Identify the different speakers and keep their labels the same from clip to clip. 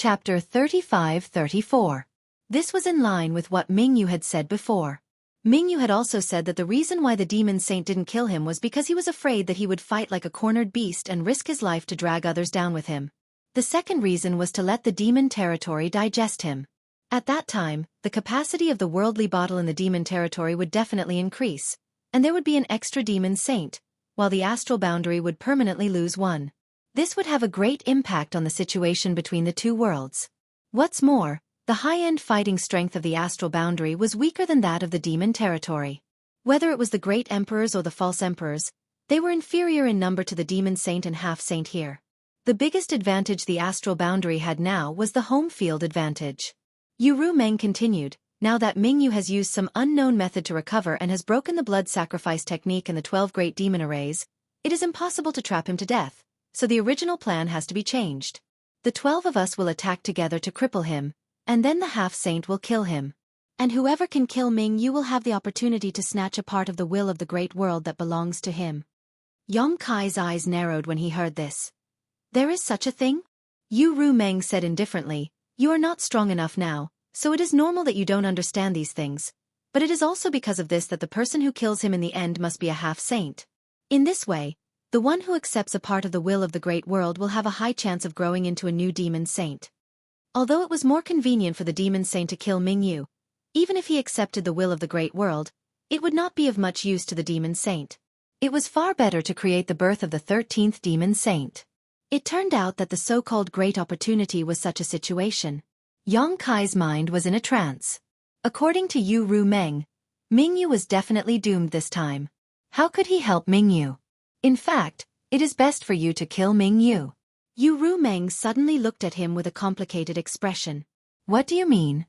Speaker 1: Chapter 35-34. This was in line with what Mingyu had said before. Mingyu had also said that the reason why the demon saint didn't kill him was because he was afraid that he would fight like a cornered beast and risk his life to drag others down with him. The second reason was to let the demon territory digest him. At that time, the capacity of the worldly bottle in the demon territory would definitely increase, and there would be an extra demon saint, while the astral boundary would permanently lose one. This would have a great impact on the situation between the two worlds. What's more, the high-end fighting strength of the astral boundary was weaker than that of the demon territory. Whether it was the great emperors or the false emperors, they were inferior in number to the demon saint and half-saint here. The biggest advantage the astral boundary had now was the home field advantage. Yu Meng continued, now that Mingyu has used some unknown method to recover and has broken the blood sacrifice technique in the 12 great demon arrays, it is impossible to trap him to death, so the original plan has to be changed. The 12 of us will attack together to cripple him, and then the half-saint will kill him. And whoever can kill Mingyu will have the opportunity to snatch a part of the will of the great world that belongs to him. Yang Kai's eyes narrowed when he heard this. There is such a thing? Yu Meng said indifferently, you are not strong enough now, so it is normal that you don't understand these things, but it is also because of this that the person who kills him in the end must be a half-saint. In this way, the one who accepts a part of the will of the great world will have a high chance of growing into a new demon saint. Although it was more convenient for the demon saint to kill Mingyu, even if he accepted the will of the great world, it would not be of much use to the demon saint. It was far better to create the birth of the 13th demon saint. It turned out that the so-called great opportunity was such a situation. Yang Kai's mind was in a trance. According to Yu Meng, Mingyu was definitely doomed this time. How could he help Mingyu? In fact, it is best for you to kill Mingyu. Yu Meng suddenly looked at him with a complicated expression. What do you mean?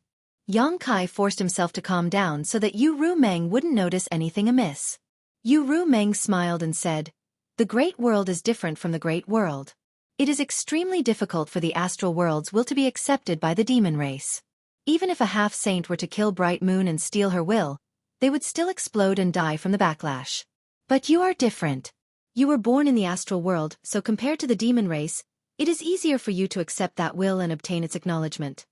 Speaker 1: Yang Kai forced himself to calm down so that Yu Meng wouldn't notice anything amiss. Yu Meng smiled and said, the great world is different from the great world. It is extremely difficult for the astral world's will to be accepted by the demon race. Even if a half-saint were to kill Bright Moon and steal her will, they would still explode and die from the backlash. But you are different. You were born in the astral world, so compared to the demon race, it is easier for you to accept that will and obtain its acknowledgement.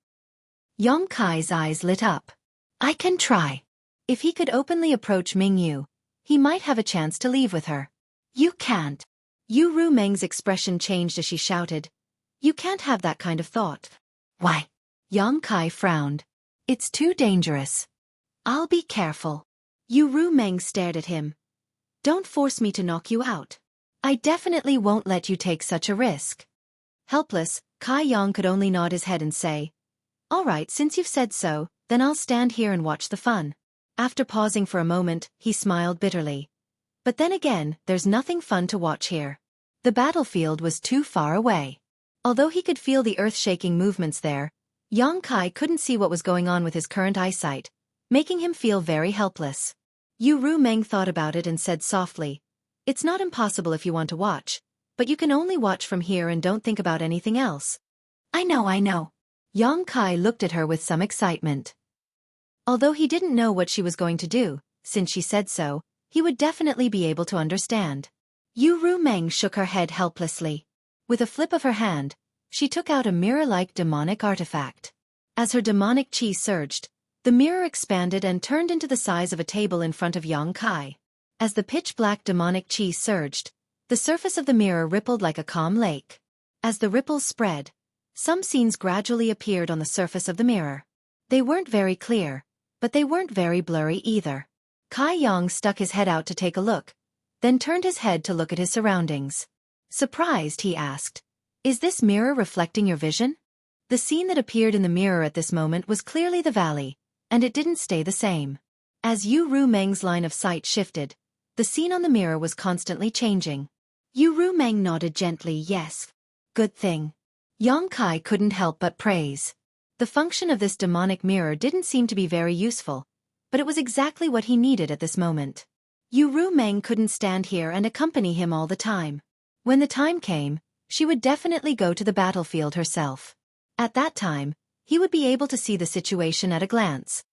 Speaker 1: Yang Kai's eyes lit up. I can try. If he could openly approach Mingyu, he might have a chance to leave with her. You can't. Yu Meng's expression changed as she shouted. You can't have that kind of thought. Why? Yang Kai frowned. It's too dangerous. I'll be careful. Yu Meng stared at him. Don't force me to knock you out. I definitely won't let you take such a risk. Helpless, Kai Yang could only nod his head and say, all right, since you've said so, then I'll stand here and watch the fun. After pausing for a moment, he smiled bitterly. But then again, there's nothing fun to watch here. The battlefield was too far away. Although he could feel the earth-shaking movements there, Yang Kai couldn't see what was going on with his current eyesight, making him feel very helpless. Yu Meng thought about it and said softly, it's not impossible if you want to watch, but you can only watch from here and don't think about anything else. I know. Yang Kai looked at her with some excitement. Although he didn't know what she was going to do, since she said so, he would definitely be able to understand. Yu Meng shook her head helplessly. With a flip of her hand, she took out a mirror-like demonic artifact. As her demonic chi surged, the mirror expanded and turned into the size of a table in front of Yang Kai. As the pitch-black demonic chi surged, the surface of the mirror rippled like a calm lake. As the ripples spread, some scenes gradually appeared on the surface of the mirror. They weren't very clear, but they weren't very blurry either. Kai Yang stuck his head out to take a look, then turned his head to look at his surroundings. Surprised, he asked, is this mirror reflecting your vision? The scene that appeared in the mirror at this moment was clearly the valley, and it didn't stay the same. As Yu Meng's line of sight shifted, the scene on the mirror was constantly changing. Yu Meng nodded gently, yes. Good thing. Yang Kai couldn't help but praise. The function of this demonic mirror didn't seem to be very useful, but it was exactly what he needed at this moment. Yu Meng couldn't stand here and accompany him all the time. When the time came, she would definitely go to the battlefield herself. At that time, he would be able to see the situation at a glance.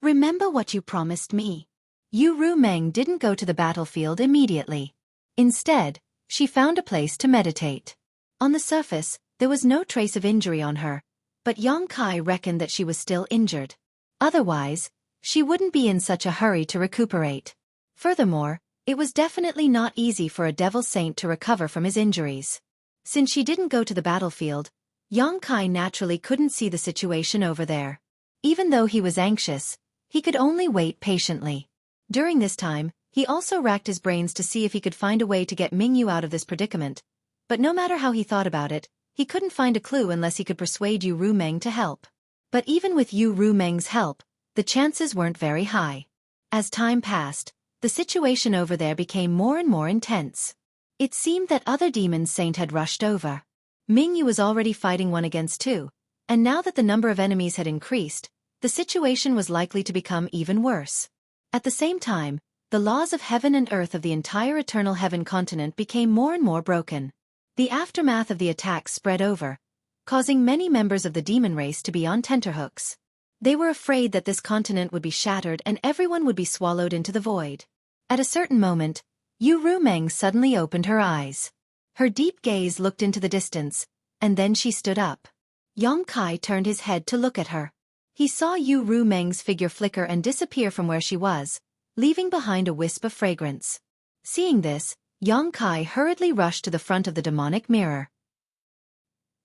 Speaker 1: Remember what you promised me. Yu Meng didn't go to the battlefield immediately. Instead, she found a place to meditate. On the surface, there was no trace of injury on her, but Yang Kai reckoned that she was still injured. Otherwise, she wouldn't be in such a hurry to recuperate. Furthermore, it was definitely not easy for a devil saint to recover from his injuries. Since she didn't go to the battlefield, Yang Kai naturally couldn't see the situation over there. Even though he was anxious, he could only wait patiently. During this time, he also racked his brains to see if he could find a way to get Mingyu out of this predicament. But no matter how he thought about it, he couldn't find a clue unless he could persuade Yu Rumeng to help. But even with Yu Rumeng's help, the chances weren't very high. As time passed, the situation over there became more and more intense. It seemed that other demon saint had rushed over. Mingyu was already fighting 1 against 2, and now that the number of enemies had increased, the situation was likely to become even worse. At the same time, the laws of heaven and earth of the entire Eternal Heaven continent became more and more broken. The aftermath of the attacks spread over, causing many members of the demon race to be on tenterhooks. They were afraid that this continent would be shattered and everyone would be swallowed into the void. At a certain moment, Yu Rumeng suddenly opened her eyes. Her deep gaze looked into the distance, and then she stood up. Yang Kai turned his head to look at her. He saw Yu Rumeng's figure flicker and disappear from where she was, leaving behind a wisp of fragrance. Seeing this, Yang Kai hurriedly rushed to the front of the demonic mirror.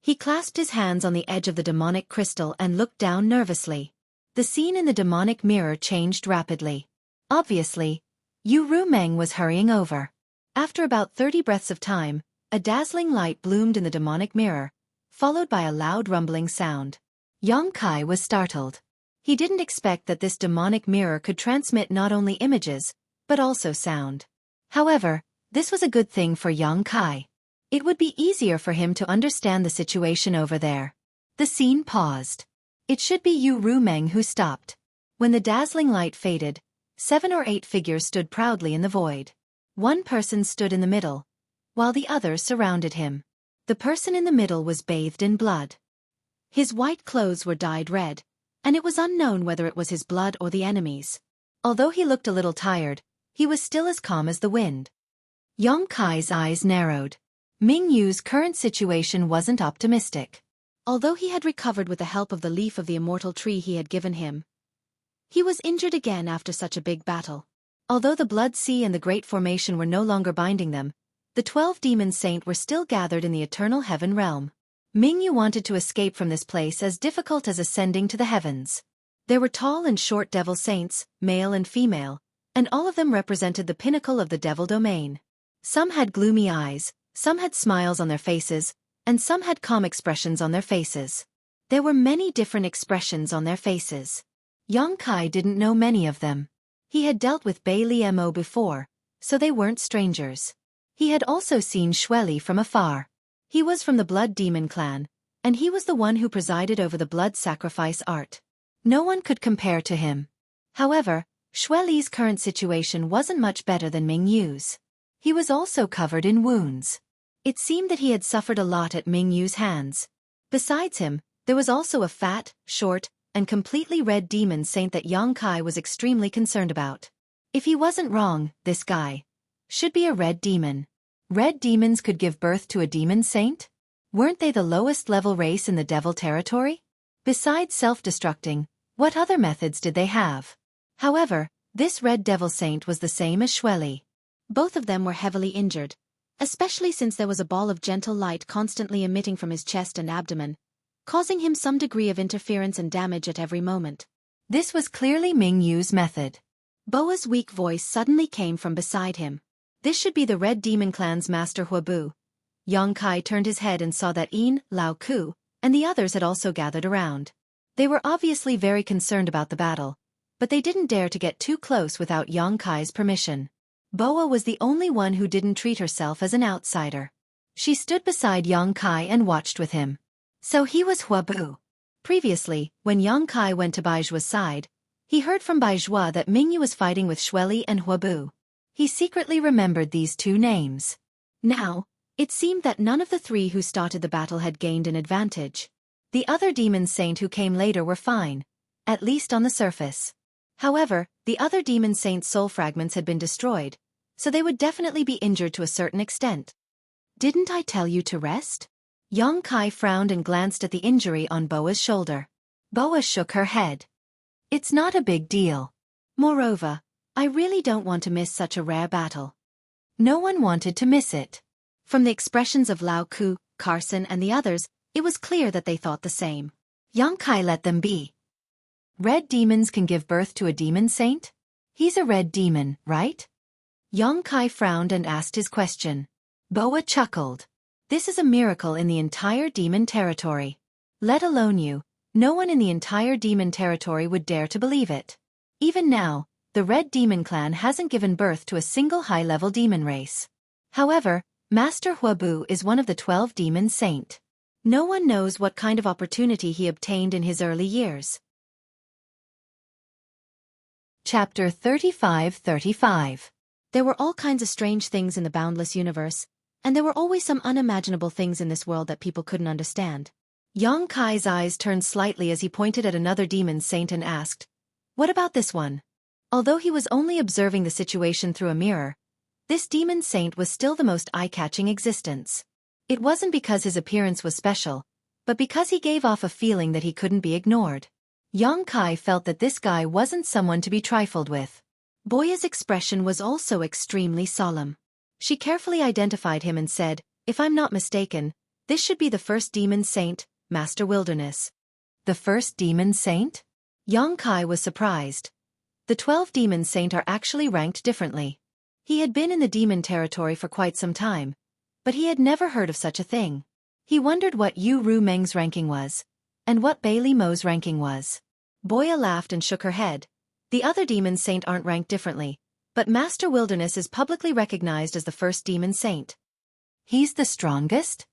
Speaker 1: He clasped his hands on the edge of the demonic crystal and looked down nervously. The scene in the demonic mirror changed rapidly. Obviously, Yu Rumeng was hurrying over. After about 30 breaths of time, a dazzling light bloomed in the demonic mirror, followed by a loud rumbling sound. Yang Kai was startled. He didn't expect that this demonic mirror could transmit not only images, but also sound. However, this was a good thing for Yang Kai. It would be easier for him to understand the situation over there. The scene paused. It should be Yu Rumeng who stopped. When the dazzling light faded, 7 or 8 figures stood proudly in the void. One person stood in the middle, while the others surrounded him. The person in the middle was bathed in blood. His white clothes were dyed red, and it was unknown whether it was his blood or the enemy's. Although he looked a little tired, he was still as calm as the wind. Yang Kai's eyes narrowed. Mingyu's current situation wasn't optimistic. Although he had recovered with the help of the leaf of the immortal tree he had given him, he was injured again after such a big battle. Although the Blood Sea and the Great Formation were no longer binding them, the 12 demon saints were still gathered in the Eternal Heaven realm. Mingyu wanted to escape from this place as difficult as ascending to the heavens. There were tall and short devil saints, male and female, and all of them represented the pinnacle of the devil domain. Some had gloomy eyes, some had smiles on their faces, and some had calm expressions on their faces. There were many different expressions on their faces. Yang Kai didn't know many of them. He had dealt with Bai Li Mo before, so they weren't strangers. He had also seen Xueqi from afar. He was from the Blood Demon clan, and he was the one who presided over the blood sacrifice art. No one could compare to him. However, Xueqi's current situation wasn't much better than Mingyu's. He was also covered in wounds. It seemed that he had suffered a lot at Mingyu's hands. Besides him, there was also a fat, short, and completely red demon saint that Yang Kai was extremely concerned about. If he wasn't wrong, this guy should be a red demon. Red demons could give birth to a demon saint? Weren't they the lowest level race in the devil territory? Besides self-destructing, what other methods did they have? However, this red devil saint was the same as Xueqi. Both of them were heavily injured, especially since there was a ball of gentle light constantly emitting from his chest and abdomen, causing him some degree of interference and damage at every moment. This was clearly Mingyu's method. Boa's weak voice suddenly came from beside him. This should be the Red Demon Clan's master Huabu. Yang Kai turned his head and saw that Yin, Lao Ku, and the others had also gathered around. They were obviously very concerned about the battle, but they didn't dare to get too close without Yang Kai's permission. Boa was the only one who didn't treat herself as an outsider. She stood beside Yang Kai and watched with him. So he was Huabu. Previously, when Yang Kai went to Baijua's side, he heard from Baijua that Mingyu was fighting with Xueqi and Huabu. He secretly remembered these two names. Now, it seemed that none of the three who started the battle had gained an advantage. The other demon saint who came later were fine, at least on the surface. However, the other demon saint's soul fragments had been destroyed, so they would definitely be injured to a certain extent. Didn't I tell you to rest? Kai frowned and glanced at the injury on Boa's shoulder. Boa shook her head. It's not a big deal. Moreover, I really don't want to miss such a rare battle. No one wanted to miss it. From the expressions of Lao Ku, Carson and the others, it was clear that they thought the same. Kai let them be. Red demons can give birth to a demon saint? He's a red demon, right? Kai frowned and asked his question. Boa chuckled. This is a miracle in the entire demon territory. Let alone you, no one in the entire demon territory would dare to believe it. Even now, the Red Demon Clan hasn't given birth to a single high-level demon race. However, Master Huabu is one of the 12 demon saint. No one knows what kind of opportunity he obtained in his early years. Chapter 35-35. There were all kinds of strange things in the boundless universe, and there were always some unimaginable things in this world that people couldn't understand. Kai's eyes turned slightly as he pointed at another demon saint and asked, "What about this one?" Although he was only observing the situation through a mirror, this demon saint was still the most eye-catching existence. It wasn't because his appearance was special, but because he gave off a feeling that he couldn't be ignored. Kai felt that this guy wasn't someone to be trifled with. Boya's expression was also extremely solemn. She carefully identified him and said, "If I'm not mistaken, this should be the first demon saint, Master Wilderness." The first demon saint? Kai was surprised. The 12 demon saint are actually ranked differently. He had been in the demon territory for quite some time, but he had never heard of such a thing. He wondered what Yu Ru Meng's ranking was, and what Bailey Mo's ranking was. Boya laughed and shook her head. The other demon saint aren't ranked differently, but Master Wilderness is publicly recognized as the first demon saint. He's the strongest?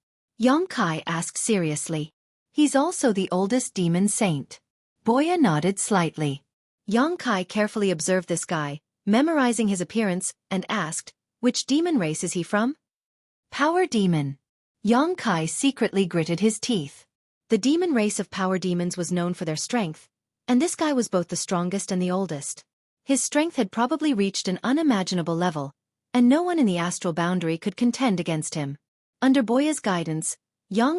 Speaker 1: Kai asked seriously. He's also the oldest demon saint. Boya nodded slightly. Kai carefully observed this guy, memorizing his appearance, and asked, "Which demon race is he from?" "Power demon." Kai secretly gritted his teeth. The demon race of power demons was known for their strength, and this guy was both the strongest and the oldest. His strength had probably reached an unimaginable level, and no one in the astral boundary could contend against him. Under Boya's guidance,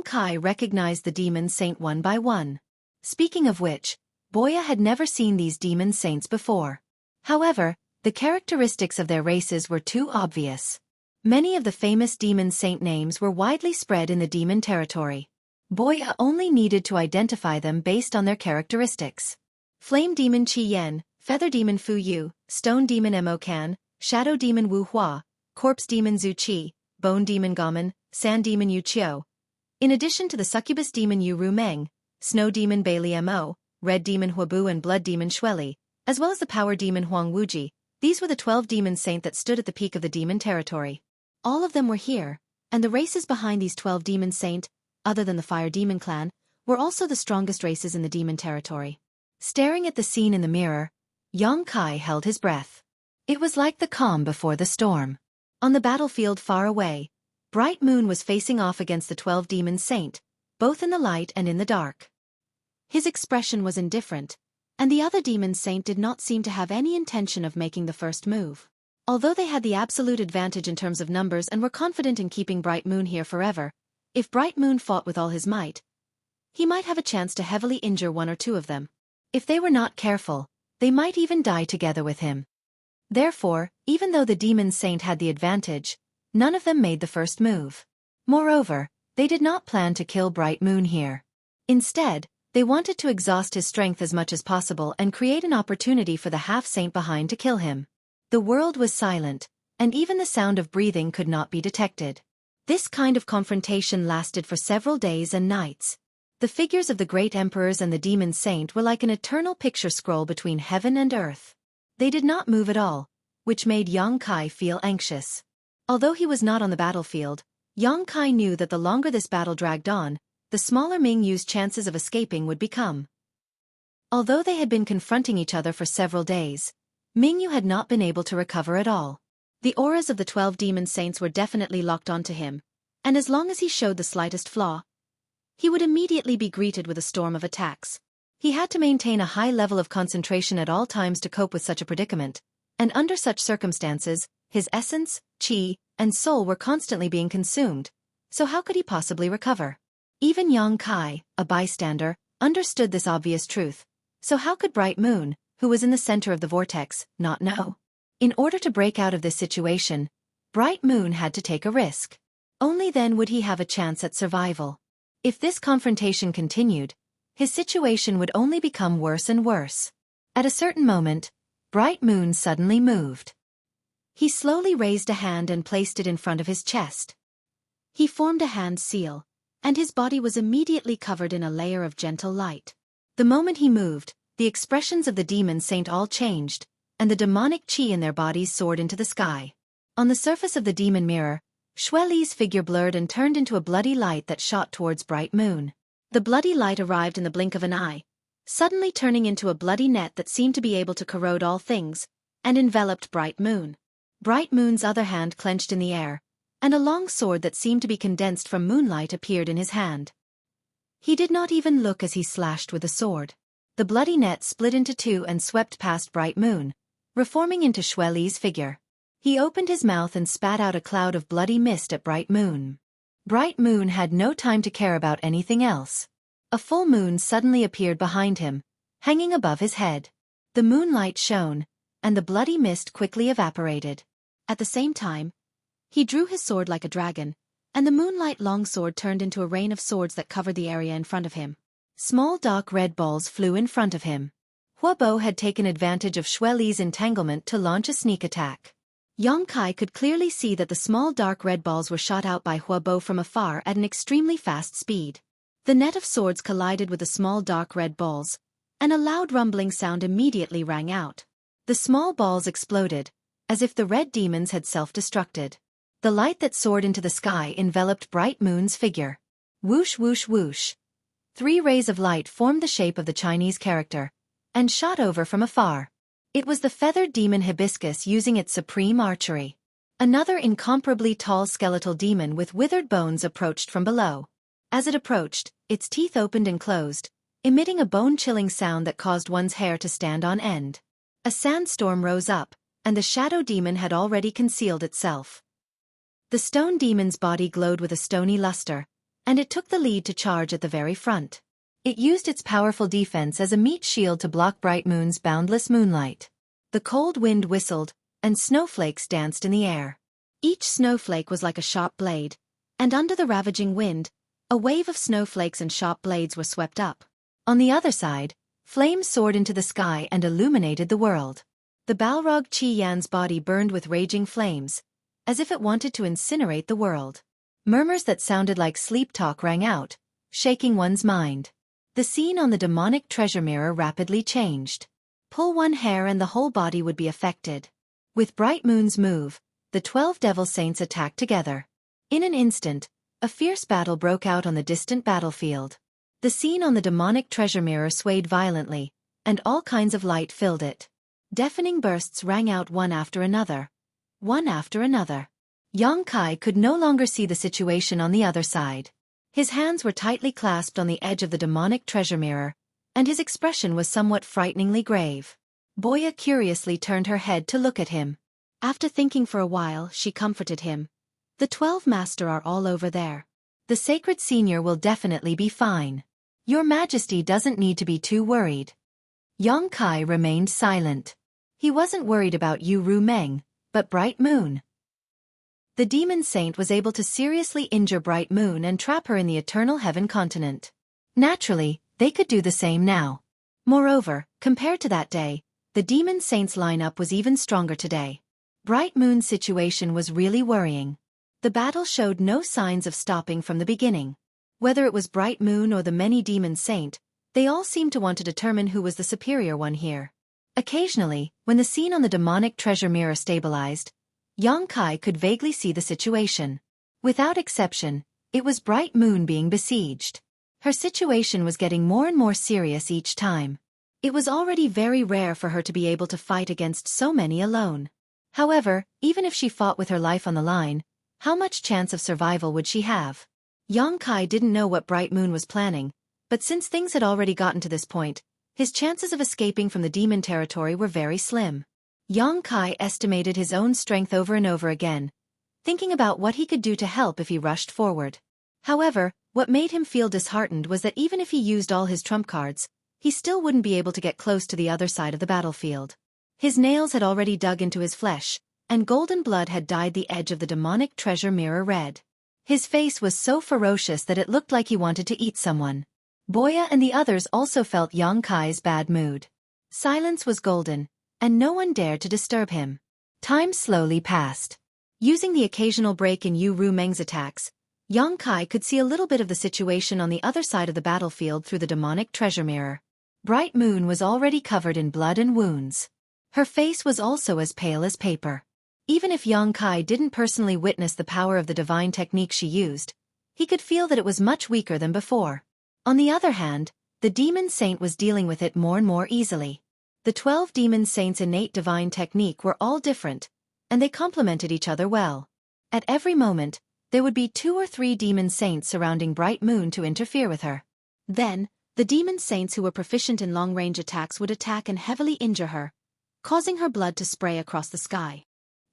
Speaker 1: Kai recognized the demon saint one by one. Speaking of which, Boya had never seen these demon saints before. However, the characteristics of their races were too obvious. Many of the famous demon saint names were widely spread in the demon territory. Boya only needed to identify them based on their characteristics. Flame demon Qi Yan, feather demon Fu Yu, stone demon Mo Kan, shadow demon Wu Hua, corpse demon Zhu Qi, bone demon Gamen, sand demon Yu Qiu. In addition to the succubus demon Yu Ru Meng, snow demon Bailey Mo, red demon Huabu and blood demon Xueqi, as well as the power demon Huang Wuji, these were the 12 demon saint that stood at the peak of the demon territory. All of them were here, and the races behind these 12 demon saint, other than the Fire Demon Clan, were also the strongest races in the demon territory. Staring at the scene in the mirror, Kai held his breath. It was like the calm before the storm. On the battlefield far away, Bright Moon was facing off against the 12 demon saint, both in the light and in the dark. His expression was indifferent, and the other demon saint did not seem to have any intention of making the first move. Although they had the absolute advantage in terms of numbers and were confident in keeping Bright Moon here forever, if Bright Moon fought with all his might, he might have a chance to heavily injure one or two of them. If they were not careful, they might even die together with him. Therefore, even though the demon saint had the advantage, none of them made the first move. Moreover, they did not plan to kill Bright Moon here. Instead, they wanted to exhaust his strength as much as possible and create an opportunity for the half-saint behind to kill him. The world was silent, and even the sound of breathing could not be detected. This kind of confrontation lasted for several days and nights. The figures of the great emperors and the demon saint were like an eternal picture scroll between heaven and earth. They did not move at all, which made Kai feel anxious. Although he was not on the battlefield, Kai knew that the longer this battle dragged on, the smaller Ming Yu's chances of escaping would become. Although they had been confronting each other for several days, Ming Yu had not been able to recover at all. The auras of the 12 demon saints were definitely locked onto him, and as long as he showed the slightest flaw, he would immediately be greeted with a storm of attacks. He had to maintain a high level of concentration at all times to cope with such a predicament, and under such circumstances, his essence, qi, and soul were constantly being consumed, so how could he possibly recover? Even Yang Kai, a bystander, understood this obvious truth. So how could Bright Moon, who was in the center of the vortex, not know? In order to break out of this situation, Bright Moon had to take a risk. Only then would he have a chance at survival. If this confrontation continued, his situation would only become worse and worse. At a certain moment, Bright Moon suddenly moved. He slowly raised a hand and placed it in front of his chest. He formed a hand seal, and his body was immediately covered in a layer of gentle light. The moment he moved, the expressions of the demon saint all changed, and the demonic chi in their bodies soared into the sky. On the surface of the demon mirror, Xueqi's figure blurred and turned into a bloody light that shot towards Bright Moon. The bloody light arrived in the blink of an eye, suddenly turning into a bloody net that seemed to be able to corrode all things, and enveloped Bright Moon. Bright Moon's other hand clenched in the air, and a long sword that seemed to be condensed from moonlight appeared in his hand. He did not even look as he slashed with the sword. The bloody net split into two and swept past Bright Moon, reforming into Xueqi's figure. He opened his mouth and spat out a cloud of bloody mist at Bright Moon. Bright Moon had no time to care about anything else. A full moon suddenly appeared behind him, hanging above his head. The moonlight shone, and the bloody mist quickly evaporated. At the same time, he drew his sword like a dragon, and the moonlight longsword turned into a rain of swords that covered the area in front of him. Small dark red balls flew in front of him. Huobo had taken advantage of Xueqi's entanglement to launch a sneak attack. Yang Kai could clearly see that the small dark red balls were shot out by Huobo from afar at an extremely fast speed. The net of swords collided with the small dark red balls, and a loud rumbling sound immediately rang out. The small balls exploded, as if the red demons had self-destructed. The light that soared into the sky enveloped Bright Moon's figure. Whoosh whoosh whoosh. 3 rays of light formed the shape of the Chinese character, and shot over from afar. It was the feathered demon Hibiscus using its supreme archery. Another incomparably tall skeletal demon with withered bones approached from below. As it approached, its teeth opened and closed, emitting a bone-chilling sound that caused one's hair to stand on end. A sandstorm rose up, and the shadow demon had already concealed itself. The stone demon's body glowed with a stony luster, and it took the lead to charge at the very front. It used its powerful defense as a meat shield to block Bright Moon's boundless moonlight. The cold wind whistled, and snowflakes danced in the air. Each snowflake was like a sharp blade, and under the ravaging wind, a wave of snowflakes and sharp blades were swept up. On the other side, flames soared into the sky and illuminated the world. The Balrog Chi Yan's body burned with raging flames, as if it wanted to incinerate the world. Murmurs that sounded like sleep talk rang out, shaking one's mind. The scene on the demonic treasure mirror rapidly changed. Pull one hair and the whole body would be affected. With Bright Moon's move, the 12 devil saints attacked together. In an instant, a fierce battle broke out on the distant battlefield. The scene on the demonic treasure mirror swayed violently, and all kinds of light filled it. Deafening bursts rang out one after another. One after another. Yang Kai could no longer see the situation on the other side. His hands were tightly clasped on the edge of the demonic treasure mirror, and his expression was somewhat frighteningly grave. Boya curiously turned her head to look at him. After thinking for a while, she comforted him. The 12 Master are all over there. The Sacred Senior will definitely be fine. Your Majesty doesn't need to be too worried. Yang Kai remained silent. He wasn't worried about Yu Ru Meng, but Bright Moon. The demon saint was able to seriously injure Bright Moon and trap her in the Eternal Heaven continent. Naturally, they could do the same now. Moreover, compared to that day, the demon saint's lineup was even stronger today. Bright Moon's situation was really worrying. The battle showed no signs of stopping from the beginning. Whether it was Bright Moon or the many demon saint, they all seemed to want to determine who was the superior one here. Occasionally, when the scene on the demonic treasure mirror stabilized, Yang Kai could vaguely see the situation. Without exception, it was Bright Moon being besieged. Her situation was getting more and more serious each time. It was already very rare for her to be able to fight against so many alone. However, even if she fought with her life on the line, how much chance of survival would she have? Yang Kai didn't know what Bright Moon was planning, but since things had already gotten to this point, his chances of escaping from the demon territory were very slim. Yang Kai estimated his own strength over and over again, thinking about what he could do to help if he rushed forward. However, What made him feel disheartened was that even if he used all his trump cards, he still wouldn't be able to get close to the other side of the battlefield. His nails had already dug into his flesh, and golden blood had dyed the edge of the demonic treasure mirror red. His face was so ferocious that it looked like he wanted to eat someone. Boya and the others also felt Xueqi's bad mood. Silence was golden, and no one dared to disturb him. Time slowly passed. Using the occasional break in Yu Rumeng's attacks, Xueqi could see a little bit of the situation on the other side of the battlefield through the demonic treasure mirror. Bright Moon was already covered in blood and wounds. Her face was also as pale as paper. Even if Xueqi didn't personally witness the power of the divine technique she used, he could feel that it was much weaker than before. On the other hand, the demon saint was dealing with it more and more easily. The 12 demon saints' innate divine technique were all different, and they complemented each other well. At every moment, there would be 2 or 3 demon saints surrounding Bright Moon to interfere with her. Then, the demon saints who were proficient in long-range attacks would attack and heavily injure her, causing her blood to spray across the sky.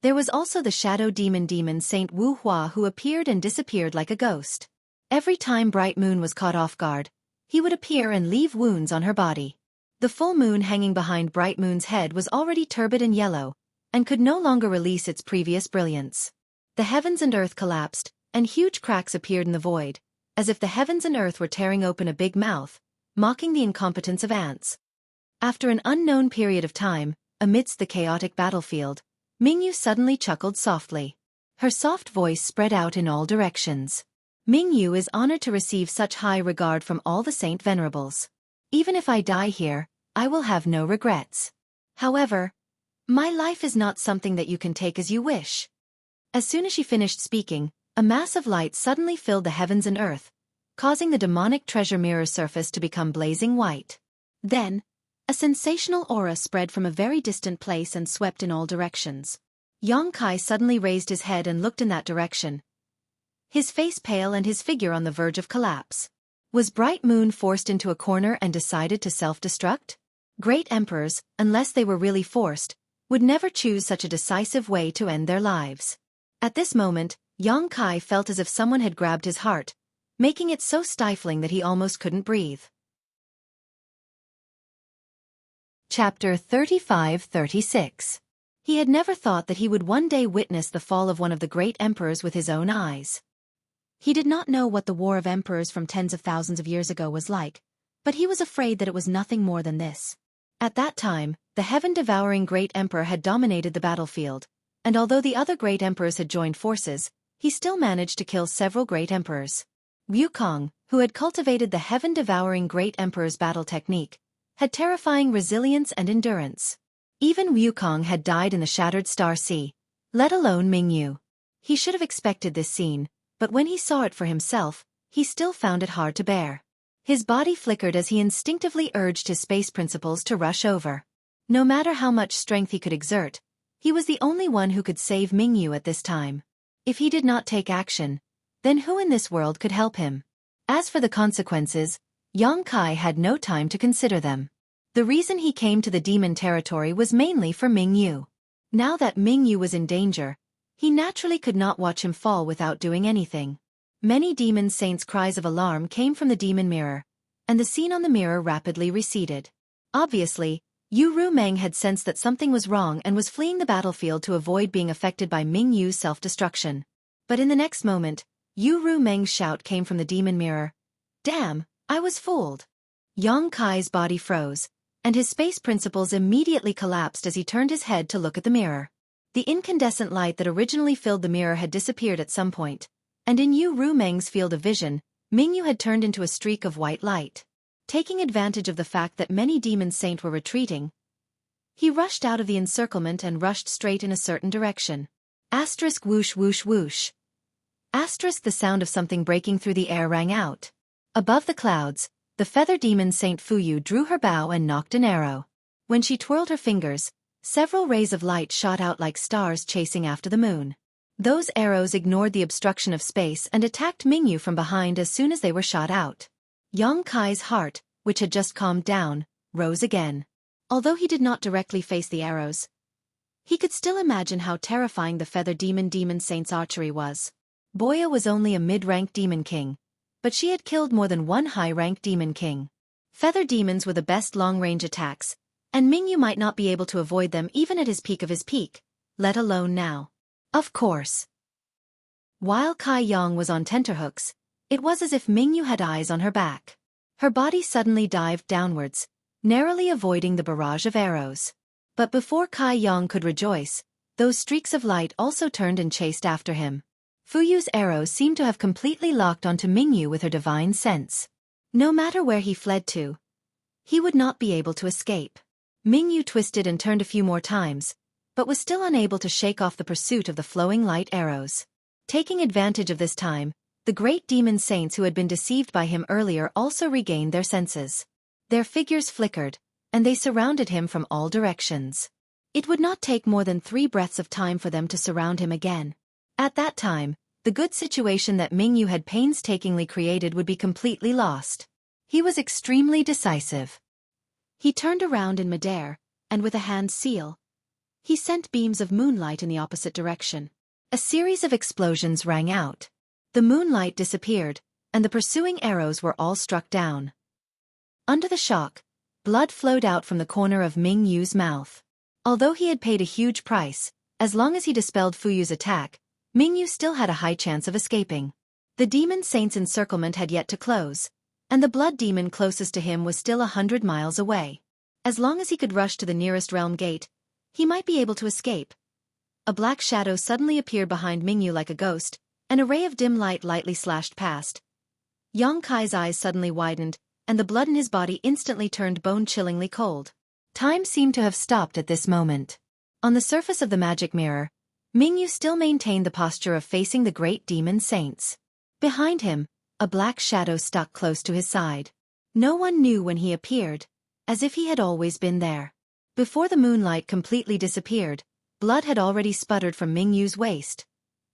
Speaker 1: There was also the shadow demon Saint Wu Hua who appeared and disappeared like a ghost. Every time Bright Moon was caught off guard, he would appear and leave wounds on her body. The full moon hanging behind Bright Moon's head was already turbid and yellow, and could no longer release its previous brilliance. The heavens and earth collapsed, and huge cracks appeared in the void, as if the heavens and earth were tearing open a big mouth, mocking the incompetence of ants. After an unknown period of time, amidst the chaotic battlefield, Mingyu suddenly chuckled softly. Her soft voice spread out in all directions. Mingyu is honored to receive such high regard from all the saint venerables. Even if I die here, I will have no regrets. However, my life is not something that you can take as you wish. As soon as she finished speaking, a mass of light suddenly filled the heavens and earth, causing the demonic treasure mirror surface to become blazing white. Then, a sensational aura spread from a very distant place and swept in all directions. Xueqi suddenly raised his head and looked in that direction, his face pale and his figure on the verge of collapse. Was Bright Moon forced into a corner and decided to self-destruct? Great emperors, unless they were really forced, would never choose such a decisive way to end their lives. At this moment, Xueqi felt as if someone had grabbed his heart, making it so stifling that he almost couldn't breathe. Chapter 35-36. He had never thought that he would one day witness the fall of one of the great emperors with his own eyes. He did not know what the war of emperors from tens of thousands of years ago was like, but he was afraid that it was nothing more than this. At that time, the heaven-devouring great emperor had dominated the battlefield, and although the other great emperors had joined forces, he still managed to kill several great emperors. Wukong, who had cultivated the heaven-devouring great emperor's battle technique, had terrifying resilience and endurance. Even Wukong had died in the Shattered Star Sea, let alone Mingyu. He should have expected this scene, but when he saw it for himself, he still found it hard to bear. His body flickered as he instinctively urged his space principles to rush over. No matter how much strength he could exert, he was the only one who could save Mingyu at this time. If he did not take action, then who in this world could help him? As for the consequences, Xueqi had no time to consider them. The reason he came to the demon territory was mainly for Mingyu. Now that Mingyu was in danger, he naturally could not watch him fall without doing anything. Many demon saints' cries of alarm came from the demon mirror, and the scene on the mirror rapidly receded. Obviously, Yu Rumeng had sensed that something was wrong and was fleeing the battlefield to avoid being affected by Mingyu's self-destruction. But in the next moment, Yu Rumeng's shout came from the demon mirror. Damn, I was fooled. Xueqi's body froze, and his space principles immediately collapsed as he turned his head to look at the mirror. The incandescent light that originally filled the mirror had disappeared at some point, and in Yu Rumeng's field of vision, Mingyu had turned into a streak of white light. Taking advantage of the fact that many demon saints were retreating, he rushed out of the encirclement and rushed straight in a certain direction. Asterisk whoosh whoosh whoosh. Asterisk the sound of something breaking through the air rang out. Above the clouds, the feather demon Saint Fuyu drew her bow and nocked an arrow. When she twirled her fingers, several rays of light shot out like stars chasing after the moon. Those arrows ignored the obstruction of space and attacked Mingyu from behind as soon as they were shot out. Xueqi's heart, which had just calmed down, rose again. Although he did not directly face the arrows, he could still imagine how terrifying the feather demon Saint's archery was. Boya was only a mid-rank demon king, but she had killed more than one high-rank demon king. Feather demons were the best long-range attacks, and Mingyu might not be able to avoid them even at his peak, let alone now. Of course. While Kai Yang was on tenterhooks, it was as if Mingyu had eyes on her back. Her body suddenly dived downwards, narrowly avoiding the barrage of arrows. But before Kai Yang could rejoice, those streaks of light also turned and chased after him. Fuyu's arrows seemed to have completely locked onto Mingyu with her divine sense. No matter where he fled to, he would not be able to escape. Mingyu twisted and turned a few more times, but was still unable to shake off the pursuit of the flowing light arrows. Taking advantage of this time, the great demon saints who had been deceived by him earlier also regained their senses. Their figures flickered, and they surrounded him from all directions. It would not take more than 3 breaths of time for them to surround him again. At that time, the good situation that Mingyu had painstakingly created would be completely lost. He was extremely decisive. He turned around in midair, and with a hand seal, he sent beams of moonlight in the opposite direction. A series of explosions rang out. The moonlight disappeared, and the pursuing arrows were all struck down. Under the shock, blood flowed out from the corner of Mingyu's mouth. Although he had paid a huge price, as long as he dispelled Fuyu's attack, Mingyu still had a high chance of escaping. The demon saint's encirclement had yet to close, and the blood demon closest to him was still 100 miles away. As long as he could rush to the nearest realm gate, he might be able to escape. A black shadow suddenly appeared behind Mingyu like a ghost, and a ray of dim light lightly slashed past. Yang Kai's eyes suddenly widened, and the blood in his body instantly turned bone-chillingly cold. Time seemed to have stopped at this moment. On the surface of the magic mirror, Mingyu still maintained the posture of facing the great demon saints. Behind him, a black shadow stuck close to his side. No one knew when he appeared, as if he had always been there. Before the moonlight completely disappeared, blood had already sputtered from Mingyu's waist.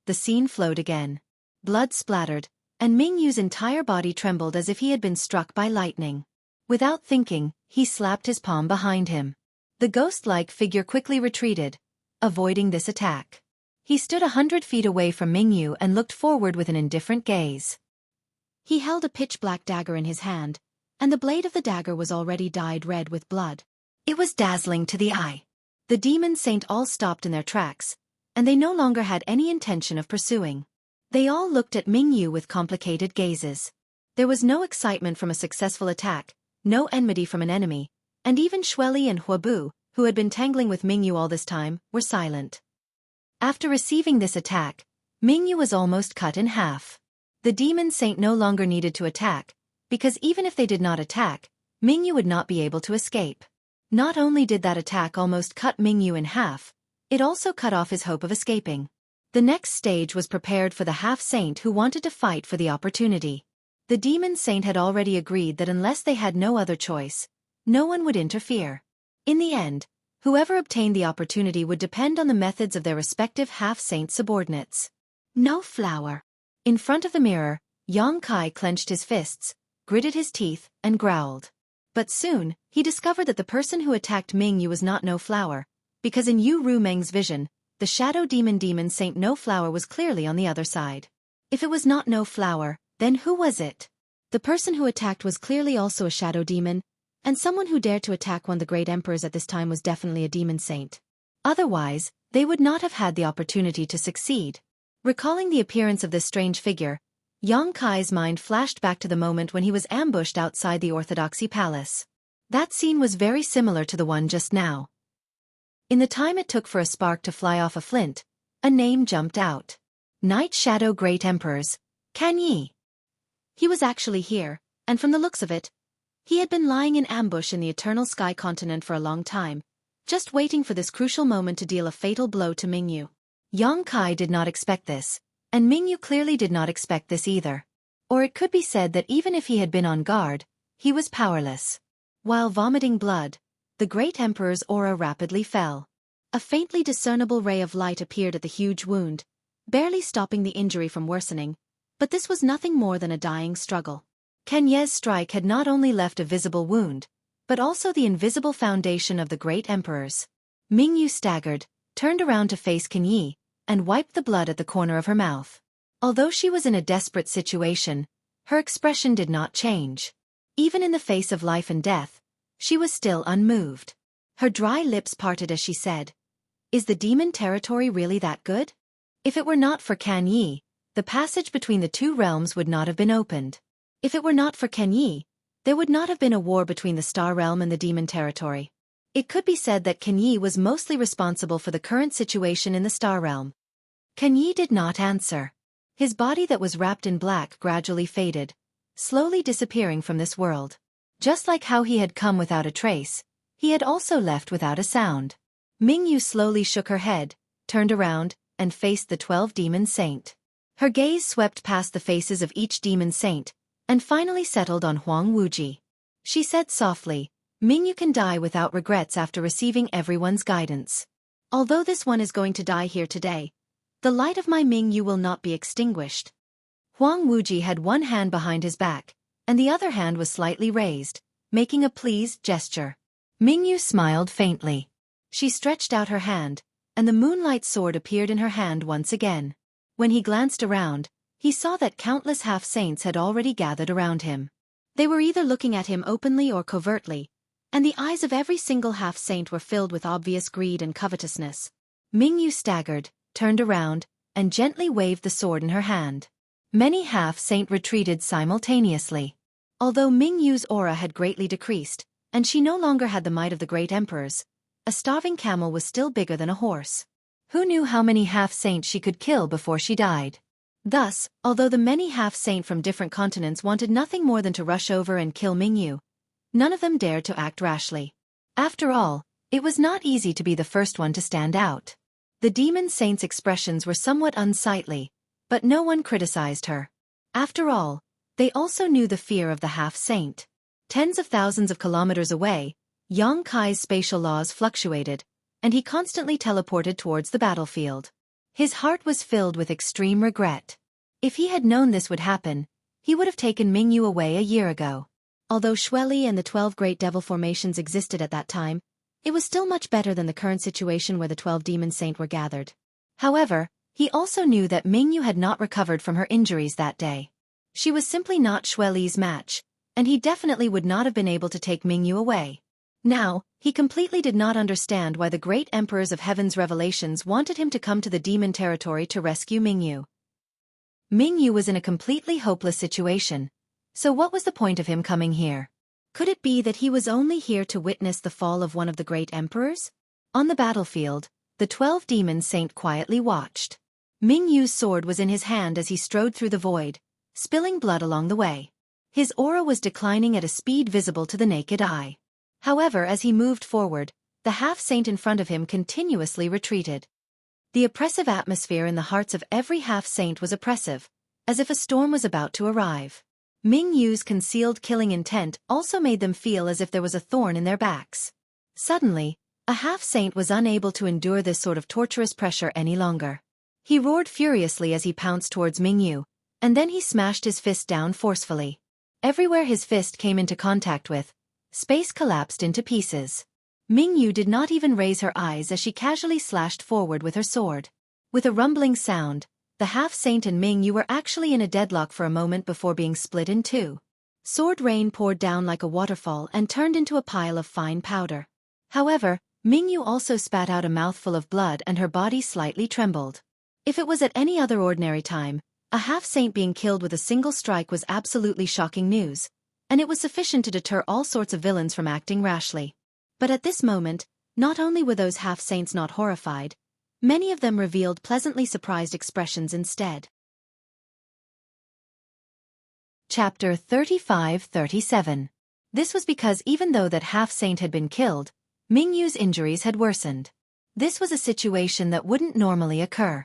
Speaker 1: The scene flowed again. Blood splattered, and Mingyu's entire body trembled as if he had been struck by lightning. Without thinking, he slapped his palm behind him. The ghost-like figure quickly retreated, avoiding this attack. He stood 100 feet away from Mingyu and looked forward with an indifferent gaze. He held a pitch-black dagger in his hand, and the blade of the dagger was already dyed red with blood. It was dazzling to the eye. The demon saint all stopped in their tracks, and they no longer had any intention of pursuing. They all looked at Mingyu with complicated gazes. There was no excitement from a successful attack, no enmity from an enemy, and even Xueqi and Huabu, who had been tangling with Mingyu all this time, were silent. After receiving this attack, Mingyu was almost cut in half. The demon saint no longer needed to attack, because even if they did not attack, Mingyu would not be able to escape. Not only did that attack almost cut Mingyu in half, it also cut off his hope of escaping. The next stage was prepared for the half-saint who wanted to fight for the opportunity. The demon saint had already agreed that unless they had no other choice, no one would interfere. In the end, whoever obtained the opportunity would depend on the methods of their respective half-saint subordinates. No flower. In front of the mirror, Yang Kai clenched his fists, gritted his teeth, and growled. But soon, he discovered that the person who attacked Mingyu was not No Flower, because in Yu Rumeng's vision, the shadow demon Saint No Flower was clearly on the other side. If it was not No Flower, then who was it? The person who attacked was clearly also a shadow demon, and someone who dared to attack one of the great emperors at this time was definitely a demon saint. Otherwise, they would not have had the opportunity to succeed. Recalling the appearance of this strange figure, Yang Kai's mind flashed back to the moment when he was ambushed outside the Orthodoxy Palace. That scene was very similar to the one just now. In the time it took for a spark to fly off a flint, a name jumped out. Night Shadow Great Emperors, Kan Yi. He was actually here, and from the looks of it, he had been lying in ambush in the Eternal Sky Continent for a long time, just waiting for this crucial moment to deal a fatal blow to Mingyu. Yang Kai did not expect this, and Mingyu clearly did not expect this either. Or it could be said that even if he had been on guard, he was powerless. While vomiting blood, the great emperor's aura rapidly fell. A faintly discernible ray of light appeared at the huge wound, barely stopping the injury from worsening, but this was nothing more than a dying struggle. Kan Ye's strike had not only left a visible wound, but also the invisible foundation of the great emperors. Mingyu staggered, turned around to face Kan Yi, and wiped the blood at the corner of her mouth. Although she was in a desperate situation, Her expression did not change. Even in the face of life and death, she was still unmoved. Her dry lips parted as she said, "Is the demon territory really that good? If it were not for Kan Yi, the passage between the two realms would not have been opened. If it were not for Kan Yi, there would not have been a war between the Star Realm and the demon territory." It could be said that Kan Yi was mostly responsible for the current situation in the Star Realm. Kan Yi did not answer. His body that was wrapped in black gradually faded, slowly disappearing from this world. Just like how he had come without a trace, he had also left without a sound. Mingyu slowly shook her head, turned around, and faced the 12 demon saint. Her gaze swept past the faces of each demon saint, and finally settled on Huang Wuji. She said softly, "Mingyu can die without regrets after receiving everyone's guidance. Although this one is going to die here today, the light of my Mingyu will not be extinguished." Huang Wuji had one hand behind his back, and the other hand was slightly raised, making a pleased gesture. Mingyu smiled faintly. She stretched out her hand, and the moonlight sword appeared in her hand once again. When he glanced around, he saw that countless half-saints had already gathered around him. They were either looking at him openly or covertly, and the eyes of every single half-saint were filled with obvious greed and covetousness. Mingyu staggered, turned around, and gently waved the sword in her hand. Many half-saint retreated simultaneously. Although Mingyu's aura had greatly decreased, and she no longer had the might of the great emperors, a starving camel was still bigger than a horse. Who knew how many half-saints she could kill before she died? Thus, although the many half-saint from different continents wanted nothing more than to rush over and kill Mingyu, none of them dared to act rashly. After all, it was not easy to be the first one to stand out. The demon saint's expressions were somewhat unsightly, but no one criticized her. After all, they also knew the fear of the half-saint. Tens of thousands of kilometers away, Yang Kai's spatial laws fluctuated, and he constantly teleported towards the battlefield. His heart was filled with extreme regret. If he had known this would happen, he would have taken Mingyu away a year ago. Although Xueqi and the 12 great devil formations existed at that time, it was still much better than the current situation where the 12 demon saint were gathered. However, he also knew that Mingyu had not recovered from her injuries that day. She was simply not Xueqi's match, and he definitely would not have been able to take Mingyu away. Now, he completely did not understand why the great emperors of Heaven's revelations wanted him to come to the demon territory to rescue Mingyu. Mingyu was in a completely hopeless situation, so what was the point of him coming here? Could it be that he was only here to witness the fall of one of the great emperors? On the battlefield, the 12 demon saint quietly watched. Mingyu's sword was in his hand as he strode through the void, spilling blood along the way. His aura was declining at a speed visible to the naked eye. However, as he moved forward, the half-saint in front of him continuously retreated. The oppressive atmosphere in the hearts of every half-saint was oppressive, as if a storm was about to arrive. Mingyu's concealed killing intent also made them feel as if there was a thorn in their backs. Suddenly, a half-saint was unable to endure this sort of torturous pressure any longer. He roared furiously as he pounced towards Mingyu, and then he smashed his fist down forcefully. Everywhere his fist came into contact with, space collapsed into pieces. Mingyu did not even raise her eyes as she casually slashed forward with her sword. With a rumbling sound, the half-saint and Mingyu were actually in a deadlock for a moment before being split in two. Sword rain poured down like a waterfall and turned into a pile of fine powder. However, Mingyu also spat out a mouthful of blood and her body slightly trembled. If it was at any other ordinary time, a half-saint being killed with a single strike was absolutely shocking news, and it was sufficient to deter all sorts of villains from acting rashly. But at this moment, not only were those half-saints not horrified, many of them revealed pleasantly surprised expressions instead. Chapter 35-37. This was because even though that half-saint had been killed, Mingyu's injuries had worsened. This was a situation that wouldn't normally occur.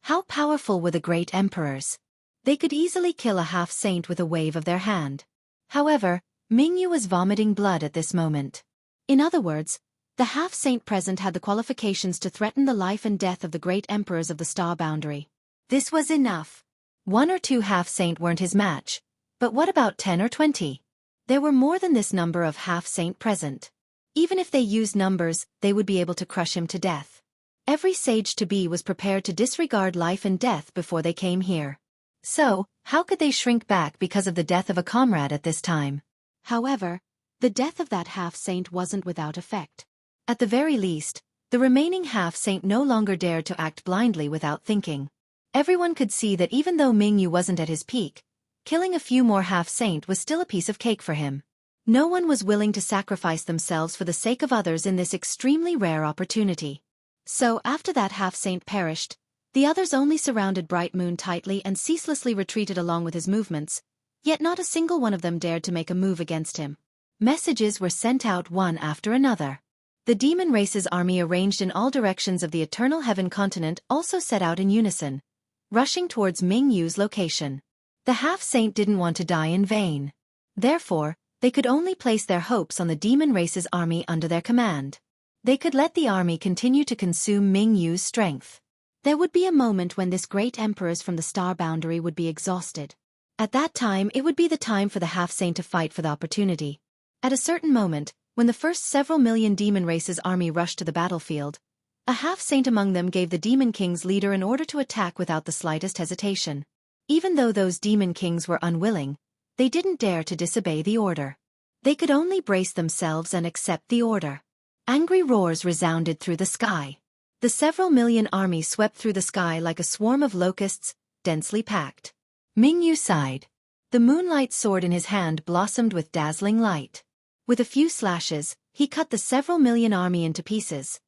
Speaker 1: How powerful were the great emperors? They could easily kill a half-saint with a wave of their hand. However, Mingyu was vomiting blood at this moment. In other words, the half-saint present had the qualifications to threaten the life and death of the great emperors of the star boundary. This was enough. 1 or 2 half-saint weren't his match, but what about 10 or 20? There were more than this number of half-saint present. Even if they used numbers, they would be able to crush him to death. Every sage-to-be was prepared to disregard life and death before they came here. So, how could they shrink back because of the death of a comrade at this time? However, the death of that half-saint wasn't without effect. At the very least, the remaining half-saint no longer dared to act blindly without thinking. Everyone could see that even though Mingyu wasn't at his peak, killing a few more half-saint was still a piece of cake for him. No one was willing to sacrifice themselves for the sake of others in this extremely rare opportunity. So, after that half-saint perished, the others only surrounded Bright Moon tightly and ceaselessly retreated along with his movements, yet not a single one of them dared to make a move against him. Messages were sent out one after another. The demon race's army arranged in all directions of the Eternal Heaven continent also set out in unison, rushing towards Mingyu's location. The half-saint didn't want to die in vain. Therefore, they could only place their hopes on the demon race's army under their command. They could let the army continue to consume Mingyu's strength. There would be a moment when this great emperors from the star boundary would be exhausted. At that time it would be the time for the half-saint to fight for the opportunity. At a certain moment, when the first several million demon race's army rushed to the battlefield, a half-saint among them gave the demon king's leader an order to attack without the slightest hesitation. Even though those demon kings were unwilling, they didn't dare to disobey the order. They could only brace themselves and accept the order. Angry roars resounded through the sky. The several million army swept through the sky like a swarm of locusts, densely packed. Mingyu sighed. The moonlight sword in his hand blossomed with dazzling light. With a few slashes, he cut the several million army into pieces.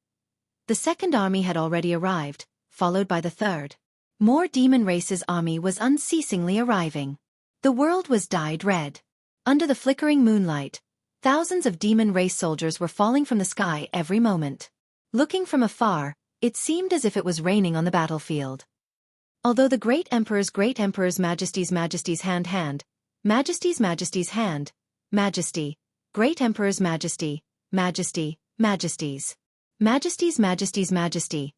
Speaker 1: The second army had already arrived, followed by the third. More demon race's army was unceasingly arriving. The world was dyed red. Under the flickering moonlight, thousands of demon race soldiers were falling from the sky every moment. Looking from afar, it seemed as if it was raining on the battlefield. Although the great emperor's majesty's hand, majesty's hand, majesty, great emperor's majesty, majesty, majesties, majesty's majesty,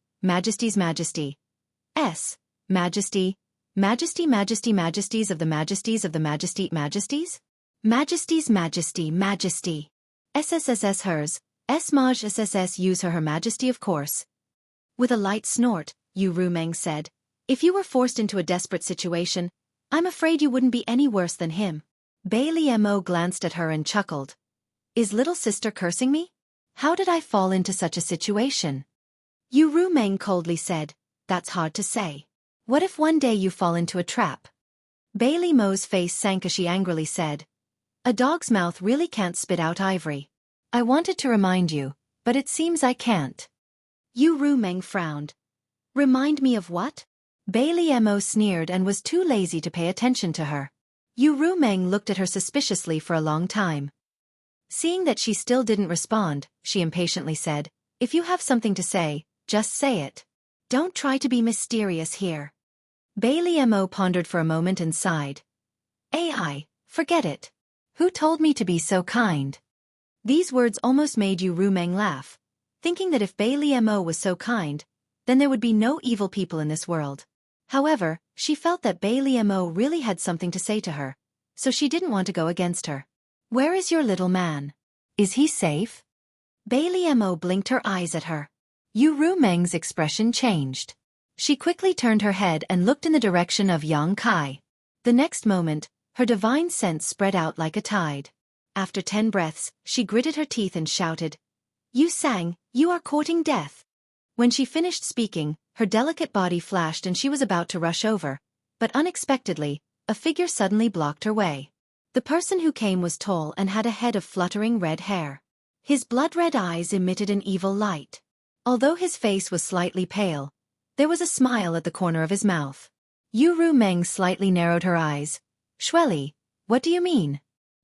Speaker 1: s, majesty, majesties of the majesty, majesty's majesty, SSSS hers, S-Maj SSS use her majesty of course. With a light snort, Yu Rumeng said, if you were forced into a desperate situation, I'm afraid you wouldn't be any worse than him. Bailey Mo glanced at her and chuckled. Is little sister cursing me? How did I fall into such a situation? Yu Rumeng coldly said, that's hard to say. What if one day you fall into a trap? Bailey Mo's face sank as she angrily said, a dog's mouth really can't spit out ivory. I wanted to remind you, but it seems I can't. Yu Rumeng frowned. Remind me of what? Bailey Mo sneered and was too lazy to pay attention to her. Yu Rumeng looked at her suspiciously for a long time. Seeing that she still didn't respond, she impatiently said, if you have something to say, just say it. Don't try to be mysterious here. Bailey Mo pondered for a moment and sighed. AI, forget it. Who told me to be so kind? These words almost made Yu Rumeng laugh, thinking that if Bailey Mo was so kind, then there would be no evil people in this world. However, she felt that Bailey Mo really had something to say to her, so she didn't want to go against her. Where is your little man? Is he safe? Bailey Mo blinked her eyes at her. Yu Rumeng's expression changed. She quickly turned her head and looked in the direction of Yang Kai. The next moment, her divine sense spread out like a tide. After 10 breaths, she gritted her teeth and shouted, Yu Sang, you are courting death. When she finished speaking, her delicate body flashed and she was about to rush over, but unexpectedly, a figure suddenly blocked her way. The person who came was tall and had a head of fluttering red hair. His blood-red eyes emitted an evil light. Although his face was slightly pale, there was a smile at the corner of his mouth. Yu Rumeng slightly narrowed her eyes. Xueqi, what do you mean?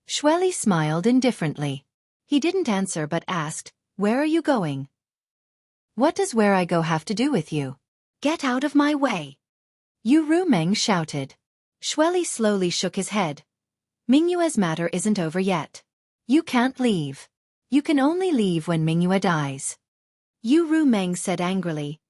Speaker 1: Xueqi smiled indifferently. He didn't answer but asked, where are you going? What does where I go have to do with you? Get out of my way! Yu Rumeng shouted. Xueqi slowly shook his head. Mingyue's matter isn't over yet. You can't leave. You can only leave when Mingyue dies. Yu Rumeng said angrily.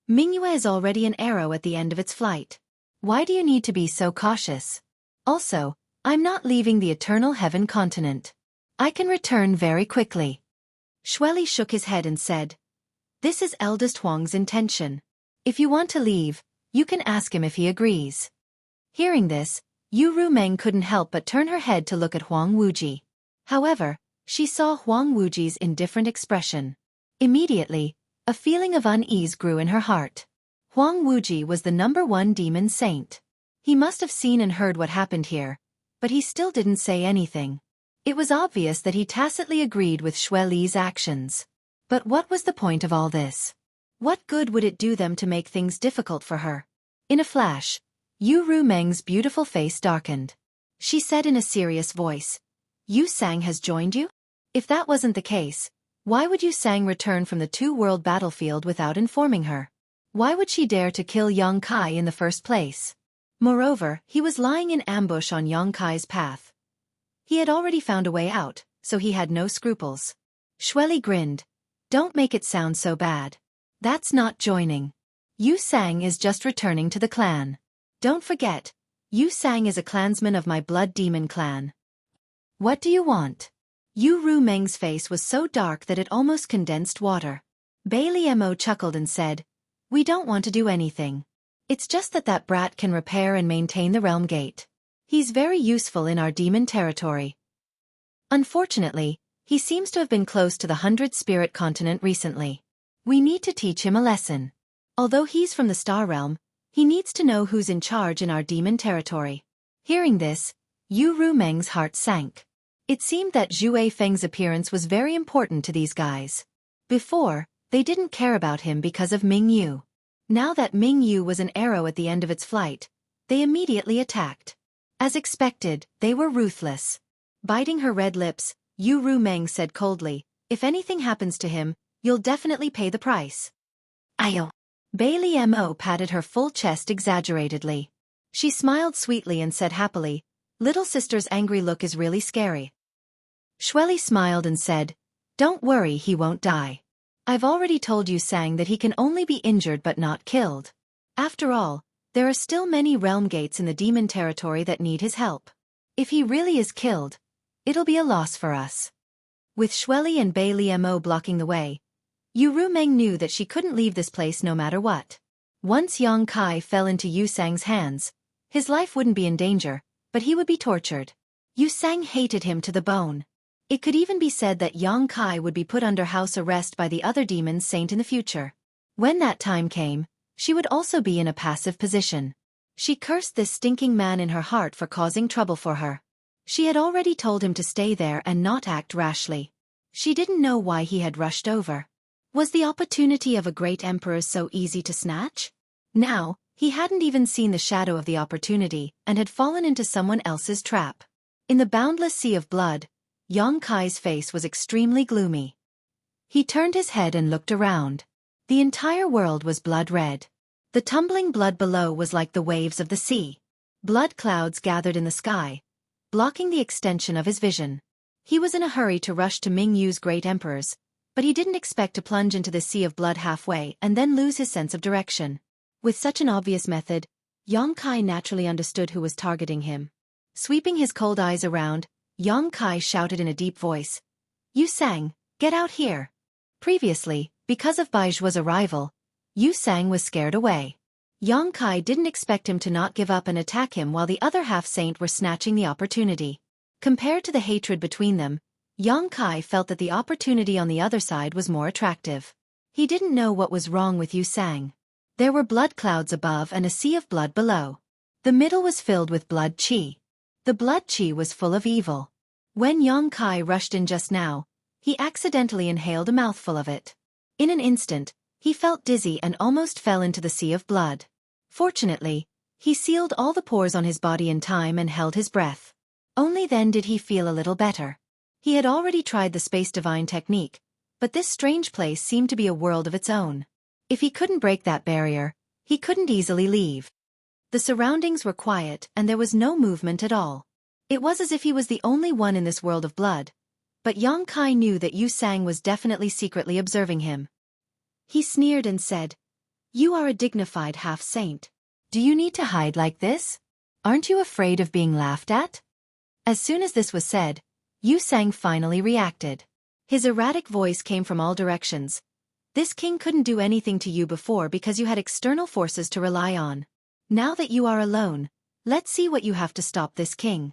Speaker 1: Mingyue is already an arrow at the end of its flight. Why do you need to be so cautious? Also, I'm not leaving the Eternal Heaven continent. I can return very quickly. Xueqi shook his head and said, this is eldest Huang's intention. If you want to leave, you can ask him if he agrees. Hearing this, Yu Rumeng couldn't help but turn her head to look at Huang Wuji. However, she saw Huang Wuji's indifferent expression. Immediately, a feeling of unease grew in her heart. Huang Wuji was the #1 demon saint. He must have seen and heard what happened here, but he still didn't say anything. It was obvious that he tacitly agreed with Xueqi's actions. But what was the point of all this? What good would it do them to make things difficult for her? In a flash, Yu Rumeng's beautiful face darkened. She said in a serious voice, "Yu Sang has joined you? If that wasn't the case, why would Yu Sang return from the two-world battlefield without informing her? Why would she dare to kill Yang Kai in the first place? Moreover, he was lying in ambush on Yang Kai's path. He had already found a way out, so he had no scruples." Xueqi grinned. "Don't make it sound so bad. That's not joining. Yu Sang is just returning to the clan. Don't forget, Yu Sang is a clansman of my blood demon clan. What do you want?" Yu Rumeng's face was so dark that it almost condensed water. Bailey Mo chuckled and said, "We don't want to do anything. It's just that brat can repair and maintain the realm gate. He's very useful in our demon territory. Unfortunately, he seems to have been close to the 100 Spirit continent recently. We need to teach him a lesson. Although he's from the Star Realm, he needs to know who's in charge in our demon territory." Hearing this, Yu Rumeng's heart sank. It seemed that Zhue Feng's appearance was very important to these guys. Before, they didn't care about him because of Ming Yu. Now that Ming Yu was an arrow at the end of its flight, they immediately attacked. As expected, they were ruthless. Biting her red lips, Yu Rumeng said coldly, "If anything happens to him, you'll definitely pay the price." "Ayo." Bailey Mo patted her full chest exaggeratedly. She smiled sweetly and said happily, "Little sister's angry look is really scary." Xueqi smiled and said, "Don't worry, he won't die. I've already told Yu Sang that he can only be injured but not killed. After all, there are still many realm gates in the demon territory that need his help. If he really is killed, it'll be a loss for us." With Xueqi and Bailey Mo blocking the way, Yu Rumeng knew that she couldn't leave this place no matter what. Once Yang Kai fell into Yu Sang's hands, his life wouldn't be in danger, but he would be tortured. Yu Sang hated him to the bone. It could even be said that Yang Kai would be put under house arrest by the other demon saint in the future. When that time came, she would also be in a passive position. She cursed this stinking man in her heart for causing trouble for her. She had already told him to stay there and not act rashly. She didn't know why he had rushed over. Was the opportunity of a great emperor so easy to snatch? Now, he hadn't even seen the shadow of the opportunity and had fallen into someone else's trap. In the boundless sea of blood, Yang Kai's face was extremely gloomy. He turned his head and looked around. The entire world was blood-red. The tumbling blood below was like the waves of the sea. Blood clouds gathered in the sky, blocking the extension of his vision. He was in a hurry to rush to Ming Yu's great emperors, but he didn't expect to plunge into the sea of blood halfway and then lose his sense of direction. With such an obvious method, Yang Kai naturally understood who was targeting him. Sweeping his cold eyes around, Yang Kai shouted in a deep voice, "Yu Sang, get out here." Previously, because of Baiju's arrival, Yu Sang was scared away. Yang Kai didn't expect him to not give up and attack him while the other half-saint were snatching the opportunity. Compared to the hatred between them, Yang Kai felt that the opportunity on the other side was more attractive. He didn't know what was wrong with Yu Sang. There were blood clouds above and a sea of blood below. The middle was filled with blood qi. The blood qi was full of evil. When Yang Kai rushed in just now, he accidentally inhaled a mouthful of it. In an instant, he felt dizzy and almost fell into the sea of blood. Fortunately, he sealed all the pores on his body in time and held his breath. Only then did he feel a little better. He had already tried the Space Divine technique, but this strange place seemed to be a world of its own. If he couldn't break that barrier, he couldn't easily leave. The surroundings were quiet and there was no movement at all. It was as if he was the only one in this world of blood. But Yang Kai knew that Yu Sang was definitely secretly observing him. He sneered and said, "You are a dignified half-saint. Do you need to hide like this? Aren't you afraid of being laughed at?" As soon as this was said, Yu Sang finally reacted. His erratic voice came from all directions. "This king couldn't do anything to you before because you had external forces to rely on. Now that you are alone, Let's see what you have to stop this king.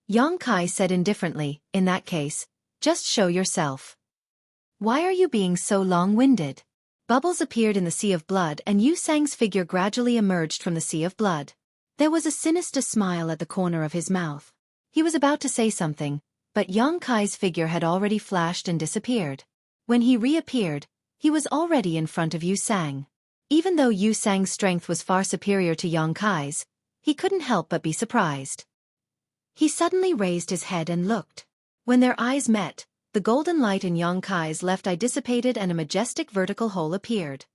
Speaker 1: Yongkai said indifferently, in that case, just show yourself. Why are you being so long-winded? Bubbles appeared in the sea of blood and Yu Sang's figure gradually emerged from the sea of blood. There was a sinister smile at the corner of his mouth. He was about to say something, but Yongkai's figure had already flashed and disappeared. When he reappeared, he was already in front of Yu Sang. Even though Yu Sang's strength was far superior to Yongkai's, he couldn't help but be surprised. He suddenly raised his head and looked. When their eyes met, the golden light in Yongkai's left eye dissipated and a majestic vertical hole appeared.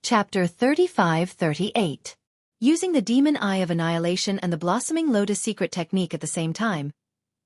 Speaker 1: Chapter 35-38. Using the Demon Eye of Annihilation and the Blossoming Lotus Secret Technique at the same time,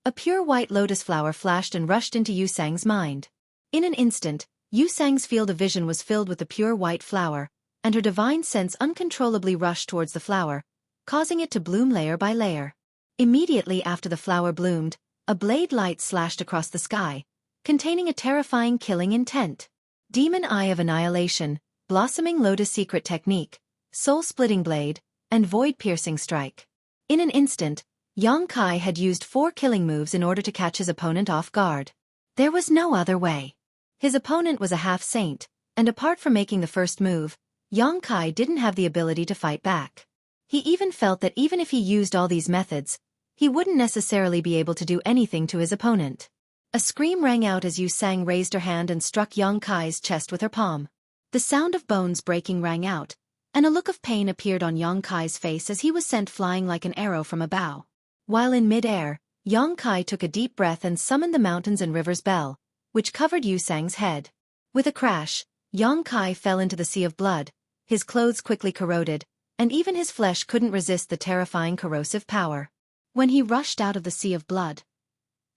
Speaker 1: a pure white lotus flower flashed and rushed into Yu Sang's mind. In an instant, Yu Sang's field of vision was filled with the pure white flower, and her divine sense uncontrollably rushed towards the flower, causing it to bloom layer by layer. Immediately after the flower bloomed, a blade light slashed across the sky, containing a terrifying killing intent. Demon Eye of Annihilation, Blossoming Lotus Secret Technique, Soul-Splitting Blade, and Void-Piercing Strike. In an instant, Yongkai had used 4 killing moves in order to catch his opponent off guard. There was no other way. His opponent was a half-saint, and apart from making the first move, Yongkai didn't have the ability to fight back. He even felt that even if he used all these methods, he wouldn't necessarily be able to do anything to his opponent. A scream rang out as Yu Sang raised her hand and struck Yongkai's chest with her palm. The sound of bones breaking rang out, and a look of pain appeared on Yongkai's face as he was sent flying like an arrow from a bow. While in mid-air, Yongkai took a deep breath and summoned the mountains and rivers bell, which covered Yu Sang's head. With a crash, Yongkai fell into the sea of blood, his clothes quickly corroded, and even his flesh couldn't resist the terrifying corrosive power. When he rushed out of the sea of blood,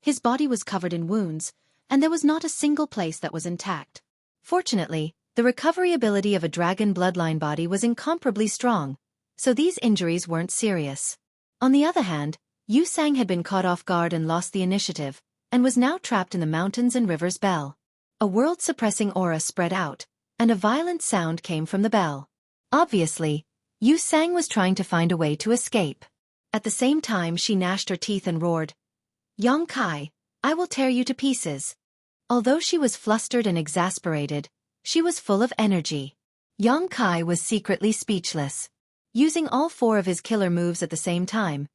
Speaker 1: his body was covered in wounds, and there was not a single place that was intact. Fortunately, the recovery ability of a dragon bloodline body was incomparably strong, so these injuries weren't serious. On the other hand, Yu Sang had been caught off guard and lost the initiative, and was now trapped in the mountains and rivers bell. A world-suppressing aura spread out, and a violent sound came from the bell. Obviously, Yu Sang was trying to find a way to escape. At the same time she gnashed her teeth and roared, "Yongkai, I will tear you to pieces." Although she was flustered and exasperated, she was full of energy. Yongkai was secretly speechless. Using all 4 of his killer moves at the same time,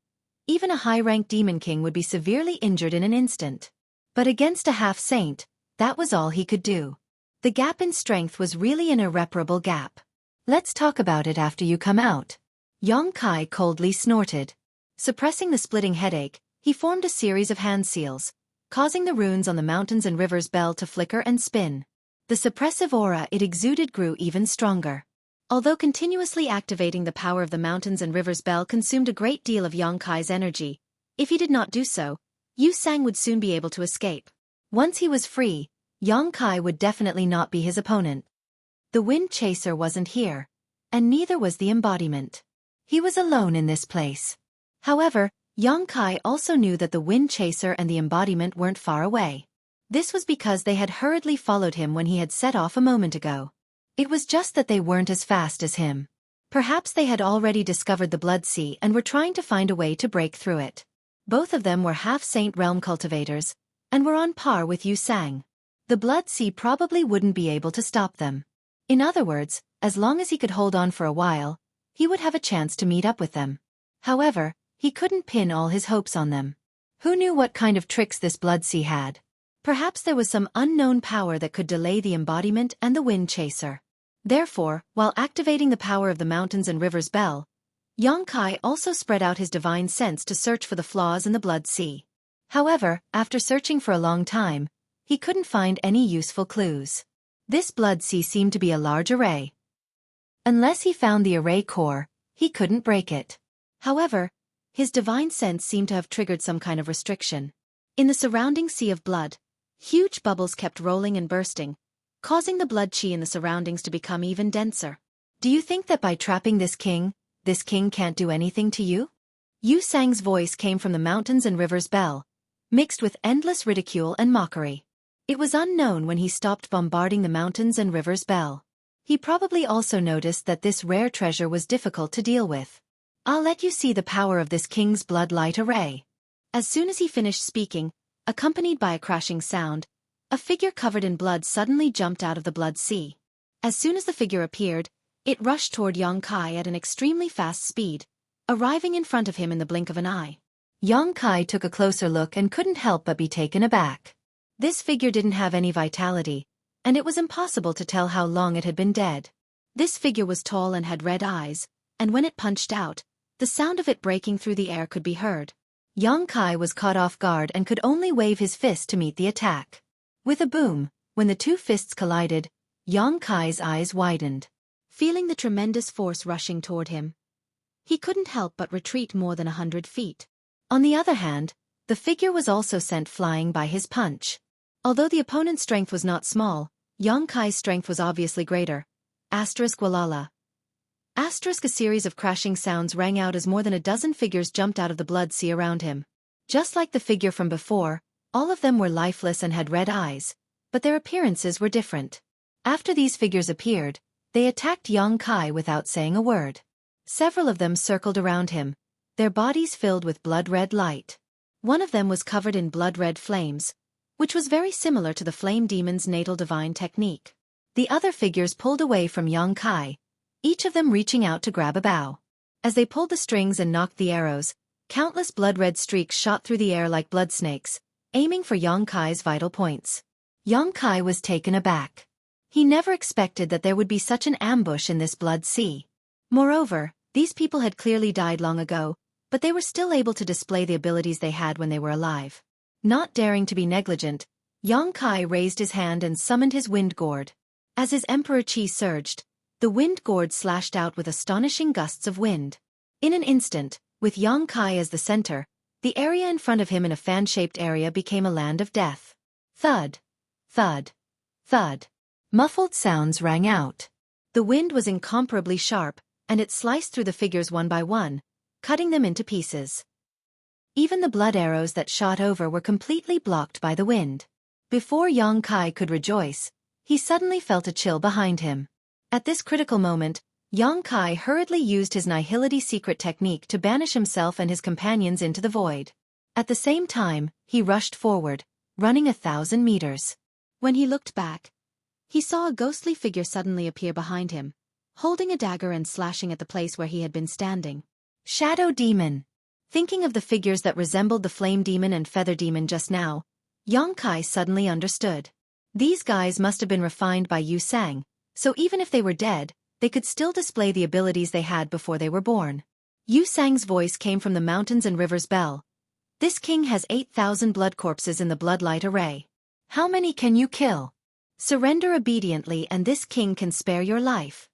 Speaker 1: even a high-ranked demon king would be severely injured in an instant. But against a half-saint, that was all he could do. The gap in strength was really an irreparable gap. "Let's talk about it after you come out." Yongkai coldly snorted. Suppressing the splitting headache, he formed a series of hand seals, causing the runes on the mountains and rivers bell to flicker and spin. The suppressive aura it exuded grew even stronger. Although continuously activating the power of the mountains and rivers bell consumed a great deal of Yongkai's energy, if he did not do so, Yu Sang would soon be able to escape. Once he was free, Yongkai would definitely not be his opponent. The Wind Chaser wasn't here, and neither was the embodiment. He was alone in this place. However, Yongkai also knew that the Wind Chaser and the embodiment weren't far away. This was because they had hurriedly followed him when he had set off a moment ago. It was just that they weren't as fast as him. Perhaps they had already discovered the Blood Sea and were trying to find a way to break through it. Both of them were half-saint realm cultivators, and were on par with Yu Sang. The Blood Sea probably wouldn't be able to stop them. In other words, as long as he could hold on for a while, he would have a chance to meet up with them. However, he couldn't pin all his hopes on them. Who knew what kind of tricks this Blood Sea had? Perhaps there was some unknown power that could delay the embodiment and the Wind Chaser. Therefore, while activating the power of the mountains and rivers bell, Yongkai also spread out his divine sense to search for the flaws in the Blood Sea. However, after searching for a long time, he couldn't find any useful clues. This Blood Sea seemed to be a large array. Unless he found the array core, he couldn't break it. However, his divine sense seemed to have triggered some kind of restriction. In the surrounding sea of blood, huge bubbles kept rolling and bursting, causing the blood chi in the surroundings to become even denser. "Do you think that by trapping this king can't do anything to you?" Yu Sang's voice came from the mountains and rivers bell, mixed with endless ridicule and mockery. It was unknown when he stopped bombarding the mountains and rivers bell. He probably also noticed that this rare treasure was difficult to deal with. I'll let you see the power of this king's blood light array. As soon as he finished speaking, accompanied by a crashing sound, a figure covered in blood suddenly jumped out of the blood sea. As soon as the figure appeared, it rushed toward Xueqi at an extremely fast speed, arriving in front of him in the blink of an eye. Xueqi took a closer look and couldn't help but be taken aback. This figure didn't have any vitality, and it was impossible to tell how long it had been dead. This figure was tall and had red eyes, and when it punched out, the sound of it breaking through the air could be heard. Xueqi was caught off guard and could only wave his fist to meet the attack. With a boom, when the two fists collided, Xueqi's eyes widened. Feeling the tremendous force rushing toward him, he couldn't help but retreat more than 100 feet. On the other hand, the figure was also sent flying by his punch. Although the opponent's strength was not small, Xueqi's strength was obviously greater. Walala. A series of crashing sounds rang out as more than a dozen figures jumped out of the blood sea around him. Just like the figure from before, all of them were lifeless and had red eyes, but their appearances were different. After these figures appeared, they attacked Xueqi without saying a word. Several of them circled around him, their bodies filled with blood-red light. One of them was covered in blood-red flames, which was very similar to the flame demon's natal divine technique. The other figures pulled away from Xueqi, each of them reaching out to grab a bow. As they pulled the strings and knocked the arrows, countless blood-red streaks shot through the air like blood snakes, aiming for Xueqi's vital points. Xueqi was taken aback. He never expected that there would be such an ambush in this blood sea. Moreover, these people had clearly died long ago, but they were still able to display the abilities they had when they were alive. Not daring to be negligent, Xueqi raised his hand and summoned his wind gourd. As his emperor chi surged, the wind gourd slashed out with astonishing gusts of wind. In an instant, with Xueqi as the center, the area in front of him in a fan-shaped area became a land of death. Thud, thud, thud. Muffled sounds rang out. The wind was incomparably sharp, and it sliced through the figures one by one, cutting them into pieces. Even the blood arrows that shot over were completely blocked by the wind. Before Xueqi could rejoice, he suddenly felt a chill behind him. At this critical moment, Xueqi hurriedly used his nihility secret technique to banish himself and his companions into the void. At the same time, he rushed forward, running 1,000 meters. When he looked back, he saw a ghostly figure suddenly appear behind him, holding a dagger and slashing at the place where he had been standing. Shadow Demon. Thinking of the figures that resembled the Flame Demon and Feather Demon just now, Xueqi suddenly understood. These guys must have been refined by Yu Sang, so even if they were dead, they could still display the abilities they had before they were born. Yu Sang's voice came from the mountains and rivers bell. This king has 8,000 blood corpses in the bloodlight array. How many can you kill? Surrender obediently and this king can spare your life.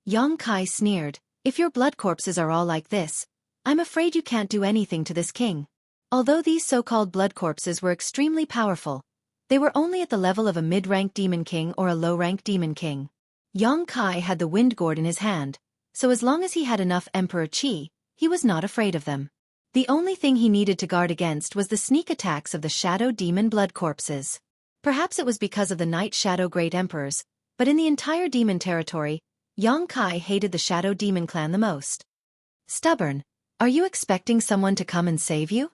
Speaker 1: Xueqi sneered, if your blood corpses are all like this, I'm afraid you can't do anything to this king. Although these so-called blood corpses were extremely powerful, they were only at the level of a mid-rank demon king or a low-rank demon king. Xueqi had the wind gourd in his hand, so as long as he had enough emperor chi, he was not afraid of them. The only thing he needed to guard against was the sneak attacks of the shadow demon blood corpses. Perhaps it was because of the Night Shadow Great Emperors, but in the entire demon territory, Xueqi hated the Shadow Demon clan the most. Stubborn, are you expecting someone to come and save you?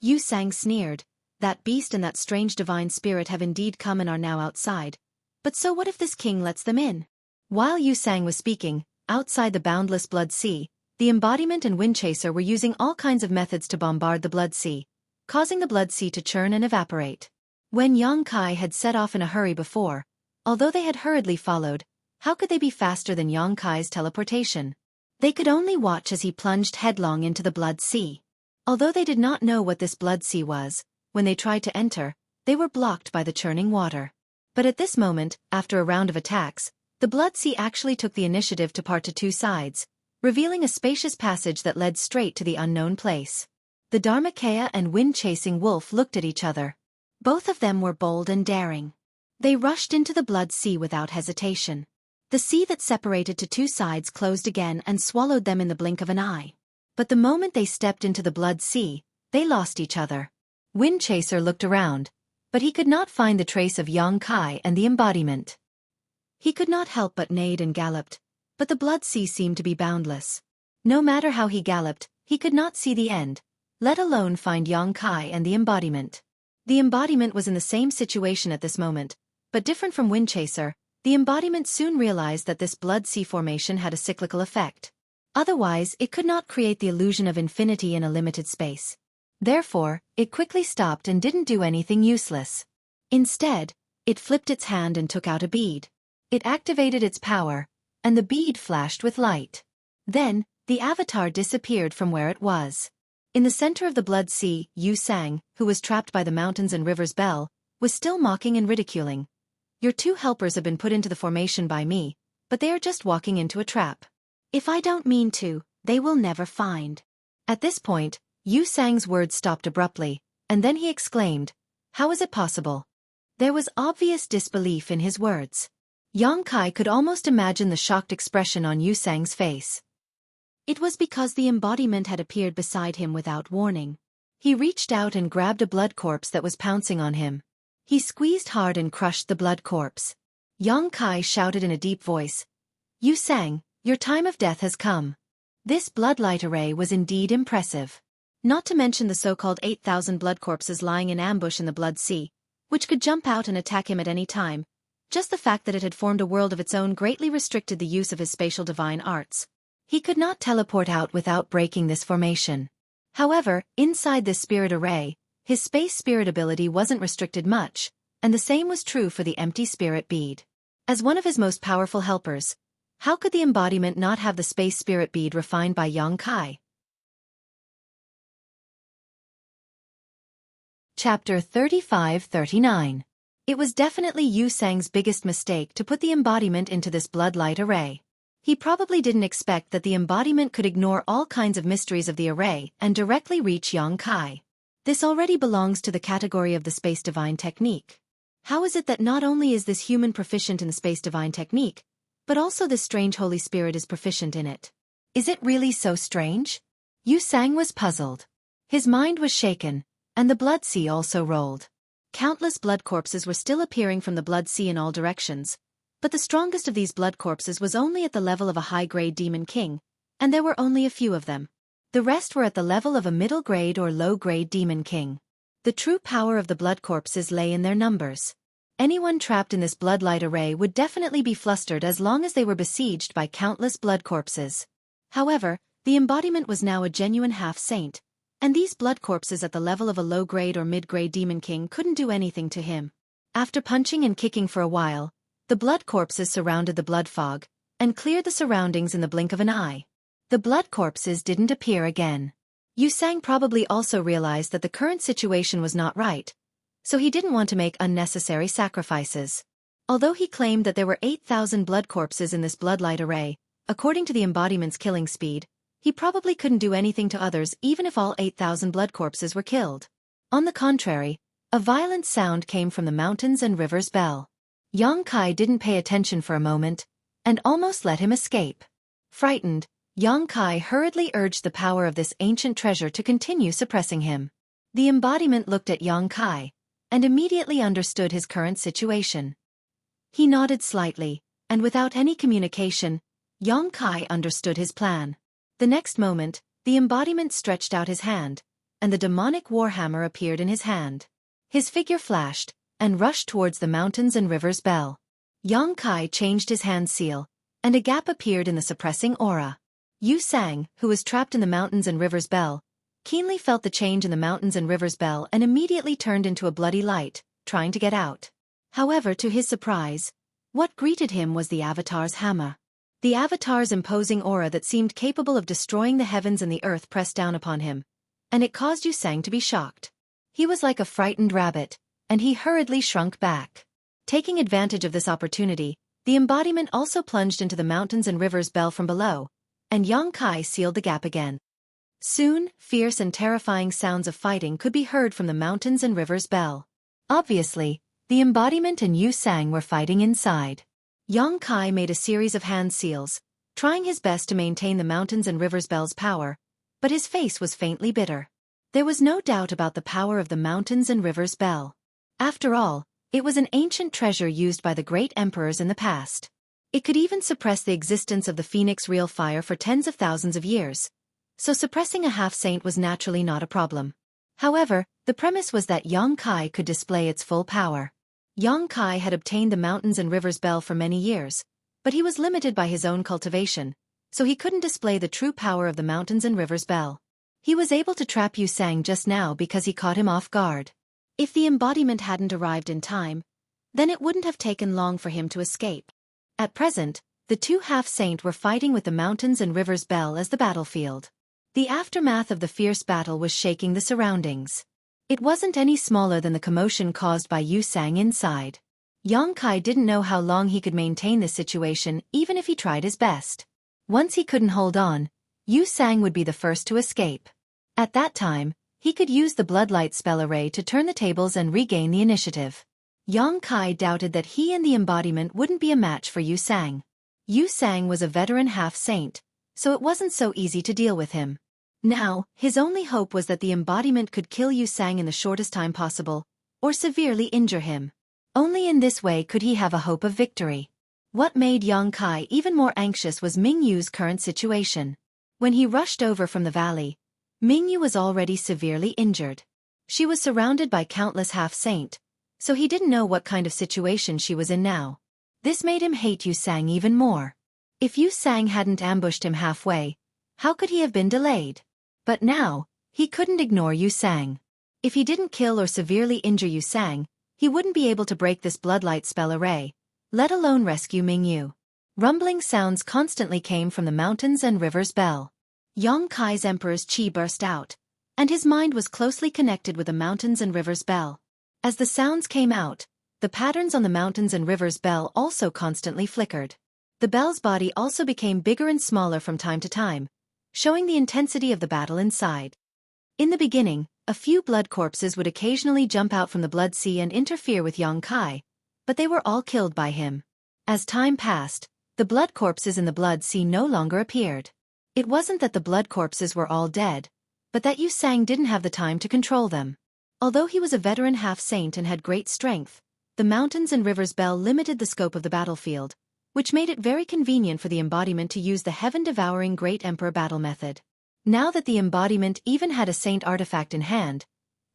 Speaker 1: Yu Sang sneered, that beast and that strange divine spirit have indeed come and are now outside. But so what if this king lets them in? While Yu Sang was speaking, outside the boundless blood sea, the embodiment and wind chaser were using all kinds of methods to bombard the blood sea, causing the blood sea to churn and evaporate. When Xueqi had set off in a hurry before, although they had hurriedly followed, how could they be faster than Xueqi's teleportation? They could only watch as he plunged headlong into the blood sea. Although they did not know what this blood sea was, when they tried to enter, they were blocked by the churning water. But at this moment, after a round of attacks, the blood sea actually took the initiative to part to two sides, revealing a spacious passage that led straight to the unknown place. The Dharmakaya and wind-chasing wolf looked at each other. Both of them were bold and daring. They rushed into the blood sea without hesitation. The sea that separated to two sides closed again and swallowed them in the blink of an eye. But the moment they stepped into the blood sea, they lost each other. Windchaser looked around, but he could not find the trace of Xueqi and the embodiment. He could not help but neighed and galloped, but the blood sea seemed to be boundless. No matter how he galloped, he could not see the end, let alone find Xueqi and the embodiment. The embodiment was in the same situation at this moment, but different from Windchaser. The embodiment soon realized that this blood sea formation had a cyclical effect. Otherwise, it could not create the illusion of infinity in a limited space. Therefore, it quickly stopped and didn't do anything useless. Instead, it flipped its hand and took out a bead. It activated its power, and the bead flashed with light. Then, the avatar disappeared from where it was. In the center of the blood sea, Xueqi, who was trapped by the mountains and river's bell, was still mocking and ridiculing. Your two helpers have been put into the formation by me, but they are just walking into a trap. If I don't mean to, they will never find. At this point, Xueqi's words stopped abruptly, and then he exclaimed, "How is it possible?" There was obvious disbelief in his words. Xueqi could almost imagine the shocked expression on Xueqi's face. It was because the embodiment had appeared beside him without warning. He reached out and grabbed a blood corpse that was pouncing on him. He squeezed hard and crushed the blood corpse. Xueqi shouted in a deep voice, "Xueqi, your time of death has come." This bloodlight array was indeed impressive. Not to mention the so-called 8,000 blood corpses lying in ambush in the blood sea, which could jump out and attack him at any time. Just the fact that it had formed a world of its own greatly restricted the use of his spatial divine arts. He could not teleport out without breaking this formation. However, inside this spirit array, his space spirit ability wasn't restricted much, and the same was true for the empty spirit bead. As one of his most powerful helpers, how could the embodiment not have the space spirit bead refined by Xueqi? Chapter 35-39. It was definitely Xueqi's biggest mistake to put the embodiment into this bloodlight array. He probably didn't expect that the embodiment could ignore all kinds of mysteries of the array and directly reach Xueqi. This already belongs to the category of the space divine technique. How is it that not only is this human proficient in the space divine technique, but also this strange Holy Spirit is proficient in it? Is it really so strange? Xueqi was puzzled. His mind was shaken, and the blood sea also rolled. Countless blood corpses were still appearing from the blood sea in all directions, but the strongest of these blood corpses was only at the level of a high-grade demon king, and there were only a few of them. The rest were at the level of a middle-grade or low-grade demon king. The true power of the blood corpses lay in their numbers. Anyone trapped in this bloodlight array would definitely be flustered as long as they were besieged by countless blood corpses. However, the embodiment was now a genuine half-saint, and these blood corpses at the level of a low-grade or mid-grade demon king couldn't do anything to him. After punching and kicking for a while, the blood corpses surrounded the blood fog, and cleared the surroundings in the blink of an eye. The blood corpses didn't appear again. Xueqi probably also realized that the current situation was not right, so he didn't want to make unnecessary sacrifices. Although he claimed that there were 8,000 blood corpses in this bloodlight array, according to the embodiment's killing speed, he probably couldn't do anything to others even if all 8,000 blood corpses were killed. On the contrary, a violent sound came from the mountains and river's bell. Xueqi didn't pay attention for a moment, and almost let him escape. Frightened, Xueqi hurriedly urged the power of this ancient treasure to continue suppressing him. The embodiment looked at Xueqi, and immediately understood his current situation. He nodded slightly, and without any communication, Xueqi understood his plan. The next moment, the embodiment stretched out his hand, and the demonic warhammer appeared in his hand. His figure flashed, and rushed towards the mountains and river's bell. Xueqi changed his hand seal, and a gap appeared in the suppressing aura. Xueqi, who was trapped in the mountains and river's bell, keenly felt the change in the mountains and river's bell and immediately turned into a bloody light, trying to get out. However, to his surprise, what greeted him was the Avatar's hammer. The Avatar's imposing aura that seemed capable of destroying the heavens and the earth pressed down upon him, and it caused Xueqi to be shocked. He was like a frightened rabbit, and he hurriedly shrunk back. Taking advantage of this opportunity, the embodiment also plunged into the mountains and river's bell from below, and Xueqi sealed the gap again. Soon, fierce and terrifying sounds of fighting could be heard from the mountains and river's bell. Obviously, the embodiment and Xueqi were fighting inside. Xueqi made a series of hand seals, trying his best to maintain the mountains and river's bell's power, but his face was faintly bitter. There was no doubt about the power of the mountains and river's bell. After all, it was an ancient treasure used by the great emperors in the past. It could even suppress the existence of the phoenix real fire for tens of thousands of years. So suppressing a half-saint was naturally not a problem. However, the premise was that Xueqi could display its full power. Xueqi had obtained the mountains and rivers bell for many years, but he was limited by his own cultivation, so he couldn't display the true power of the mountains and rivers bell. He was able to trap Yu Sang just now because he caught him off guard. If the embodiment hadn't arrived in time, then it wouldn't have taken long for him to escape. At present, the two half-saint were fighting with the mountains and rivers bell as the battlefield. The aftermath of the fierce battle was shaking the surroundings. It wasn't any smaller than the commotion caused by Yu Sang inside. Xueqi didn't know how long he could maintain this situation even if he tried his best. Once he couldn't hold on, Yu Sang would be the first to escape. At that time, he could use the bloodlight spell array to turn the tables and regain the initiative. Xueqi doubted that he and the embodiment wouldn't be a match for Yu Sang. Yu Sang was a veteran half-saint, so it wasn't so easy to deal with him. Now, his only hope was that the embodiment could kill Yu Sang in the shortest time possible, or severely injure him. Only in this way could he have a hope of victory. What made Xueqi even more anxious was Mingyu's current situation. When he rushed over from the valley, Mingyu was already severely injured. She was surrounded by countless half-saint, so he didn't know what kind of situation she was in now. This made him hate Yu Sang even more. If Yu Sang hadn't ambushed him halfway, how could he have been delayed? But now, he couldn't ignore Yu Sang. If he didn't kill or severely injure Yu Sang, he wouldn't be able to break this bloodlight spell array, let alone rescue Mingyu. Rumbling sounds constantly came from the mountains and rivers bell. Xueqi's emperor's chi burst out, and his mind was closely connected with the mountains and rivers bell. As the sounds came out, the patterns on the mountains and rivers bell also constantly flickered. The bell's body also became bigger and smaller from time to time, showing the intensity of the battle inside. In the beginning, a few blood corpses would occasionally jump out from the blood sea and interfere with Xueqi, but they were all killed by him. As time passed, the blood corpses in the blood sea no longer appeared. It wasn't that the blood corpses were all dead, but that Yu Sang didn't have the time to control them. Although he was a veteran half-saint and had great strength, the mountains and rivers bell limited the scope of the battlefield, which made it very convenient for the embodiment to use the heaven-devouring Great Emperor battle method. Now that the embodiment even had a saint artifact in hand,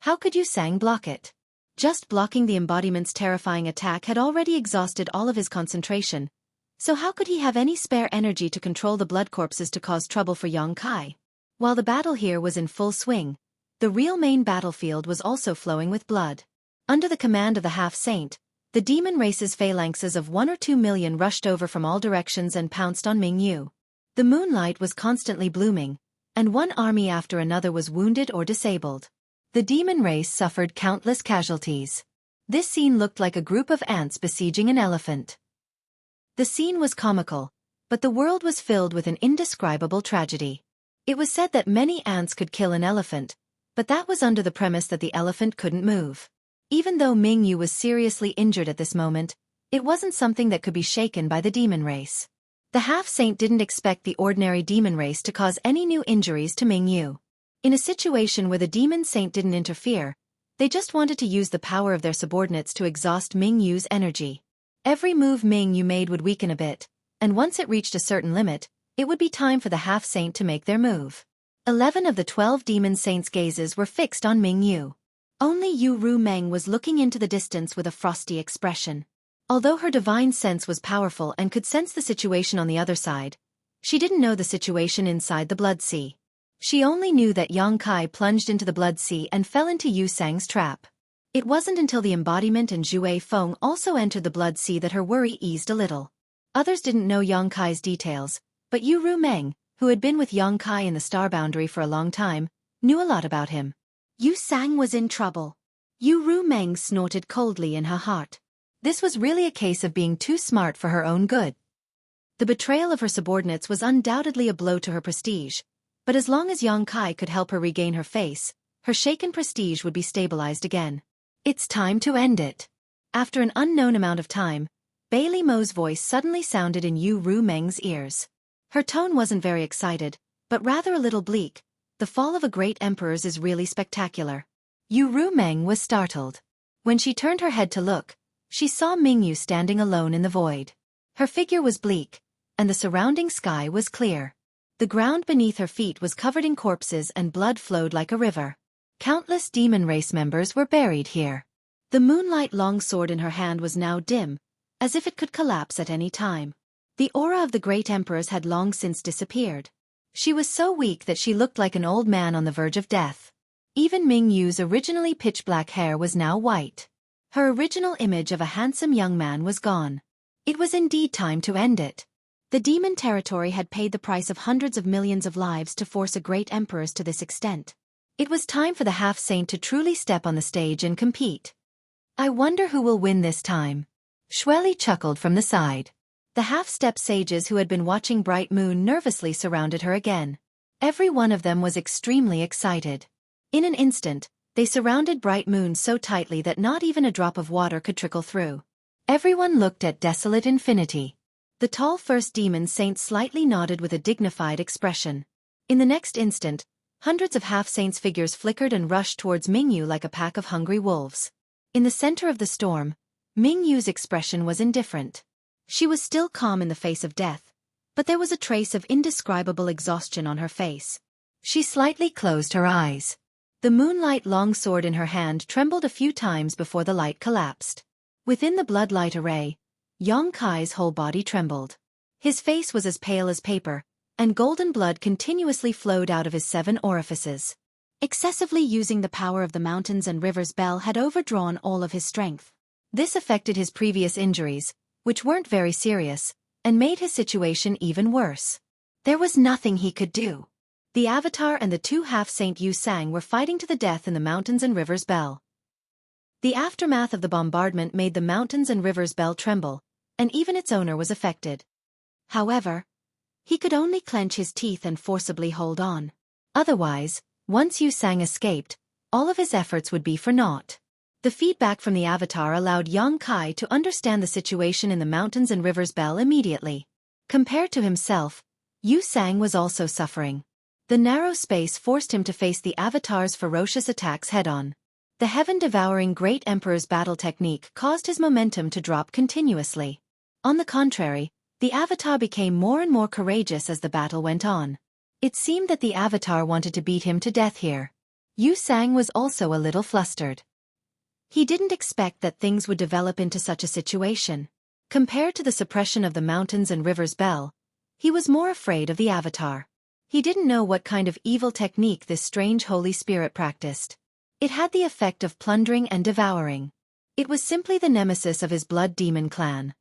Speaker 1: how could Yu Sang block it? Just blocking the embodiment's terrifying attack had already exhausted all of his concentration, so how could he have any spare energy to control the blood corpses to cause trouble for Xueqi? While the battle here was in full swing, the real main battlefield was also flowing with blood. Under the command of the half-saint, the demon race's phalanxes of 1 or 2 million rushed over from all directions and pounced on Mingyu. The moonlight was constantly blooming, and one army after another was wounded or disabled. The demon race suffered countless casualties. This scene looked like a group of ants besieging an elephant. The scene was comical, but the world was filled with an indescribable tragedy. It was said that many ants could kill an elephant, but that was under the premise that the elephant couldn't move. Even though Mingyu was seriously injured at this moment, it wasn't something that could be shaken by the demon race. The half-saint didn't expect the ordinary demon race to cause any new injuries to Mingyu. In a situation where the demon saint didn't interfere, they just wanted to use the power of their subordinates to exhaust Mingyu's energy. Every move Mingyu made would weaken a bit, and once it reached a certain limit, it would be time for the half-saint to make their move. 11 of the 12 demon saints' gazes were fixed on Mingyu. Only Yu Rumeng was looking into the distance with a frosty expression. Although her divine sense was powerful and could sense the situation on the other side, she didn't know the situation inside the blood sea. She only knew that Xueqi plunged into the blood sea and fell into Yu Sang's trap. It wasn't until the embodiment and Zhui Feng also entered the blood sea that her worry eased a little. Others didn't know Xueqi's details, but Yu Rumeng, who had been with Xueqi in the star boundary for a long time, knew a lot about him. Yu Sang was in trouble. Yu Rumeng snorted coldly in her heart. This was really a case of being too smart for her own good. The betrayal of her subordinates was undoubtedly a blow to her prestige, but as long as Xueqi could help her regain her face, her shaken prestige would be stabilized again. It's time to end it. After an unknown amount of time, Bailey Mo's voice suddenly sounded in Yu Rumeng's ears. Her tone wasn't very excited, but rather a little bleak. The fall of a great emperor's is really spectacular. Yu Rumeng was startled. When she turned her head to look, she saw Mingyu standing alone in the void. Her figure was bleak, and the surrounding sky was clear. The ground beneath her feet was covered in corpses and blood flowed like a river. Countless demon race members were buried here. The moonlight longsword in her hand was now dim, as if it could collapse at any time. The aura of the great emperors had long since disappeared. She was so weak that she looked like an old man on the verge of death. Even Ming Yu's originally pitch-black hair was now white. Her original image of a handsome young man was gone. It was indeed time to end it. The demon territory had paid the price of hundreds of millions of lives to force a great emperors to this extent. It was time for the half-saint to truly step on the stage and compete. I wonder who will win this time. Xueqi chuckled from the side. The half-step sages who had been watching Bright Moon nervously surrounded her again. Every one of them was extremely excited. In an instant, they surrounded Bright Moon so tightly that not even a drop of water could trickle through. Everyone looked at desolate infinity. The tall first demon saint slightly nodded with a dignified expression. In the next instant, hundreds of half-saints' figures flickered and rushed towards Mingyu like a pack of hungry wolves. In the center of the storm, Mingyu's expression was indifferent. She was still calm in the face of death, but there was a trace of indescribable exhaustion on her face. She slightly closed her eyes. The moonlight longsword in her hand trembled a few times before the light collapsed. Within the bloodlight array, Yang Kai's whole body trembled. His face was as pale as paper, and golden blood continuously flowed out of his 7 orifices. Excessively using the power of the mountains and rivers bell had overdrawn all of his strength. This affected his previous injuries, which weren't very serious, and made his situation even worse. There was nothing he could do. The Avatar and the 2 half-saint Yu Sang were fighting to the death in the mountains and rivers bell. The aftermath of the bombardment made the mountains and rivers bell tremble, and even its owner was affected. However, he could only clench his teeth and forcibly hold on. Otherwise, once Yu Sang escaped, all of his efforts would be for naught. The feedback from the Avatar allowed Yang Kai to understand the situation in the mountains and rivers bell immediately. Compared to himself, Yu Sang was also suffering. The narrow space forced him to face the Avatar's ferocious attacks head-on. The heaven-devouring Great Emperor's battle technique caused his momentum to drop continuously. On the contrary, the Avatar became more and more courageous as the battle went on. It seemed that the Avatar wanted to beat him to death here. Yu Sang was also a little flustered. He didn't expect that things would develop into such a situation. Compared to the suppression of the mountains and rivers bell, he was more afraid of the Avatar. He didn't know what kind of evil technique this strange Holy Spirit practiced. It had the effect of plundering and devouring. It was simply the nemesis of his blood demon clan.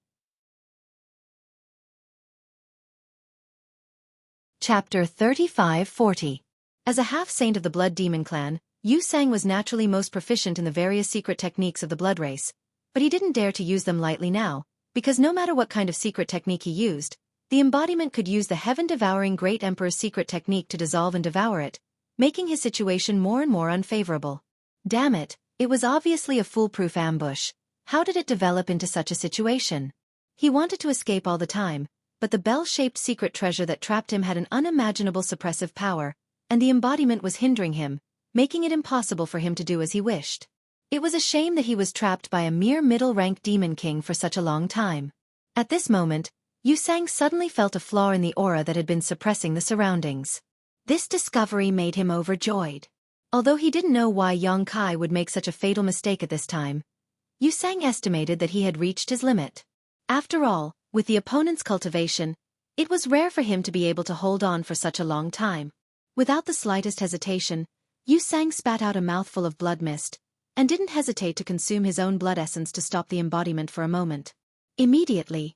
Speaker 1: Chapter 35-40. As a half-saint of the blood demon clan, Yu Sang was naturally most proficient in the various secret techniques of the blood race, but he didn't dare to use them lightly now, because no matter what kind of secret technique he used, the embodiment could use the heaven-devouring Great Emperor's secret technique to dissolve and devour it, making his situation more and more unfavorable. Damn it, it was obviously a foolproof ambush. How did it develop into such a situation? He wanted to escape all the time, but the bell-shaped secret treasure that trapped him had an unimaginable suppressive power, and the embodiment was hindering him, making it impossible for him to do as he wished. It was a shame that he was trapped by a mere middle-ranked demon king for such a long time. At this moment, Yu Sang suddenly felt a flaw in the aura that had been suppressing the surroundings. This discovery made him overjoyed. Although he didn't know why Yang Kai would make such a fatal mistake at this time, Yu Sang estimated that he had reached his limit. After all, with the opponent's cultivation, it was rare for him to be able to hold on for such a long time. Without the slightest hesitation, Yu Sang spat out a mouthful of blood mist, and didn't hesitate to consume his own blood essence to stop the embodiment for a moment. Immediately,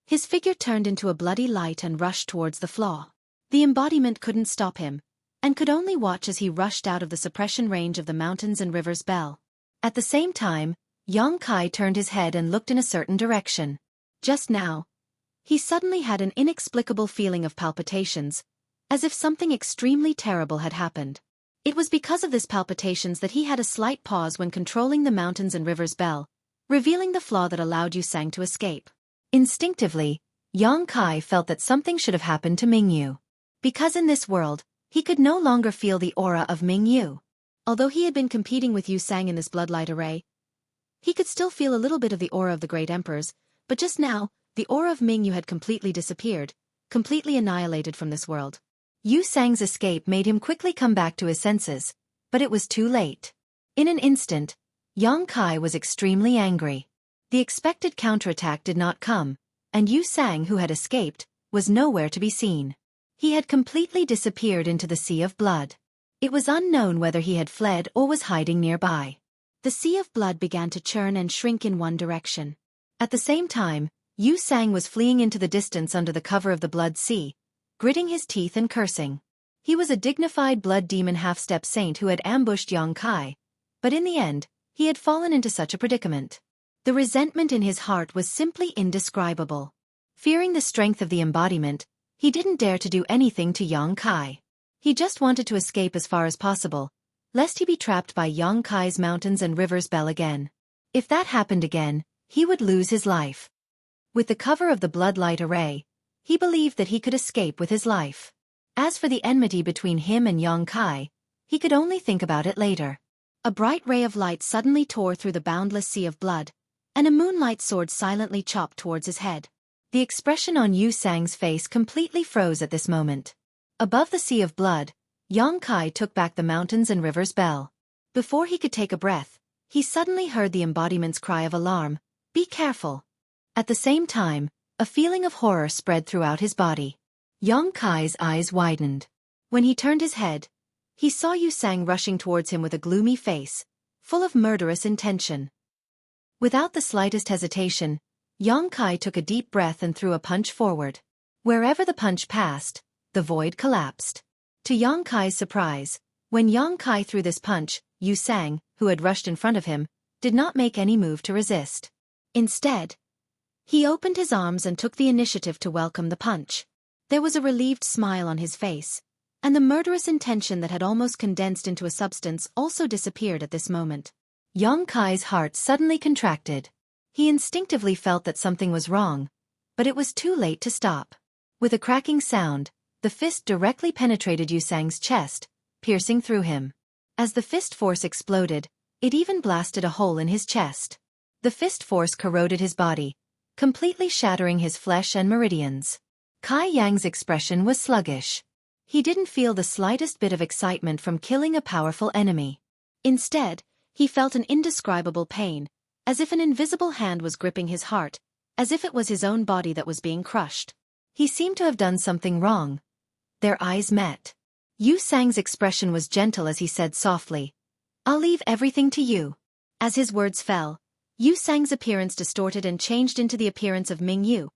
Speaker 1: his figure turned into a bloody light and rushed towards the flaw. The embodiment couldn't stop him, and could only watch as he rushed out of the suppression range of the mountains and rivers bell. At the same time, Yang Kai turned his head and looked in a certain direction. Just now, he suddenly had an inexplicable feeling of palpitations, as if something extremely terrible had happened. It was because of this palpitations that he had a slight pause when controlling the mountains and rivers bell, revealing the flaw that allowed Yu Sang to escape. Instinctively, Yang Kai felt that something should have happened to Mingyu. Because in this world, he could no longer feel the aura of Mingyu. Although he had been competing with Yu Sang in this bloodlight array, he could still feel a little bit of the aura of the great emperors, but just now, The aura of Mingyu had completely disappeared, completely annihilated from this world. Yu Sang's escape made him quickly come back to his senses, but it was too late. In an instant, Yang Kai was extremely angry. The expected counterattack did not come, and Yu Sang, who had escaped, was nowhere to be seen. He had completely disappeared into the sea of blood. It was unknown whether he had fled or was hiding nearby. The sea of blood began to churn and shrink in one direction. At the same time, Yu Sang was fleeing into the distance under the cover of the blood sea, gritting his teeth and cursing. He was a dignified blood demon half-step saint who had ambushed Yang Kai, but in the end, he had fallen into such a predicament. The resentment in his heart was simply indescribable. Fearing the strength of the embodiment, he didn't dare to do anything to Yang Kai. He just wanted to escape as far as possible, lest he be trapped by Yang Kai's mountains and river's bell again. If that happened again, he would lose his life. With the cover of the bloodlight array, he believed that he could escape with his life. As for the enmity between him and Yang Kai, he could only think about it later. A bright ray of light suddenly tore through the boundless sea of blood, and a moonlight sword silently chopped towards his head. The expression on Yu Sang's face completely froze at this moment. Above the sea of blood, Yang Kai took back the mountains and river's bell. Before he could take a breath, he suddenly heard the embodiment's cry of alarm, "Be careful!" At the same time, a feeling of horror spread throughout his body. Yang Kai's eyes widened. When he turned his head, he saw Yu Sang rushing towards him with a gloomy face, full of murderous intention. Without the slightest hesitation, Yang Kai took a deep breath and threw a punch forward. Wherever the punch passed, the void collapsed. To Yang Kai's surprise, when Yang Kai threw this punch, Yu Sang, who had rushed in front of him, did not make any move to resist. Instead, he opened his arms and took the initiative to welcome the punch. There was a relieved smile on his face, and the murderous intention that had almost condensed into a substance also disappeared at this moment. Yang Kai's heart suddenly contracted. He instinctively felt that something was wrong, but it was too late to stop. With a cracking sound, the fist directly penetrated Yu Sang's chest, piercing through him. As the fist force exploded, it even blasted a hole in his chest. The fist force corroded his body, completely shattering his flesh and meridians. Kai Yang's expression was sluggish. He didn't feel the slightest bit of excitement from killing a powerful enemy. Instead, he felt an indescribable pain, as if an invisible hand was gripping his heart, as if it was his own body that was being crushed. He seemed to have done something wrong. Their eyes met. Yu Sang's expression was gentle as he said softly, "I'll leave everything to you." As his words fell, Yu Sang's appearance distorted and changed into the appearance of Mingyu,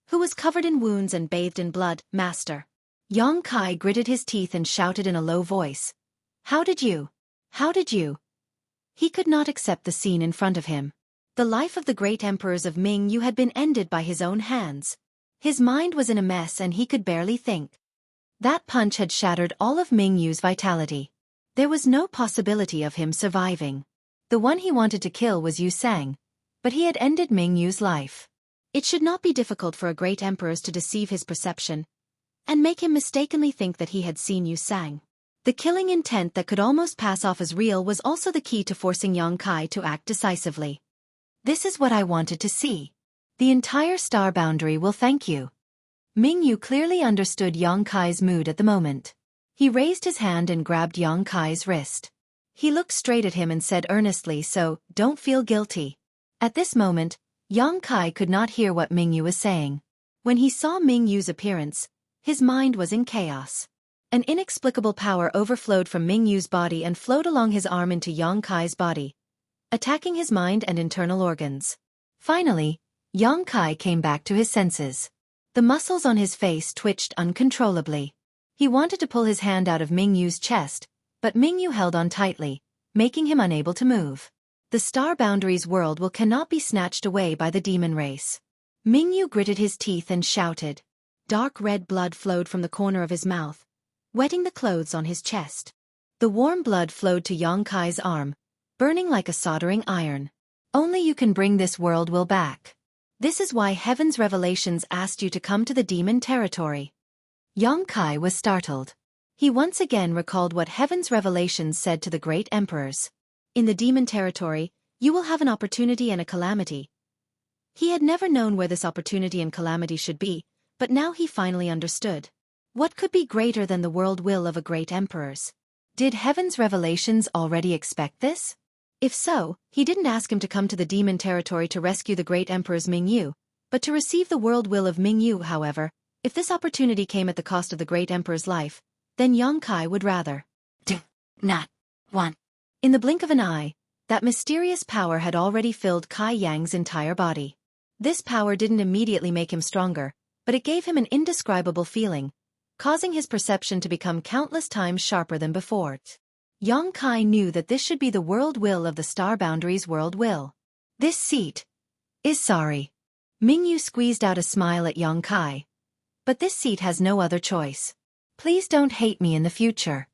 Speaker 1: who was covered in wounds and bathed in blood. "Master." Yang Kai gritted his teeth and shouted in a low voice, How did you? He could not accept the scene in front of him. The life of the great emperors of Mingyu had been ended by his own hands. His mind was in a mess and he could barely think. That punch had shattered all of Mingyu's vitality. There was no possibility of him surviving. The one he wanted to kill was Yu Sang, but he had ended Mingyu's life. It should not be difficult for a great emperor to deceive his perception, and make him mistakenly think that he had seen Yu Sang. The killing intent that could almost pass off as real was also the key to forcing Yang Kai to act decisively. "This is what I wanted to see. The entire star boundary will thank you." Mingyu clearly understood Yang Kai's mood at the moment. He raised his hand and grabbed Yang Kai's wrist. He looked straight at him and said earnestly, "So, don't feel guilty." At this moment, Yang Kai could not hear what Mingyu was saying. When he saw Mingyu's appearance, his mind was in chaos. An inexplicable power overflowed from Mingyu's body and flowed along his arm into Yang Kai's body, attacking his mind and internal organs. Finally, Yang Kai came back to his senses. The muscles on his face twitched uncontrollably. He wanted to pull his hand out of Mingyu's chest, but Mingyu held on tightly, making him unable to move. The Star Boundaries world cannot be snatched away by the demon race. Mingyu gritted his teeth and shouted. Dark red blood flowed from the corner of his mouth, wetting the clothes on his chest. The warm blood flowed to Yang Kai's arm, burning like a soldering iron. "Only you can bring this world will back. This is why Heaven's Revelations asked you to come to the demon territory." Yang Kai was startled. He once again recalled what Heaven's Revelations said to the great emperors. "In the demon territory, you will have an opportunity and a calamity." He had never known where this opportunity and calamity should be, but now he finally understood. What could be greater than the world will of a great emperor's? Did heaven's revelations already expect this? If so, he didn't ask him to come to the demon territory to rescue the great emperor's Mingyu, but to receive the world will of Mingyu. However, if this opportunity came at the cost of the great emperor's life, then Yongkai would rather do not want. In the blink of an eye, that mysterious power had already filled Kai Yang's entire body. This power didn't immediately make him stronger, but it gave him an indescribable feeling, causing his perception to become countless times sharper than before. Yongkai knew that this should be the world will of the Star Boundary's world will. This seat is sorry. Mingyu squeezed out a smile at Yongkai. But this seat has no other choice. Please don't hate me in the future.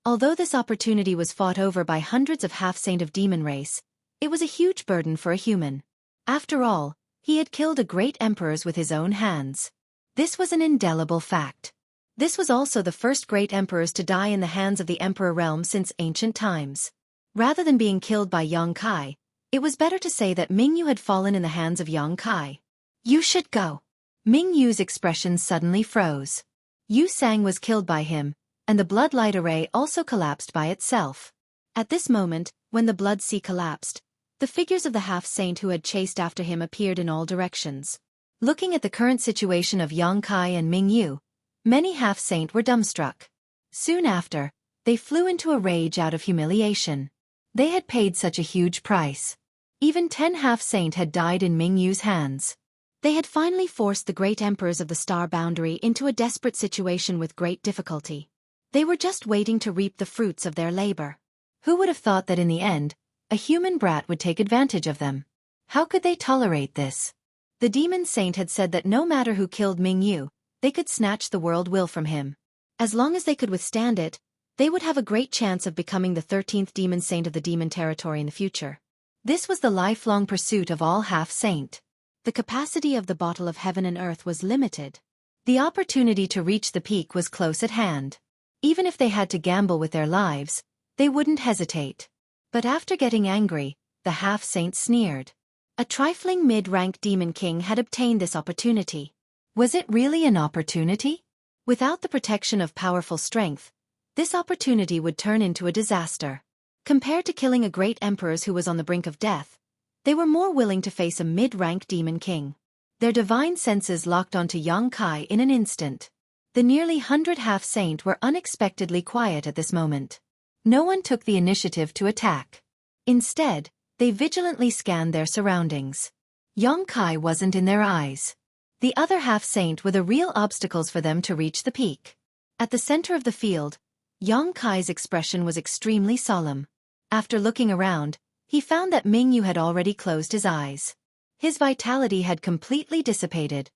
Speaker 1: Although this opportunity was fought over by hundreds of half-saint of demon race, it was a huge burden for a human. After all, he had killed a great emperors with his own hands. This was an indelible fact. This was also the first great emperors to die in the hands of the emperor realm since ancient times. Rather than being killed by Yongkai, it was better to say that Mingyu had fallen in the hands of Yongkai. You should go. Mingyu's expression suddenly froze. Yu Sang was killed by him, and the blood light array also collapsed by itself. At this moment, when the blood sea collapsed, the figures of the half-saint who had chased after him appeared in all directions. Looking at the current situation of Yongkai and Mingyu, many half-saint were dumbstruck. Soon after, they flew into a rage out of humiliation. They had paid such a huge price. Even 10 half-saint had died in Mingyu's hands. They had finally forced the great emperors of the Star Boundary into a desperate situation with great difficulty. They were just waiting to reap the fruits of their labor. Who would have thought that in the end, a human brat would take advantage of them? How could they tolerate this? The demon saint had said that no matter who killed Mingyu, they could snatch the world will from him. As long as they could withstand it, they would have a great chance of becoming the 13th demon saint of the demon territory in the future. This was the lifelong pursuit of all half-saint. The capacity of the bottle of heaven and earth was limited. The opportunity to reach the peak was close at hand. Even if they had to gamble with their lives, they wouldn't hesitate. But after getting angry, the half-saint sneered. A trifling mid-rank demon king had obtained this opportunity. Was it really an opportunity? Without the protection of powerful strength, this opportunity would turn into a disaster. Compared to killing a great emperor who was on the brink of death, they were more willing to face a mid-rank demon king. Their divine senses locked onto Yongkai in an instant. The nearly 100 half-saint were unexpectedly quiet at this moment. No one took the initiative to attack. Instead, they vigilantly scanned their surroundings. Yongkai wasn't in their eyes. The other half-saint were the real obstacles for them to reach the peak. At the center of the field, Yongkai's expression was extremely solemn. After looking around, he found that Mingyu had already closed his eyes. His vitality had completely dissipated.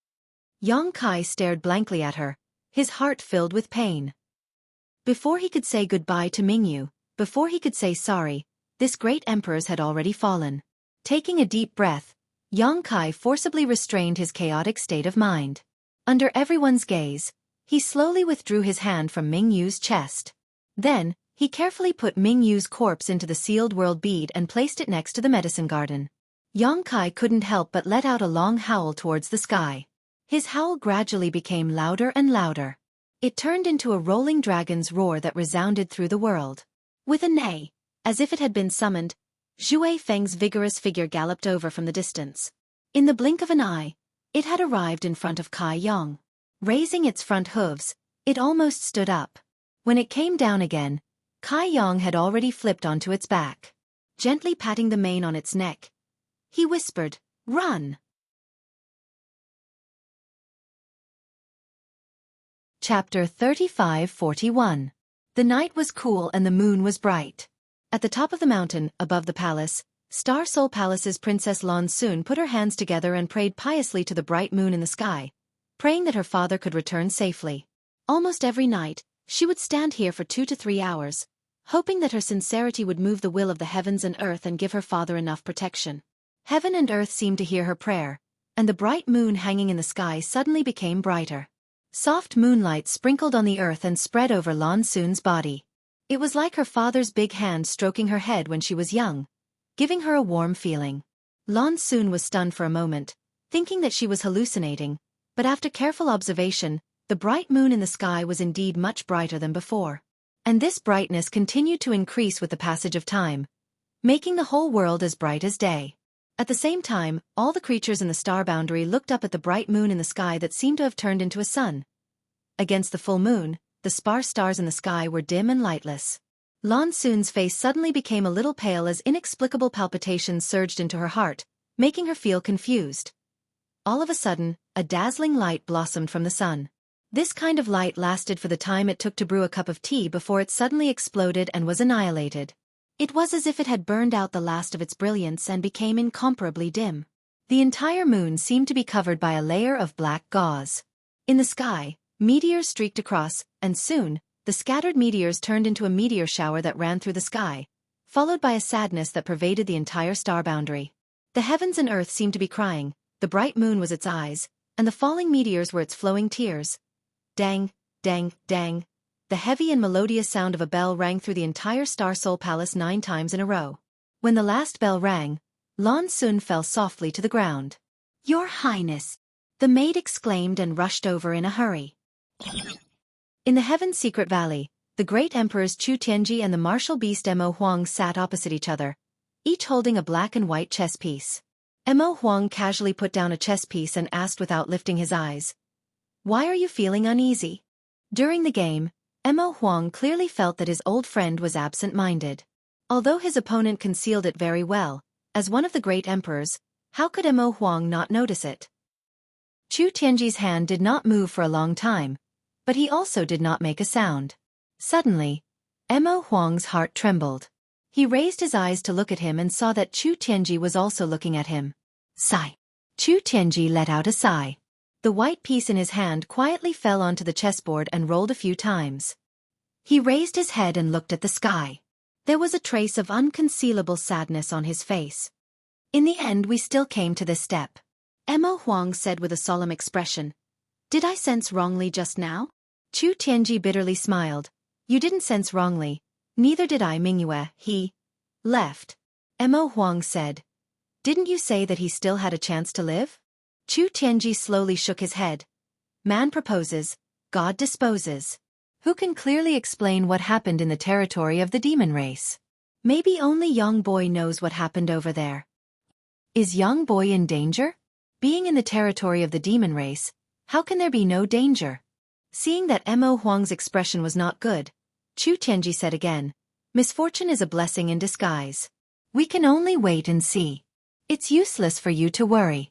Speaker 1: Yongkai stared blankly at her, his heart filled with pain. Before he could say goodbye to Mingyu, before he could say sorry, this great emperor had already fallen. Taking a deep breath, Yongkai forcibly restrained his chaotic state of mind. Under everyone's gaze, he slowly withdrew his hand from Mingyu's chest. Then, he carefully put Mingyu's corpse into the sealed world bead and placed it next to the medicine garden. Yongkai couldn't help but let out a long howl towards the sky. His howl gradually became louder and louder. It turned into a rolling dragon's roar that resounded through the world. With a neigh, as if it had been summoned, Xue Feng's vigorous figure galloped over from the distance. In the blink of an eye, it had arrived in front of Kai Yong. Raising its front hooves, it almost stood up. When it came down again, Kai Yong had already flipped onto its back. Gently patting the mane on its neck, he whispered, "Run!" Chapter 35-41. The night was cool and the moon was bright. At the top of the mountain, above the palace, Star Soul Palace's Princess Lan Sun put her hands together and prayed piously to the bright moon in the sky, praying that her father could return safely. Almost every night, she would stand here for 2 to 3 hours, hoping that her sincerity would move the will of the heavens and earth and give her father enough protection. Heaven and earth seemed to hear her prayer, and the bright moon hanging in the sky suddenly became brighter. Soft moonlight sprinkled on the earth and spread over Lan Sun's body. It was like her father's big hand stroking her head when she was young, giving her a warm feeling. Lan Sun was stunned for a moment, thinking that she was hallucinating, but after careful observation, the bright moon in the sky was indeed much brighter than before. And this brightness continued to increase with the passage of time, making the whole world as bright as day. At the same time, all the creatures in the star boundary looked up at the bright moon in the sky that seemed to have turned into a sun. Against the full moon, the sparse stars in the sky were dim and lightless. Lan Xun's face suddenly became a little pale as inexplicable palpitations surged into her heart, making her feel confused. All of a sudden, a dazzling light blossomed from the sun. This kind of light lasted for the time it took to brew a cup of tea before it suddenly exploded and was annihilated. It was as if it had burned out the last of its brilliance and became incomparably dim. The entire moon seemed to be covered by a layer of black gauze. In the sky, meteors streaked across, and soon, the scattered meteors turned into a meteor shower that ran through the sky, followed by a sadness that pervaded the entire star boundary. The heavens and earth seemed to be crying, the bright moon was its eyes, and the falling meteors were its flowing tears. Dang, dang, dang. The heavy and melodious sound of a bell rang through the entire Star Soul Palace 9 times in a row. When the last bell rang, Lan Xun fell softly to the ground. "Your Highness!" the maid exclaimed and rushed over in a hurry. In the Heaven's Secret Valley, the great emperors Chu Tianji and the martial beast Mo Huang sat opposite each other, each holding a black and white chess piece. Mo Huang casually put down a chess piece and asked without lifting his eyes, "Why are you feeling uneasy?" During the game, Mo Huang clearly felt that his old friend was absent-minded. Although his opponent concealed it very well, as one of the great emperors, how could Mo Huang not notice it? Chu Tianji's hand did not move for a long time, but he also did not make a sound. Suddenly, Mo Huang's heart trembled. He raised his eyes to look at him and saw that Chu Tianji was also looking at him. Sigh. Chu Tianji let out a sigh. The white piece in his hand quietly fell onto the chessboard and rolled a few times. He raised his head and looked at the sky. There was a trace of unconcealable sadness on his face. "In the end we still came to this step," Mo Huang said with a solemn expression. "Did I sense wrongly just now?" Chu Tianji bitterly smiled. "You didn't sense wrongly. Neither did I, Mingyue. He left." Mo Huang said. "Didn't you say that he still had a chance to live?" Chu Tianji slowly shook his head. "Man proposes, God disposes. Who can clearly explain what happened in the territory of the demon race? Maybe only Young Boy knows what happened over there." "Is Young Boy in danger?" "Being in the territory of the demon race, how can there be no danger?" Seeing that Mo Huang's expression was not good, Chu Tianji said again, "Misfortune is a blessing in disguise. We can only wait and see. It's useless for you to worry."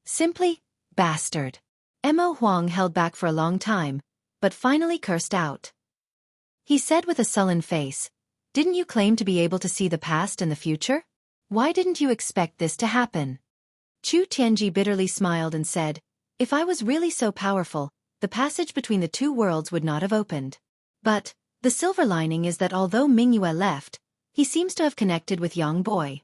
Speaker 1: Simply, bastard. Mo Huang held back for a long time, but finally cursed out. He said with a sullen face, "Didn't you claim to be able to see the past and the future? Why didn't you expect this to happen?" Chu Tianji bitterly smiled and said, "If I was really so powerful, the passage between the two worlds would not have opened. But, the silver lining is that although Mingyue left, he seems to have connected with Young Boy."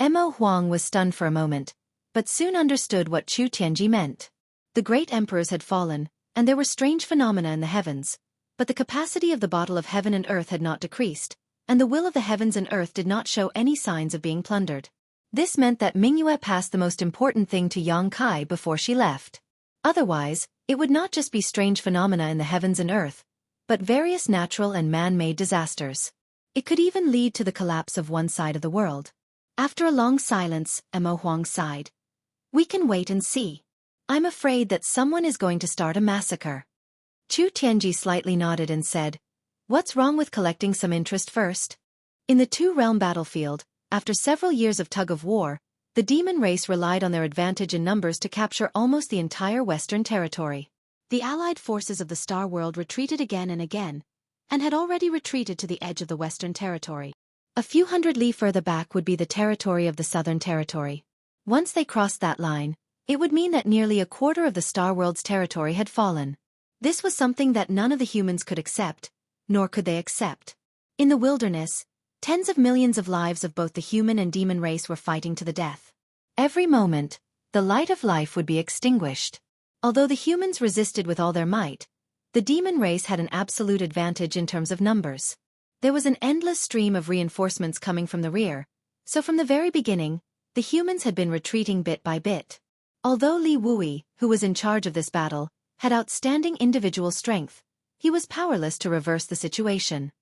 Speaker 1: Mo Huang was stunned for a moment, but soon understood what Chu Tianji meant. The great emperors had fallen, and there were strange phenomena in the heavens, but the capacity of the bottle of heaven and earth had not decreased, and the will of the heavens and earth did not show any signs of being plundered. This meant that Mingyue passed the most important thing to Yang Kai before she left. Otherwise, it would not just be strange phenomena in the heavens and earth, but various natural and man-made disasters. It could even lead to the collapse of one side of the world. After a long silence, Mo Huang sighed. "We can wait and see. I'm afraid that someone is going to start a massacre." Chu Tianji slightly nodded and said, "What's wrong with collecting some interest first?" In the two-realm battlefield, after several years of tug-of-war, the demon race relied on their advantage in numbers to capture almost the entire Western territory. The allied forces of the Star World retreated again and had already retreated to the edge of the Western territory. A few hundred li further back would be the territory of the Southern Territory. Once they crossed that line, it would mean that nearly a quarter of the Star World's territory had fallen. This was something that none of the humans could accept, nor could they accept. In the wilderness, tens of millions of lives of both the human and demon race were fighting to the death. Every moment, the light of life would be extinguished. Although the humans resisted with all their might, the demon race had an absolute advantage in terms of numbers. There was an endless stream of reinforcements coming from the rear, so from the very beginning, the humans had been retreating bit by bit. Although Li Wui, who was in charge of this battle, had outstanding individual strength, he was powerless to reverse the situation.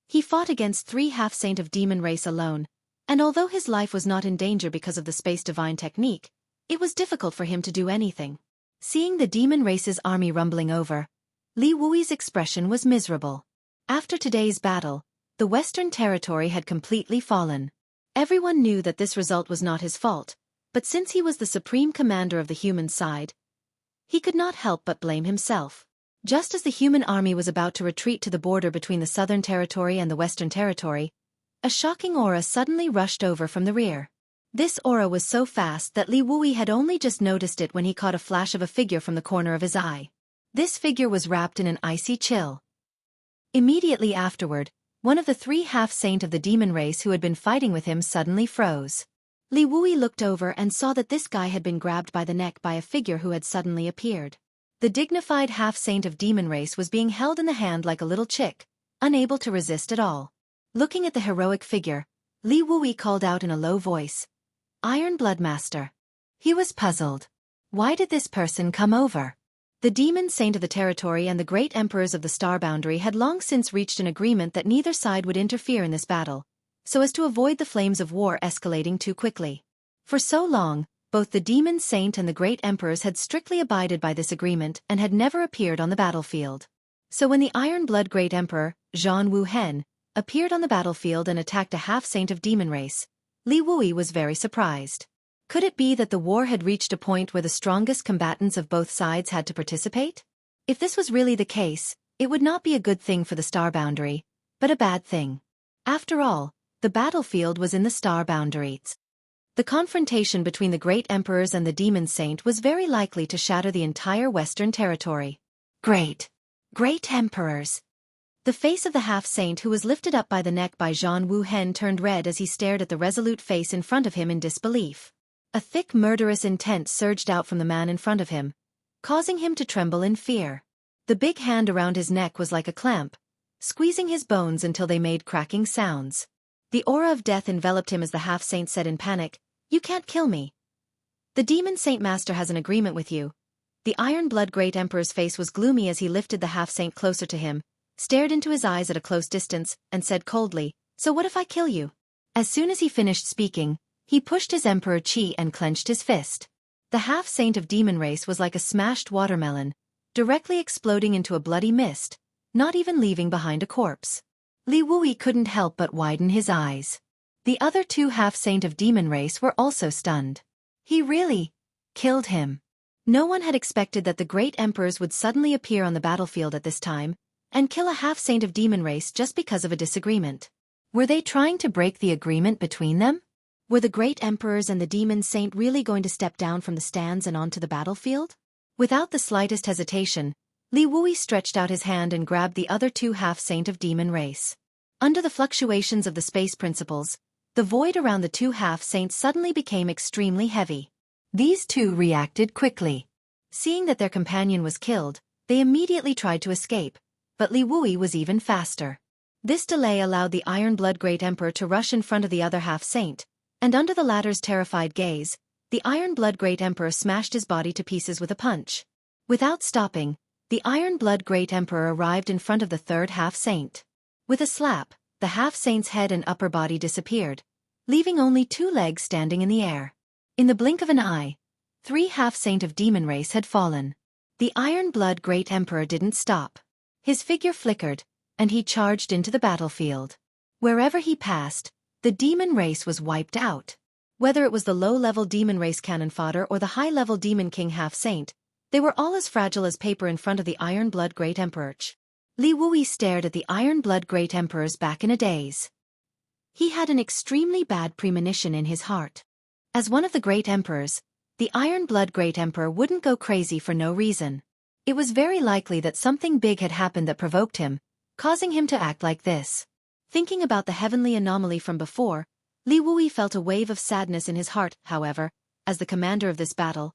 Speaker 1: He fought against 3 half-saint of demon race alone, and although his life was not in danger because of the space divine technique, it was difficult for him to do anything. Seeing the demon race's army rumbling over, Li Wui's expression was miserable. After today's battle, the Western Territory had completely fallen. Everyone knew that this result was not his fault, but since he was the supreme commander of the human side, he could not help but blame himself. Just as the human army was about to retreat to the border between the Southern Territory and the Western Territory, a shocking aura suddenly rushed over from the rear. This aura was so fast that Li Wui had only just noticed it when he caught a flash of a figure from the corner of his eye. This figure was wrapped in an icy chill. Immediately afterward, one of the 3 half-saint of the demon race who had been fighting with him suddenly froze. Li Wui looked over and saw that this guy had been grabbed by the neck by a figure who had suddenly appeared. The dignified half-saint of demon race was being held in the hand like a little chick, unable to resist at all. Looking at the heroic figure, Li Wui called out in a low voice, "Iron Blood Master." He was puzzled. Why did this person come over? The demon saint of the territory and the great emperors of the star boundary had long since reached an agreement that neither side would interfere in this battle, so as to avoid the flames of war escalating too quickly. For so long, both the demon saint and the great emperors had strictly abided by this agreement and had never appeared on the battlefield. So when the Iron Blood Great Emperor, Zhan Wuhen, appeared on the battlefield and attacked a half-saint of demon race, Li Wui was very surprised. Could it be that the war had reached a point where the strongest combatants of both sides had to participate? If this was really the case, it would not be a good thing for the star boundary, but a bad thing. After all, the battlefield was in the star boundaries. The confrontation between the great emperors and the demon saint was very likely to shatter the entire Western Territory. Great emperors! The face of the half-saint who was lifted up by the neck by Zhan Wuhen turned red as he stared at the resolute face in front of him in disbelief. A thick murderous intent surged out from the man in front of him, causing him to tremble in fear. The big hand around his neck was like a clamp, squeezing his bones until they made cracking sounds. The aura of death enveloped him as the half-saint said in panic, "You can't kill me. The demon saint master has an agreement with you." The Iron Blood Great Emperor's face was gloomy as he lifted the half-saint closer to him, stared into his eyes at a close distance, and said coldly, "So what if I kill you?" As soon as he finished speaking, he pushed his emperor chi and clenched his fist. The half-saint of demon race was like a smashed watermelon, directly exploding into a bloody mist, not even leaving behind a corpse. Li Wui couldn't help but widen his eyes. The other 2 half-saint of demon race were also stunned. He really killed him. No one had expected that the great emperors would suddenly appear on the battlefield at this time, and kill a half-saint of demon race just because of a disagreement. Were they trying to break the agreement between them? Were the great emperors and the demon saint really going to step down from the stands and onto the battlefield? Without the slightest hesitation, Li Wui stretched out his hand and grabbed the other 2 half-saint of demon race. Under the fluctuations of the space principles, the void around the 2 half-saints suddenly became extremely heavy. These 2 reacted quickly. Seeing that their companion was killed, they immediately tried to escape, but Li Wui was even faster. This delay allowed the Iron Blood Great Emperor to rush in front of the other half-saint, and under the latter's terrified gaze, the Iron Blood Great Emperor smashed his body to pieces with a punch. Without stopping, the Iron Blood Great Emperor arrived in front of the 3rd half-saint. With a slap, the half-saint's head and upper body disappeared, leaving only 2 legs standing in the air. In the blink of an eye, 3 half-saint of demon race had fallen. The Iron Blood Great Emperor didn't stop. His figure flickered, and he charged into the battlefield. Wherever he passed, the demon race was wiped out. Whether it was the low-level demon race cannon fodder or the high-level demon king half-saint, they were all as fragile as paper in front of the Iron Blood Great Emperor. Li Wui stared at the Iron Blood Great Emperor's back in a daze. He had an extremely bad premonition in his heart. As one of the great emperors, the Iron Blood Great Emperor wouldn't go crazy for no reason. It was very likely that something big had happened that provoked him, causing him to act like this. Thinking about the heavenly anomaly from before, Li Wui felt a wave of sadness in his heart, however, as the commander of this battle.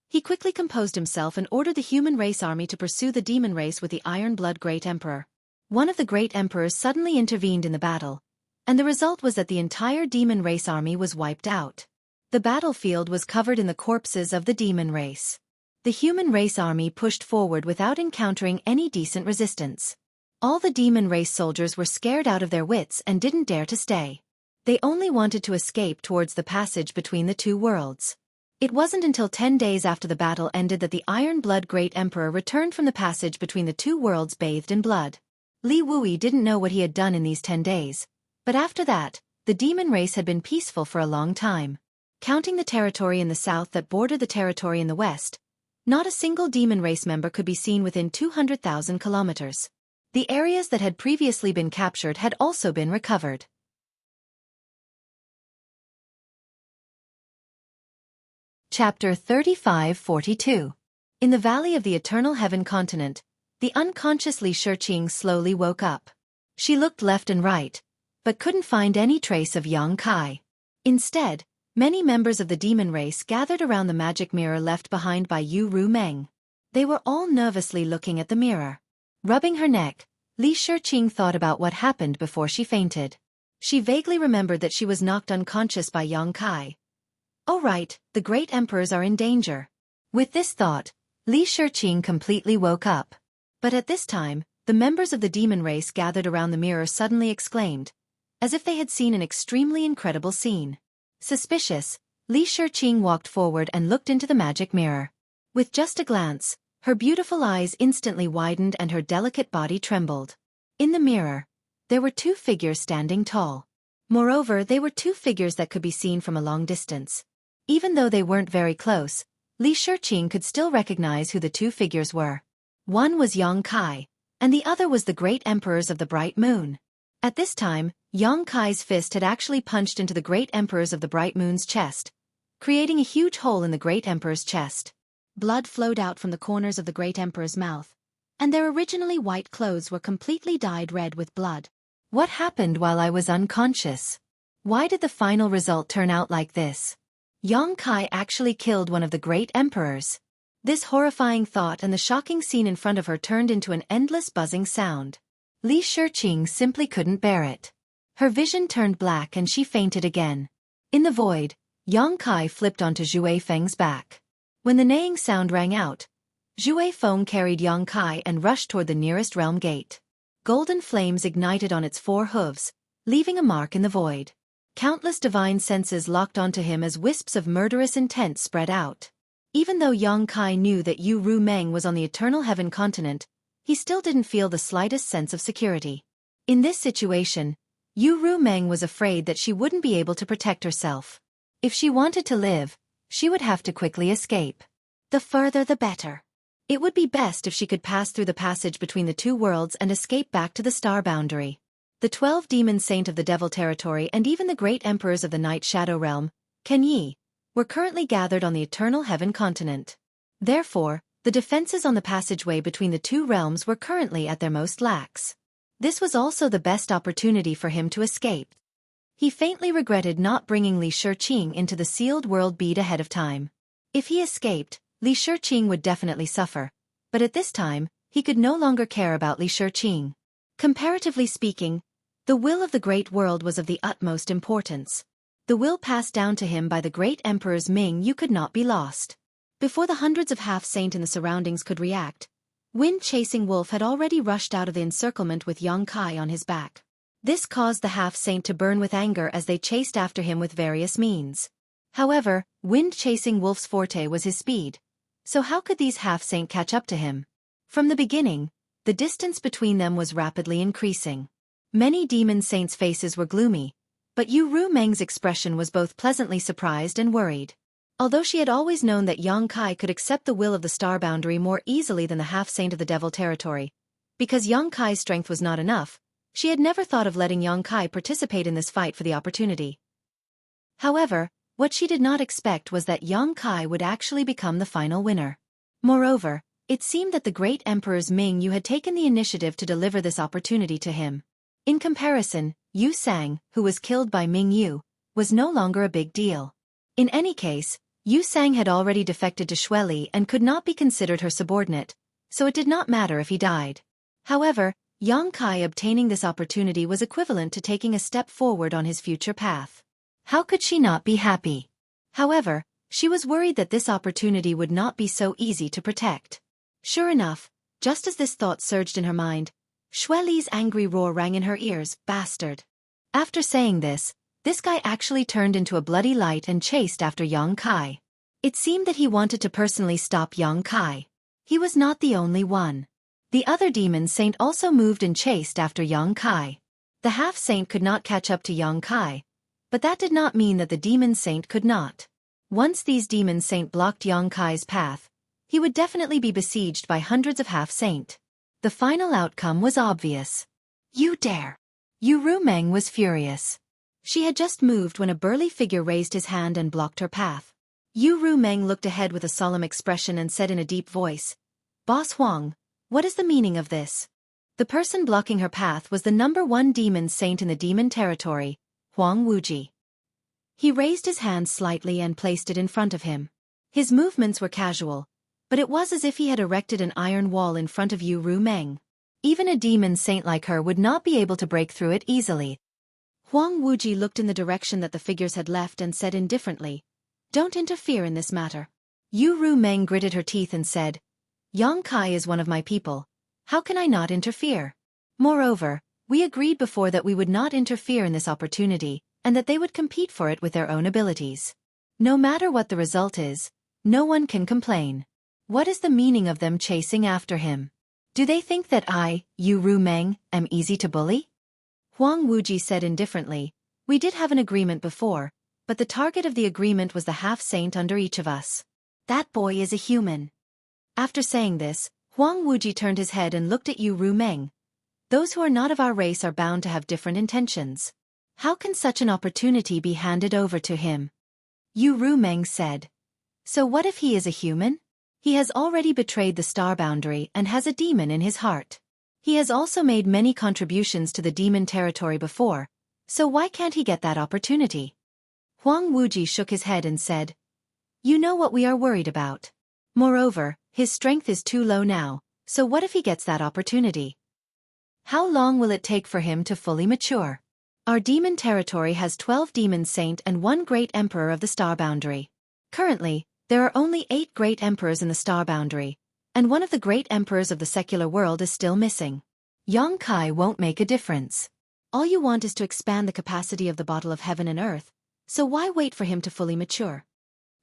Speaker 1: He quickly composed himself and ordered the human race army to pursue the demon race with the Iron Blood Great Emperor. One of the great emperors suddenly intervened in the battle, and the result was that the entire demon race army was wiped out. The battlefield was covered in the corpses of the demon race. The human race army pushed forward without encountering any decent resistance. All the demon race soldiers were scared out of their wits and didn't dare to stay. They only wanted to escape towards the passage between the two worlds. It wasn't until 10 days after the battle ended that the Iron Blood Great Emperor returned from the passage between the two worlds bathed in blood. Li Wui didn't know what he had done in these 10 days. But after that, the demon race had been peaceful for a long time. Counting the territory in the south that bordered the territory in the west, not a single demon race member could be seen within 200,000 kilometers. The areas that had previously been captured had also been recovered. Chapter 35-42. In the Valley of the Eternal Heaven continent, the unconscious Li Xueqi slowly woke up. She looked left and right, but couldn't find any trace of Yang Kai. Instead, many members of the demon race gathered around the magic mirror left behind by Yu Ru Meng. They were all nervously looking at the mirror. Rubbing her neck, Li Xueqi thought about what happened before she fainted. She vaguely remembered that she was knocked unconscious by Yang Kai. Oh right, the great emperors are in danger. With this thought, Li Xueqi completely woke up. But at this time, the members of the demon race gathered around the mirror suddenly exclaimed, as if they had seen an extremely incredible scene. Suspicious, Li Xueqi walked forward and looked into the magic mirror. With just a glance, her beautiful eyes instantly widened and her delicate body trembled. In the mirror, there were two figures standing tall. Moreover, they were two figures that could be seen from a long distance. Even though they weren't very close, Li Xueqi could still recognize who the two figures were. One was Yang Kai, and the other was the great emperors of the Bright Moon. At this time, Yang Kai's fist had actually punched into the great emperors of the Bright Moon's chest, creating a huge hole in the great emperor's chest. Blood flowed out from the corners of the great emperor's mouth, and their originally white clothes were completely dyed red with blood. What happened while I was unconscious? Why did the final result turn out like this? Yang Kai actually killed one of the great emperors. This horrifying thought and the shocking scene in front of her turned into an endless buzzing sound. Li Xueqi simply couldn't bear it. Her vision turned black and she fainted again. In the void, Yang Kai flipped onto Xue Feng's back. When the neighing sound rang out, Xue Feng carried Yang Kai and rushed toward the nearest realm gate. Golden flames ignited on its 4 hooves, leaving a mark in the void. Countless divine senses locked onto him as wisps of murderous intent spread out. Even though Yang Kai knew that Yu Ru Meng was on the Eternal Heaven continent, he still didn't feel the slightest sense of security. In this situation, Yu Ru Meng was afraid that she wouldn't be able to protect herself. If she wanted to live, she would have to quickly escape. The further the better. It would be best if she could pass through the passage between the two worlds and escape back to the star boundary. The 12 demon saint of the Devil territory and even the great emperors of the Night Shadow realm, Ken Yi, were currently gathered on the Eternal Heaven continent. Therefore, the defenses on the passageway between the two realms were currently at their most lax. This was also the best opportunity for him to escape. He faintly regretted not bringing Li Xueqi into the sealed world bead ahead of time. If he escaped, Li Xueqi would definitely suffer, but at this time, he could no longer care about Li Xueqi. Comparatively speaking, the will of the great world was of the utmost importance. The will passed down to him by the great emperors Ming Yu could not be lost. Before the hundreds of half-saint in the surroundings could react, Wind-Chasing Wolf had already rushed out of the encirclement with Yang Kai on his back. This caused the half-saint to burn with anger as they chased after him with various means. However, Wind-Chasing Wolf's forte was his speed, so how could these half-saint catch up to him? From the beginning, the distance between them was rapidly increasing. Many demon saints' faces were gloomy, but Yu Ru Meng's expression was both pleasantly surprised and worried. Although she had always known that Yang Kai could accept the will of the star boundary more easily than the half-saint of the Devil territory, because Yang Kai's strength was not enough, she had never thought of letting Yang Kai participate in this fight for the opportunity. However, what she did not expect was that Yang Kai would actually become the final winner. Moreover, it seemed that the great emperors Ming Yu had taken the initiative to deliver this opportunity to him. In comparison, Yu Sang, who was killed by Ming Yu, was no longer a big deal. In any case, Yu Sang had already defected to Xueqi and could not be considered her subordinate, so it did not matter if he died. However, Yang Kai obtaining this opportunity was equivalent to taking a step forward on his future path. How could she not be happy? However, she was worried that this opportunity would not be so easy to protect. Sure enough, just as this thought surged in her mind, Xueqi's angry roar rang in her ears, "Bastard." After saying this guy actually turned into a bloody light and chased after Yang Kai. It seemed that he wanted to personally stop Yang Kai. He was not the only one. The other demon saint also moved and chased after Yang Kai. The half-saint could not catch up to Yang Kai, but that did not mean that the demon saint could not. Once these demon saint blocked Yang Kai's path, he would definitely be besieged by hundreds of half-saint. The final outcome was obvious. "You dare!" Yu Rumeng was furious. She had just moved when a burly figure raised his hand and blocked her path. Yu Rumeng looked ahead with a solemn expression and said in a deep voice, "Boss Huang, what is the meaning of this?" The person blocking her path was the #1 demon saint in the demon territory, Huang Wuji. He raised his hand slightly and placed it in front of him. His movements were casual, but it was as if he had erected an iron wall in front of Yu Rumeng. Even a demon saint like her would not be able to break through it easily. Huang Wuji looked in the direction that the figures had left and said indifferently, "Don't interfere in this matter." Yu Rumeng gritted her teeth and said, "Yang Kai is one of my people. How can I not interfere? Moreover, we agreed before that we would not interfere in this opportunity, and that they would compete for it with their own abilities. No matter what the result is, no one can complain. What is the meaning of them chasing after him? Do they think that I, Yu Rumeng, am easy to bully?" Huang Wuji said indifferently, "We did have an agreement before, but the target of the agreement was the half-saint under each of us. That boy is a human." After saying this, Huang Wuji turned his head and looked at Yu Rumeng. "Those who are not of our race are bound to have different intentions. How can such an opportunity be handed over to him?" Yu Rumeng said, "So what if he is a human? He has already betrayed the star boundary and has a demon in his heart. He has also made many contributions to the demon territory before, so why can't he get that opportunity?" Huang Wuji shook his head and said, "You know what we are worried about. Moreover, his strength is too low now, so what if he gets that opportunity? How long will it take for him to fully mature? Our demon territory has 12 demon saint and 1 great emperor of the star boundary. Currently, there are only 8 great emperors in the star boundary, and one of the great emperors of the secular world is still missing. Yang Kai won't make a difference. All you want is to expand the capacity of the bottle of heaven and earth, so why wait for him to fully mature?"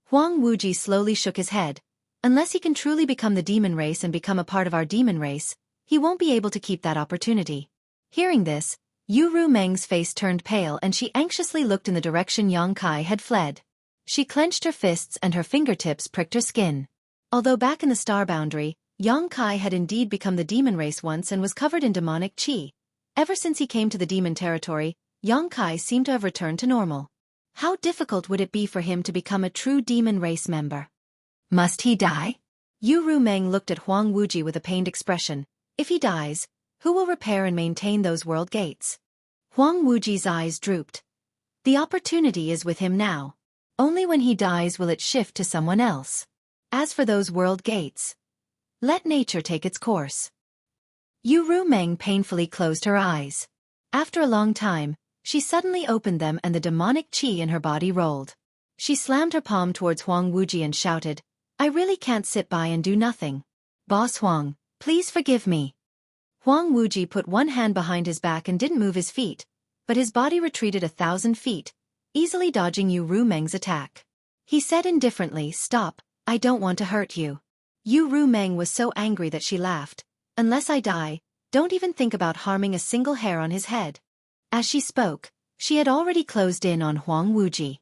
Speaker 1: Huang Wuji slowly shook his head. "Unless he can truly become the demon race and become a part of our demon race, he won't be able to keep that opportunity." Hearing this, Yu Rumeng's face turned pale and she anxiously looked in the direction Yang Kai had fled. She clenched her fists and her fingertips pricked her skin. Although back in the star boundary, Yang Kai had indeed become the demon race once and was covered in demonic qi. Ever since he came to the demon territory, Yang Kai seemed to have returned to normal. How difficult would it be for him to become a true demon race member? Must he die? Yu Rumeng looked at Huang Wuji with a pained expression. If he dies, who will repair and maintain those world gates? Huang Wuji's eyes drooped. The opportunity is with him now. Only when he dies will it shift to someone else. As for those world gates, let nature take its course. Yu Rumeng painfully closed her eyes. After a long time, she suddenly opened them and the demonic qi in her body rolled. She slammed her palm towards Huang Wuji and shouted, "I really can't sit by and do nothing. Boss Huang, please forgive me." Huang Wuji put one hand behind his back and didn't move his feet, but his body retreated 1,000 feet, easily dodging Yu Rumeng's attack. He said indifferently, "Stop, I don't want to hurt you." Yu Rumeng was so angry that she laughed. "Unless I die, don't even think about harming a single hair on his head." As she spoke, she had already closed in on Huang Wuji.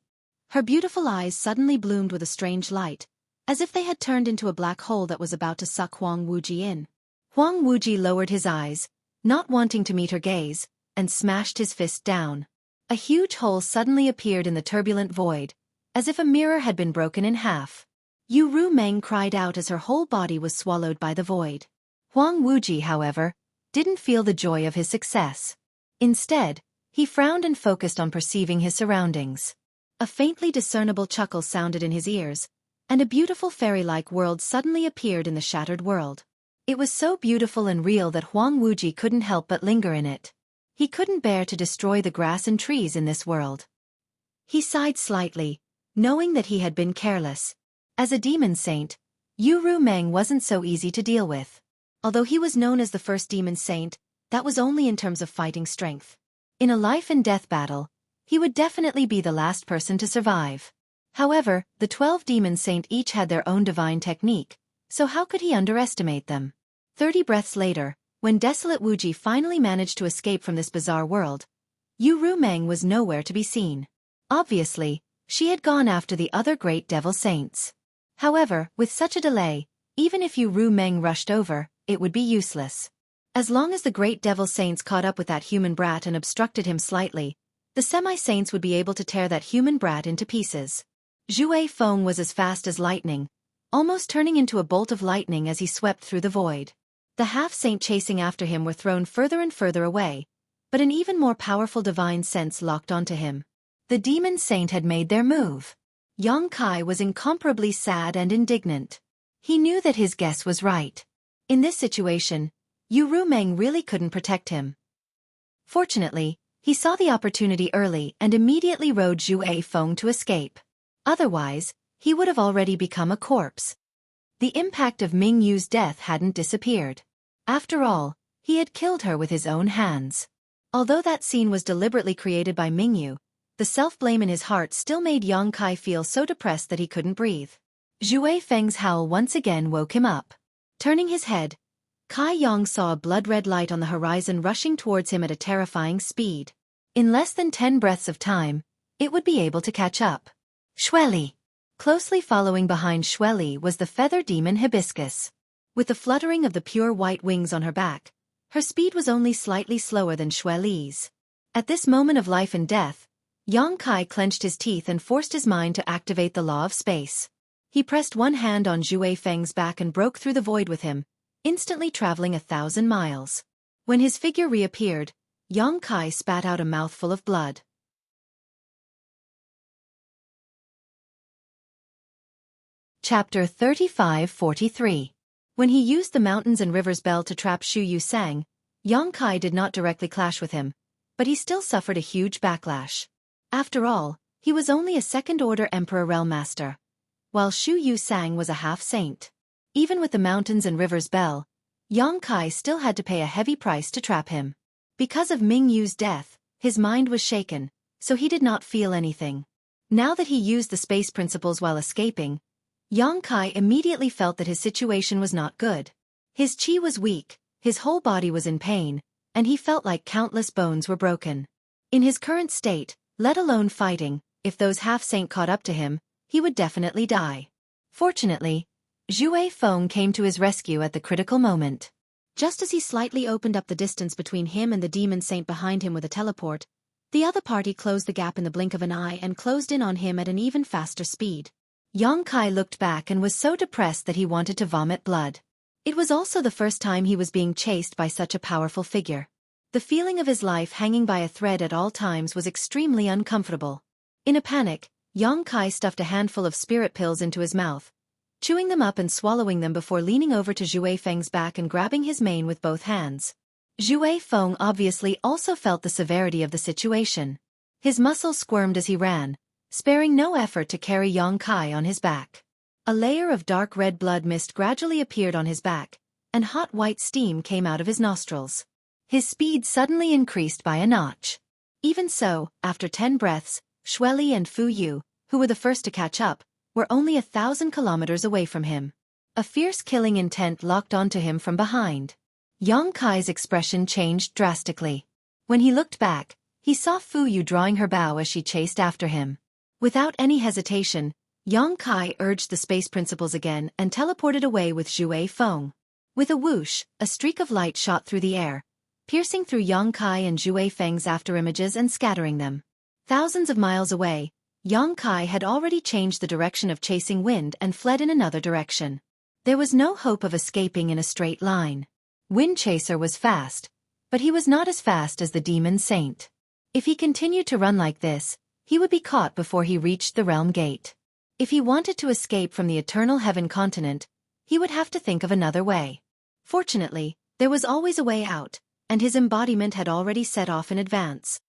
Speaker 1: Her beautiful eyes suddenly bloomed with a strange light, as if they had turned into a black hole that was about to suck Huang Wuji in. Huang Wuji lowered his eyes, not wanting to meet her gaze, and smashed his fist down. A huge hole suddenly appeared in the turbulent void, as if a mirror had been broken in half. Yu Rumeng cried out as her whole body was swallowed by the void. Huang Wuji, however, didn't feel the joy of his success. Instead, he frowned and focused on perceiving his surroundings. A faintly discernible chuckle sounded in his ears, and a beautiful fairy-like world suddenly appeared in the shattered world. It was so beautiful and real that Huang Wuji couldn't help but linger in it. He couldn't bear to destroy the grass and trees in this world. He sighed slightly, knowing that he had been careless. As a demon saint, Yu Rumeng wasn't so easy to deal with. Although he was known as the first demon saint, that was only in terms of fighting strength. In a life-and-death battle, he would definitely be the last person to survive. However, the 12 demon saint each had their own divine technique, so how could he underestimate them? 30 breaths later, when desolate Wuji finally managed to escape from this bizarre world, Yu Rumeng was nowhere to be seen. Obviously, she had gone after the other great devil saints. However, with such a delay, even if Yu Rumeng rushed over, it would be useless. As long as the great devil saints caught up with that human brat and obstructed him slightly, the semi-saints would be able to tear that human brat into pieces. Xue Feng was as fast as lightning, almost turning into a bolt of lightning as he swept through the void. The half-saint chasing after him were thrown further and further away, but an even more powerful divine sense locked onto him. The demon saint had made their move. Yang Kai was incomparably sad and indignant. He knew that his guess was right. In this situation, Yu Rumeng really couldn't protect him. Fortunately, he saw the opportunity early and immediately rode Xue Feng to escape. Otherwise, he would have already become a corpse. The impact of Ming Yu's death hadn't disappeared. After all, he had killed her with his own hands. Although that scene was deliberately created by Ming Yu, the self-blame in his heart still made Yang Kai feel so depressed that he couldn't breathe. Xue Feng's howl once again woke him up. Turning his head, Kai Yang saw a blood-red light on the horizon rushing towards him at a terrifying speed. In less than 10 breaths of time, it would be able to catch up. Xueqi. Closely following behind Xueqi was the feather demon Hibiscus. With the fluttering of the pure white wings on her back, her speed was only slightly slower than Xueqi's. At this moment of life and death, Yang Kai clenched his teeth and forced his mind to activate the law of space. He pressed one hand on Xue Feng's back and broke through the void with him, instantly traveling 1,000 miles. When his figure reappeared, Yang Kai spat out a mouthful of blood. Chapter 35-43. When he used the mountains and rivers bell to trap Xu Yusang, Yang Kai did not directly clash with him, but he still suffered a huge backlash. After all, he was only a second-order Emperor Realm Master, while Xu Yusang was a half-saint. Even with the mountains and rivers bell, Yang Kai still had to pay a heavy price to trap him. Because of Ming Yu's death, his mind was shaken, so he did not feel anything. Now that he used the space principles while escaping, Yang Kai immediately felt that his situation was not good. His qi was weak, his whole body was in pain, and he felt like countless bones were broken. In his current state, let alone fighting, if those half-saint caught up to him, he would definitely die. Fortunately, Xue Feng came to his rescue at the critical moment. Just as he slightly opened up the distance between him and the demon saint behind him with a teleport, the other party closed the gap in the blink of an eye and closed in on him at an even faster speed. Yang Kai looked back and was so depressed that he wanted to vomit blood. It was also the first time he was being chased by such a powerful figure. The feeling of his life hanging by a thread at all times was extremely uncomfortable. In a panic, Yang Kai stuffed a handful of spirit pills into his mouth, chewing them up and swallowing them before leaning over to Xue Feng's back and grabbing his mane with both hands. Xue Feng obviously also felt the severity of the situation. His muscles squirmed as he ran, sparing no effort to carry Yang Kai on his back. A layer of dark red blood mist gradually appeared on his back, and hot white steam came out of his nostrils. His speed suddenly increased by a notch. Even so, after 10 breaths, Xueqi and Fu Yu, who were the first to catch up, were only 1,000 kilometers away from him. A fierce killing intent locked onto him from behind. Yang Kai's expression changed drastically. When he looked back, he saw Fu Yu drawing her bow as she chased after him. Without any hesitation, Yang Kai urged the space principles again and teleported away with Xue Feng. With a whoosh, a streak of light shot through the air, piercing through Yang Kai and Xue Feng's afterimages and scattering them. Thousands of miles away, Yang Kai had already changed the direction of chasing wind and fled in another direction. There was no hope of escaping in a straight line. Wind Chaser was fast, but he was not as fast as the demon saint. If he continued to run like this, he would be caught before he reached the realm gate. If he wanted to escape from the Eternal Heaven continent, he would have to think of another way. Fortunately, there was always a way out, and his embodiment had already set off in advance.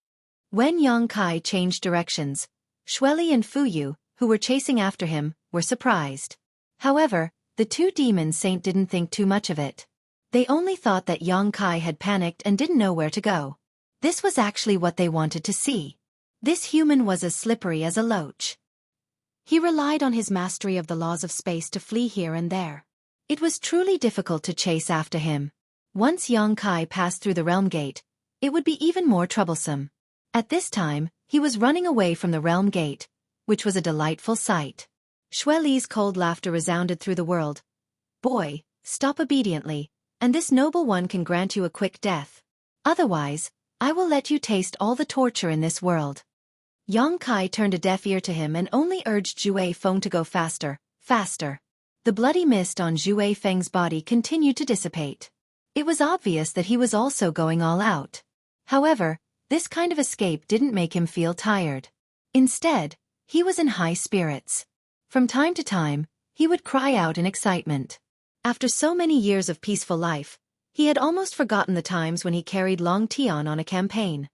Speaker 1: When Yang Kai changed directions, Xueqi and Fu Yu, who were chasing after him, were surprised. However, the two demon saints didn't think too much of it. They only thought that Xueqi had panicked and didn't know where to go. This was actually what they wanted to see. This human was as slippery as a loach. He relied on his mastery of the laws of space to flee here and there. It was truly difficult to chase after him. Once Xueqi passed through the realm gate, it would be even more troublesome. At this time, he was running away from the realm gate, which was a delightful sight. Xueqi's cold laughter resounded through the world. "Boy, stop obediently, and this noble one can grant you a quick death. Otherwise, I will let you taste all the torture in this world." Xueqi turned a deaf ear to him and only urged Xue Feng to go faster, faster. The bloody mist on Xue Feng's body continued to dissipate. It was obvious that he was also going all out. However, this kind of escape didn't make him feel tired. Instead, he was in high spirits. From time to time, he would cry out in excitement. After so many years of peaceful life, he had almost forgotten the times when he carried Long Tian on a campaign.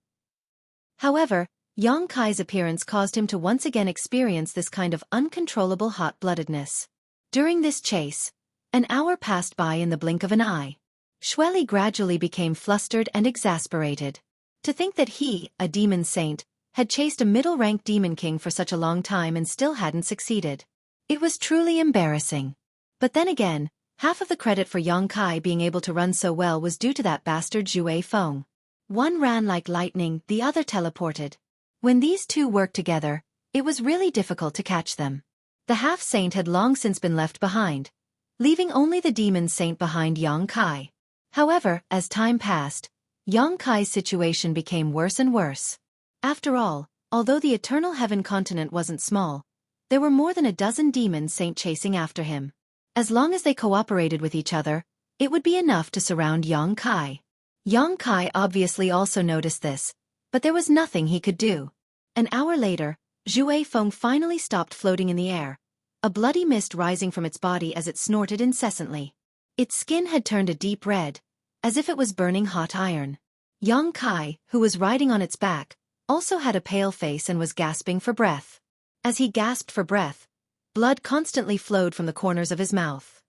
Speaker 1: However, Xueqi's appearance caused him to once again experience this kind of uncontrollable hot-bloodedness. During this chase, an hour passed by in the blink of an eye. Xueqi gradually became flustered and exasperated. To think that he, a demon saint, had chased a middle-ranked demon king for such a long time and still hadn't succeeded. It was truly embarrassing. But then again, half of the credit for Xueqi being able to run so well was due to that bastard Xue Feng. One ran like lightning, the other teleported. When these two worked together, it was really difficult to catch them. The half-saint had long since been left behind, leaving only the demon saint behind Xueqi. However, as time passed, Xueqi's situation became worse and worse. After all, although the Eternal Heaven continent wasn't small, there were more than a dozen demon saints chasing after him. As long as they cooperated with each other, it would be enough to surround Xueqi. Xueqi obviously also noticed this, but there was nothing he could do. An hour later, Xue Feng finally stopped floating in the air, a bloody mist rising from its body as it snorted incessantly. Its skin had turned a deep red, as if it was burning hot iron. Xueqi, who was riding on its back, also had a pale face and was gasping for breath. As he gasped for breath, blood constantly flowed from the corners of his mouth.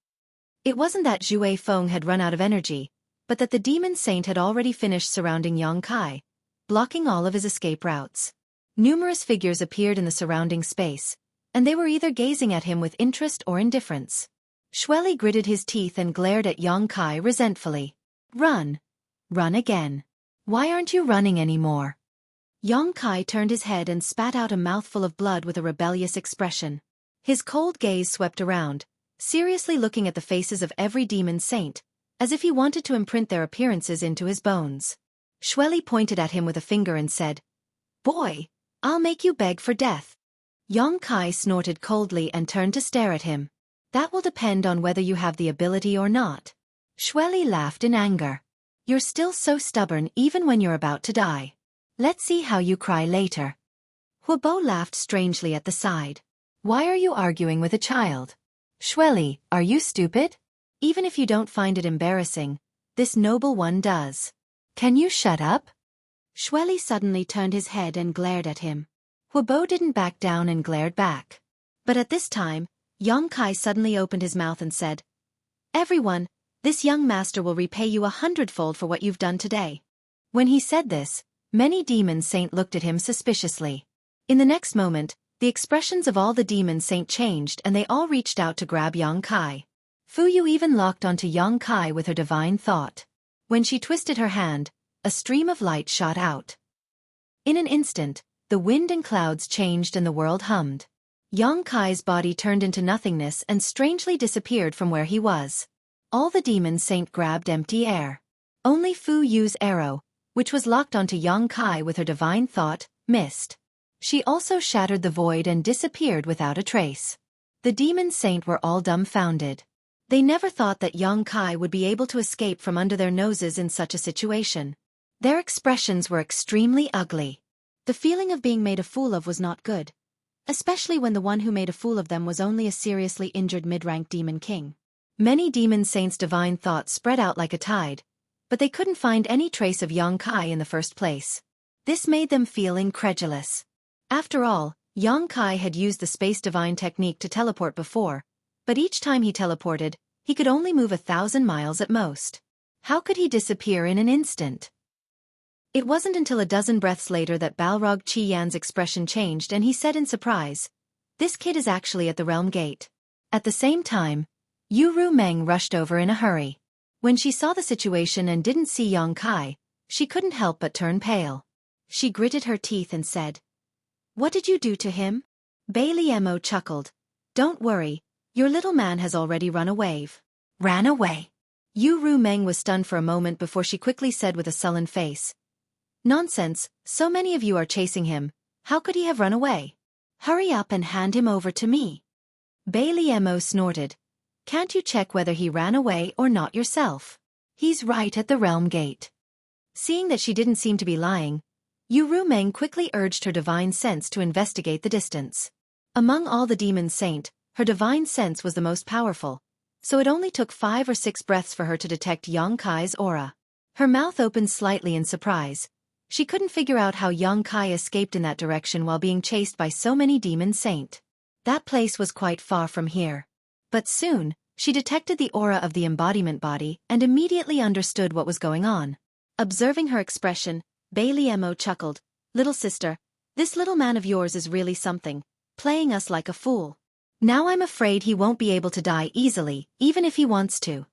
Speaker 1: It wasn't that Xue Feng had run out of energy, but that the demon saint had already finished surrounding Xueqi, blocking all of his escape routes. Numerous figures appeared in the surrounding space, and they were either gazing at him with interest or indifference. Xueqi gritted his teeth and glared at Xueqi resentfully. "Run. Run again. Why aren't you running anymore?" Xueqi turned his head and spat out a mouthful of blood with a rebellious expression. His cold gaze swept around, seriously looking at the faces of every demon saint, as if he wanted to imprint their appearances into his bones. Xueqi pointed at him with a finger and said, "Boy, I'll make you beg for death." Xueqi snorted coldly and turned to stare at him. "That will depend on whether you have the ability or not." Xueqi laughed in anger. "You're still so stubborn even when you're about to die. Let's see how you cry later." Huobo laughed strangely at the side. "Why are you arguing with a child? Xueqi, are you stupid? Even if you don't find it embarrassing, this noble one does. Can you shut up?" Xueqi suddenly turned his head and glared at him. Huobo didn't back down and glared back. But at this time, Xueqi suddenly opened his mouth and said, "Everyone, this young master will repay you 100-fold for what you've done today." When he said this, many demon saints looked at him suspiciously. In the next moment, the expressions of all the demon saints changed and they all reached out to grab Xueqi. Fu Yu even locked onto Xueqi with her divine thought. When she twisted her hand, a stream of light shot out. In an instant, the wind and clouds changed and the world hummed. Xueqi's body turned into nothingness and strangely disappeared from where he was. All the demon saints grabbed empty air. Only Fu Yu's arrow, which was locked onto Xueqi with her divine thought, missed. She also shattered the void and disappeared without a trace. The demon saints were all dumbfounded. They never thought that Xueqi would be able to escape from under their noses in such a situation. Their expressions were extremely ugly. The feeling of being made a fool of was not good, especially when the one who made a fool of them was only a seriously injured mid-rank demon king. Many demon saints' divine thoughts spread out like a tide, but they couldn't find any trace of Xueqi in the first place. This made them feel incredulous. After all, Yang Kai had used the Space Divine technique to teleport before, but each time he teleported, he could only move 1,000 miles at most. How could he disappear in an instant? It wasn't until a dozen breaths later that Balrog Chi Yan's expression changed and he said in surprise, "This kid is actually at the realm gate." At the same time, Yu Ru Meng rushed over in a hurry. When she saw the situation and didn't see Yang Kai, she couldn't help but turn pale. She gritted her teeth and said, "What did you do to him?" Bailey Mo chuckled. "Don't worry, your little man has already run away." Ran away? Yu Ru Meng was stunned for a moment before she quickly said with a sullen face, "Nonsense, so many of you are chasing him, how could he have run away? Hurry up and hand him over to me." Bailey Mo snorted. "Can't you check whether he ran away or not yourself? He's right at the realm gate." Seeing that she didn't seem to be lying, Yu Ru Meng quickly urged her divine sense to investigate the distance. Among all the demon saint, her divine sense was the most powerful, so it only took 5 or 6 breaths for her to detect Yang Kai's aura. Her mouth opened slightly in surprise. She couldn't figure out how Yang Kai escaped in that direction while being chased by so many demon saint. That place was quite far from here. But soon, she detected the aura of the embodiment body and immediately understood what was going on. Observing her expression, Bailey Mo chuckled. "Little sister, this little man of yours is really something, playing us like a fool. Now I'm afraid he won't be able to die easily, even if he wants to."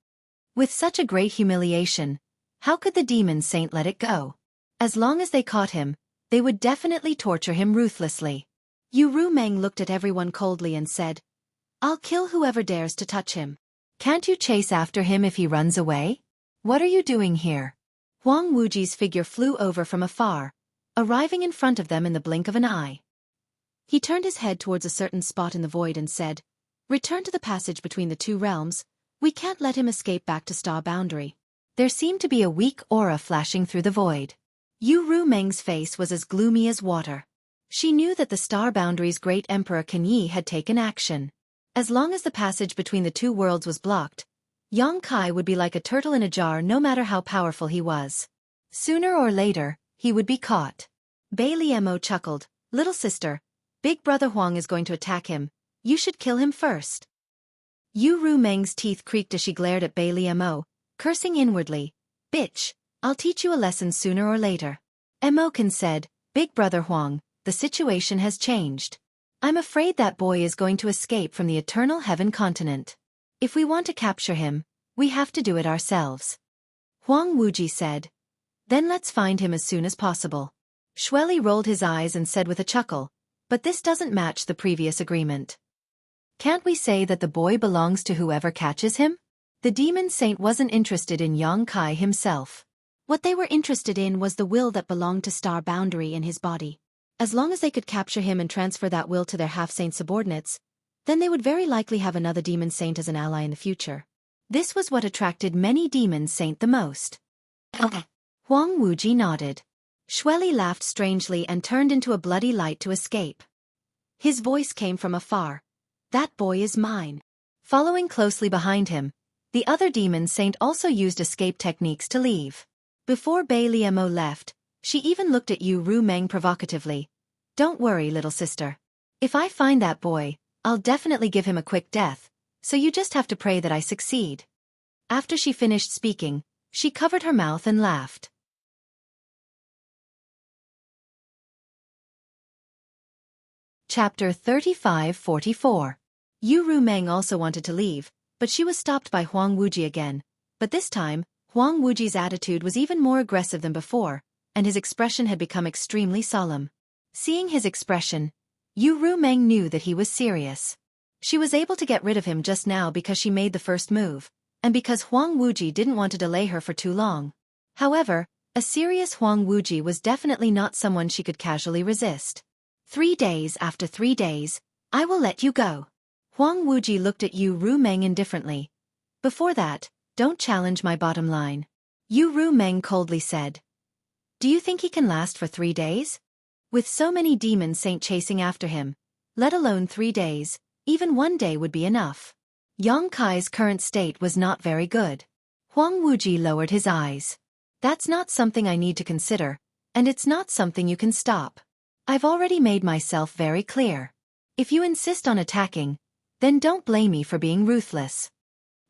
Speaker 1: With such a great humiliation, how could the demon saint let it go? As long as they caught him, they would definitely torture him ruthlessly. Yu Ru Meng looked at everyone coldly and said, "I'll kill whoever dares to touch him. Can't you chase after him if he runs away? What are you doing here?" Huang Wuji's figure flew over from afar, arriving in front of them in the blink of an eye. He turned his head towards a certain spot in the void and said, "Return to the passage between the 2 realms. We can't let him escape back to Star Boundary." There seemed to be a weak aura flashing through the void. Yu Ru Meng's face was as gloomy as water. She knew that the Star Boundary's great Emperor Kenyi had taken action. As long as the passage between the 2 worlds was blocked, Yang Kai would be like a turtle in a jar no matter how powerful he was. Sooner or later, he would be caught. Bailey Mo chuckled. "Little sister, Big Brother Huang is going to attack him. You should kill him first." Yu Ru Meng's teeth creaked as she glared at Bailey Mo, cursing inwardly. "Bitch, I'll teach you a lesson sooner or later." Emoken said, "Big Brother Huang, the situation has changed. I'm afraid that boy is going to escape from the Eternal Heaven continent. If we want to capture him, we have to do it ourselves." Huang Wuji said, "Then let's find him as soon as possible." Xueqi rolled his eyes and said with a chuckle, "But this doesn't match the previous agreement. Can't we say that the boy belongs to whoever catches him?" The demon saint wasn't interested in Yang Kai himself. What they were interested in was the will that belonged to Star Boundary in his body. As long as they could capture him and transfer that will to their half-saint subordinates, then they would very likely have another demon saint as an ally in the future. This was what attracted many demon saint the most. Huang Wuji nodded. Xueqi laughed strangely and turned into a bloody light to escape. His voice came from afar. "That boy is mine." Following closely behind him, the other demon saint also used escape techniques to leave. Before Bailey Mo left, she even looked at Yu Ru Meng provocatively. "Don't worry, little sister. If I find that boy, I'll definitely give him a quick death, so you just have to pray that I succeed." After she finished speaking, she covered her mouth and laughed. Chapter 35-44. Yu Ru Meng also wanted to leave, but she was stopped by Huang Wuji again. But this time, Huang Wuji's attitude was even more aggressive than before, and his expression had become extremely solemn. Seeing his expression, Yu Ru Meng knew that he was serious. She was able to get rid of him just now because she made the first move, and because Huang Wuji didn't want to delay her for too long. However, a serious Huang Wuji was definitely not someone she could casually resist. 3 days after 3 days, I will let you go." Huang Wuji looked at Yu Ru Meng indifferently. "Before that, don't challenge my bottom line." Yu Ru Meng coldly said. "Do you think he can last for 3 days? With so many demon saint chasing after him, let alone 3 days, even 1 day would be enough." Yang Kai's current state was not very good. Huang Wuji lowered his eyes. "That's not something I need to consider, and it's not something you can stop. I've already made myself very clear. If you insist on attacking, then don't blame me for being ruthless.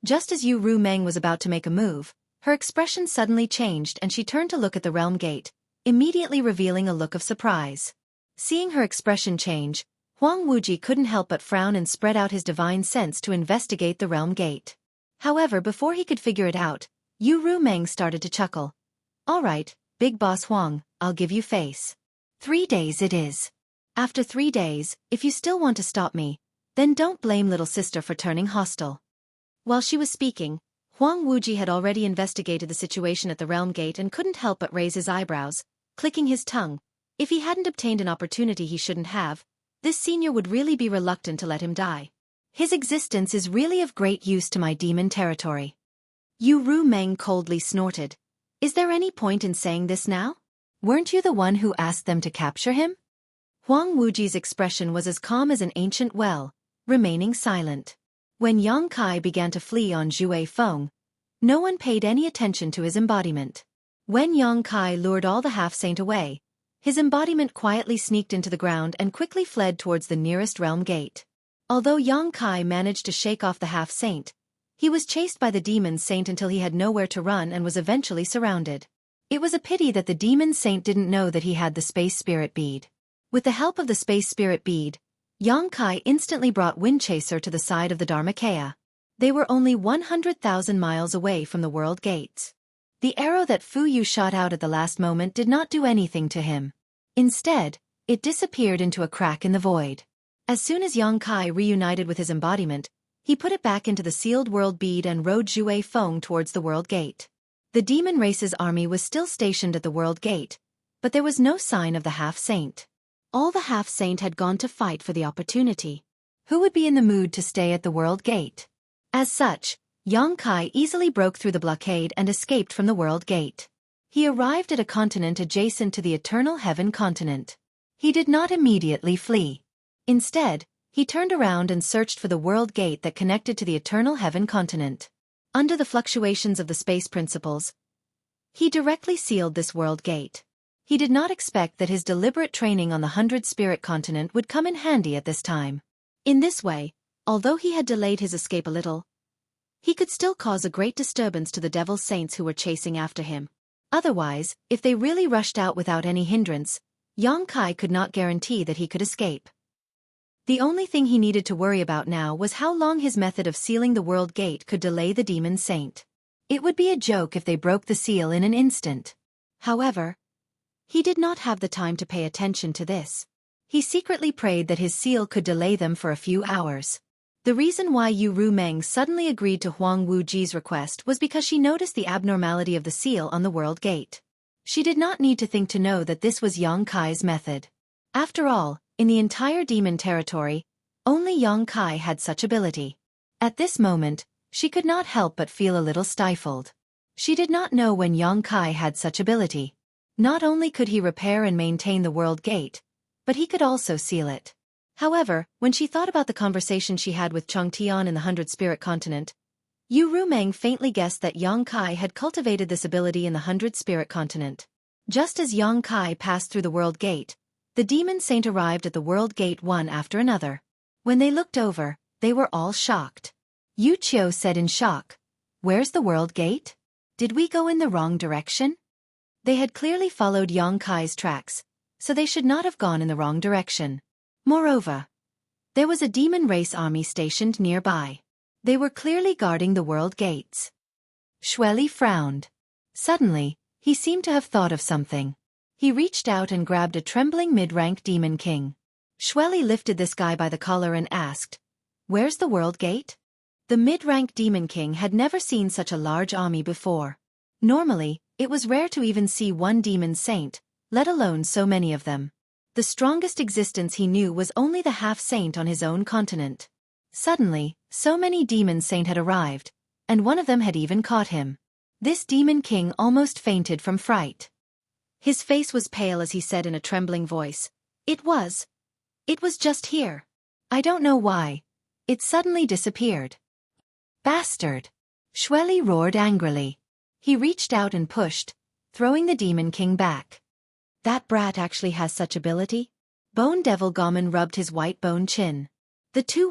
Speaker 1: Just as Yu Ru Meng was about to make a move, her expression suddenly changed and she turned to look at the realm gate, immediately revealing a look of surprise. Seeing her expression change, Huang Wuji couldn't help but frown and spread out his divine sense to investigate the realm gate. However, before he could figure it out, Yu Ru Meng started to chuckle. All right, Big Boss Huang, I'll give you face. 3 days it is. After 3 days, if you still want to stop me, then don't blame little sister for turning hostile. While she was speaking, Huang Wuji had already investigated the situation at the realm gate and couldn't help but raise his eyebrows, clicking his tongue. If he hadn't obtained an opportunity he shouldn't have, this senior would really be reluctant to let him die. His existence is really of great use to my demon territory. Yu Ru Meng coldly snorted. Is there any point in saying this now? Weren't you the one who asked them to capture him? Huang Wuji's expression was as calm as an ancient well, remaining silent. When Yang Kai began to flee on Zhuai Feng, no one paid any attention to his embodiment. When Yang Kai lured all the half-saint away, his embodiment quietly sneaked into the ground and quickly fled towards the nearest realm gate. Although Yang Kai managed to shake off the half-saint, he was chased by the demon saint until he had nowhere to run and was eventually surrounded. It was a pity that the demon saint didn't know that he had the space spirit bead. With the help of the space spirit bead, Yang Kai instantly brought Windchaser to the side of the Dharmakaya. They were only 100,000 miles away from the world gates. The arrow that Fu Yu shot out at the last moment did not do anything to him. Instead, it disappeared into a crack in the void. As soon as Yang Kai reunited with his embodiment, he put it back into the sealed world bead and rode Zhuai Feng towards the world gate. The demon race's army was still stationed at the world gate, but there was no sign of the half-saint. All the half-saint had gone to fight for the opportunity. Who would be in the mood to stay at the world gate? As such, Yang Kai easily broke through the blockade and escaped from the world gate. He arrived at a continent adjacent to the Eternal Heaven continent. He did not immediately flee. Instead, he turned around and searched for the world gate that connected to the Eternal Heaven continent. Under the fluctuations of the space principles, he directly sealed this world gate. He did not expect that his deliberate training on the 100 Spirit continent would come in handy at this time. In this way, although he had delayed his escape a little, he could still cause a great disturbance to the Devil's Saints who were chasing after him. Otherwise, if they really rushed out without any hindrance, Yang Kai could not guarantee that he could escape. The only thing he needed to worry about now was how long his method of sealing the world gate could delay the demon saint. It would be a joke if they broke the seal in an instant. However, he did not have the time to pay attention to this. He secretly prayed that his seal could delay them for a few hours. The reason why Yu Ru Meng suddenly agreed to Huang Wuji's request was because she noticed the abnormality of the seal on the world gate. She did not need to think to know that this was Yang Kai's method. After all, in the entire demon territory, only Yang Kai had such ability. At this moment, she could not help but feel a little stifled. She did not know when Yang Kai had such ability. Not only could he repair and maintain the world gate, but he could also seal it. However, when she thought about the conversation she had with Cheng Tian in the 100 Spirit continent, Yu Ru Meng faintly guessed that Yang Kai had cultivated this ability in the 100 Spirit continent. Just as Yang Kai passed through the world gate, the demon saint arrived at the world gate one after another. When they looked over, they were all shocked. Yu Qiu said in shock, "Where's the world gate? Did we go in the wrong direction?" They had clearly followed Yang Kai's tracks, so they should not have gone in the wrong direction. Moreover, there was a demon race army stationed nearby. They were clearly guarding the world gates. Xueqi frowned. Suddenly, he seemed to have thought of something. He reached out and grabbed a trembling mid-rank demon king. Xueqi lifted this guy by the collar and asked, "Where's the world gate?" The mid-rank demon king had never seen such a large army before. Normally, it was rare to even see one demon saint, let alone so many of them. The strongest existence he knew was only the half-saint on his own continent. Suddenly, so many demon saint had arrived, and one of them had even caught him. This demon king almost fainted from fright. His face was pale as he said in a trembling voice, It was just here. I don't know why. It suddenly disappeared." "Bastard!" Xueqi roared angrily. He reached out and pushed, throwing the demon king back. "That brat actually has such ability? Bone Devil Gaumon rubbed his white bone chin. The two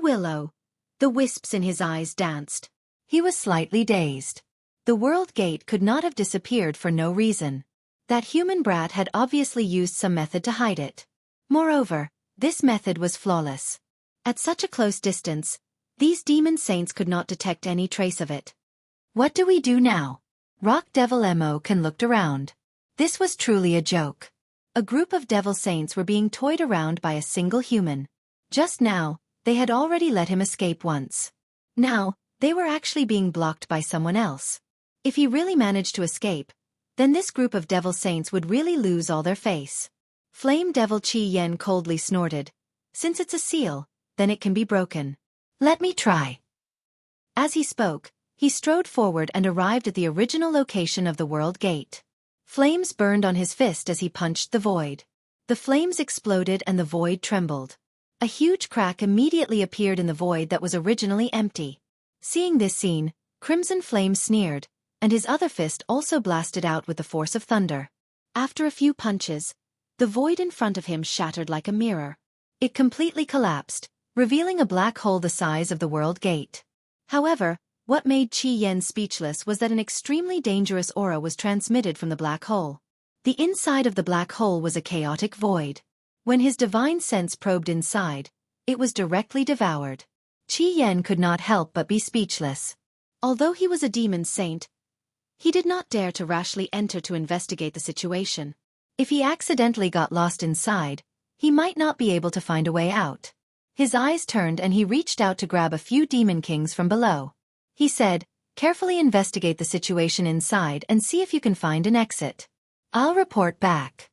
Speaker 1: the wisps in his eyes danced. He was slightly dazed. The World Gate could not have disappeared for no reason. That human brat had obviously used some method to hide it. Moreover, this method was flawless. At such a close distance, these demon saints could not detect any trace of it. What do we do now? Rock Devil Emokan looked around. This was truly a joke. A group of devil saints were being toyed around by a single human. Just now, they had already let him escape once. Now, they were actually being blocked by someone else. If he really managed to escape, then this group of devil saints would really lose all their face. Flame Devil Qi Yen coldly snorted. Since it's a seal, then it can be broken. Let me try. As he spoke, he strode forward and arrived at the original location of the World Gate. Flames burned on his fist as he punched the void. The flames exploded and the void trembled. A huge crack immediately appeared in the void that was originally empty. Seeing this scene, Crimson Flame sneered, and his other fist also blasted out with the force of thunder. After a few punches, the void in front of him shattered like a mirror. It completely collapsed, revealing a black hole the size of the World Gate. However, what made Qi Yen speechless was that an extremely dangerous aura was transmitted from the black hole. The inside of the black hole was a chaotic void. When his divine sense probed inside, it was directly devoured. Qi Yen could not help but be speechless. Although he was a demon saint, he did not dare to rashly enter to investigate the situation. If he accidentally got lost inside, he might not be able to find a way out. His eyes turned and he reached out to grab a few demon kings from below. He said, "Carefully investigate the situation inside and see if you can find an exit. I'll report back."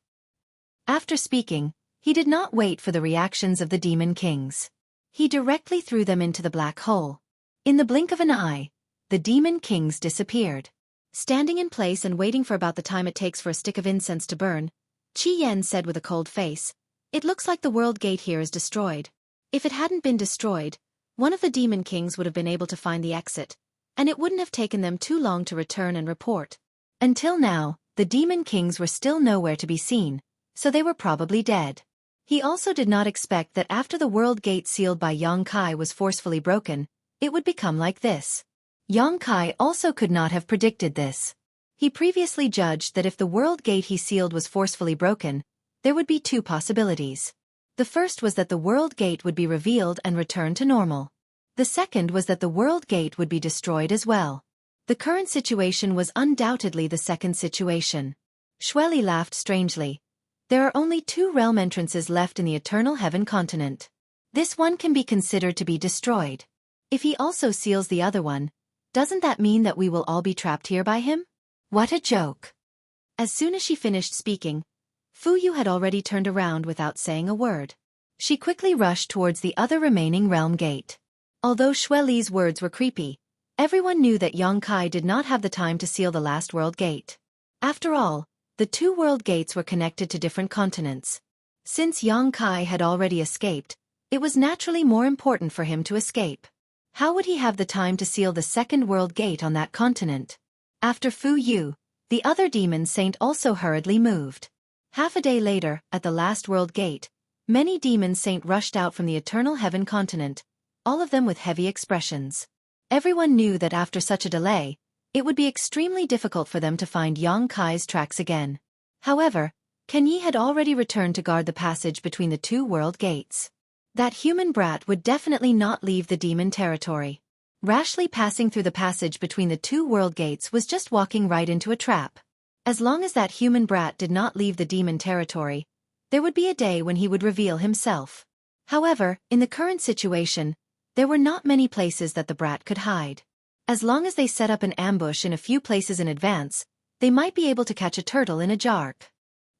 Speaker 1: After speaking, he did not wait for the reactions of the demon kings. He directly threw them into the black hole. In the blink of an eye, the demon kings disappeared. Standing in place and waiting for about the time it takes for a stick of incense to burn, Qi Yen said with a cold face, "It looks like the World Gate here is destroyed. If it hadn't been destroyed, one of the demon kings would have been able to find the exit, and it wouldn't have taken them too long to return and report. Until now, the demon kings were still nowhere to be seen, so they were probably dead." He also did not expect that after the World Gate sealed by Yang Kai was forcefully broken, it would become like this. Yang Kai also could not have predicted this. He previously judged that if the World Gate he sealed was forcefully broken, there would be two possibilities. The first was that the World Gate would be revealed and returned to normal. The second was that the World Gate would be destroyed as well. The current situation was undoubtedly the second situation. Xueqi laughed strangely. There are only two realm entrances left in the Eternal Heaven continent. This one can be considered to be destroyed. If he also seals the other one, doesn't that mean that we will all be trapped here by him? What a joke. As soon as she finished speaking, Fu Yu had already turned around without saying a word. She quickly rushed towards the other remaining realm gate. Although Xueqi's words were creepy, everyone knew that Yang Kai did not have the time to seal the last world gate. After all, the two world gates were connected to different continents. Since Yang Kai had already escaped, it was naturally more important for him to escape. How would he have the time to seal the second world gate on that continent? After Fu Yu, the other demon saint also hurriedly moved. Half a day later, at the last world gate, many demon saint rushed out from the Eternal Heaven continent, all of them with heavy expressions. Everyone knew that after such a delay, it would be extremely difficult for them to find Yang Kai's tracks again. However, Kenyi had already returned to guard the passage between the two world gates. That human brat would definitely not leave the demon territory. Rashly passing through the passage between the two world gates was just walking right into a trap. As long as that human brat did not leave the demon territory, there would be a day when he would reveal himself. However, in the current situation, there were not many places that the brat could hide. As long as they set up an ambush in a few places in advance, they might be able to catch a turtle in a jar.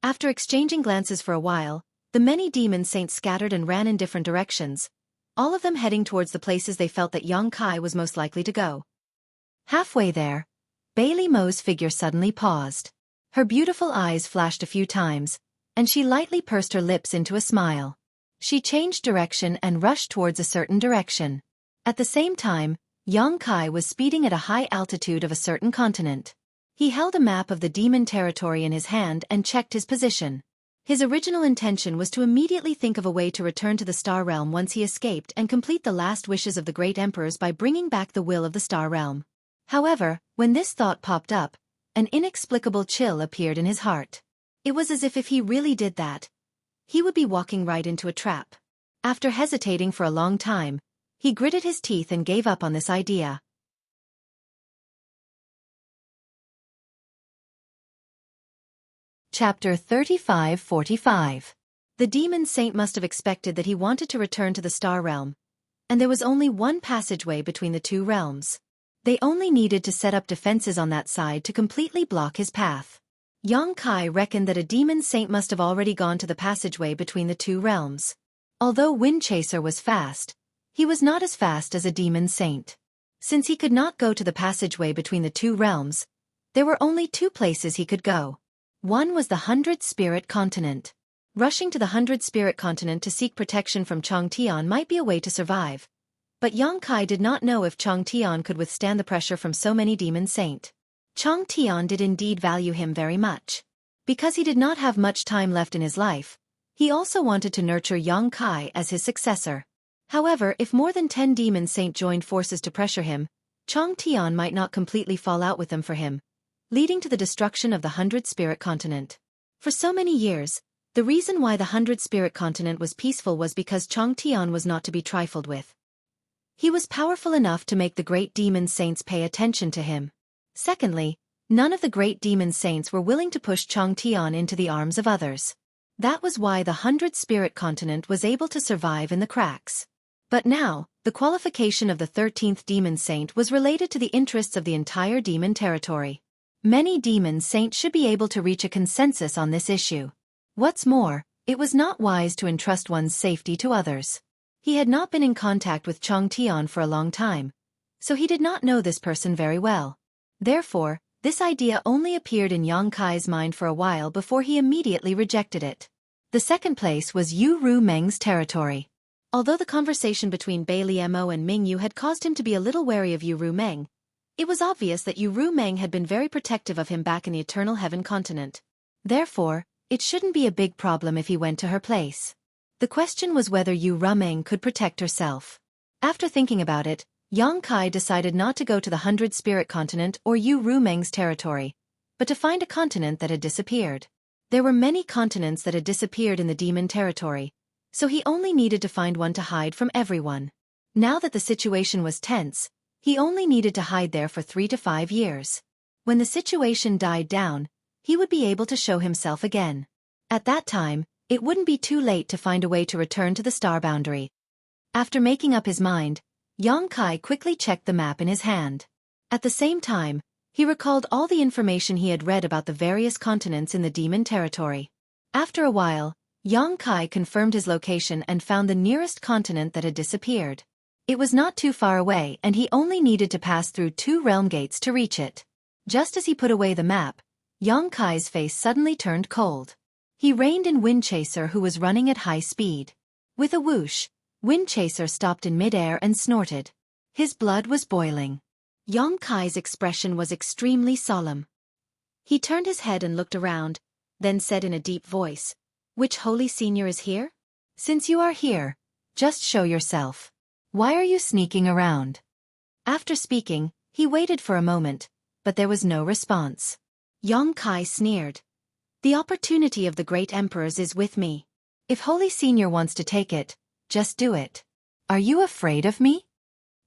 Speaker 1: After exchanging glances for a while, the many demon saints scattered and ran in different directions, all of them heading towards the places they felt that Yang Kai was most likely to go. Halfway there, Bailey Mo's figure suddenly paused. Her beautiful eyes flashed a few times, and she lightly pursed her lips into a smile. She changed direction and rushed towards a certain direction. At the same time, Yang Kai was speeding at a high altitude of a certain continent. He held a map of the demon territory in his hand and checked his position. His original intention was to immediately think of a way to return to the Star Realm once he escaped and complete the last wishes of the great emperors by bringing back the will of the Star Realm. However, when this thought popped up, an inexplicable chill appeared in his heart. It was as if he really did that, he would be walking right into a trap. After hesitating for a long time, he gritted his teeth and gave up on this idea. Chapter 35-45. The demon saint must have expected that he wanted to return to the Star Realm, and there was only one passageway between the two realms. They only needed to set up defenses on that side to completely block his path. Xueqi reckoned that a demon saint must have already gone to the passageway between the two realms. Although Windchaser was fast, he was not as fast as a demon saint. Since he could not go to the passageway between the two realms, there were only two places he could go. One was the 100 Spirit Continent. Rushing to the 100 Spirit Continent to seek protection from Changtian might be a way to survive. But Xueqi did not know if Changtian could withstand the pressure from so many demon saint. Changtian did indeed value him very much. Because he did not have much time left in his life, he also wanted to nurture Xueqi as his successor. However, if more than 10 demon saint joined forces to pressure him, Changtian might not completely fall out with them for him, leading to the destruction of the 100 Spirit Continent. For so many years, the reason why the 100 Spirit Continent was peaceful was because Changtian was not to be trifled with. He was powerful enough to make the great demon saints pay attention to him. Secondly, none of the great demon saints were willing to push Changtian into the arms of others. That was why the 100 Spirit Continent was able to survive in the cracks. But now, the qualification of the 13th demon saint was related to the interests of the entire demon territory. Many demon saints should be able to reach a consensus on this issue. What's more, it was not wise to entrust one's safety to others. He had not been in contact with Changtian for a long time, so he did not know this person very well. Therefore, this idea only appeared in Xueqi's mind for a while before he immediately rejected it. The second place was Yu Ru Meng's territory. Although the conversation between Bai Liemo and Ming Yu had caused him to be a little wary of Yu Ru Meng, it was obvious that Yu Ru Meng had been very protective of him back in the Eternal Heaven continent. Therefore, it shouldn't be a big problem if he went to her place. The question was whether Yu Ru Meng could protect herself. After thinking about it, Xueqi decided not to go to the 100 Spirit Continent or Yu Ru Meng's territory, but to find a continent that had disappeared. There were many continents that had disappeared in the demon territory, so he only needed to find one to hide from everyone. Now that the situation was tense, he only needed to hide there for 3 to 5 years. When the situation died down, he would be able to show himself again. At that time, it wouldn't be too late to find a way to return to the star boundary. After making up his mind, Xueqi quickly checked the map in his hand. At the same time, he recalled all the information he had read about the various continents in the demon territory. After a while, Xueqi confirmed his location and found the nearest continent that had disappeared. It was not too far away and he only needed to pass through 2 realm gates to reach it. Just as he put away the map, Xueqi's face suddenly turned cold. He reined in Windchaser who was running at high speed. With a whoosh, Windchaser stopped in midair and snorted. His blood was boiling. Xueqi's expression was extremely solemn. He turned his head and looked around, then said in a deep voice, "Which holy senior is here? Since you are here, just show yourself. Why are you sneaking around?" After speaking, he waited for a moment, but there was no response. Xueqi sneered. "The opportunity of the great emperors is with me. If Holy Senior wants to take it, just do it. Are you afraid of me?"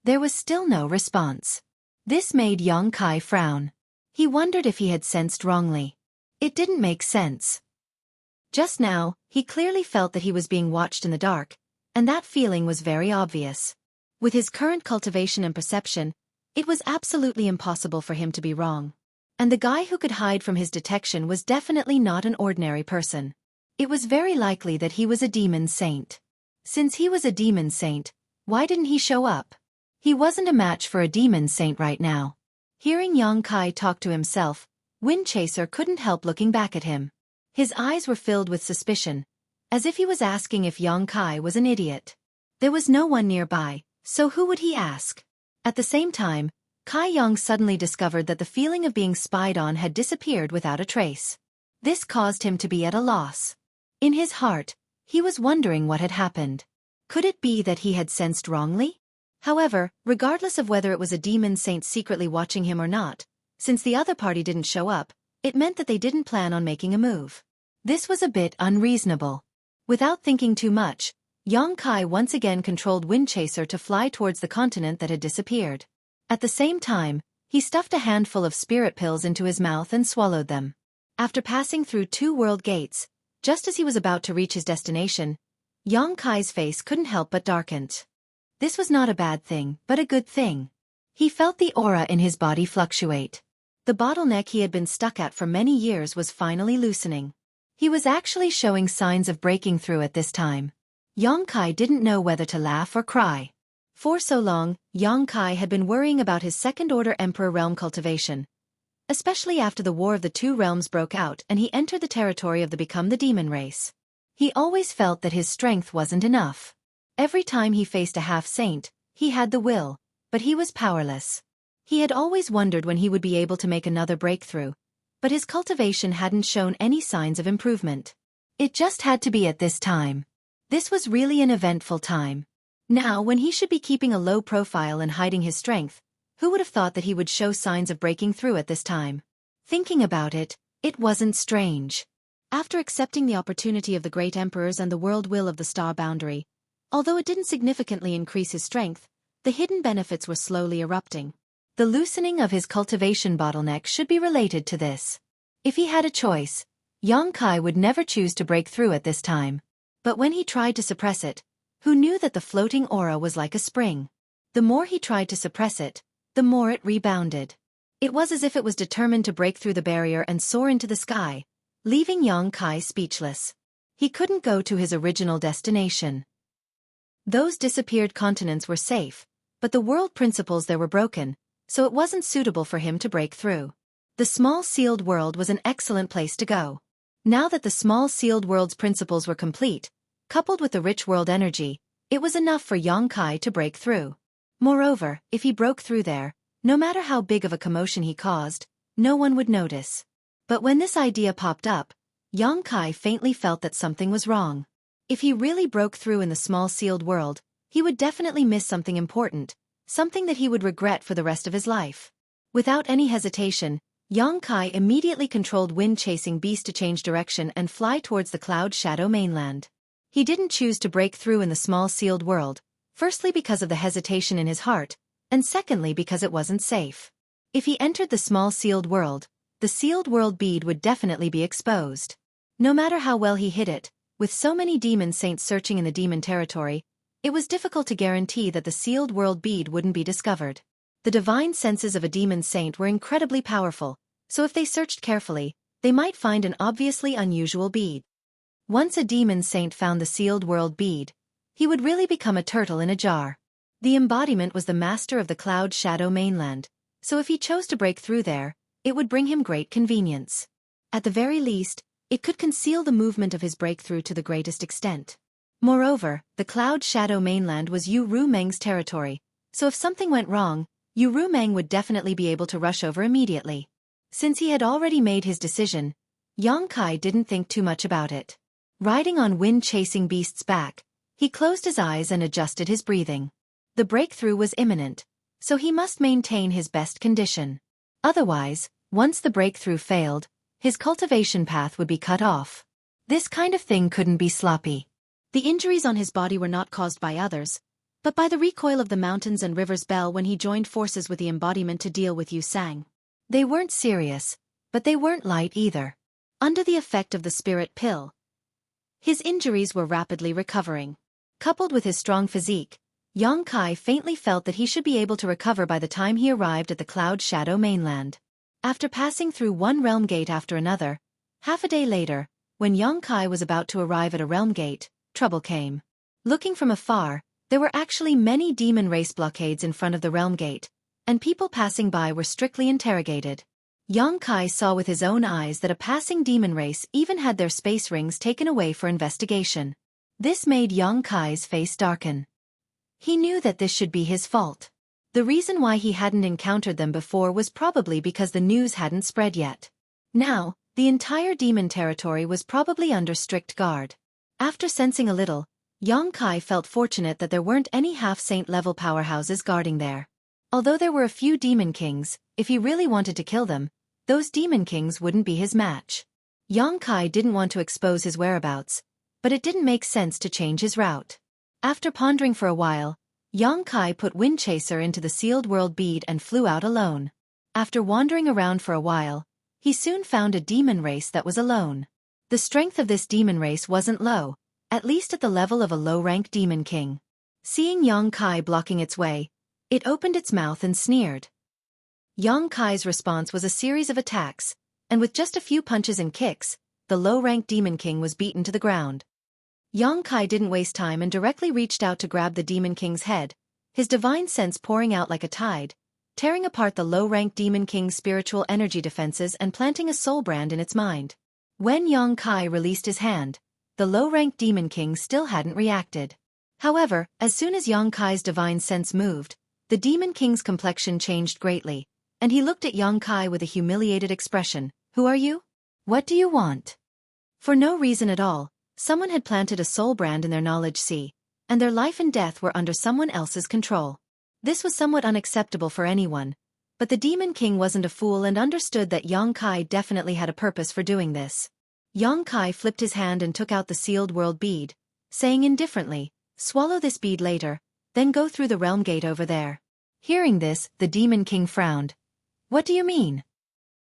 Speaker 1: There was still no response. This made Xueqi frown. He wondered if he had sensed wrongly. It didn't make sense. Just now, he clearly felt that he was being watched in the dark, and that feeling was very obvious. With his current cultivation and perception, it was absolutely impossible for him to be wrong. And the guy who could hide from his detection was definitely not an ordinary person. It was very likely that he was a demon saint. Since he was a demon saint, why didn't he show up? He wasn't a match for a demon saint right now. Hearing Xueqi talk to himself, Windchaser couldn't help looking back at him. His eyes were filled with suspicion, as if he was asking if Xueqi was an idiot. There was no one nearby, so who would he ask? At the same time, Kai Yang suddenly discovered that the feeling of being spied on had disappeared without a trace. This caused him to be at a loss. In his heart, he was wondering what had happened. Could it be that he had sensed wrongly? However, regardless of whether it was a demon saint secretly watching him or not, since the other party didn't show up, it meant that they didn't plan on making a move. This was a bit unreasonable. Without thinking too much, Xueqi once again controlled Windchaser to fly towards the continent that had disappeared. At the same time, he stuffed a handful of spirit pills into his mouth and swallowed them. After passing through 2 world gates, just as he was about to reach his destination, Xueqi's face couldn't help but darken. This was not a bad thing, but a good thing. He felt the aura in his body fluctuate. The bottleneck he had been stuck at for many years was finally loosening. He was actually showing signs of breaking through at this time. Xueqi didn't know whether to laugh or cry. For so long, Xueqi had been worrying about his second-order Emperor realm cultivation, especially after the War of the Two Realms broke out and he entered the territory of the Become the Demon race. He always felt that his strength wasn't enough. Every time he faced a half-saint, he had the will, but he was powerless. He had always wondered when he would be able to make another breakthrough, but his cultivation hadn't shown any signs of improvement. It just had to be at this time. This was really an eventful time. Now, when he should be keeping a low profile and hiding his strength, who would have thought that he would show signs of breaking through at this time? Thinking about it, it wasn't strange. After accepting the opportunity of the Great Emperors and the world will of the star boundary, although it didn't significantly increase his strength, the hidden benefits were slowly erupting. The loosening of his cultivation bottleneck should be related to this. If he had a choice, Xueqi would never choose to break through at this time. But when he tried to suppress it, who knew that the floating aura was like a spring? The more he tried to suppress it, the more it rebounded. It was as if it was determined to break through the barrier and soar into the sky, leaving Xueqi speechless. He couldn't go to his original destination. Those disappeared continents were safe, but the world principles there were broken, so it wasn't suitable for him to break through. The small sealed world was an excellent place to go. Now that the small sealed world's principles were complete, coupled with the rich world energy, it was enough for Xueqi to break through. Moreover, if he broke through there, no matter how big of a commotion he caused, no one would notice. But when this idea popped up, Xueqi faintly felt that something was wrong. If he really broke through in the small sealed world, he would definitely miss something important, something that he would regret for the rest of his life. Without any hesitation, Xueqi immediately controlled wind-chasing beast to change direction and fly towards the cloud shadow mainland. He didn't choose to break through in the small sealed world, firstly because of the hesitation in his heart, and secondly because it wasn't safe. If he entered the small sealed world, the sealed world bead would definitely be exposed. No matter how well he hid it, with so many demon saints searching in the demon territory, it was difficult to guarantee that the sealed world bead wouldn't be discovered. The divine senses of a demon saint were incredibly powerful, so if they searched carefully, they might find an obviously unusual bead. Once a demon saint found the sealed world bead, he would really become a turtle in a jar. The embodiment was the master of the cloud shadow mainland, so if he chose to break through there, it would bring him great convenience. At the very least, it could conceal the movement of his breakthrough to the greatest extent. Moreover, the cloud shadow mainland was Yu Rumeng's territory, so if something went wrong, Yu Rumeng would definitely be able to rush over immediately. Since he had already made his decision, Xueqi didn't think too much about it. Riding on wind-chasing beast's back, he closed his eyes and adjusted his breathing. The breakthrough was imminent, so he must maintain his best condition. Otherwise, once the breakthrough failed, his cultivation path would be cut off. This kind of thing couldn't be sloppy. The injuries on his body were not caused by others, but by the recoil of the mountains and rivers Bell when he joined forces with the embodiment to deal with Yu Sang. They weren't serious, but they weren't light either. Under the effect of the spirit pill, his injuries were rapidly recovering. Coupled with his strong physique, Xueqi faintly felt that he should be able to recover by the time he arrived at the cloud shadow mainland. After passing through one realm gate after another, half a day later, when Xueqi was about to arrive at a realm gate, trouble came. Looking from afar, there were actually many demon race blockades in front of the realm gate, and people passing by were strictly interrogated. Xueqi saw with his own eyes that a passing demon race even had their space rings taken away for investigation. This made Xueqi's face darken. He knew that this should be his fault. The reason why he hadn't encountered them before was probably because the news hadn't spread yet. Now, The entire demon territory was probably under strict guard. After sensing a little, Xueqi felt fortunate that there weren't any half-saint level powerhouses guarding there. Although there were a few demon kings, if he really wanted to kill them, those demon kings wouldn't be his match. Xueqi didn't want to expose his whereabouts, but it didn't make sense to change his route. After pondering for a while, Xueqi put Windchaser into the sealed world bead and flew out alone. After wandering around for a while, he soon found a demon race that was alone. The strength of this demon race wasn't low, at least at the level of a low-rank demon king. Seeing Xueqi blocking its way, it opened its mouth and sneered. Xueqi's response was a series of attacks, and with just a few punches and kicks, the low-rank demon king was beaten to the ground. Xueqi didn't waste time and directly reached out to grab the demon king's head, his divine sense pouring out like a tide, tearing apart the low-rank demon king's spiritual energy defenses and planting a soul brand in its mind. When Xueqi released his hand, the low-rank demon king still hadn't reacted. However, as soon as Xueqi's divine sense moved, the demon king's complexion changed greatly, and he looked at Xueqi with a humiliated expression. "Who are you? What do you want?" For no reason at all, someone had planted a soul brand in their knowledge sea, and their life and death were under someone else's control. This was somewhat unacceptable for anyone, but the demon king wasn't a fool and understood that Xueqi definitely had a purpose for doing this. Xueqi flipped his hand and took out the sealed world bead, saying indifferently, "Swallow this bead later, then go through the realm gate over there." Hearing this, the demon king frowned. "What do you mean?"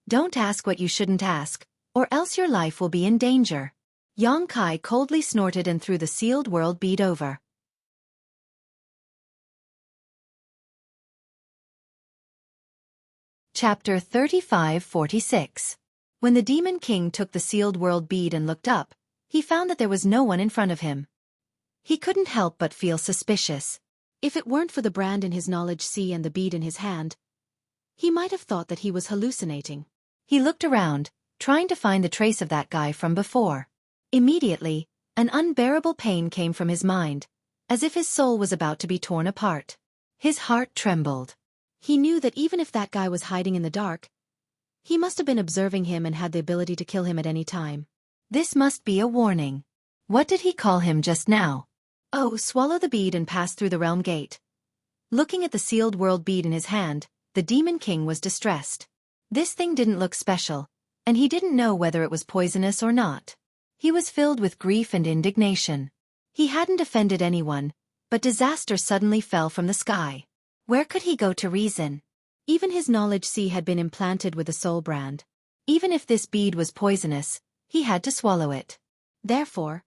Speaker 1: "Don't ask what you shouldn't ask, or else your life will be in danger." Xueqi coldly snorted and threw the sealed world bead over. Chapter 35-46. When the demon king took the sealed world bead and looked up, he found that there was no one in front of him. He couldn't help but feel suspicious. If it weren't for the brand in his knowledge sea and the bead in his hand, he might have thought that he was hallucinating. He looked around, trying to find the trace of that guy from before. Immediately, an unbearable pain came from his mind, as if his soul was about to be torn apart. His heart trembled. He knew that even if that guy was hiding in the dark, he must have been observing him and had the ability to kill him at any time. This must be a warning. What did he call him just now? "Oh, swallow the bead and pass through the realm gate." Looking at the sealed world bead in his hand, the demon king was distressed. This thing didn't look special, and he didn't know whether it was poisonous or not. He was filled with grief and indignation. He hadn't offended anyone, but disaster suddenly fell from the sky. Where could he go to reason? Even his knowledge sea had been implanted with a soul brand. Even if this bead was poisonous, he had to swallow it. Therefore,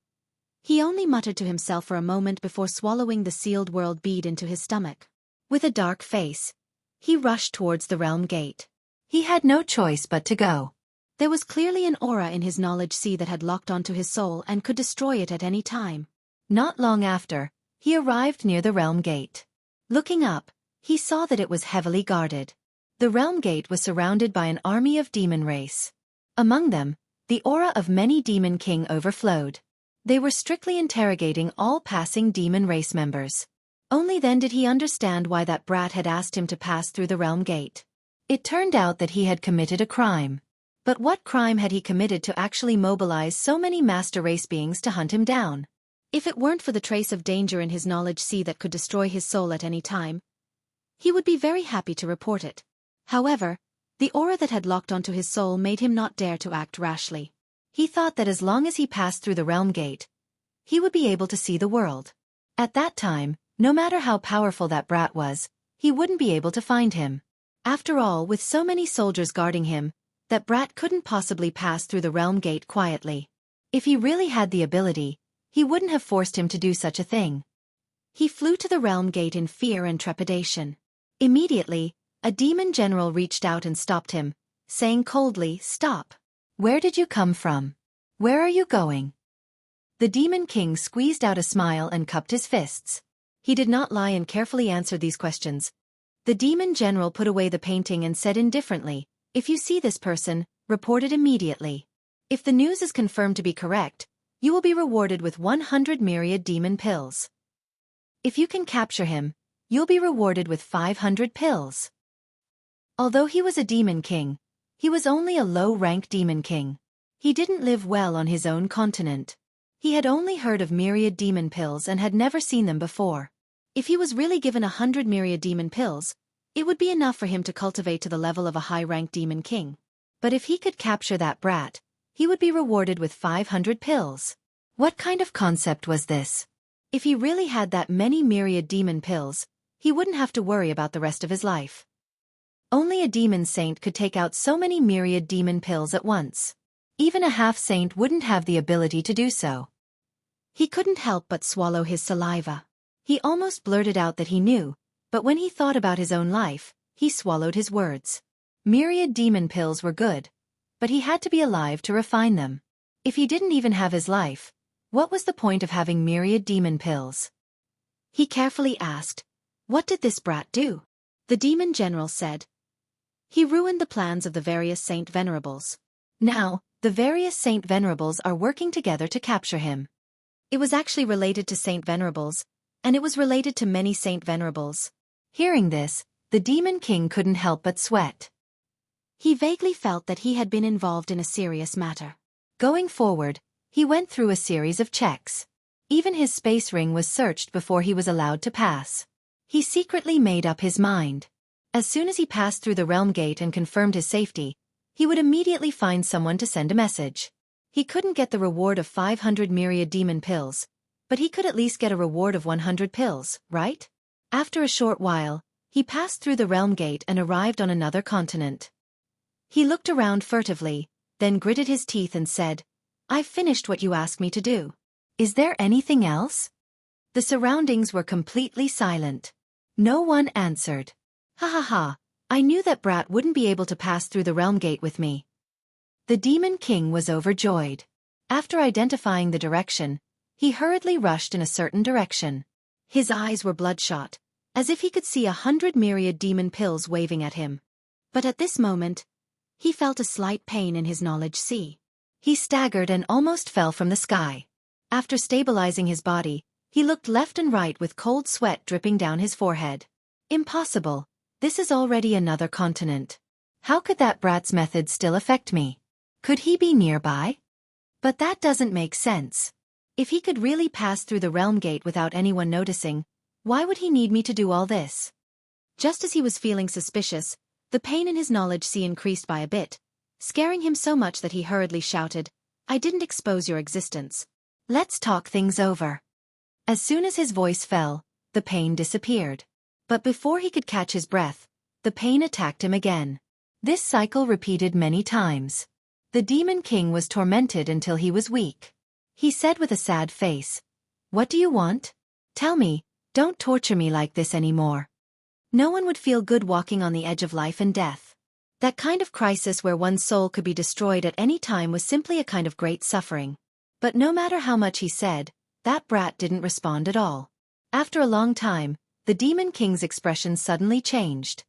Speaker 1: he only muttered to himself for a moment before swallowing the sealed world bead into his stomach. With a dark face, he rushed towards the realm gate. He had no choice but to go. There was clearly an aura in his knowledge sea that had locked onto his soul and could destroy it at any time. Not long after, he arrived near the realm gate. Looking up, he saw that it was heavily guarded. The realm gate was surrounded by an army of demon race. Among them, the aura of many demon king overflowed. They were strictly interrogating all passing demon race members. Only then did he understand why that brat had asked him to pass through the realm gate. It turned out that he had committed a crime. But what crime had he committed to actually mobilize so many master race beings to hunt him down? If it weren't for the trace of danger in his knowledge sea that could destroy his soul at any time, he would be very happy to report it. However, the aura that had locked onto his soul made him not dare to act rashly. He thought that as long as he passed through the realm gate, he would be able to see the world. At that time, no matter how powerful that brat was, he wouldn't be able to find him. After all, with so many soldiers guarding him, that brat couldn't possibly pass through the realm gate quietly. If he really had the ability, he wouldn't have forced him to do such a thing. He flew to the realm gate in fear and trepidation. Immediately, a demon general reached out and stopped him, saying coldly, "Stop. Where did you come from? Where are you going?" The demon king squeezed out a smile and cupped his fists. He did not lie and carefully answered these questions. The demon general put away the painting and said indifferently, "If you see this person, report it immediately. If the news is confirmed to be correct, you will be rewarded with 100 myriad demon pills. If you can capture him, you'll be rewarded with 500 pills." Although he was a demon king, he was only a low-rank demon king. He didn't live well on his own continent. He had only heard of myriad demon pills and had never seen them before. If he was really given 100 myriad demon pills, it would be enough for him to cultivate to the level of a high-ranked demon king. But if he could capture that brat, he would be rewarded with 500 pills. What kind of concept was this? If he really had that many myriad demon pills, he wouldn't have to worry about the rest of his life. Only a demon saint could take out so many myriad demon pills at once. Even a half-saint wouldn't have the ability to do so. He couldn't help but swallow his saliva. He almost blurted out that he knew, but when he thought about his own life, he swallowed his words. Myriad demon pills were good, but he had to be alive to refine them. If he didn't even have his life, what was the point of having myriad demon pills? He carefully asked, "What did this brat do?" The demon general said, "He ruined the plans of the various Saint Venerables. Now, the various Saint Venerables are working together to capture him." It was actually related to Saint Venerables, and it was related to many Saint Venerables. Hearing this, the Demon King couldn't help but sweat. He vaguely felt that he had been involved in a serious matter. Going forward, he went through a series of checks. Even his space ring was searched before he was allowed to pass. He secretly made up his mind. As soon as he passed through the realm gate and confirmed his safety, he would immediately find someone to send a message. He couldn't get the reward of 500 myriad demon pills, but he could at least get a reward of 100 pills, right? After a short while, he passed through the realm gate and arrived on another continent. He looked around furtively, then gritted his teeth and said, "I've finished what you asked me to do. Is there anything else?" The surroundings were completely silent. No one answered. "Ha ha ha, I knew that brat wouldn't be able to pass through the realm gate with me." The Demon King was overjoyed. After identifying the direction, he hurriedly rushed in a certain direction. His eyes were bloodshot, as if he could see 100 myriad demon pills waving at him. But at this moment, he felt a slight pain in his knowledge sea. He staggered and almost fell from the sky. After stabilizing his body, he looked left and right with cold sweat dripping down his forehead. Impossible. This is already another continent. How could that brat's method still affect me? Could he be nearby? But that doesn't make sense. If he could really pass through the realm gate without anyone noticing, why would he need me to do all this? Just as he was feeling suspicious, the pain in his knowledge sea increased by a bit, scaring him so much that he hurriedly shouted, "I didn't expose your existence. Let's talk things over." As soon as his voice fell, the pain disappeared. But before he could catch his breath, the pain attacked him again. This cycle repeated many times. The Demon King was tormented until he was weak. He said with a sad face, "What do you want? Tell me, don't torture me like this anymore." No one would feel good walking on the edge of life and death. That kind of crisis where one's soul could be destroyed at any time was simply a kind of great suffering. But no matter how much he said, that brat didn't respond at all. After a long time, the Demon King's expression suddenly changed.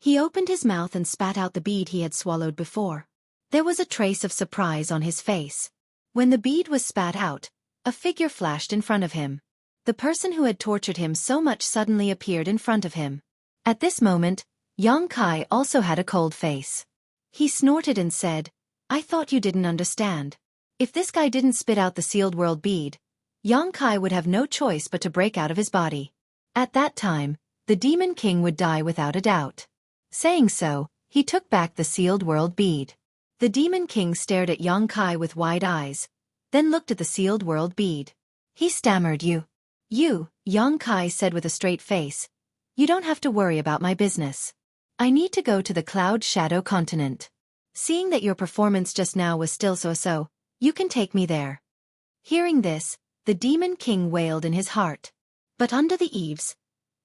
Speaker 1: He opened his mouth and spat out the bead he had swallowed before. There was a trace of surprise on his face. When the bead was spat out, a figure flashed in front of him. The person who had tortured him so much suddenly appeared in front of him. At this moment, Xueqi also had a cold face. He snorted and said, "I thought you didn't understand. If this guy didn't spit out the sealed world bead, Xueqi would have no choice but to break out of his body. At that time, the Demon King would die without a doubt." Saying so, he took back the sealed world bead. The Demon King stared at Xueqi with wide eyes, then looked at the sealed world bead. He stammered, You, Xueqi said with a straight face, "You don't have to worry about my business. I need to go to the Cloud Shadow continent. Seeing that your performance just now was still so-so, you can take me there." Hearing this, the Demon King wailed in his heart. But under the eaves,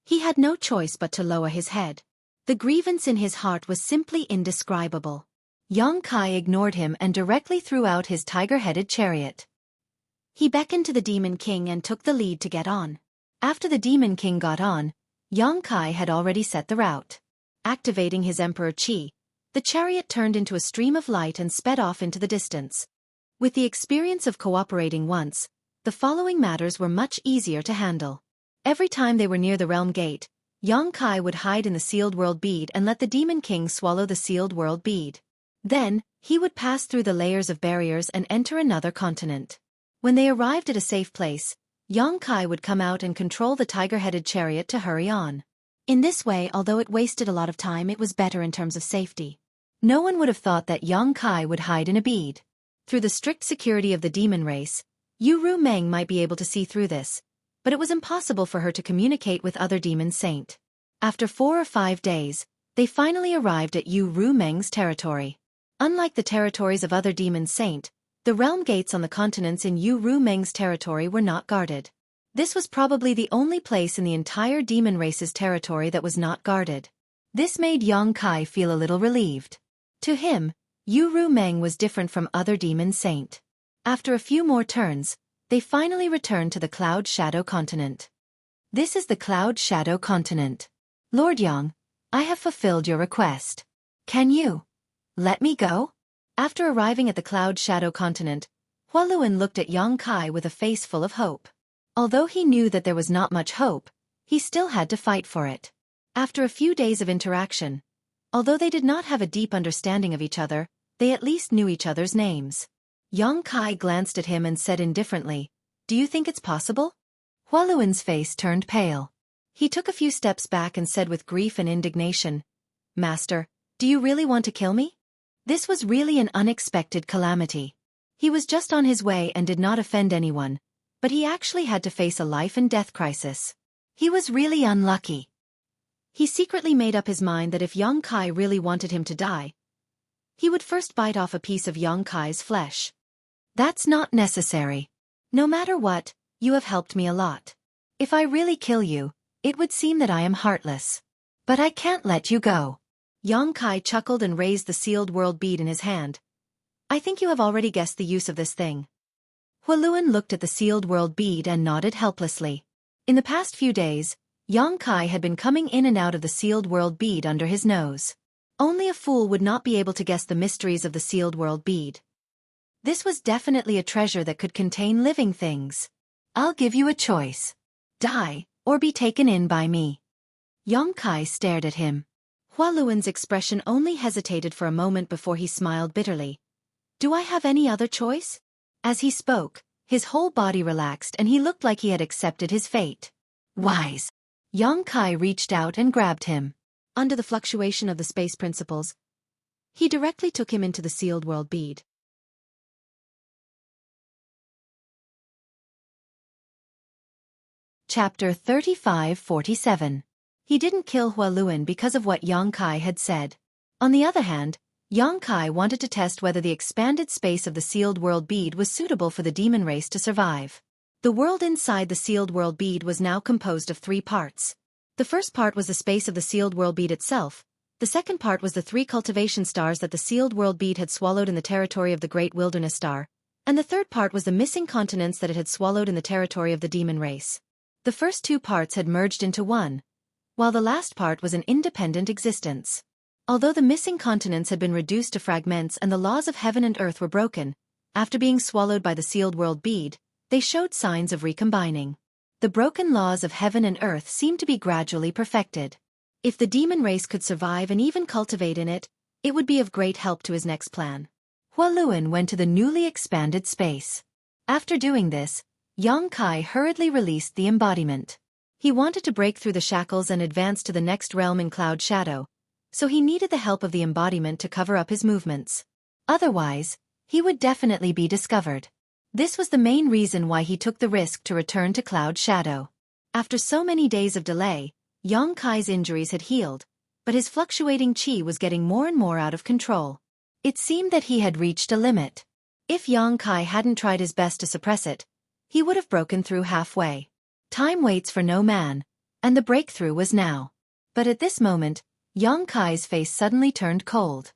Speaker 1: he had no choice but to lower his head. The grievance in his heart was simply indescribable. Xueqi ignored him and directly threw out his tiger-headed chariot. He beckoned to the Demon King and took the lead to get on. After the Demon King got on, Xueqi had already set the route. Activating his Emperor Qi, the chariot turned into a stream of light and sped off into the distance. With the experience of cooperating once, the following matters were much easier to handle. Every time they were near the realm gate, Xueqi would hide in the sealed world bead and let the Demon King swallow the sealed world bead. Then, he would pass through the layers of barriers and enter another continent. When they arrived at a safe place, Xueqi would come out and control the tiger-headed chariot to hurry on. In this way, although it wasted a lot of time, it was better in terms of safety. No one would have thought that Xueqi would hide in a bead. Through the strict security of the demon race, Yu Meng might be able to see through this, but it was impossible for her to communicate with other demon saint. After 4 or 5 days, they finally arrived at Yu Meng's territory. Unlike the territories of other demon saint, the realm gates on the continents in Yu Meng's territory were not guarded. This was probably the only place in the entire demon race's territory that was not guarded. This made Xueqi feel a little relieved. To him, Yu Meng was different from other demon saint. After a few more turns, they finally returned to the Cloud Shadow continent. This is the Cloud Shadow continent. Lord Yang, I have fulfilled your request. Can you let me go? After arriving at the Cloud Shadow continent, Hualuan looked at Xueqi with a face full of hope. Although he knew that there was not much hope, he still had to fight for it. After a few days of interaction, although they did not have a deep understanding of each other, they at least knew each other's names. Xueqi glanced at him and said indifferently, "Do you think it's possible?" Hualuan's face turned pale. He took a few steps back and said with grief and indignation, "Master, do you really want to kill me?" This was really an unexpected calamity. He was just on his way and did not offend anyone, but he actually had to face a life-and-death crisis. He was really unlucky. He secretly made up his mind that if Xueqi really wanted him to die, he would first bite off a piece of Xueqi's flesh. That's not necessary. No matter what, you have helped me a lot. If I really kill you, it would seem that I am heartless. But I can't let you go. Xueqi chuckled and raised the sealed world bead in his hand. I think you have already guessed the use of this thing. Hualuan looked at the sealed world bead and nodded helplessly. In the past few days, Xueqi had been coming in and out of the sealed world bead under his nose. Only a fool would not be able to guess the mysteries of the sealed world bead. This was definitely a treasure that could contain living things. I'll give you a choice. Die, or be taken in by me. Xueqi stared at him. Hualuan's expression only hesitated for a moment before he smiled bitterly. Do I have any other choice? As he spoke, his whole body relaxed and he looked like he had accepted his fate. Wise. Xueqi reached out and grabbed him. Under the fluctuation of the space principles, he directly took him into the sealed world bead. Chapter 35-47. He didn't kill Hualuan because of what Xueqi had said. On the other hand, Xueqi wanted to test whether the expanded space of the sealed world bead was suitable for the demon race to survive. The world inside the sealed world bead was now composed of 3 parts. The first part was the space of the sealed world bead itself. The second part was the 3 cultivation stars that the sealed world bead had swallowed in the territory of the Great Wilderness Star. And the third part was the missing continents that it had swallowed in the territory of the demon race. The first 2 parts had merged into one, while the last part was an independent existence. Although the missing continents had been reduced to fragments and the laws of heaven and earth were broken, after being swallowed by the sealed world bead, they showed signs of recombining. The broken laws of heaven and earth seemed to be gradually perfected. If the demon race could survive and even cultivate in it, it would be of great help to his next plan. Hualuan went to the newly expanded space. After doing this, Xueqi hurriedly released the embodiment. He wanted to break through the shackles and advance to the next realm in Cloud Shadow, so he needed the help of the embodiment to cover up his movements. Otherwise, he would definitely be discovered. This was the main reason why he took the risk to return to Cloud Shadow. After so many days of delay, Xueqi's injuries had healed, but his fluctuating qi was getting more and more out of control. It seemed that he had reached a limit. If Xueqi hadn't tried his best to suppress it, he would have broken through halfway. Time waits for no man, and the breakthrough was now. But at this moment, Xueqi's face suddenly turned cold.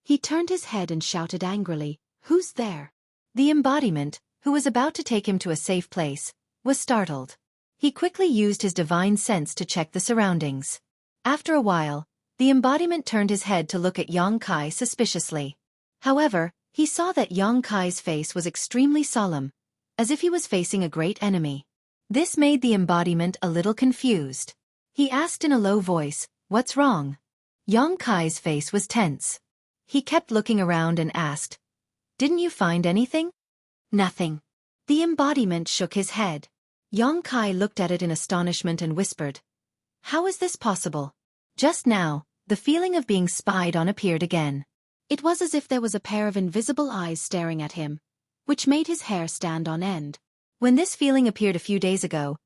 Speaker 1: He turned his head and shouted angrily, "Who's there?" The embodiment, who was about to take him to a safe place, was startled. He quickly used his divine sense to check the surroundings. After a while, the embodiment turned his head to look at Xueqi suspiciously. However, he saw that Xueqi's face was extremely solemn, as if he was facing a great enemy. This made the embodiment a little confused. He asked in a low voice, "What's wrong?" Xueqi's face was tense. He kept looking around and asked, "Didn't you find anything?" "Nothing." The embodiment shook his head. Kai looked at it in astonishment and whispered, "How is this possible?" Just now, the feeling of being spied on appeared again. It was as if there was a pair of invisible eyes staring at him, which made his hair stand on end. When this feeling appeared a few days ago,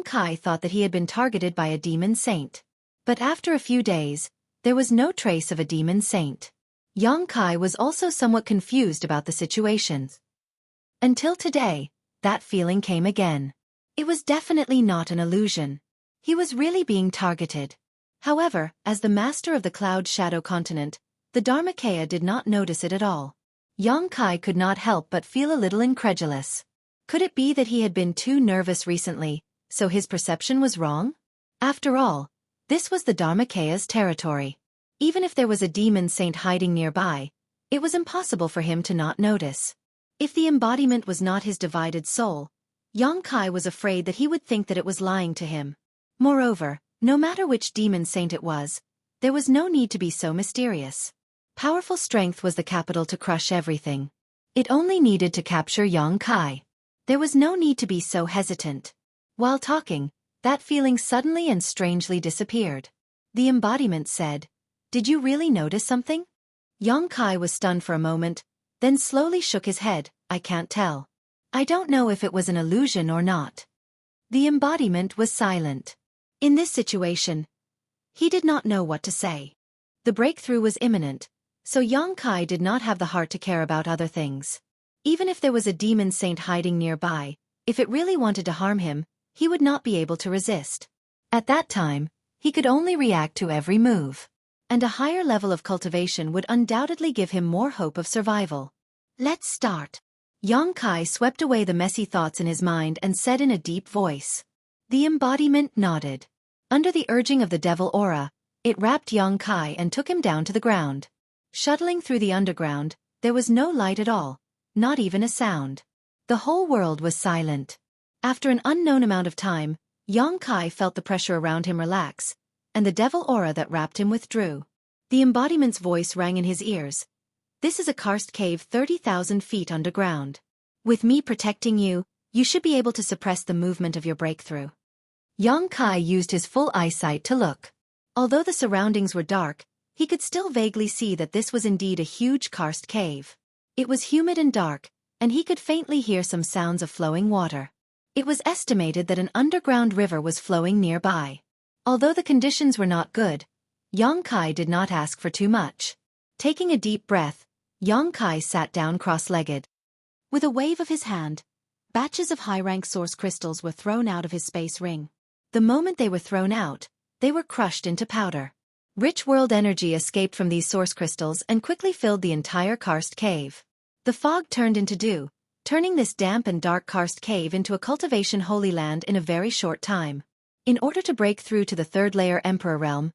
Speaker 1: Kai thought that he had been targeted by a demon saint. But after a few days, there was no trace of a demon saint. Kai was also somewhat confused about the situation. Until today, that feeling came again. It was definitely not an illusion. He was really being targeted. However, as the master of the Cloud Shadow Continent, the Dharmakaya did not notice it at all. Kai could not help but feel a little incredulous. Could it be that he had been too nervous recently, so his perception was wrong? After all, this was the Dharmakaya's territory. Even if there was a demon saint hiding nearby, it was impossible for him to not notice. If the embodiment was not his divided soul, Kai was afraid that he would think that it was lying to him. Moreover, no matter which demon saint it was, there was no need to be so mysterious. Powerful strength was the capital to crush everything. It only needed to capture Kai. There was no need to be so hesitant. While talking, that feeling suddenly and strangely disappeared. The embodiment said, "Did you really notice something?" Kai was stunned for a moment, then slowly shook his head, "I can't tell. I don't know if it was an illusion or not." The embodiment was silent. In this situation, he did not know what to say. The breakthrough was imminent, so Kai did not have the heart to care about other things. Even if there was a demon saint hiding nearby, if it really wanted to harm him, he would not be able to resist. At that time, he could only react to every move. And a higher level of cultivation would undoubtedly give him more hope of survival. "Let's start." Kai swept away the messy thoughts in his mind and said in a deep voice. The embodiment nodded. Under the urging of the devil aura, it wrapped Kai and took him down to the ground. Shuttling through the underground, there was no light at all, not even a sound. The whole world was silent. After an unknown amount of time, Kai felt the pressure around him relax, and the devil aura that wrapped him withdrew. The embodiment's voice rang in his ears. "This is a karst cave 30,000 feet underground. With me protecting you, you should be able to suppress the movement of your breakthrough." Kai used his full eyesight to look. Although the surroundings were dark, he could still vaguely see that this was indeed a huge karst cave. It was humid and dark, and he could faintly hear some sounds of flowing water. It was estimated that an underground river was flowing nearby. Although the conditions were not good, Kai did not ask for too much. Taking a deep breath, Kai sat down cross-legged. With a wave of his hand, batches of high-rank source crystals were thrown out of his space ring. The moment they were thrown out, they were crushed into powder. Rich world energy escaped from these source crystals and quickly filled the entire karst cave. The fog turned into dew, turning this damp and dark karst cave into a cultivation holy land in a very short time. In order to break through to the third-layer Emperor realm,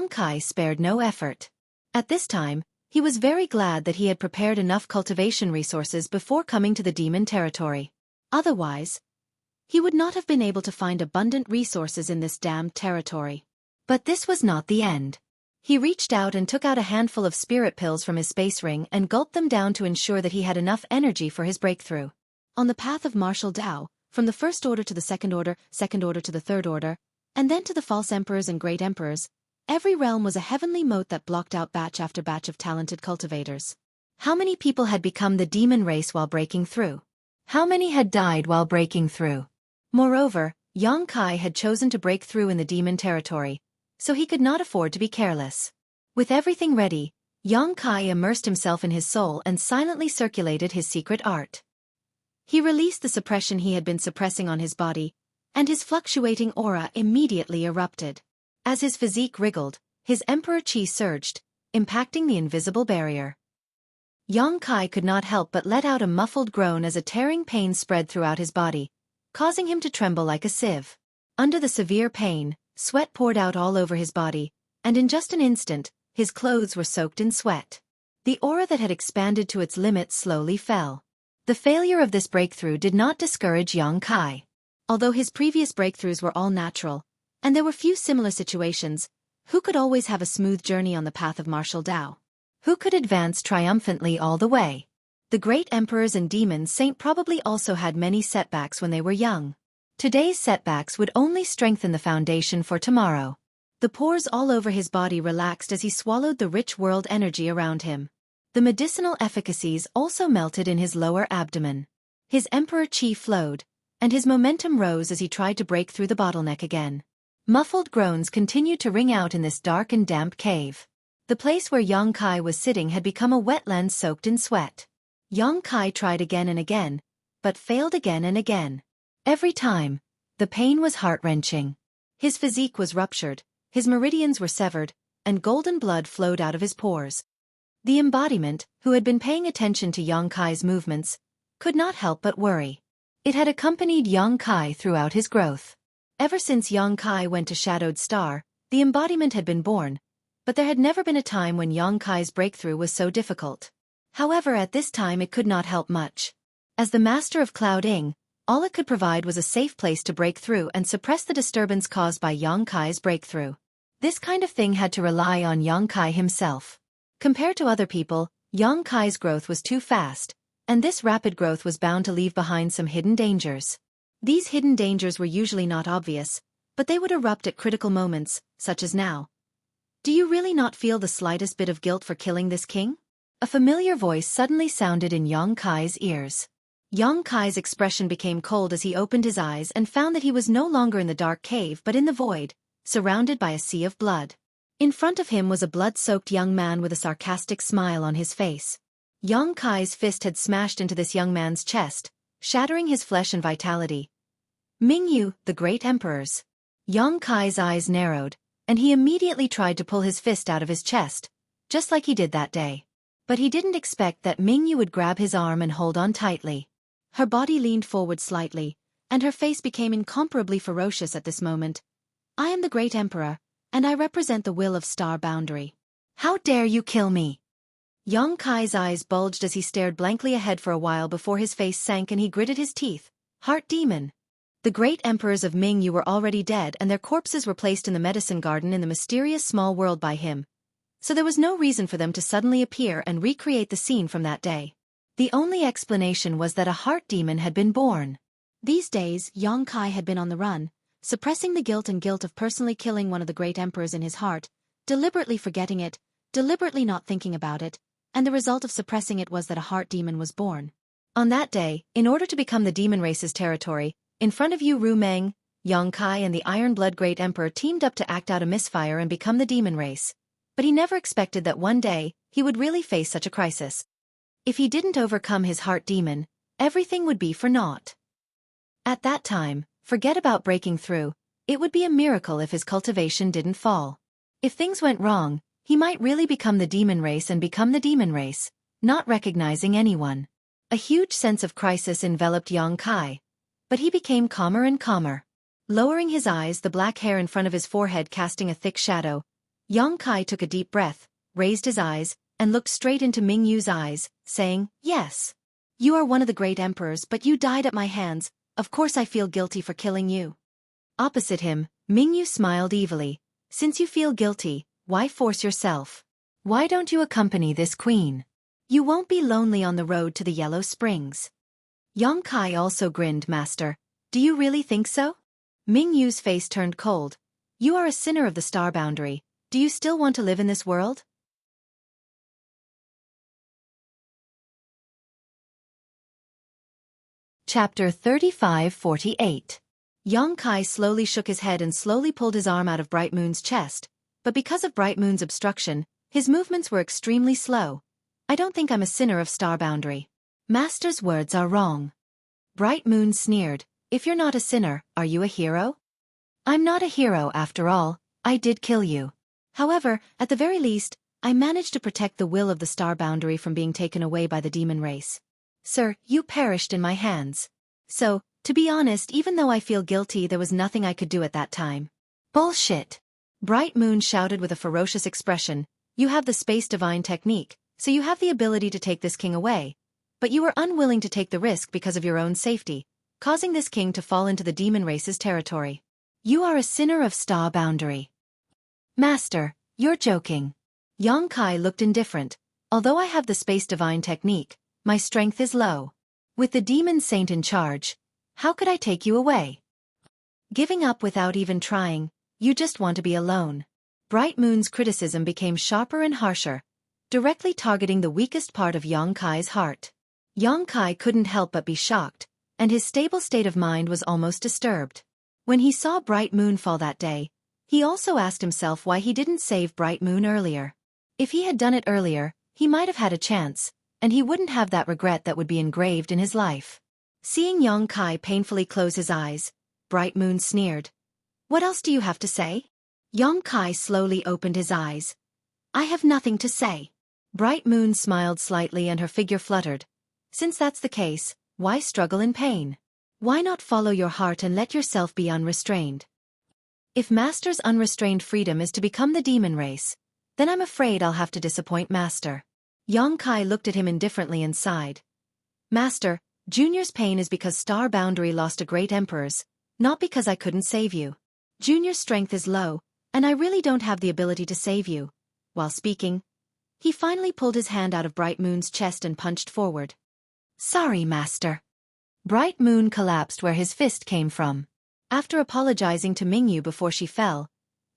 Speaker 1: Kai spared no effort. At this time, he was very glad that he had prepared enough cultivation resources before coming to the demon territory. Otherwise, he would not have been able to find abundant resources in this damned territory. But this was not the end. He reached out and took out a handful of spirit pills from his space ring and gulped them down to ensure that he had enough energy for his breakthrough. On the path of martial Tao, from the first order to the second order to the third order, and then to the false emperors and great emperors, every realm was a heavenly moat that blocked out batch after batch of talented cultivators. How many people had become the demon race while breaking through? How many had died while breaking through? Moreover, Kai had chosen to break through in the demon territory, so he could not afford to be careless. With everything ready, Kai immersed himself in his soul and silently circulated his secret art. He released the suppression he had been suppressing on his body, and his fluctuating aura immediately erupted. As his physique wriggled, his emperor chi surged, impacting the invisible barrier. Kai could not help but let out a muffled groan as a tearing pain spread throughout his body, causing him to tremble like a sieve. Under the severe pain, sweat poured out all over his body, and in just an instant, his clothes were soaked in sweat. The aura that had expanded to its limit slowly fell. The failure of this breakthrough did not discourage Kai. Although his previous breakthroughs were all natural, and there were few similar situations, who could always have a smooth journey on the path of martial Tao? Who could advance triumphantly all the way? The great emperors and demon saint probably also had many setbacks when they were young. Today's setbacks would only strengthen the foundation for tomorrow. The pores all over his body relaxed as he swallowed the rich world energy around him. The medicinal efficacies also melted in his lower abdomen. His emperor chi flowed, and his momentum rose as he tried to break through the bottleneck again. Muffled groans continued to ring out in this dark and damp cave. The place where Yang Kai was sitting had become a wetland soaked in sweat. Yang Kai tried again and again, but failed again and again. Every time, the pain was heart-wrenching. His physique was ruptured, his meridians were severed, and golden blood flowed out of his pores. The embodiment, who had been paying attention to Yang Kai's movements, could not help but worry. It had accompanied Yang Kai throughout his growth. Ever since Yang Kai went to Shadowed Star, the embodiment had been born, but there had never been a time when Yang Kai's breakthrough was so difficult. However, at this time it could not help much. As the master of Cloud Ing, all it could provide was a safe place to break through and suppress the disturbance caused by Yang Kai's breakthrough. This kind of thing had to rely on Yang Kai himself. Compared to other people, Yang Kai's growth was too fast, and this rapid growth was bound to leave behind some hidden dangers. These hidden dangers were usually not obvious, but they would erupt at critical moments, such as now. Do you really not feel the slightest bit of guilt for killing this king? A familiar voice suddenly sounded in Yang Kai's ears. Yang Kai's expression became cold as he opened his eyes and found that he was no longer in the dark cave but in the void, surrounded by a sea of blood. In front of him was a blood-soaked young man with a sarcastic smile on his face. Yang Kai's fist had smashed into this young man's chest, shattering his flesh and vitality. Mingyu, the great emperors. Yang Kai's eyes narrowed, and he immediately tried to pull his fist out of his chest, just like he did that day. But he didn't expect that Mingyu would grab his arm and hold on tightly. Her body leaned forward slightly, and her face became incomparably ferocious at this moment. I am the great emperor, and I represent the will of Star Boundary. How dare you kill me? Yang Kai's eyes bulged as he stared blankly ahead for a while before his face sank and he gritted his teeth. Heart demon. The great emperors of Mingyu were already dead and their corpses were placed in the medicine garden in the mysterious small world by him. So there was no reason for them to suddenly appear and recreate the scene from that day. The only explanation was that a heart demon had been born. These days, Yang Kai had been on the run, suppressing the guilt of personally killing one of the great emperors in his heart, deliberately forgetting it, deliberately not thinking about it, and the result of suppressing it was that a heart demon was born. On that day, in order to become the demon race's territory, in front of Yu Rumeng, Yang Kai and the Iron Blood Great Emperor teamed up to act out a misfire and become the demon race. But he never expected that one day, he would really face such a crisis. If he didn't overcome his heart demon, everything would be for naught. At that time, forget about breaking through, it would be a miracle if his cultivation didn't fall. If things went wrong, he might really become the demon race and become the demon race, not recognizing anyone. A huge sense of crisis enveloped Yang Kai, but he became calmer and calmer. Lowering his eyes, the black hair in front of his forehead casting a thick shadow, Yang Kai took a deep breath, raised his eyes, and looked straight into Mingyu's eyes, saying, Yes. You are one of the great emperors, but you died at my hands, of course I feel guilty for killing you. Opposite him, Mingyu smiled evilly. Since you feel guilty, why force yourself? Why don't you accompany this queen? You won't be lonely on the road to the Yellow Springs. Yang Kai also grinned. Master, do you really think so? Mingyu's face turned cold. You are a sinner of the Star Boundary. Do you still want to live in this world? Chapter 35-48. Yang Kai slowly shook his head and slowly pulled his arm out of Bright Moon's chest, but because of Bright Moon's obstruction, his movements were extremely slow. I don't think I'm a sinner of Star Boundary. Master's words are wrong. Bright Moon sneered. If you're not a sinner, are you a hero? I'm not a hero after all, I did kill you. However, at the very least, I managed to protect the will of the Star Boundary from being taken away by the demon race. Sir, you perished in my hands. So, to be honest, even though I feel guilty, there was nothing I could do at that time. Bullshit! Bright Moon shouted with a ferocious expression. You have the Space Divine technique, so you have the ability to take this king away. But you were unwilling to take the risk because of your own safety, causing this king to fall into the demon race's territory. You are a sinner of Star Boundary. Master, you're joking. Yang Kai looked indifferent, Although I have the space divine technique, my strength is low. With the demon saint in charge, how could I take you away? Giving up without even trying, you just want to be alone. Bright Moon's criticism became sharper and harsher, directly targeting the weakest part of Xueqi's heart. Xueqi couldn't help but be shocked, and his stable state of mind was almost disturbed. When he saw Bright Moon fall that day, he also asked himself why he didn't save Bright Moon earlier. If he had done it earlier, he might have had a chance, and he wouldn't have that regret that would be engraved in his life. Seeing Xueqi painfully close his eyes, Bright Moon sneered. What else do you have to say? Xueqi slowly opened his eyes. I have nothing to say. Bright Moon smiled slightly and her figure fluttered. Since that's the case, why struggle in pain? Why not follow your heart and let yourself be unrestrained? If Master's unrestrained freedom is to become the demon race, then I'm afraid I'll have to disappoint Master. Xueqi looked at him indifferently and sighed. Master, Junior's pain is because Star Boundary lost a great emperor's, not because I couldn't save you. Junior's strength is low, and I really don't have the ability to save you. While speaking, he finally pulled his hand out of Bright Moon's chest and punched forward. Sorry, Master. Bright Moon collapsed where his fist came from. After apologizing to Mingyu before she fell,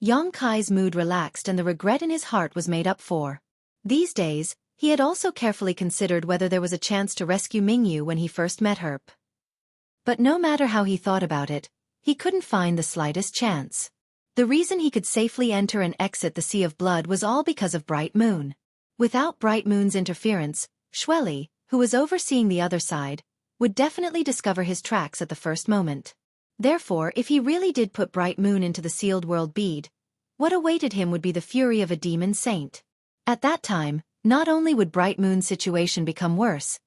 Speaker 1: Xueqi's mood relaxed and the regret in his heart was made up for. These days, he had also carefully considered whether there was a chance to rescue Mingyu when he first met her. But no matter how he thought about it, he couldn't find the slightest chance. The reason he could safely enter and exit the Sea of Blood was all because of Bright Moon. Without Bright Moon's interference, Xueqi, who was overseeing the other side, would definitely discover his tracks at the first moment. Therefore, if he really did put Bright Moon into the sealed world bead, what awaited him would be the fury of a demon saint. At that time, not only would Bright Moon's situation become worse,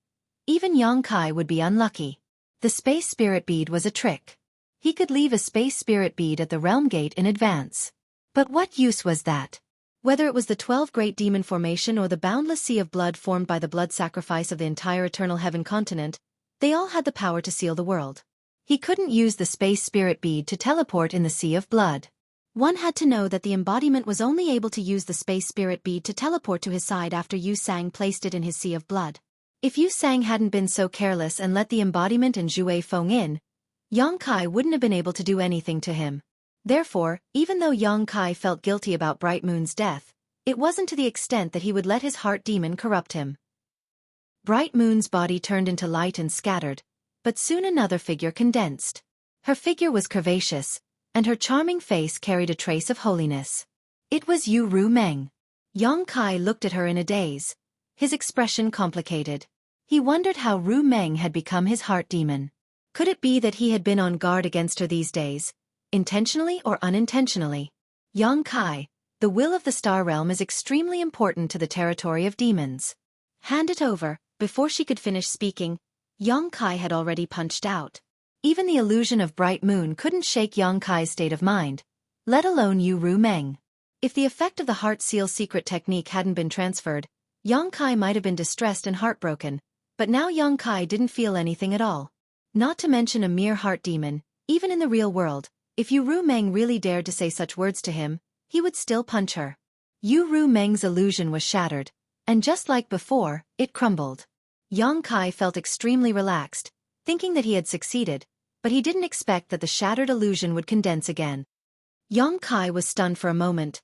Speaker 1: even Xueqi would be unlucky. The space spirit bead was a trick. He could leave a space spirit bead at the realm gate in advance. But what use was that? Whether it was the 12 Great Demon Formation or the boundless sea of blood formed by the blood sacrifice of the entire Eternal Heaven continent, they all had the power to seal the world. He couldn't use the space spirit bead to teleport in the Sea of Blood. One had to know that the embodiment was only able to use the space spirit bead to teleport to his side after Yu Sang placed it in his Sea of Blood. If Yu Sang hadn't been so careless and let the embodiment and Zhui Feng in, Xueqi wouldn't have been able to do anything to him. Therefore, even though Xueqi felt guilty about Bright Moon's death, it wasn't to the extent that he would let his heart demon corrupt him. Bright Moon's body turned into light and scattered, but soon another figure condensed. Her figure was curvaceous, and her charming face carried a trace of holiness. It was Yu Ru Meng. Xueqi looked at her in a daze, his expression complicated. He wondered how Ru Meng had become his heart demon. Could it be that he had been on guard against her these days, intentionally or unintentionally? Xueqi, the will of the Star Realm is extremely important to the territory of demons. Hand it over. Before she could finish speaking, Xueqi had already punched out. Even the illusion of Bright Moon couldn't shake Xueqi's state of mind, let alone Yu Ru Meng. If the effect of the Heart Seal secret technique hadn't been transferred, Xueqi might have been distressed and heartbroken, but now Xueqi didn't feel anything at all. Not to mention a mere heart demon, even in the real world, if Yu Ru Meng really dared to say such words to him, he would still punch her. Yu Ru Meng's illusion was shattered, and just like before, it crumbled. Xueqi felt extremely relaxed, thinking that he had succeeded, but he didn't expect that the shattered illusion would condense again. Xueqi was stunned for a moment,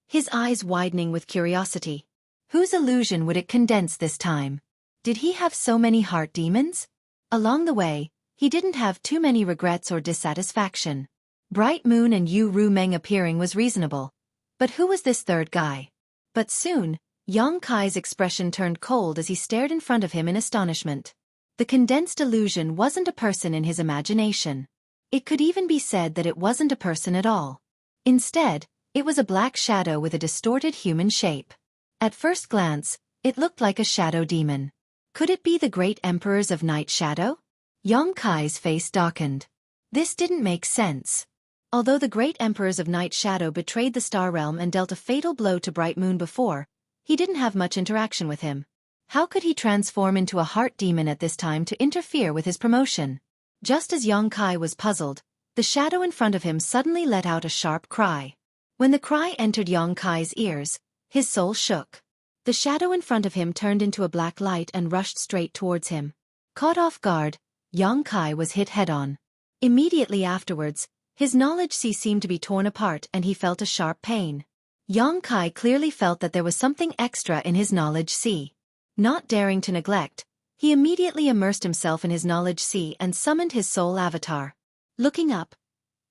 Speaker 1: his eyes widening with curiosity. Whose illusion would it condense this time? Did he have so many heart demons? Along the way, he didn't have too many regrets or dissatisfaction. Bright Moon and Yu Ru Meng appearing was reasonable. But who was this third guy? But soon, Xueqi's expression turned cold as he stared in front of him in astonishment. The condensed illusion wasn't a person in his imagination. It could even be said that it wasn't a person at all. Instead, it was a black shadow with a distorted human shape. At first glance, it looked like a shadow demon. Could it be the great emperors of Night Shadow? Xueqi's face darkened. This didn't make sense. Although the great emperors of Night Shadow betrayed the Star Realm and dealt a fatal blow to Bright Moon before, he didn't have much interaction with him. How could he transform into a heart demon at this time to interfere with his promotion? Just as Xueqi was puzzled, the shadow in front of him suddenly let out a sharp cry. When the cry entered Xueqi's ears, his soul shook. The shadow in front of him turned into a black light and rushed straight towards him. Caught off guard, Xueqi was hit head-on. Immediately afterwards, his knowledge sea seemed to be torn apart and he felt a sharp pain. Xueqi clearly felt that there was something extra in his knowledge sea. Not daring to neglect, he immediately immersed himself in his knowledge sea and summoned his soul avatar. Looking up,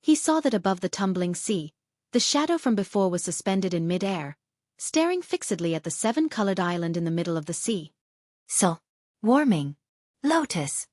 Speaker 1: he saw that above the tumbling sea, the shadow from before was suspended in mid-air, staring fixedly at the seven-colored island in the middle of the sea. So, warming. Lotus.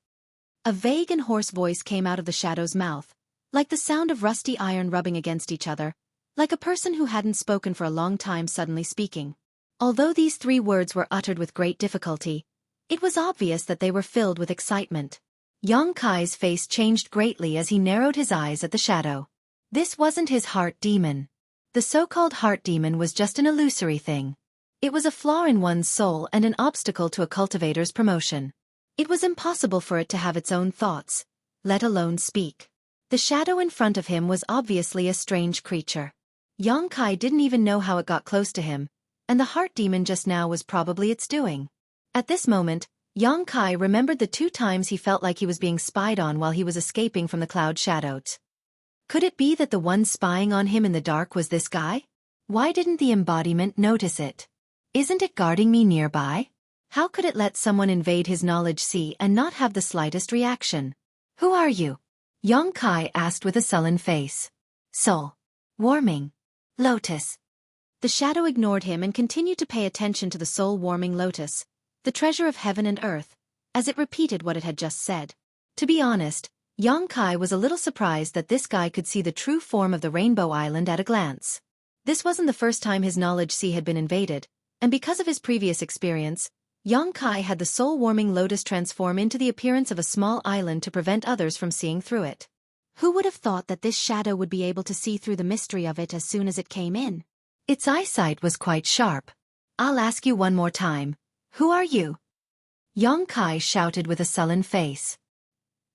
Speaker 1: A vague and hoarse voice came out of the shadow's mouth, like the sound of rusty iron rubbing against each other, like a person who hadn't spoken for a long time suddenly speaking. Although these 3 words were uttered with great difficulty, it was obvious that they were filled with excitement. Xueqi's face changed greatly as he narrowed his eyes at the shadow. This wasn't his heart demon. The so-called heart demon was just an illusory thing. It was a flaw in one's soul and an obstacle to a cultivator's promotion. It was impossible for it to have its own thoughts, let alone speak. The shadow in front of him was obviously a strange creature. Xueqi didn't even know how it got close to him, and the heart demon just now was probably its doing. At this moment, Xueqi remembered the 2 times he felt like he was being spied on while he was escaping from the cloud shadows. Could it be that the one spying on him in the dark was this guy? Why didn't the embodiment notice it? Isn't it guarding me nearby? How could it let someone invade his knowledge sea and not have the slightest reaction? Who are you? Xueqi asked with a sullen face. Soul. Warming. Lotus. The shadow ignored him and continued to pay attention to the soul-warming lotus, the treasure of heaven and earth, as it repeated what it had just said. To be honest, Xueqi was a little surprised that this guy could see the true form of the Rainbow Island at a glance. This wasn't the first time his knowledge sea had been invaded, and because of his previous experience, Xueqi had the soul-warming lotus transform into the appearance of a small island to prevent others from seeing through it. Who would have thought that this shadow would be able to see through the mystery of it as soon as it came in? Its eyesight was quite sharp. I'll ask you one more time. Who are you? Xueqi shouted with a sullen face.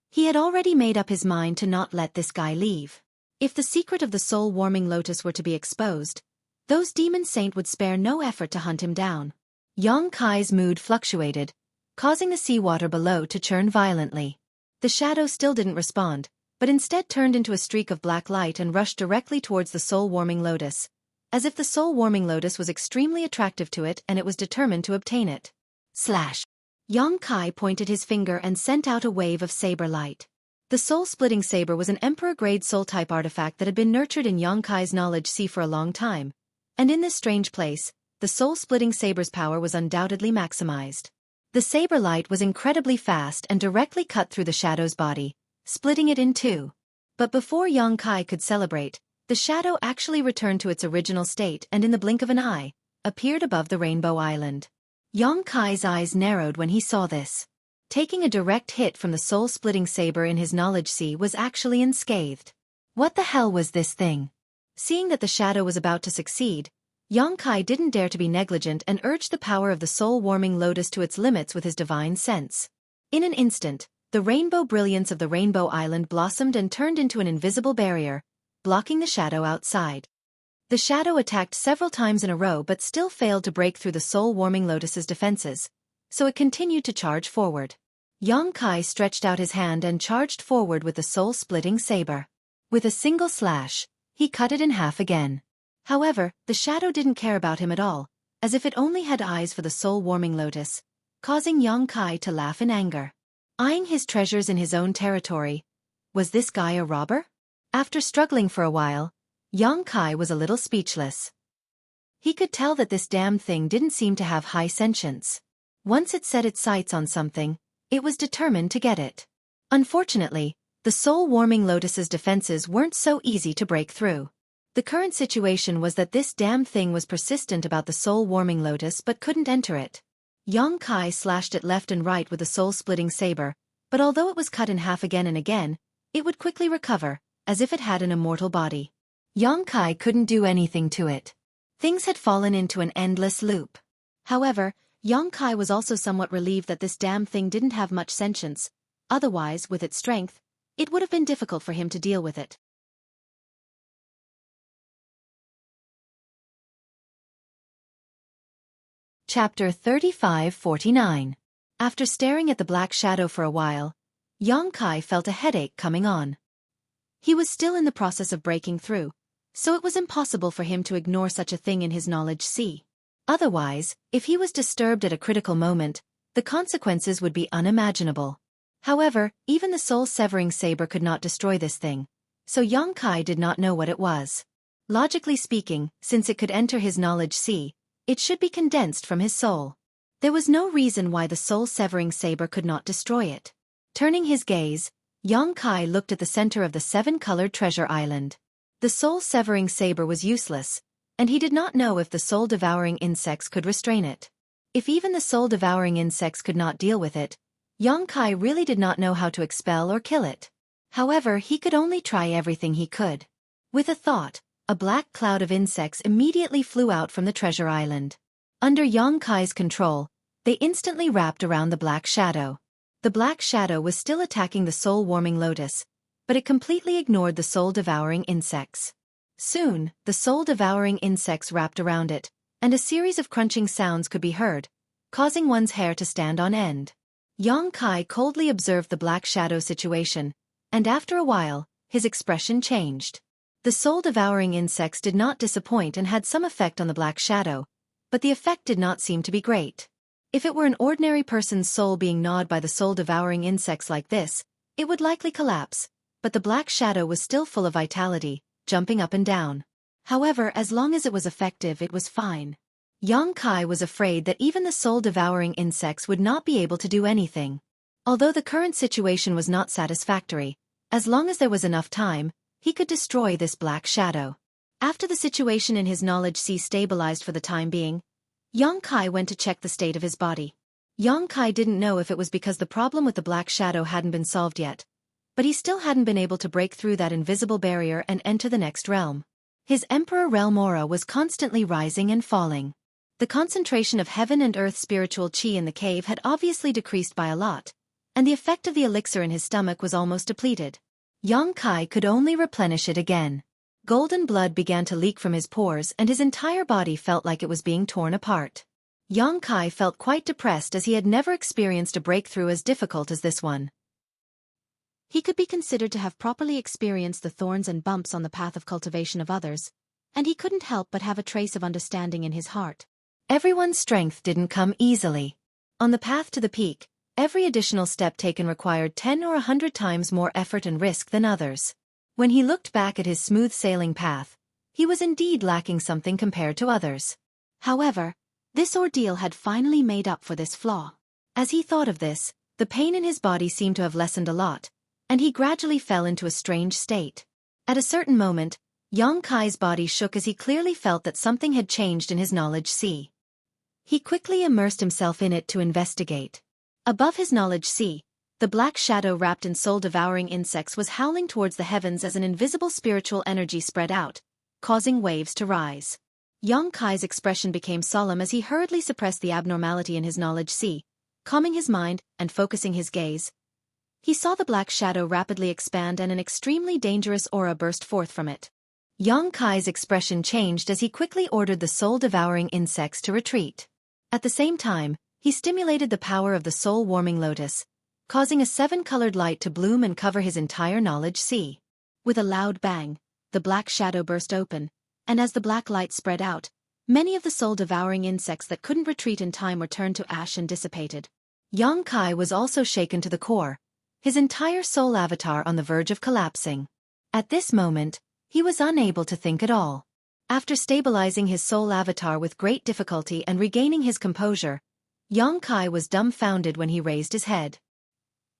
Speaker 1: He had already made up his mind to not let this guy leave. If the secret of the soul-warming lotus were to be exposed, those demon saints would spare no effort to hunt him down. Xueqi's mood fluctuated, causing the seawater below to churn violently. The shadow still didn't respond, but instead turned into a streak of black light and rushed directly towards the soul-warming lotus, as if the soul-warming lotus was extremely attractive to it and it was determined to obtain it. Slash. Xueqi pointed his finger and sent out a wave of saber light. The soul-splitting saber was an emperor-grade soul-type artifact that had been nurtured in Xueqi's knowledge sea for a long time, and in this strange place, the soul-splitting saber's power was undoubtedly maximized. The saber light was incredibly fast and directly cut through the shadow's body, splitting it in 2. But before Xueqi could celebrate, the shadow actually returned to its original state and in the blink of an eye, appeared above the Rainbow Island. Xueqi's eyes narrowed when he saw this. Taking a direct hit from the soul-splitting saber in his knowledge sea was actually unscathed. What the hell was this thing? Seeing that the shadow was about to succeed, Xueqi didn't dare to be negligent and urged the power of the soul-warming lotus to its limits with his divine sense. In an instant, the rainbow brilliance of the Rainbow Island blossomed and turned into an invisible barrier, blocking the shadow outside. The shadow attacked several times in a row but still failed to break through the soul-warming lotus's defenses, so it continued to charge forward. Xueqi stretched out his hand and charged forward with the soul-splitting saber. With a single slash, he cut it in half again. However, the shadow didn't care about him at all, as if it only had eyes for the soul-warming lotus, causing Xueqi to laugh in anger. Eyeing his treasures in his own territory, was this guy a robber? After struggling for a while, Xueqi was a little speechless. He could tell that this damn thing didn't seem to have high sentience. Once it set its sights on something, it was determined to get it. Unfortunately, the soul-warming lotus's defenses weren't so easy to break through. The current situation was that this damn thing was persistent about the soul-warming lotus but couldn't enter it. Xueqi slashed it left and right with the soul-splitting saber, but although it was cut in half again and again, it would quickly recover, as if it had an immortal body. Xueqi couldn't do anything to it. Things had fallen into an endless loop. However, Xueqi was also somewhat relieved that this damn thing didn't have much sentience, otherwise, with its strength, it would have been difficult for him to deal with it. Chapter 3549. After staring at the black shadow for a while, Xueqi felt a headache coming on. He was still in the process of breaking through, so it was impossible for him to ignore such a thing in his knowledge sea. Otherwise, if he was disturbed at a critical moment, the consequences would be unimaginable. However, even the soul-severing saber could not destroy this thing, so Xueqi did not know what it was. Logically speaking, since it could enter his knowledge sea, it should be condensed from his soul. There was no reason why the soul-severing saber could not destroy it. Turning his gaze, Xueqi looked at the center of the seven-colored treasure island. The soul-severing saber was useless, and he did not know if the soul-devouring insects could restrain it. If even the soul-devouring insects could not deal with it, Xueqi really did not know how to expel or kill it. However, he could only try everything he could. With a thought, a black cloud of insects immediately flew out from the treasure island. Under Xueqi's control, they instantly wrapped around the black shadow. The black shadow was still attacking the soul-warming lotus, but it completely ignored the soul-devouring insects. Soon, the soul-devouring insects wrapped around it, and a series of crunching sounds could be heard, causing one's hair to stand on end. Xueqi coldly observed the black shadow situation, and after a while, his expression changed. The soul-devouring insects did not disappoint and had some effect on the black shadow, but the effect did not seem to be great. If it were an ordinary person's soul being gnawed by the soul-devouring insects like this, it would likely collapse, but the black shadow was still full of vitality, jumping up and down. However, as long as it was effective, it was fine. Xueqi was afraid that even the soul-devouring insects would not be able to do anything. Although the current situation was not satisfactory, as long as there was enough time, he could destroy this black shadow. After the situation in his knowledge sea stabilized for the time being, Xueqi went to check the state of his body. Xueqi didn't know if it was because the problem with the black shadow hadn't been solved yet, but he still hadn't been able to break through that invisible barrier and enter the next realm. His Emperor realm aura was constantly rising and falling. The concentration of heaven and earth spiritual chi in the cave had obviously decreased by a lot, and the effect of the elixir in his stomach was almost depleted. Xueqi could only replenish it again. Golden blood began to leak from his pores and his entire body felt like it was being torn apart. Xueqi felt quite depressed as he had never experienced a breakthrough as difficult as this one. He could be considered to have properly experienced the thorns and bumps on the path of cultivation of others, and he couldn't help but have a trace of understanding in his heart. Everyone's strength didn't come easily. On the path to the peak, every additional step taken required 10 or 100 times more effort and risk than others. When he looked back at his smooth sailing path, he was indeed lacking something compared to others. However, this ordeal had finally made up for this flaw. As he thought of this, the pain in his body seemed to have lessened a lot, and he gradually fell into a strange state. At a certain moment, Xueqi's body shook as he clearly felt that something had changed in his knowledge sea. He quickly immersed himself in it to investigate. Above his knowledge sea, the black shadow wrapped in soul-devouring insects was howling towards the heavens as an invisible spiritual energy spread out, causing waves to rise. Xueqi's expression became solemn as he hurriedly suppressed the abnormality in his knowledge sea, calming his mind and focusing his gaze. He saw the black shadow rapidly expand and an extremely dangerous aura burst forth from it. Xueqi's expression changed as he quickly ordered the soul-devouring insects to retreat. At the same time, he stimulated the power of the soul-warming lotus, causing a seven-colored light to bloom and cover his entire knowledge sea. With a loud bang, the black shadow burst open, and as the black light spread out, many of the soul-devouring insects that couldn't retreat in time were turned to ash and dissipated. Xueqi was also shaken to the core, his entire soul avatar on the verge of collapsing. At this moment, he was unable to think at all. After stabilizing his soul avatar with great difficulty and regaining his composure, Xueqi was dumbfounded when he raised his head.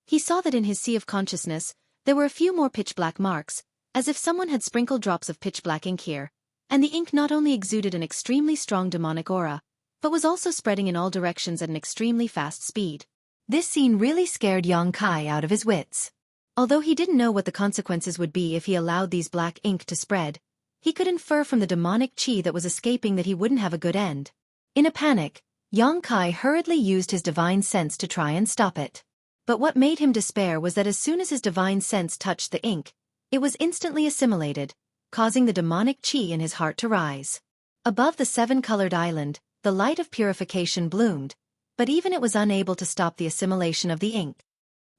Speaker 1: He saw that in his sea of consciousness, there were a few more pitch-black marks, as if someone had sprinkled drops of pitch-black ink here, and the ink not only exuded an extremely strong demonic aura, but was also spreading in all directions at an extremely fast speed. This scene really scared Xueqi out of his wits. Although he didn't know what the consequences would be if he allowed these black ink to spread, he could infer from the demonic chi that was escaping that he wouldn't have a good end. In a panic, Xueqi hurriedly used his divine sense to try and stop it. But what made him despair was that as soon as his divine sense touched the ink, it was instantly assimilated, causing the demonic chi in his heart to rise. Above the seven-colored island, the light of purification bloomed, but even it was unable to stop the assimilation of the ink.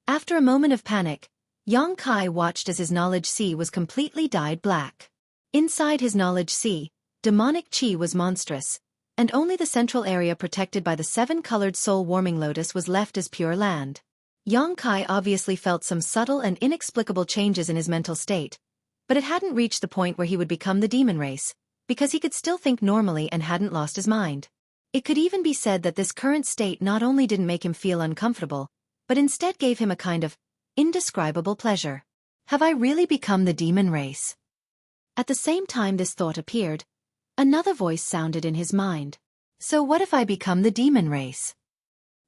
Speaker 1: After a moment of panic, Xueqi watched as his knowledge sea was completely dyed black. Inside his knowledge sea, demonic chi was monstrous, and only the central area protected by the 7-colored soul-warming lotus was left as pure land. Xueqi obviously felt some subtle and inexplicable changes in his mental state, but it hadn't reached the point where he would become the demon race, because he could still think normally and hadn't lost his mind. It could even be said that this current state not only didn't make him feel uncomfortable, but instead gave him a kind of indescribable pleasure. Have I really become the demon race? At the same time this thought appeared, another voice sounded in his mind. So what if I become the demon race?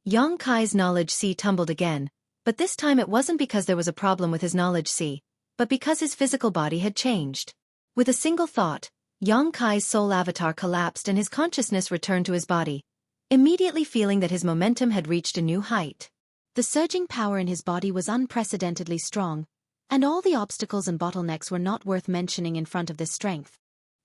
Speaker 1: Xueqi's knowledge sea tumbled again, but this time it wasn't because there was a problem with his knowledge sea, but because his physical body had changed. With a single thought, Xueqi's soul avatar collapsed and his consciousness returned to his body, immediately feeling that his momentum had reached a new height. The surging power in his body was unprecedentedly strong, and all the obstacles and bottlenecks were not worth mentioning in front of this strength.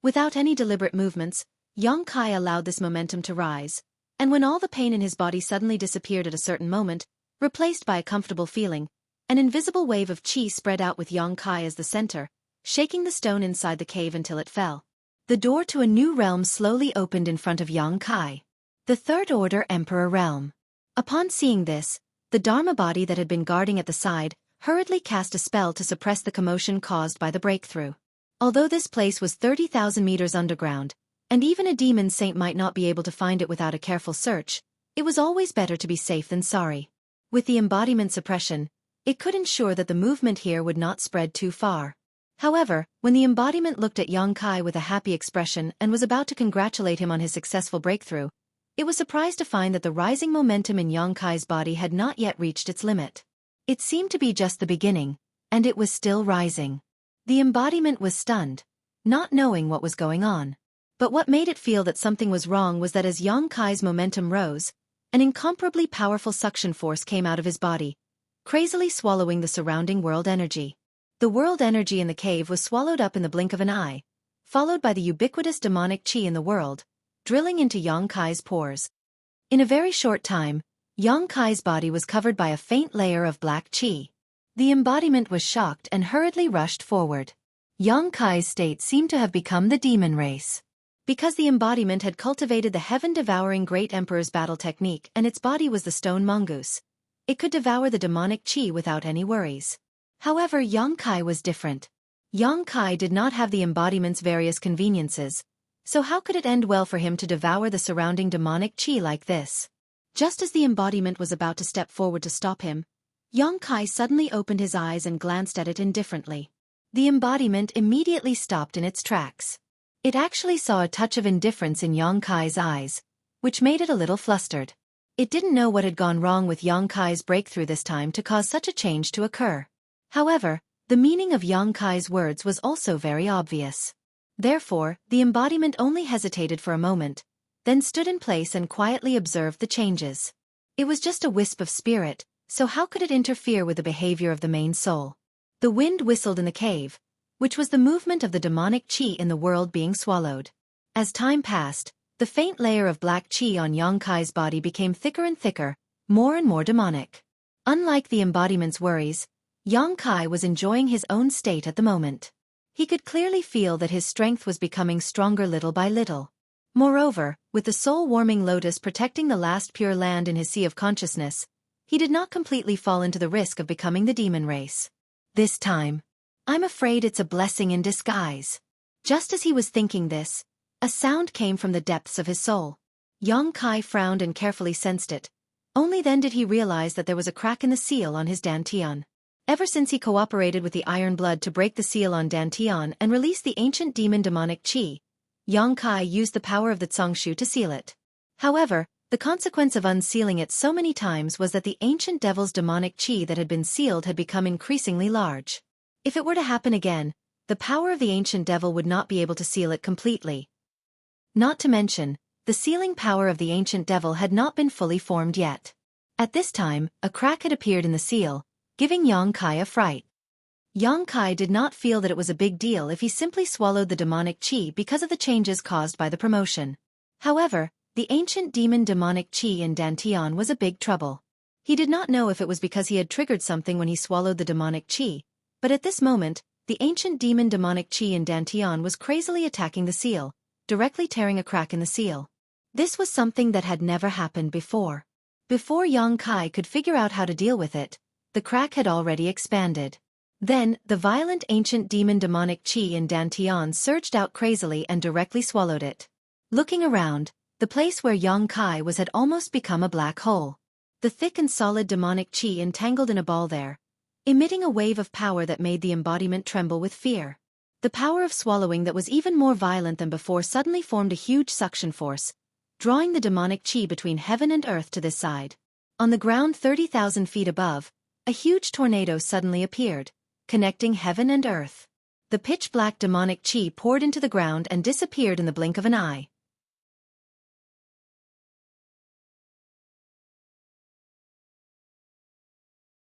Speaker 1: Without any deliberate movements, Xueqi allowed this momentum to rise, and when all the pain in his body suddenly disappeared at a certain moment, replaced by a comfortable feeling, an invisible wave of chi spread out with Xueqi as the center, shaking the stone inside the cave until it fell. The door to a new realm slowly opened in front of Xueqi. The Third Order Emperor Realm. Upon seeing this, the Dharma body that had been guarding at the side hurriedly cast a spell to suppress the commotion caused by the breakthrough. Although this place was 30,000 meters underground, and even a demon saint might not be able to find it without a careful search, it was always better to be safe than sorry. With the embodiment suppression, it could ensure that the movement here would not spread too far. However, when the embodiment looked at Xueqi with a happy expression and was about to congratulate him on his successful breakthrough, it was surprised to find that the rising momentum in Xueqi's body had not yet reached its limit. It seemed to be just the beginning, and it was still rising. The embodiment was stunned, not knowing what was going on. But what made it feel that something was wrong was that as Xueqi's momentum rose, an incomparably powerful suction force came out of his body, crazily swallowing the surrounding world energy. The world energy in the cave was swallowed up in the blink of an eye, followed by the ubiquitous demonic chi in the world, drilling into Xueqi's pores. In a very short time, Xueqi's body was covered by a faint layer of black chi. The embodiment was shocked and hurriedly rushed forward. Xueqi's state seemed to have become the demon race. Because the embodiment had cultivated the heaven-devouring Great Emperor's battle technique and its body was the stone mongoose, it could devour the demonic chi without any worries. However, Xueqi was different. Xueqi did not have the embodiment's various conveniences, so how could it end well for him to devour the surrounding demonic chi like this? Just as the embodiment was about to step forward to stop him, Xueqi suddenly opened his eyes and glanced at it indifferently. The embodiment immediately stopped in its tracks. It actually saw a touch of indifference in Xueqi's eyes, which made it a little flustered. It didn't know what had gone wrong with Xueqi's breakthrough this time to cause such a change to occur. However, the meaning of Xueqi's words was also very obvious. Therefore, the embodiment only hesitated for a moment, then stood in place and quietly observed the changes. It was just a wisp of spirit, so how could it interfere with the behavior of the main soul? The wind whistled in the cave, which was the movement of the demonic chi in the world being swallowed. As time passed, the faint layer of black chi on Xueqi's body became thicker and thicker, more and more demonic. Unlike the embodiment's worries, Xueqi was enjoying his own state at the moment. He could clearly feel that his strength was becoming stronger little by little. Moreover, with the soul-warming lotus protecting the last pure land in his sea of consciousness, he did not completely fall into the risk of becoming the demon race. This time, I'm afraid it's a blessing in disguise. Just as he was thinking this, a sound came from the depths of his soul. Xueqi frowned and carefully sensed it. Only then did he realize that there was a crack in the seal on his dantian. Ever since he cooperated with the Iron Blood to break the seal on dantian and release the ancient demon demonic chi, Xueqi used the power of the Tsongshu to seal it. However, the consequence of unsealing it so many times was that the ancient devil's demonic chi that had been sealed had become increasingly large. If it were to happen again, the power of the ancient devil would not be able to seal it completely. Not to mention, the sealing power of the ancient devil had not been fully formed yet. At this time, a crack had appeared in the seal, giving Xueqi a fright. Xueqi did not feel that it was a big deal if he simply swallowed the demonic chi because of the changes caused by the promotion. However, the ancient demon demonic chi in Dantian was a big trouble. He did not know if it was because he had triggered something when he swallowed the demonic chi, but at this moment, the ancient demon demonic chi in Dantian was crazily attacking the seal, directly tearing a crack in the seal. This was something that had never happened before. Before Yang Kai could figure out how to deal with it, the crack had already expanded. Then, the violent ancient demon demonic chi in Dantian surged out crazily and directly swallowed it. Looking around, the place where Yang Kai was had almost become a black hole. The thick and solid demonic chi entangled in a ball there, emitting a wave of power that made the embodiment tremble with fear. The power of swallowing that was even more violent than before suddenly formed a huge suction force, drawing the demonic chi between heaven and earth to this side. On the ground 30,000 feet above, a huge tornado suddenly appeared, connecting heaven and earth. The pitch-black demonic chi poured into the ground and disappeared in the blink of an eye.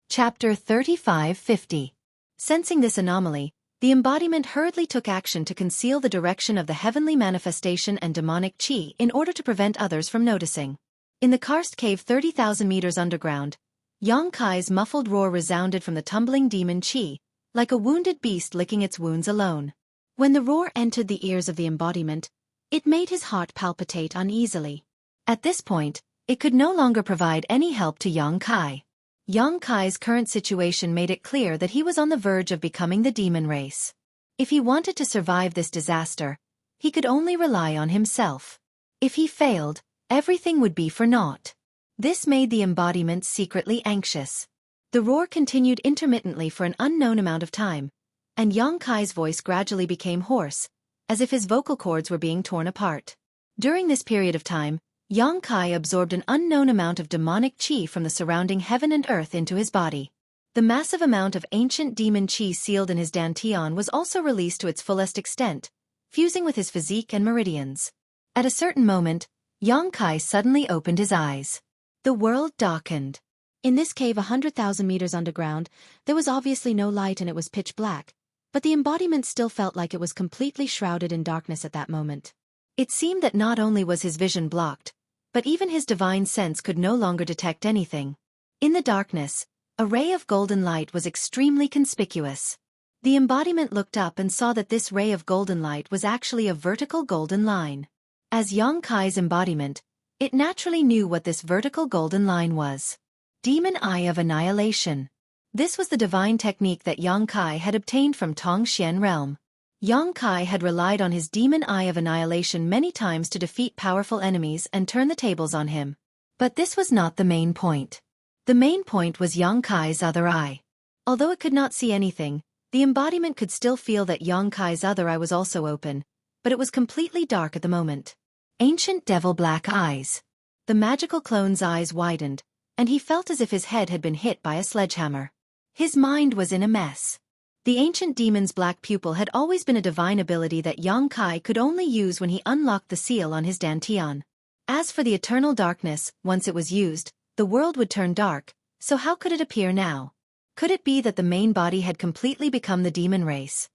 Speaker 1: Chapter 3550. Sensing this anomaly, the embodiment hurriedly took action to conceal the direction of the heavenly manifestation and demonic chi in order to prevent others from noticing. In the karst cave 30,000 meters underground, Yang Kai's muffled roar resounded from the tumbling demon chi, like a wounded beast licking its wounds alone. When the roar entered the ears of the embodiment, it made his heart palpitate uneasily. At this point, it could no longer provide any help to Yang Kai. Yang Kai's current situation made it clear that he was on the verge of becoming the demon race. If he wanted to survive this disaster, he could only rely on himself. If he failed, everything would be for naught. This made the embodiment secretly anxious. The roar continued intermittently for an unknown amount of time, and Yang Kai's voice gradually became hoarse, as if his vocal cords were being torn apart. During this period of time, Yang Kai absorbed an unknown amount of demonic chi from the surrounding heaven and earth into his body. The massive amount of ancient demon chi sealed in his dantian was also released to its fullest extent, fusing with his physique and meridians. At a certain moment, Yang Kai suddenly opened his eyes. The world darkened. In this cave 100,000 meters underground, there was obviously no light and it was pitch black, but the embodiment still felt like it was completely shrouded in darkness at that moment. It seemed that not only was his vision blocked, but even his divine sense could no longer detect anything. In the darkness, a ray of golden light was extremely conspicuous. The embodiment looked up and saw that this ray of golden light was actually a vertical golden line. As Yang Kai's embodiment, it naturally knew what this vertical golden line was. Demon Eye of Annihilation. This was the divine technique that Yang Kai had obtained from Tongxian realm. Yang Kai had relied on his Demon Eye of Annihilation many times to defeat powerful enemies and turn the tables on him. But this was not the main point. The main point was Yang Kai's other eye. Although it could not see anything, the embodiment could still feel that Yang Kai's other eye was also open, but it was completely dark at the moment. Ancient Devil Black Eyes. The magical clone's eyes widened, and he felt as if his head had been hit by a sledgehammer. His mind was in a mess. The ancient demon's black pupil had always been a divine ability that Yang Kai could only use when he unlocked the seal on his dantian. As for the eternal darkness, once it was used, the world would turn dark, so how could it appear now? Could it be that the main body had completely become the demon race?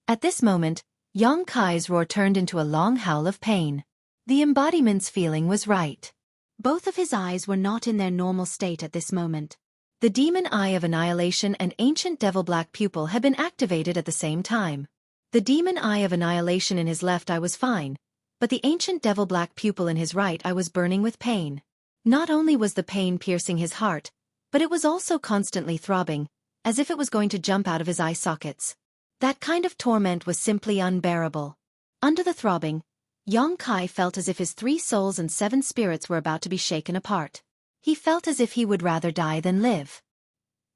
Speaker 1: At this moment, Yang Kai's roar turned into a long howl of pain. The embodiment's feeling was right. Both of his eyes were not in their normal state at this moment. The Demon Eye of Annihilation and Ancient Devil Black Pupil had been activated at the same time. The Demon Eye of Annihilation in his left eye was fine, but the Ancient Devil Black Pupil in his right eye was burning with pain. Not only was the pain piercing his heart, but it was also constantly throbbing, as if it was going to jump out of his eye sockets. That kind of torment was simply unbearable. Under the throbbing, Yang Kai felt as if his 3 souls and 7 spirits were about to be shaken apart. He felt as if he would rather die than live.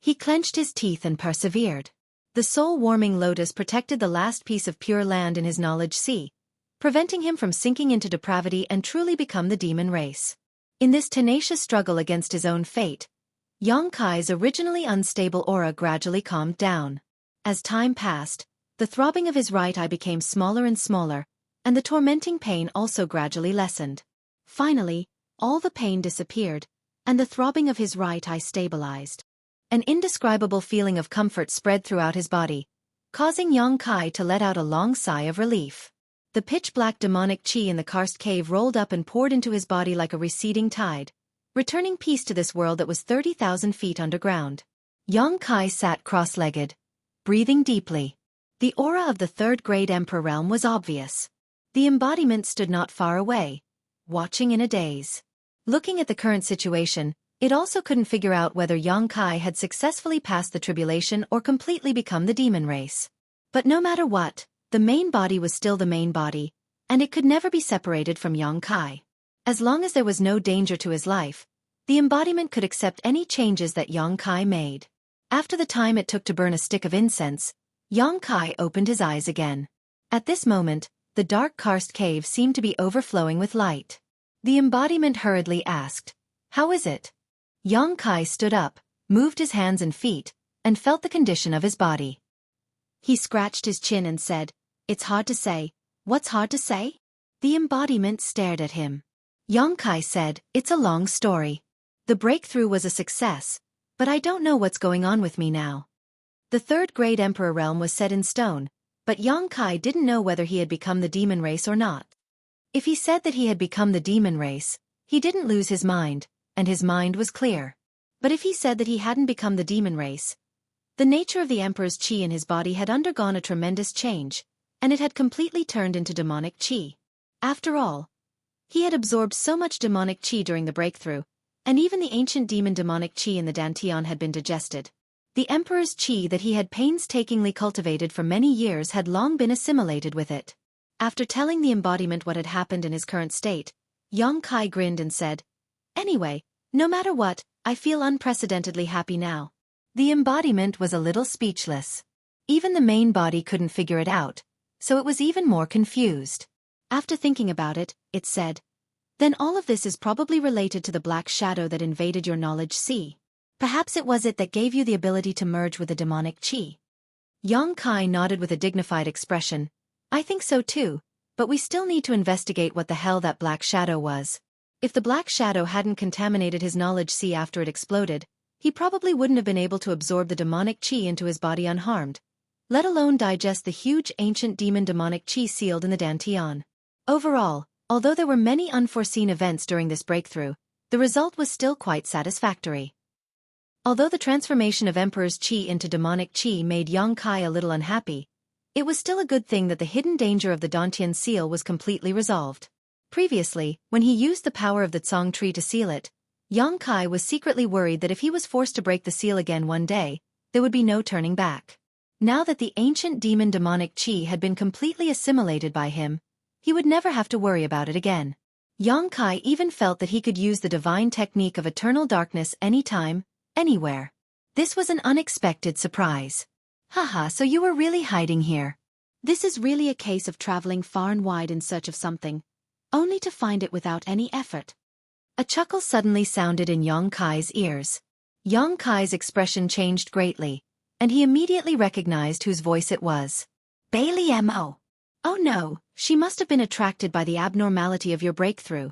Speaker 1: He clenched his teeth and persevered. The soul-warming lotus protected the last piece of pure land in his knowledge sea, preventing him from sinking into depravity and truly become the demon race. In this tenacious struggle against his own fate, Yang Kai's originally unstable aura gradually calmed down. As time passed, the throbbing of his right eye became smaller and smaller, and the tormenting pain also gradually lessened. Finally, all the pain disappeared, and the throbbing of his right eye stabilized. An indescribable feeling of comfort spread throughout his body, causing Yang Kai to let out a long sigh of relief. The pitch-black demonic chi in the karst cave rolled up and poured into his body like a receding tide, returning peace to this world that was 30,000 feet underground. Yang Kai sat cross-legged, breathing deeply. The aura of the third-grade Emperor realm was obvious. The embodiment stood not far away, watching in a daze. Looking at the current situation, it also couldn't figure out whether Yang Kai had successfully passed the tribulation or completely become the demon race. But no matter what, the main body was still the main body, and it could never be separated from Yang Kai. As long as there was no danger to his life, the embodiment could accept any changes that Yang Kai made. After the time it took to burn a stick of incense, Yang Kai opened his eyes again. At this moment, the dark karst cave seemed to be overflowing with light. The embodiment hurriedly asked, "How is it?" Yang Kai stood up, moved his hands and feet, and felt the condition of his body. He scratched his chin and said, "It's hard to say." "What's hard to say?" The embodiment stared at him. Yang Kai said, "It's a long story. The breakthrough was a success, but I don't know what's going on with me now." The third-grade Emperor realm was set in stone, but Yang Kai didn't know whether he had become the demon race or not. If he said that he had become the demon race, he didn't lose his mind, and his mind was clear. But if he said that he hadn't become the demon race, the nature of the Emperor's chi in his body had undergone a tremendous change, and it had completely turned into demonic chi. After all, he had absorbed so much demonic chi during the breakthrough, and even the ancient demon demonic chi in the Dantian had been digested. The Emperor's chi that he had painstakingly cultivated for many years had long been assimilated with it. After telling the embodiment what had happened in his current state, Yang Kai grinned and said, "Anyway, no matter what, I feel unprecedentedly happy now." The embodiment was a little speechless. Even the main body couldn't figure it out, so it was even more confused. After thinking about it, it said, "Then all of this is probably related to the black shadow that invaded your knowledge sea. Perhaps it was it that gave you the ability to merge with the demonic chi." Yang Kai nodded with a dignified expression. "I think so too, but we still need to investigate what the hell that black shadow was. If the black shadow hadn't contaminated his knowledge sea after it exploded, he probably wouldn't have been able to absorb the demonic chi into his body unharmed, let alone digest the huge ancient demon demonic chi sealed in the Dantian." Overall, although there were many unforeseen events during this breakthrough, the result was still quite satisfactory. Although the transformation of Emperor's chi into demonic chi made Yang Kai a little unhappy, it was still a good thing that the hidden danger of the Dantian seal was completely resolved. Previously, when he used the power of the Tsang tree to seal it, Yang Kai was secretly worried that if he was forced to break the seal again one day, there would be no turning back. Now that the ancient demon demonic chi had been completely assimilated by him, he would never have to worry about it again. Yang Kai even felt that he could use the divine technique of eternal darkness anytime, anywhere. This was an unexpected surprise. "Haha, so you were really hiding here. This is really a case of traveling far and wide in search of something, only to find it without any effort." A chuckle suddenly sounded in Yang Kai's ears. Yang Kai's expression changed greatly, and he immediately recognized whose voice it was. "Bailey Mo. Oh no, she must have been attracted by the abnormality of your breakthrough,"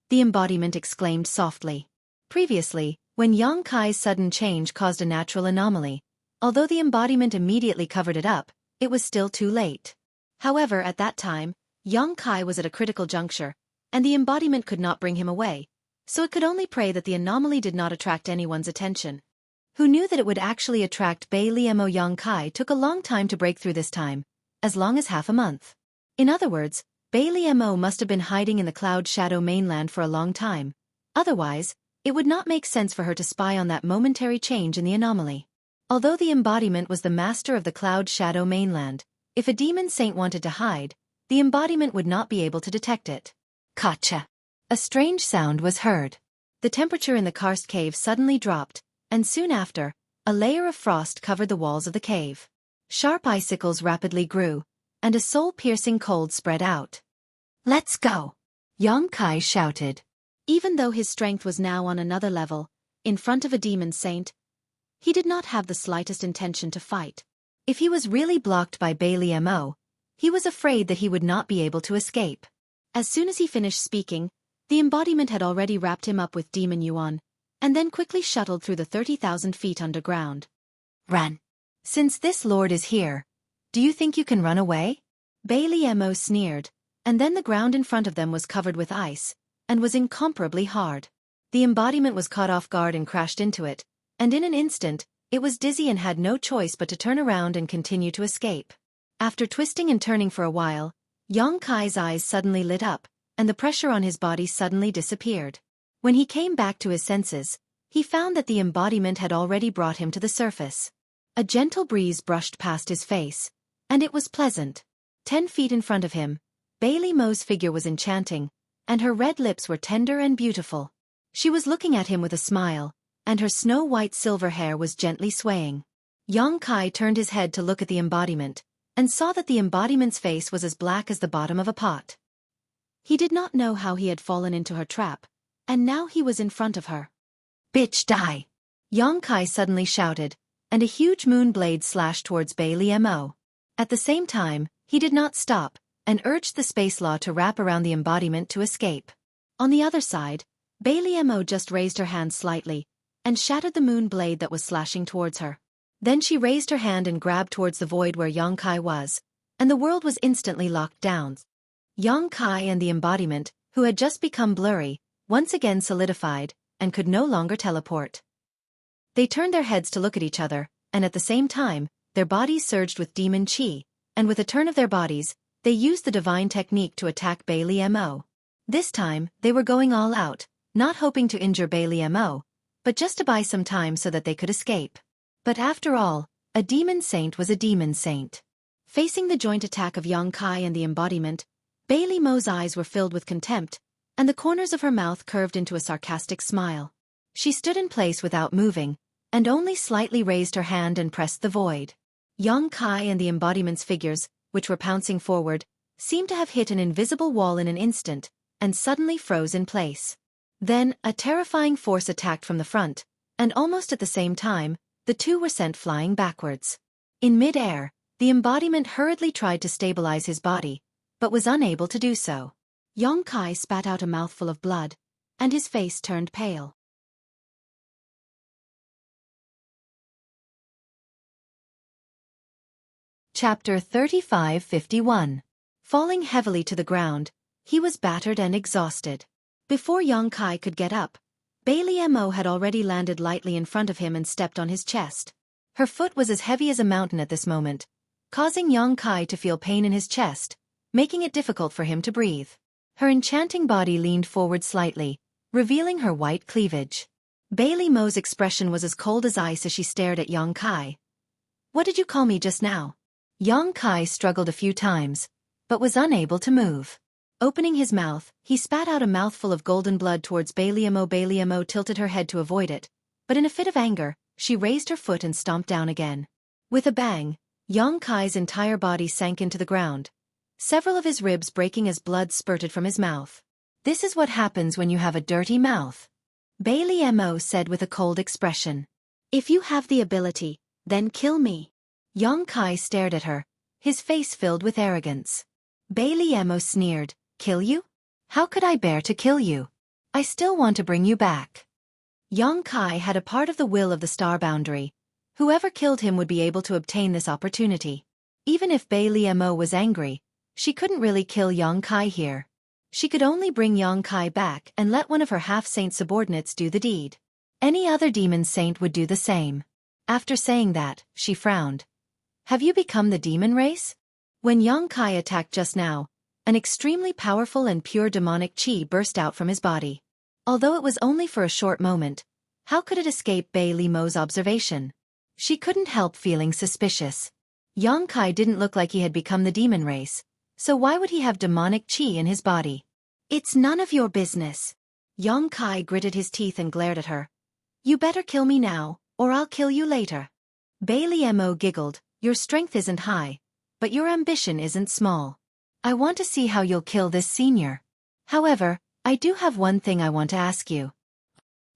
Speaker 1: the embodiment exclaimed softly. Previously, when Yang Kai's sudden change caused a natural anomaly, although the embodiment immediately covered it up, it was still too late. However, at that time, Yang Kai was at a critical juncture, and the embodiment could not bring him away, so it could only pray that the anomaly did not attract anyone's attention. Who knew that it would actually attract Bailey Mo? Yang Kai took a long time to break through this time, as long as half a month. In other words, Bailey Mo must have been hiding in the Cloud Shadow mainland for a long time. Otherwise, it would not make sense for her to spy on that momentary change in the anomaly. Although the embodiment was the master of the Cloud Shadow mainland, if a demon saint wanted to hide, the embodiment would not be able to detect it. Gotcha. A strange sound was heard. The temperature in the karst cave suddenly dropped, and soon after, a layer of frost covered the walls of the cave. Sharp icicles rapidly grew, and a soul-piercing cold spread out. "Let's go!" Yang Kai shouted. Even though his strength was now on another level, in front of a demon saint, he did not have the slightest intention to fight. If he was really blocked by Bailey Mo, he was afraid that he would not be able to escape. As soon as he finished speaking, the embodiment had already wrapped him up with demon yuan, and then quickly shuttled through the 30,000 feet underground. "Run! Since this lord is here, do you think you can run away?" Bailey Mo sneered, and then the ground in front of them was covered with ice, and was incomparably hard. The embodiment was caught off guard and crashed into it, and in an instant, it was dizzy and had no choice but to turn around and continue to escape. After twisting and turning for a while, Xueqi's eyes suddenly lit up, and the pressure on his body suddenly disappeared. When he came back to his senses, he found that the embodiment had already brought him to the surface. A gentle breeze brushed past his face, and it was pleasant. 10 feet in front of him, Bailey Mo's figure was enchanting, and her red lips were tender and beautiful. She was looking at him with a smile, and her snow-white silver hair was gently swaying. Xueqi turned his head to look at the embodiment, and saw that the embodiment's face was as black as the bottom of a pot. He did not know how he had fallen into her trap, and now he was in front of her. "Bitch, die!" Xueqi suddenly shouted, and a huge moon blade slashed towards Bailey Mo. At the same time, he did not stop, and urged the space law to wrap around the embodiment to escape. On the other side, Bailey Mo just raised her hand slightly, and shattered the moon blade that was slashing towards her. Then she raised her hand and grabbed towards the void where Xueqi was, and the world was instantly locked down. Xueqi and the embodiment, who had just become blurry, once again solidified, and could no longer teleport. They turned their heads to look at each other, and at the same time, their bodies surged with demon chi, and with a turn of their bodies, they used the divine technique to attack Bailey Mo. This time, they were going all out, not hoping to injure Bailey Mo, but just to buy some time so that they could escape. But after all, a demon saint was a demon saint. Facing the joint attack of Xueqi and the embodiment, Bailey Mo's eyes were filled with contempt, and the corners of her mouth curved into a sarcastic smile. She stood in place without moving, and only slightly raised her hand and pressed the void. Xueqi and the embodiment's figures, which were pouncing forward, seemed to have hit an invisible wall in an instant, and suddenly froze in place. Then, a terrifying force attacked from the front, and almost at the same time, the two were sent flying backwards. In mid-air, the embodiment hurriedly tried to stabilize his body, but was unable to do so. Xueqi spat out a mouthful of blood, and his face turned pale. Chapter 35:51. Falling heavily to the ground, he was battered and exhausted. Before Xueqi could get up, Bailey Mo had already landed lightly in front of him and stepped on his chest. Her foot was as heavy as a mountain at this moment, causing Xueqi to feel pain in his chest, making it difficult for him to breathe. Her enchanting body leaned forward slightly, revealing her white cleavage. Bailey Mo's expression was as cold as ice as she stared at Xueqi. "What did you call me just now?" Xueqi struggled a few times, but was unable to move. Opening his mouth, he spat out a mouthful of golden blood towards Bailey Mo. Bailey Mo tilted her head to avoid it, but in a fit of anger, she raised her foot and stomped down again. With a bang, Xueqi's entire body sank into the ground, several of his ribs breaking as blood spurted from his mouth. "This is what happens when you have a dirty mouth," Bailey Mo said with a cold expression. "If you have the ability, then kill me." Xueqi stared at her, his face filled with arrogance. Bailey Mo sneered, "Kill you? How could I bear to kill you? I still want to bring you back." Xueqi had a part of the will of the star boundary. Whoever killed him would be able to obtain this opportunity. Even if Bailey Mo was angry, she couldn't really kill Xueqi here. She could only bring Xueqi back and let one of her half-saint subordinates do the deed. Any other demon saint would do the same. After saying that, she frowned. "Have you become the demon race?" When Xueqi attacked just now, an extremely powerful and pure demonic chi burst out from his body. Although it was only for a short moment, how could it escape Bailey Mo's observation? She couldn't help feeling suspicious. Xueqi didn't look like he had become the demon race, so why would he have demonic chi in his body? "It's none of your business." Xueqi gritted his teeth and glared at her. "You better kill me now, or I'll kill you later." Bailey Mo giggled, "Your strength isn't high, but your ambition isn't small. I want to see how you'll kill this senior. However, I do have one thing I want to ask you.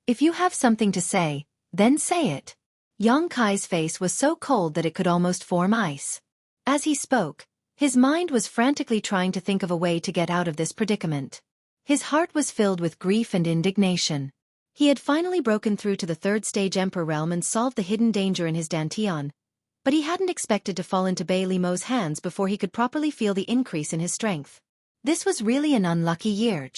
Speaker 1: If you have something to say, then say it." Xueqi's face was so cold that it could almost form ice. As he spoke, his mind was frantically trying to think of a way to get out of this predicament. His heart was filled with grief and indignation. He had finally broken through to the third stage Emperor realm and solved the hidden danger in his Dantian, but he hadn't expected to fall into Bailey Mo's hands before he could properly feel the increase in his strength. This was really an unlucky year.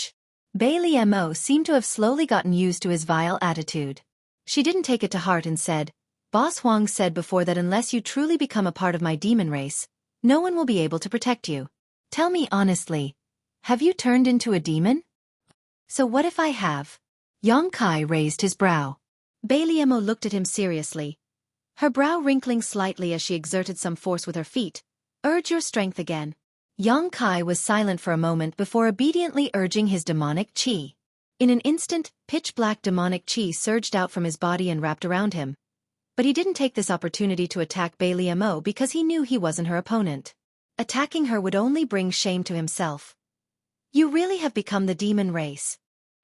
Speaker 1: Bailey Mo seemed to have slowly gotten used to his vile attitude. She didn't take it to heart and said, Boss Huang said before that unless you truly become a part of my demon race, no one will be able to protect you. Tell me honestly, have you turned into a demon? So what if I have? Yang Kai raised his brow. Bailey Mo looked at him seriously, her brow wrinkling slightly as she exerted some force with her feet. Urge your strength again. Yang Kai was silent for a moment before obediently urging his demonic qi. In an instant, pitch-black demonic qi surged out from his body and wrapped around him. But he didn't take this opportunity to attack Bailey Mo because he knew he wasn't her opponent. Attacking her would only bring shame to himself. You really have become the demon race.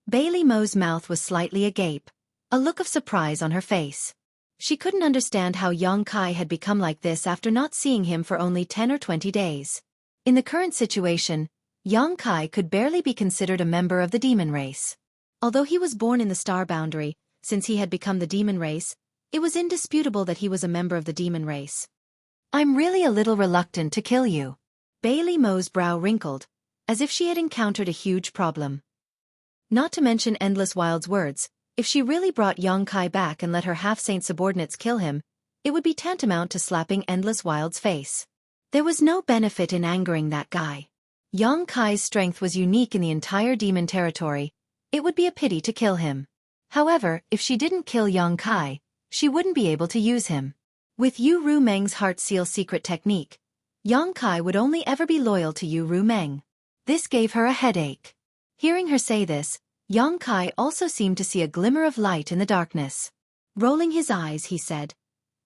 Speaker 1: Bailey Mo's mouth was slightly agape, a look of surprise on her face. She couldn't understand how Yang Kai had become like this after not seeing him for only 10 or 20 days. In the current situation, Yang Kai could barely be considered a member of the demon race. Although he was born in the star boundary, since he had become the demon race, it was indisputable that he was a member of the demon race. I'm really a little reluctant to kill you. Bailey Mo's brow wrinkled, as if she had encountered a huge problem. Not to mention Endless Wild's words, if she really brought Yang Kai back and let her half-saint subordinates kill him, it would be tantamount to slapping Endless Wild's face. There was no benefit in angering that guy. Yang Kai's strength was unique in the entire demon territory. It would be a pity to kill him. However, if she didn't kill Yang Kai, she wouldn't be able to use him. With Yu Ru Meng's heart seal secret technique, Yang Kai would only ever be loyal to Yu Ru Meng. This gave her a headache. Hearing her say this, Yang Kai also seemed to see a glimmer of light in the darkness. Rolling his eyes, he said,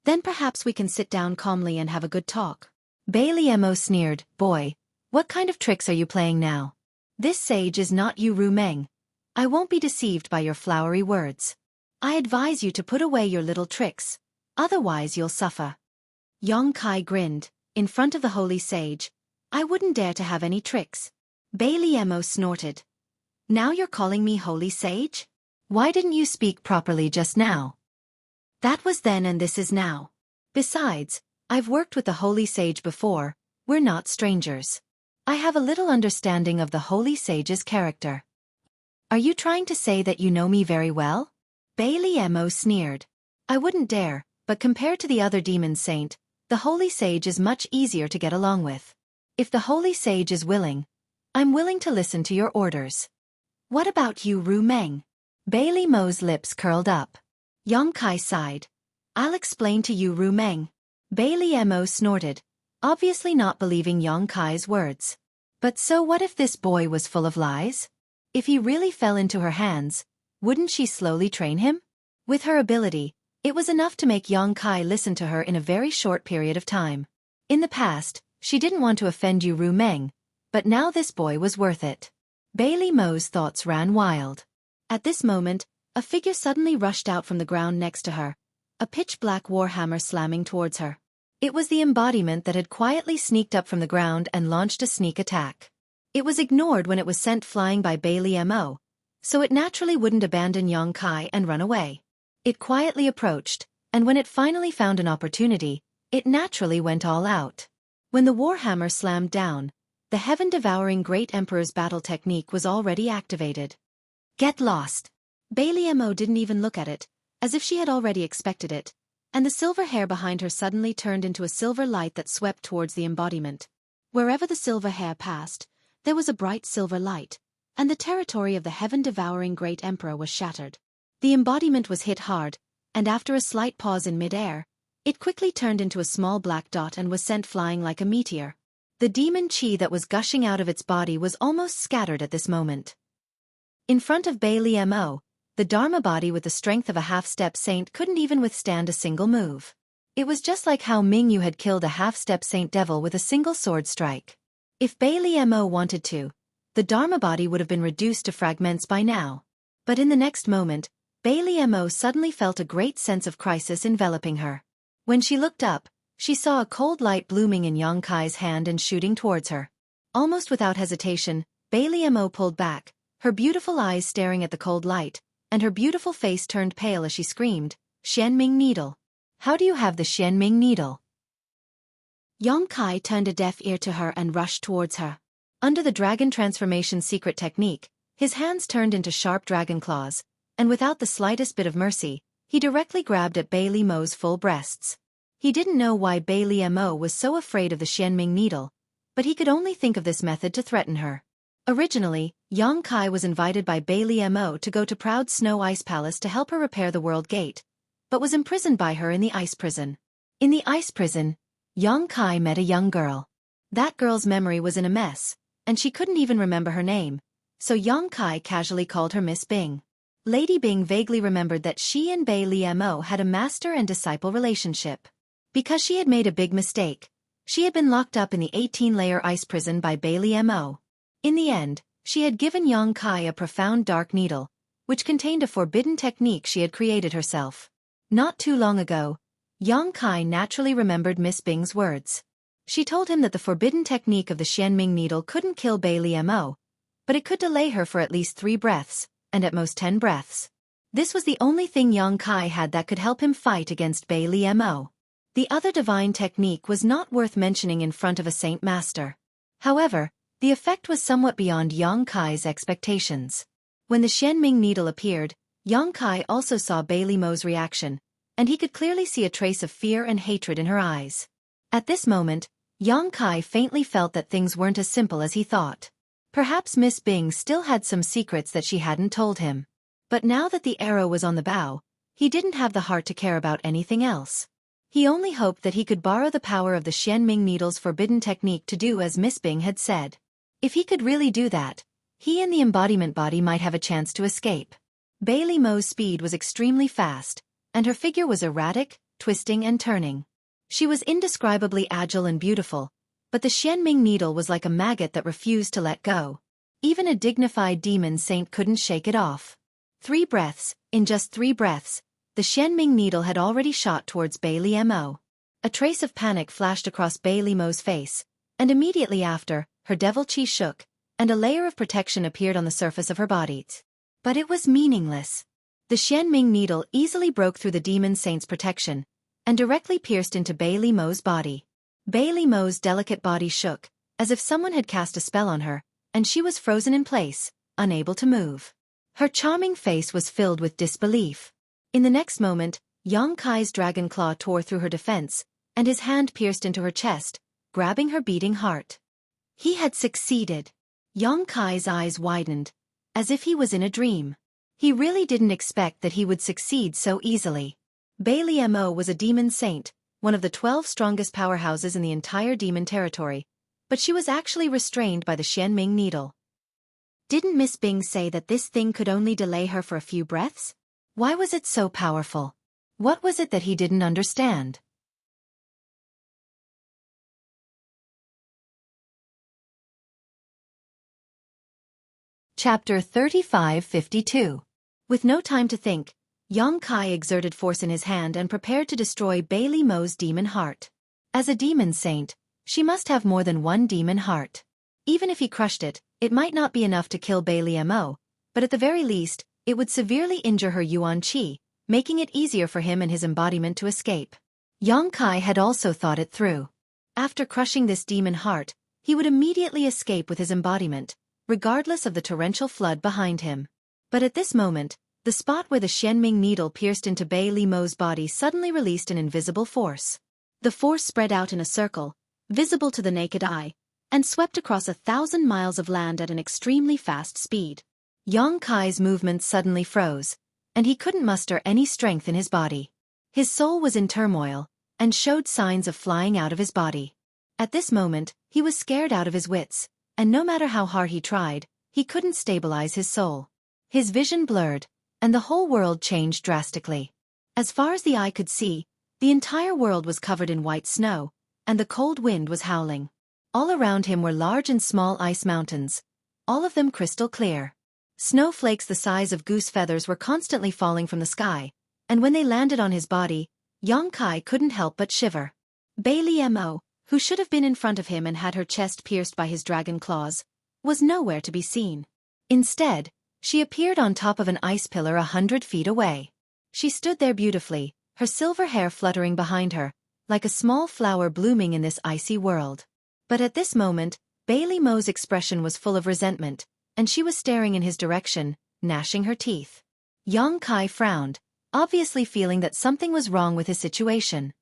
Speaker 1: Then perhaps we can sit down calmly and have a good talk. Bailey Mo sneered, Boy, what kind of tricks are you playing now? This sage is not Yu Ru Meng. I won't be deceived by your flowery words. I advise you to put away your little tricks, otherwise you'll suffer. Yang Kai grinned, in front of the holy sage. I wouldn't dare to have any tricks. Bailey Mo snorted. Now you're calling me holy sage? Why didn't you speak properly just now? That was then and this is now. Besides, I've worked with the holy sage before, we're not strangers. I have a little understanding of the holy sage's character. Are you trying to say that you know me very well? Bailey Mo sneered. I wouldn't dare, but compared to the other demon saint, the holy sage is much easier to get along with. If the holy sage is willing, I'm willing to listen to your orders. What about Yu Ru Meng? Bailey Mo's lips curled up. Yang Kai sighed. I'll explain to Yu Ru Meng. Bailey Mo snorted, obviously not believing Yang Kai's words. But so what if this boy was full of lies? If he really fell into her hands, wouldn't she slowly train him? With her ability, it was enough to make Yang Kai listen to her in a very short period of time. In the past, she didn't want to offend Yu Ru Meng, but now this boy was worth it. Bailey Mo's thoughts ran wild. At this moment, a figure suddenly rushed out from the ground next to her, a pitch-black warhammer slamming towards her. It was the embodiment that had quietly sneaked up from the ground and launched a sneak attack. It was ignored when it was sent flying by Bailey Mo, so it naturally wouldn't abandon Yang Kai and run away. It quietly approached, and when it finally found an opportunity, it naturally went all out. When the warhammer slammed down, the heaven-devouring Great Emperor's battle technique was already activated. Get lost. Bailey Mo didn't even look at it, as if she had already expected it, and the silver hair behind her suddenly turned into a silver light that swept towards the embodiment. Wherever the silver hair passed, there was a bright silver light, and the territory of the heaven-devouring Great Emperor was shattered. The embodiment was hit hard, and after a slight pause in mid-air, it quickly turned into a small black dot and was sent flying like a meteor. The demon chi that was gushing out of its body was almost scattered at this moment. In front of Bailey Mo, the Dharma body with the strength of a half-step saint couldn't even withstand a single move. It was just like how Mingyu had killed a half-step saint devil with a single sword strike. If Bailey Mo wanted to, the Dharma body would have been reduced to fragments by now. But in the next moment, Bailey Mo suddenly felt a great sense of crisis enveloping her. When she looked up, she saw a cold light blooming in Yang Kai's hand and shooting towards her. Almost without hesitation, Bailey Mo pulled back, her beautiful eyes staring at the cold light, and her beautiful face turned pale as she screamed, Xianming needle. How do you have the Xianming needle? Yang Kai turned a deaf ear to her and rushed towards her. Under the dragon transformation secret technique, his hands turned into sharp dragon claws, and without the slightest bit of mercy, he directly grabbed at Bailey Mo's full breasts. He didn't know why Bailey Mo was so afraid of the Xianming needle, but he could only think of this method to threaten her. Originally, Yang Kai was invited by Bailey Mo to go to Proud Snow Ice Palace to help her repair the World Gate, but was imprisoned by her in the ice prison. In the ice prison, Yang Kai met a young girl. That girl's memory was in a mess, and she couldn't even remember her name, so Yang Kai casually called her Miss Bing. Lady Bing vaguely remembered that she and Bailey Mo had a master and disciple relationship. Because she had made a big mistake, she had been locked up in the 18-layer ice prison by Bailey Mo. In the end, she had given Yang Kai a profound dark needle, which contained a forbidden technique she had created herself. Not too long ago, Yang Kai naturally remembered Miss Bing's words. She told him that the forbidden technique of the Xianming needle couldn't kill Bailey Mo, but it could delay her for at least 3 breaths, and at most 10 breaths. This was the only thing Yang Kai had that could help him fight against Bailey Mo. The other divine technique was not worth mentioning in front of a saint master. However, the effect was somewhat beyond Yang Kai's expectations. When the Xianming needle appeared, Yang Kai also saw Bailey Mo's reaction, and he could clearly see a trace of fear and hatred in her eyes. At this moment, Yang Kai faintly felt that things weren't as simple as he thought. Perhaps Miss Bing still had some secrets that she hadn't told him. But now that the arrow was on the bow, he didn't have the heart to care about anything else. He only hoped that he could borrow the power of the Xianming needle's forbidden technique to do as Miss Bing had said. If he could really do that, he and the embodiment body might have a chance to escape. Bailey Mo's speed was extremely fast, and her figure was erratic, twisting and turning. She was indescribably agile and beautiful, but the Xianming needle was like a maggot that refused to let go. Even a dignified demon saint couldn't shake it off. 3 breaths, in just 3 breaths, the Xianming needle had already shot towards Bailey Mo. A trace of panic flashed across Bailey Mo's face, and immediately after, her devil chi shook, and a layer of protection appeared on the surface of her body. But it was meaningless. The Xianming needle easily broke through the demon saint's protection, and directly pierced into Bailey Mo's body. Bailey Mo's delicate body shook, as if someone had cast a spell on her, and she was frozen in place, unable to move. Her charming face was filled with disbelief. In the next moment, Yang Kai's dragon claw tore through her defense, and his hand pierced into her chest, grabbing her beating heart. He had succeeded. Yang Kai's eyes widened, as if he was in a dream. He really didn't expect that he would succeed so easily. Bailey Mo was a demon saint, one of the 12 strongest powerhouses in the entire demon territory, but she was actually restrained by the Xianming needle. Didn't Miss Bing say that this thing could only delay her for a few breaths? Why was it so powerful? What was it that he didn't understand? Chapter 3552. With no time to think, Yang Kai exerted force in his hand and prepared to destroy Bailey Mo's demon heart. As a demon saint, she must have more than one demon heart. Even if he crushed it, it might not be enough to kill Bailey Mo, but at the very least, it would severely injure her yuan qi, making it easier for him and his embodiment to escape. Yang Kai had also thought it through. After crushing this demon heart, he would immediately escape with his embodiment, regardless of the torrential flood behind him. But at this moment, the spot where the Xianming needle pierced into Bailey Mo's body suddenly released an invisible force. The force spread out in a circle, visible to the naked eye, and swept across 1,000 miles of land at an extremely fast speed. Yang Kai's movements suddenly froze, and he couldn't muster any strength in his body. His soul was in turmoil, and showed signs of flying out of his body. At this moment, he was scared out of his wits, and no matter how hard he tried, he couldn't stabilize his soul. His vision blurred, and the whole world changed drastically. As far as the eye could see, the entire world was covered in white snow, and the cold wind was howling. All around him were large and small ice mountains, all of them crystal clear. Snowflakes the size of goose feathers were constantly falling from the sky, and when they landed on his body, Yang Kai couldn't help but shiver. Bailey Mo, who should have been in front of him and had her chest pierced by his dragon claws, was nowhere to be seen. Instead, she appeared on top of an ice pillar 100 feet away. She stood there beautifully, her silver hair fluttering behind her, like a small flower blooming in this icy world. But at this moment, Bailey Mo's expression was full of resentment, and she was staring in his direction, gnashing her teeth. Yang Kai frowned, obviously feeling that something was wrong with his situation.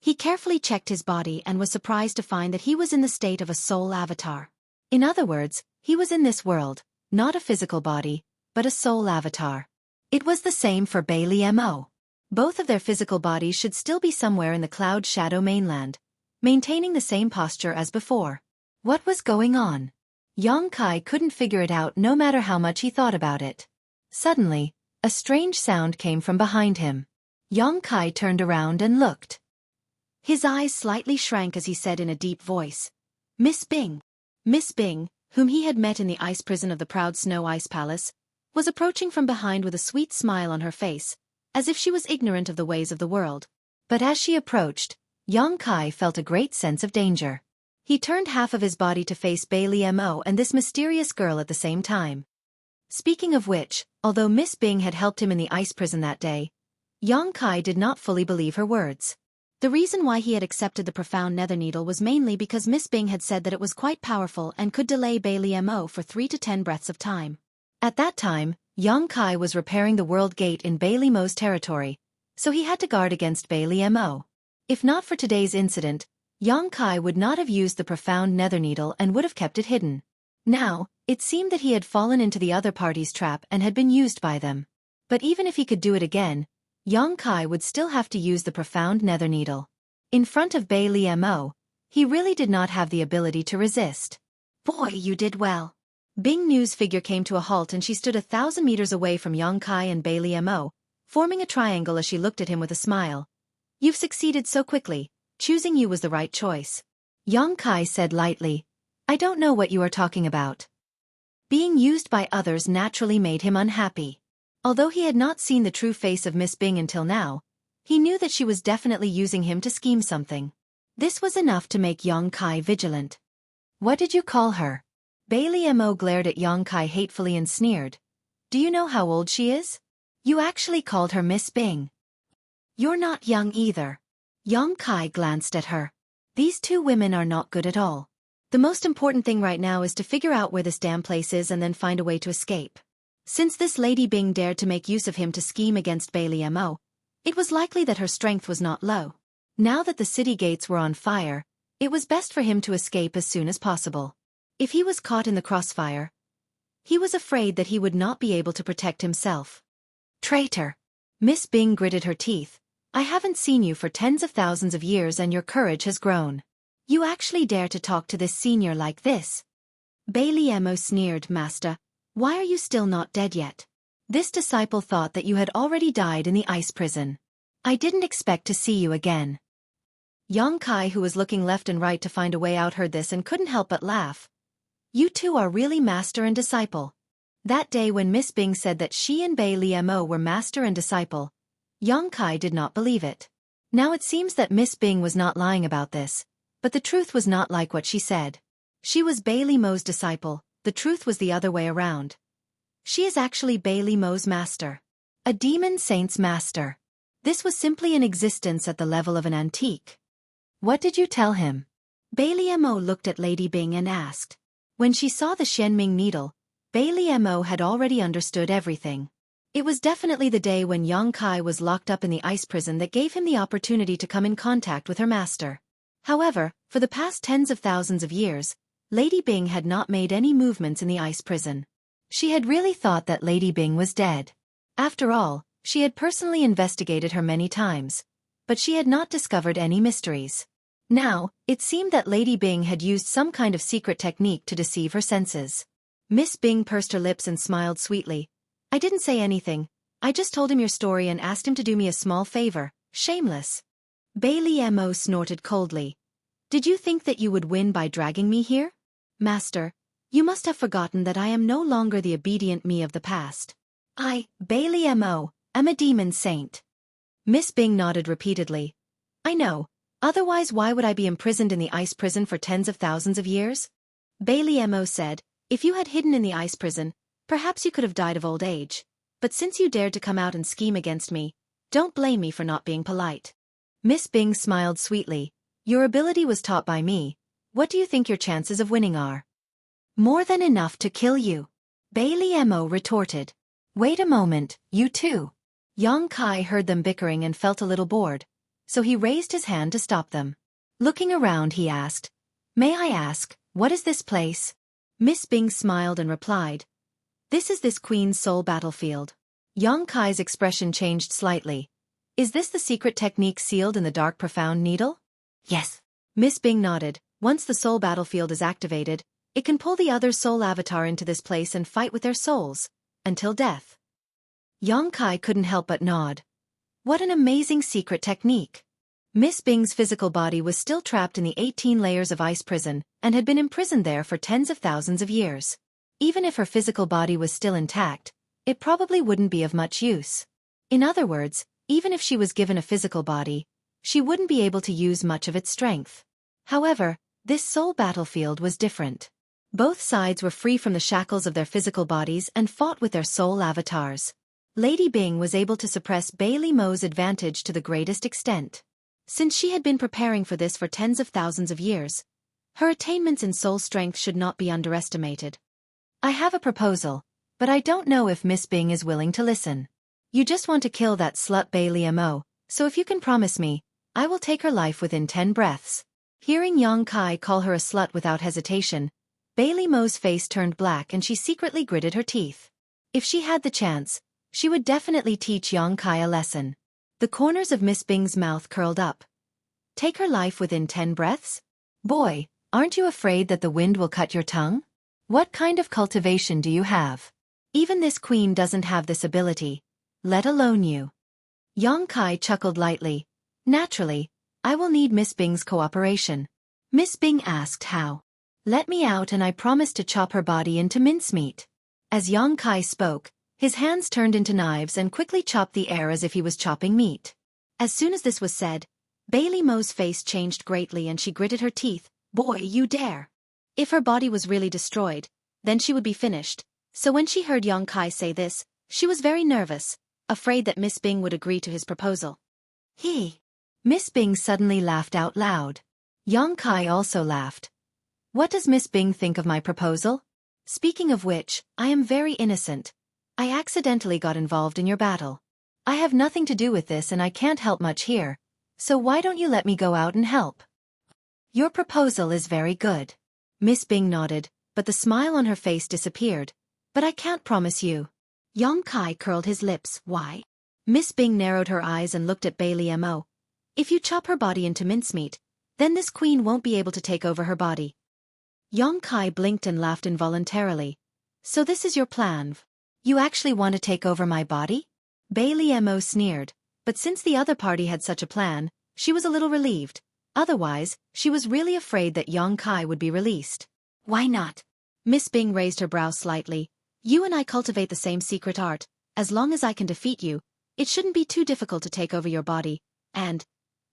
Speaker 1: He carefully checked his body and was surprised to find that he was in the state of a soul avatar. In other words, he was in this world, not a physical body, but a soul avatar. It was the same for Bailey Mo. Both of their physical bodies should still be somewhere in the Cloud Shadow mainland, maintaining the same posture as before. What was going on? Yang Kai couldn't figure it out no matter how much he thought about it. Suddenly, a strange sound came from behind him. Yang Kai turned around and looked. His eyes slightly shrank as he said in a deep voice, "Miss Bing." Miss Bing, whom he had met in the ice prison of the Proud Snow Ice Palace, was approaching from behind with a sweet smile on her face, as if she was ignorant of the ways of the world. But as she approached, Yang Kai felt a great sense of danger. He turned half of his body to face Bailey Mo and this mysterious girl at the same time. Speaking of which, although Miss Bing had helped him in the ice prison that day, Yang Kai did not fully believe her words. The reason why he had accepted the profound nether needle was mainly because Miss Bing had said that it was quite powerful and could delay Bailey Mo for 3 to 10 breaths of time. At that time, Yang Kai was repairing the World Gate in Bailey Mo's territory, so he had to guard against Bailey Mo. If not for today's incident, Yang Kai would not have used the profound nether needle and would have kept it hidden. Now, it seemed that he had fallen into the other party's trap and had been used by them. But even if he could do it again, Yang Kai would still have to use the profound nether needle. In front of Bailey Mo, he really did not have the ability to resist. "Boy, you did well." Bing Nu's figure came to a halt and she stood 1,000 meters away from Yang Kai and Bailey Mo, forming a triangle as she looked at him with a smile. "You've succeeded so quickly. Choosing you was the right choice." Yang Kai said lightly, "I don't know what you are talking about." Being used by others naturally made him unhappy. Although he had not seen the true face of Miss Bing until now, he knew that she was definitely using him to scheme something. This was enough to make Yang Kai vigilant. "What did you call her?" Bailey Mo glared at Yang Kai hatefully and sneered. "Do you know how old she is? You actually called her Miss Bing. You're not young either." Yang Kai glanced at her. These two women are not good at all. The most important thing right now is to figure out where this damn place is and then find a way to escape. Since this Lady Bing dared to make use of him to scheme against Bailey Mo, it was likely that her strength was not low. Now that the city gates were on fire, it was best for him to escape as soon as possible. If he was caught in the crossfire, he was afraid that he would not be able to protect himself. "Traitor!" Miss Bing gritted her teeth. "I haven't seen you for tens of thousands of years and your courage has grown. You actually dare to talk to this senior like this?" Bailey Mo sneered, "Master, why are you still not dead yet? This disciple thought that you had already died in the ice prison. I didn't expect to see you again." Yang Kai, who was looking left and right to find a way out, heard this and couldn't help but laugh. "You two are really master and disciple." That day when Miss Bing said that she and Bailey Mo were master and disciple, Yang Kai did not believe it. Now it seems that Miss Bing was not lying about this, but the truth was not like what she said. She was Bailey Mo's disciple, the truth was the other way around. She is actually Bailey Mo's master. A demon saint's master. This was simply in existence at the level of an antique. "What did you tell him?" Bailey Mo looked at Lady Bing and asked. When she saw the Shenming needle, Bailey Mo had already understood everything. It was definitely the day when Yang Kai was locked up in the ice prison that gave him the opportunity to come in contact with her master. However, for the past tens of thousands of years, Lady Bing had not made any movements in the ice prison. She had really thought that Lady Bing was dead. After all, she had personally investigated her many times, but she had not discovered any mysteries. Now, it seemed that Lady Bing had used some kind of secret technique to deceive her senses. Miss Bing pursed her lips and smiled sweetly. "I didn't say anything. I just told him your story and asked him to do me a small favor. Shameless." Bailey Mo snorted coldly. "Did you think that you would win by dragging me here? Master, you must have forgotten that I am no longer the obedient me of the past. I, Bailey Mo, am a demon saint." Miss Bing nodded repeatedly. "I know. Otherwise why would I be imprisoned in the ice prison for tens of thousands of years?" Bailey Mo said, "If you had hidden in the ice prison, perhaps you could have died of old age. But since you dared to come out and scheme against me, don't blame me for not being polite." Miss Bing smiled sweetly. "Your ability was taught by me, What do you think your chances of winning are? More than enough to kill you. Bailey Mo retorted. Wait a moment, you two. Yang Kai heard them bickering and felt a little bored, so he raised his hand to stop them. Looking around, he asked, May I ask, what is this place? Miss Bing smiled and replied, This is this Queen's Soul battlefield. Yang Kai's expression changed slightly. Is this the secret technique sealed in the dark profound needle? Yes. Miss Bing nodded. Once the soul battlefield is activated, it can pull the other soul avatar into this place and fight with their souls, until death. Yang Kai couldn't help but nod. What an amazing secret technique. Miss Bing's physical body was still trapped in the 18 layers of ice prison, and had been imprisoned there for tens of thousands of years. Even if her physical body was still intact, it probably wouldn't be of much use. In other words, even if she was given a physical body, she wouldn't be able to use much of its strength. However, this soul battlefield was different. Both sides were free from the shackles of their physical bodies and fought with their soul avatars. Lady Bing was able to suppress Bailey Mo's advantage to the greatest extent. Since she had been preparing for this for tens of thousands of years, her attainments in soul strength should not be underestimated. I have a proposal, but I don't know if Miss Bing is willing to listen. You just want to kill that slut Bailey Mo, so if you can promise me, I will take her life within 10 breaths. Hearing Yang Kai call her a slut without hesitation, Bailey Mo's face turned black and she secretly gritted her teeth. If she had the chance, she would definitely teach Yang Kai a lesson. The corners of Miss Bing's mouth curled up. Take her life within 10 breaths? Boy, aren't you afraid that the wind will cut your tongue? What kind of cultivation do you have? Even this queen doesn't have this ability, let alone you. Yang Kai chuckled lightly. Naturally, I will need Miss Bing's cooperation. Miss Bing asked how. Let me out and I promise to chop her body into mincemeat. As Yang Kai spoke, his hands turned into knives and quickly chopped the air as if he was chopping meat. As soon as this was said, Bailey Mo's face changed greatly and she gritted her teeth. Boy, you dare. If her body was really destroyed, then she would be finished. So when she heard Yang Kai say this, she was very nervous, afraid that Miss Bing would agree to his proposal. Miss Bing suddenly laughed out loud. Yang Kai also laughed. What does Miss Bing think of my proposal? Speaking of which, I am very innocent. I accidentally got involved in your battle. I have nothing to do with this and I can't help much here, so why don't you let me go out and help? Your proposal is very good. Miss Bing nodded, but the smile on her face disappeared. But I can't promise you. Yang Kai curled his lips. Why? Miss Bing narrowed her eyes and looked at Bailey Mo. If you chop her body into mincemeat, then this queen won't be able to take over her body. Yang Kai blinked and laughed involuntarily. So this is your plan? You actually want to take over my body? Bailey Mo sneered, but since the other party had such a plan, she was a little relieved. Otherwise, she was really afraid that Yang Kai would be released. Why not? Miss Bing raised her brow slightly. You and I cultivate the same secret art. As long as I can defeat you, it shouldn't be too difficult to take over your body. And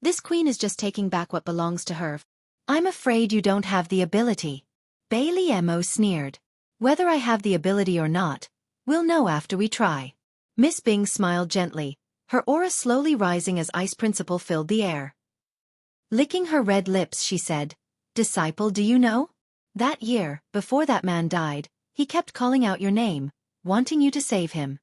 Speaker 1: this queen is just taking back what belongs to her. I'm afraid you don't have the ability. Bailey Mo sneered. Whether I have the ability or not, we'll know after we try. Miss Bing smiled gently, her aura slowly rising as ice principle filled the air. Licking her red lips, she said, Disciple, do you know? That year, before that man died, he kept calling out your name, wanting you to save him.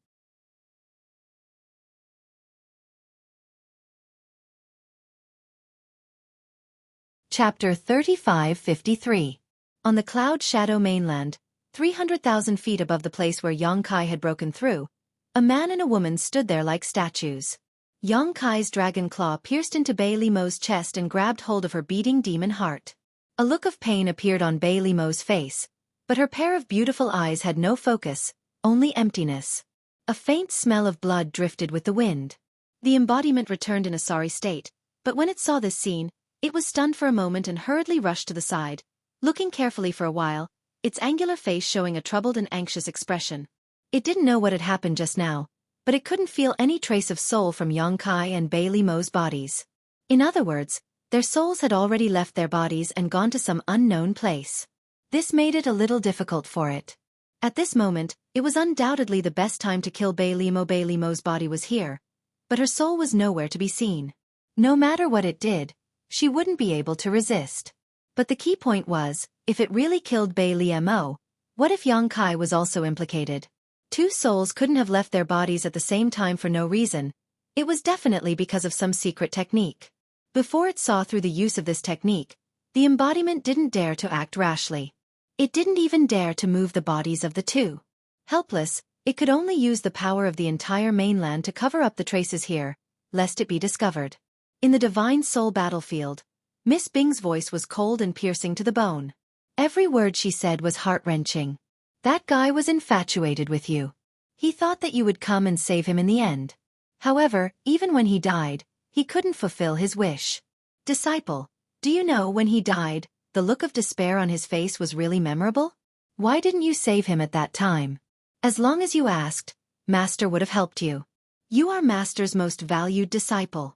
Speaker 1: Chapter 3553. On the Cloud Shadow mainland, 300,000 feet above the place where Yang Kai had broken through, a man and a woman stood there like statues. Yang Kai's dragon claw pierced into Bailey Mo's chest and grabbed hold of her beating demon heart. A look of pain appeared on Bailey Mo's face, but her pair of beautiful eyes had no focus, only emptiness. A faint smell of blood drifted with the wind. The embodiment returned in a sorry state, but when it saw this scene, it was stunned for a moment and hurriedly rushed to the side, looking carefully for a while, its angular face showing a troubled and anxious expression. It didn't know what had happened just now, but it couldn't feel any trace of soul from Yang Kai and Bailey Mo's bodies. In other words, their souls had already left their bodies and gone to some unknown place. This made it a little difficult for it. At this moment, it was undoubtedly the best time to kill Bailey Mo. Bailey Mo's body was here, but her soul was nowhere to be seen. No matter what it did, she wouldn't be able to resist. But the key point was, if it really killed Bai Liemo, what if Yang Kai was also implicated? Two souls couldn't have left their bodies at the same time for no reason. It was definitely because of some secret technique. Before it saw through the use of this technique, the embodiment didn't dare to act rashly. It didn't even dare to move the bodies of the two. Helpless, it could only use the power of the entire mainland to cover up the traces here, lest it be discovered. In the Divine Soul battlefield, Miss Bing's voice was cold and piercing to the bone. Every word she said was heart-wrenching. That guy was infatuated with you. He thought that you would come and save him in the end. However, even when he died, he couldn't fulfill his wish. Disciple, do you know when he died, the look of despair on his face was really memorable? Why didn't you save him at that time? As long as you asked, Master would have helped you. You are Master's most valued disciple.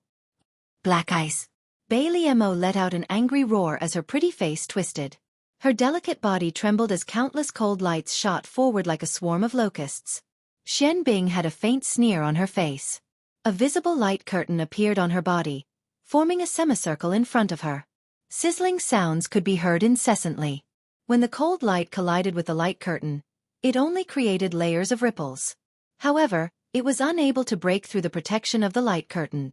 Speaker 1: Black Ice. Bai Liemo let out an angry roar as her pretty face twisted. Her delicate body trembled as countless cold lights shot forward like a swarm of locusts. Xian Bing had a faint sneer on her face. A visible light curtain appeared on her body, forming a semicircle in front of her. Sizzling sounds could be heard incessantly. When the cold light collided with the light curtain, it only created layers of ripples. However, it was unable to break through the protection of the light curtain.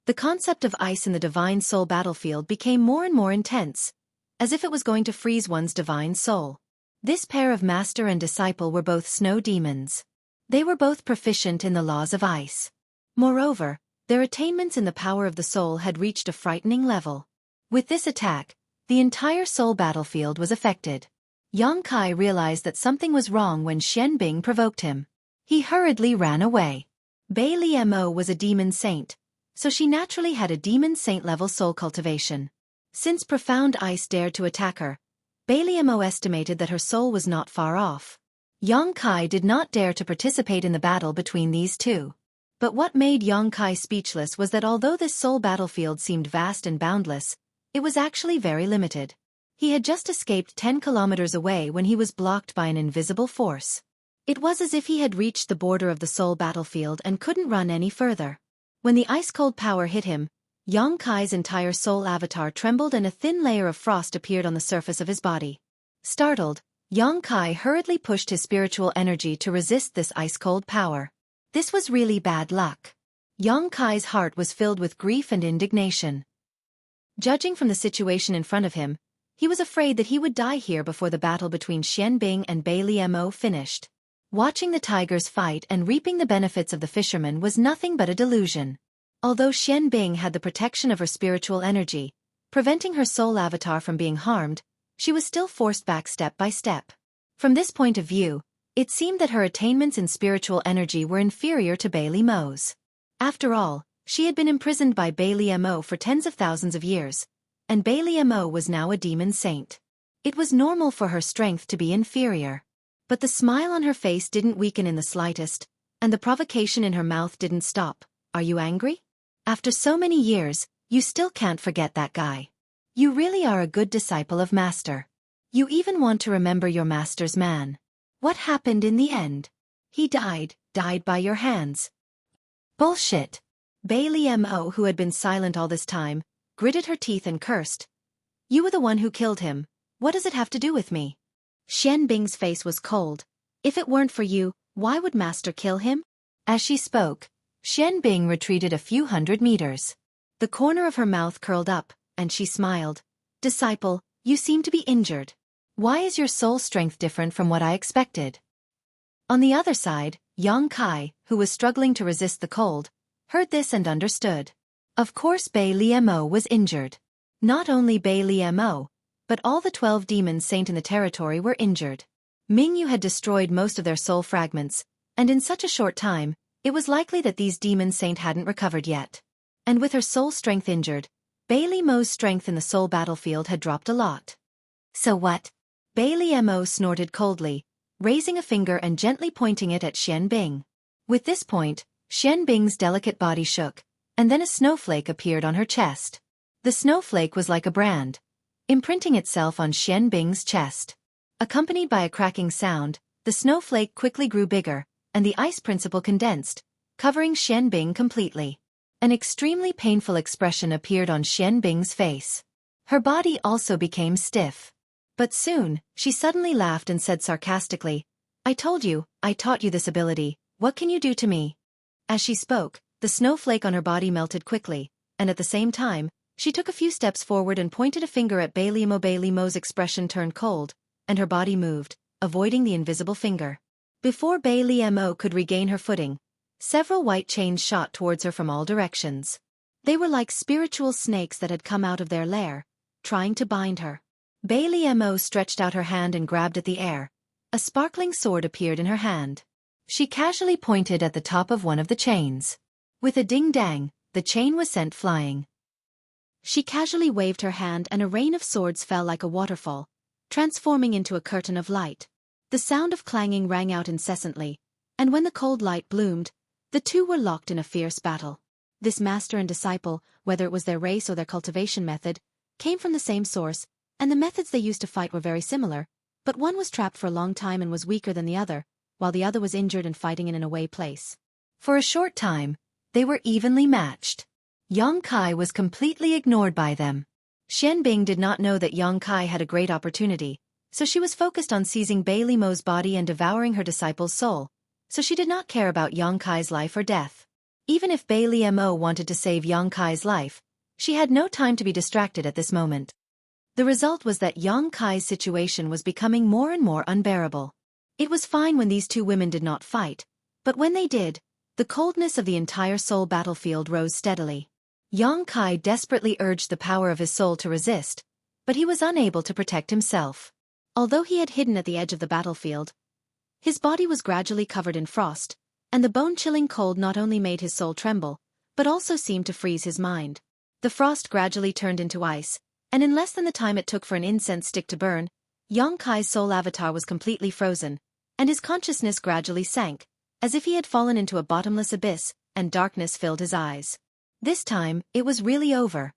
Speaker 1: The concept of ice in the Divine Soul battlefield became more and more intense, as if it was going to freeze one's divine soul. This pair of master and disciple were both snow demons. They were both proficient in the laws of ice. Moreover, their attainments in the power of the soul had reached a frightening level. With this attack, the entire soul battlefield was affected. Yang Kai realized that something was wrong when Xian Bing provoked him. He hurriedly ran away. Bai Liemo was a demon saint, so she naturally had a demon saint-level soul cultivation. Since profound ice dared to attack her, Bai Liemo estimated that her soul was not far off. Yang Kai did not dare to participate in the battle between these two. But what made Yang Kai speechless was that although this soul battlefield seemed vast and boundless, it was actually very limited. He had just escaped 10 kilometers away when he was blocked by an invisible force. It was as if he had reached the border of the soul battlefield and couldn't run any further. When the ice-cold power hit him, Yang Kai's entire soul avatar trembled and a thin layer of frost appeared on the surface of his body. Startled, Yang Kai hurriedly pushed his spiritual energy to resist this ice-cold power. This was really bad luck. Yang Kai's heart was filled with grief and indignation. Judging from the situation in front of him, he was afraid that he would die here before the battle between Xian Bing and Bai Liemo finished. Watching the tigers fight and reaping the benefits of the fishermen was nothing but a delusion. Although Xian Bing had the protection of her spiritual energy, preventing her soul avatar from being harmed, she was still forced back step by step. From this point of view, it seemed that her attainments in spiritual energy were inferior to Bai Liemo's. After all, she had been imprisoned by Bai Liemo for tens of thousands of years, and Bai Liemo was now a demon saint. It was normal for her strength to be inferior. But the smile on her face didn't weaken in the slightest, and the provocation in her mouth didn't stop. Are you angry? After so many years, you still can't forget that guy. You really are a good disciple of Master. You even want to remember your Master's man. What happened in the end? He died by your hands. Bullshit. Bai Liemo, who had been silent all this time, gritted her teeth and cursed. You were the one who killed him. What does it have to do with me? Xian Bing's face was cold. If it weren't for you, why would Master kill him? As she spoke, Xian Bing retreated a few hundred meters. The corner of her mouth curled up, and she smiled. Disciple, you seem to be injured. Why is your soul strength different from what I expected? On the other side, Yang Kai, who was struggling to resist the cold, heard this and understood. Of course Bai Liemo was injured. Not only Bai Liemo, but all the 12 demons saint in the territory were injured. Mingyu had destroyed most of their soul fragments, and in such a short time, it was likely that these demon saint hadn't recovered yet. And with her soul strength injured, Bai Liemo's strength in the soul battlefield had dropped a lot. So what? Bai Liemo snorted coldly, raising a finger and gently pointing it at Xian Bing. With this point, Xian Bing's delicate body shook, and then a snowflake appeared on her chest. The snowflake was like a brand, imprinting itself on Xian Bing's chest. Accompanied by a cracking sound, the snowflake quickly grew bigger, and the ice principle condensed, covering Xian Bing completely. An extremely painful expression appeared on Xian Bing's face. Her body also became stiff. But soon, she suddenly laughed and said sarcastically, "I told you, I taught you this ability, what can you do to me?" As she spoke, the snowflake on her body melted quickly, and at the same time, she took a few steps forward and pointed a finger at Bailey-mo. Bailey-mo's expression turned cold, and her body moved, avoiding the invisible finger. Before Bailey-mo could regain her footing, several white chains shot towards her from all directions. They were like spiritual snakes that had come out of their lair, trying to bind her. Bailey-mo stretched out her hand and grabbed at the air. A sparkling sword appeared in her hand. She casually pointed at the top of one of the chains. With a ding-dang, the chain was sent flying. She casually waved her hand and a rain of swords fell like a waterfall, transforming into a curtain of light. The sound of clanging rang out incessantly, and when the cold light bloomed, the two were locked in a fierce battle. This master and disciple, whether it was their race or their cultivation method, came from the same source, and the methods they used to fight were very similar, but one was trapped for a long time and was weaker than the other, while the other was injured and fighting in an away place. For a short time, they were evenly matched. Yang Kai was completely ignored by them. Xian Bing did not know that Yang Kai had a great opportunity, so she was focused on seizing Bailey-mo's body and devouring her disciple's soul, so she did not care about Yang Kai's life or death. Even if Bailey-mo wanted to save Yang Kai's life, she had no time to be distracted at this moment. The result was that Yang Kai's situation was becoming more and more unbearable. It was fine when these two women did not fight, but when they did, the coldness of the entire soul battlefield rose steadily. Yang Kai desperately urged the power of his soul to resist, but he was unable to protect himself. Although he had hidden at the edge of the battlefield, his body was gradually covered in frost, and the bone-chilling cold not only made his soul tremble, but also seemed to freeze his mind. The frost gradually turned into ice, and in less than the time it took for an incense stick to burn, Yang Kai's soul avatar was completely frozen, and his consciousness gradually sank, as if he had fallen into a bottomless abyss, and darkness filled his eyes. This time, it was really over.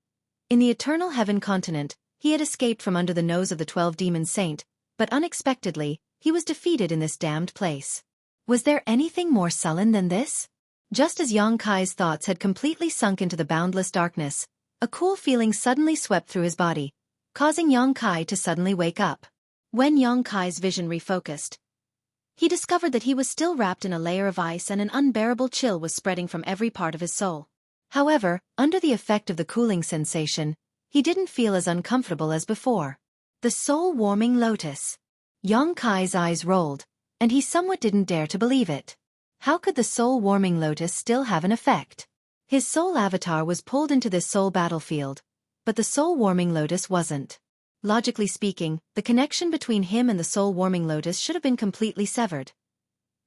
Speaker 1: In the Eternal Heaven continent, he had escaped from under the nose of the 12 demon saint, but unexpectedly, he was defeated in this damned place. Was there anything more sullen than this? Just as Yang Kai's thoughts had completely sunk into the boundless darkness, a cool feeling suddenly swept through his body, causing Yang Kai to suddenly wake up. When Yang Kai's vision refocused, he discovered that he was still wrapped in a layer of ice and an unbearable chill was spreading from every part of his soul. However, under the effect of the cooling sensation, he didn't feel as uncomfortable as before. The soul-warming lotus. Yang Kai's eyes rolled, and he somewhat didn't dare to believe it. How could the soul-warming lotus still have an effect? His soul avatar was pulled into this soul battlefield, but the soul-warming lotus wasn't. Logically speaking, the connection between him and the soul-warming lotus should have been completely severed.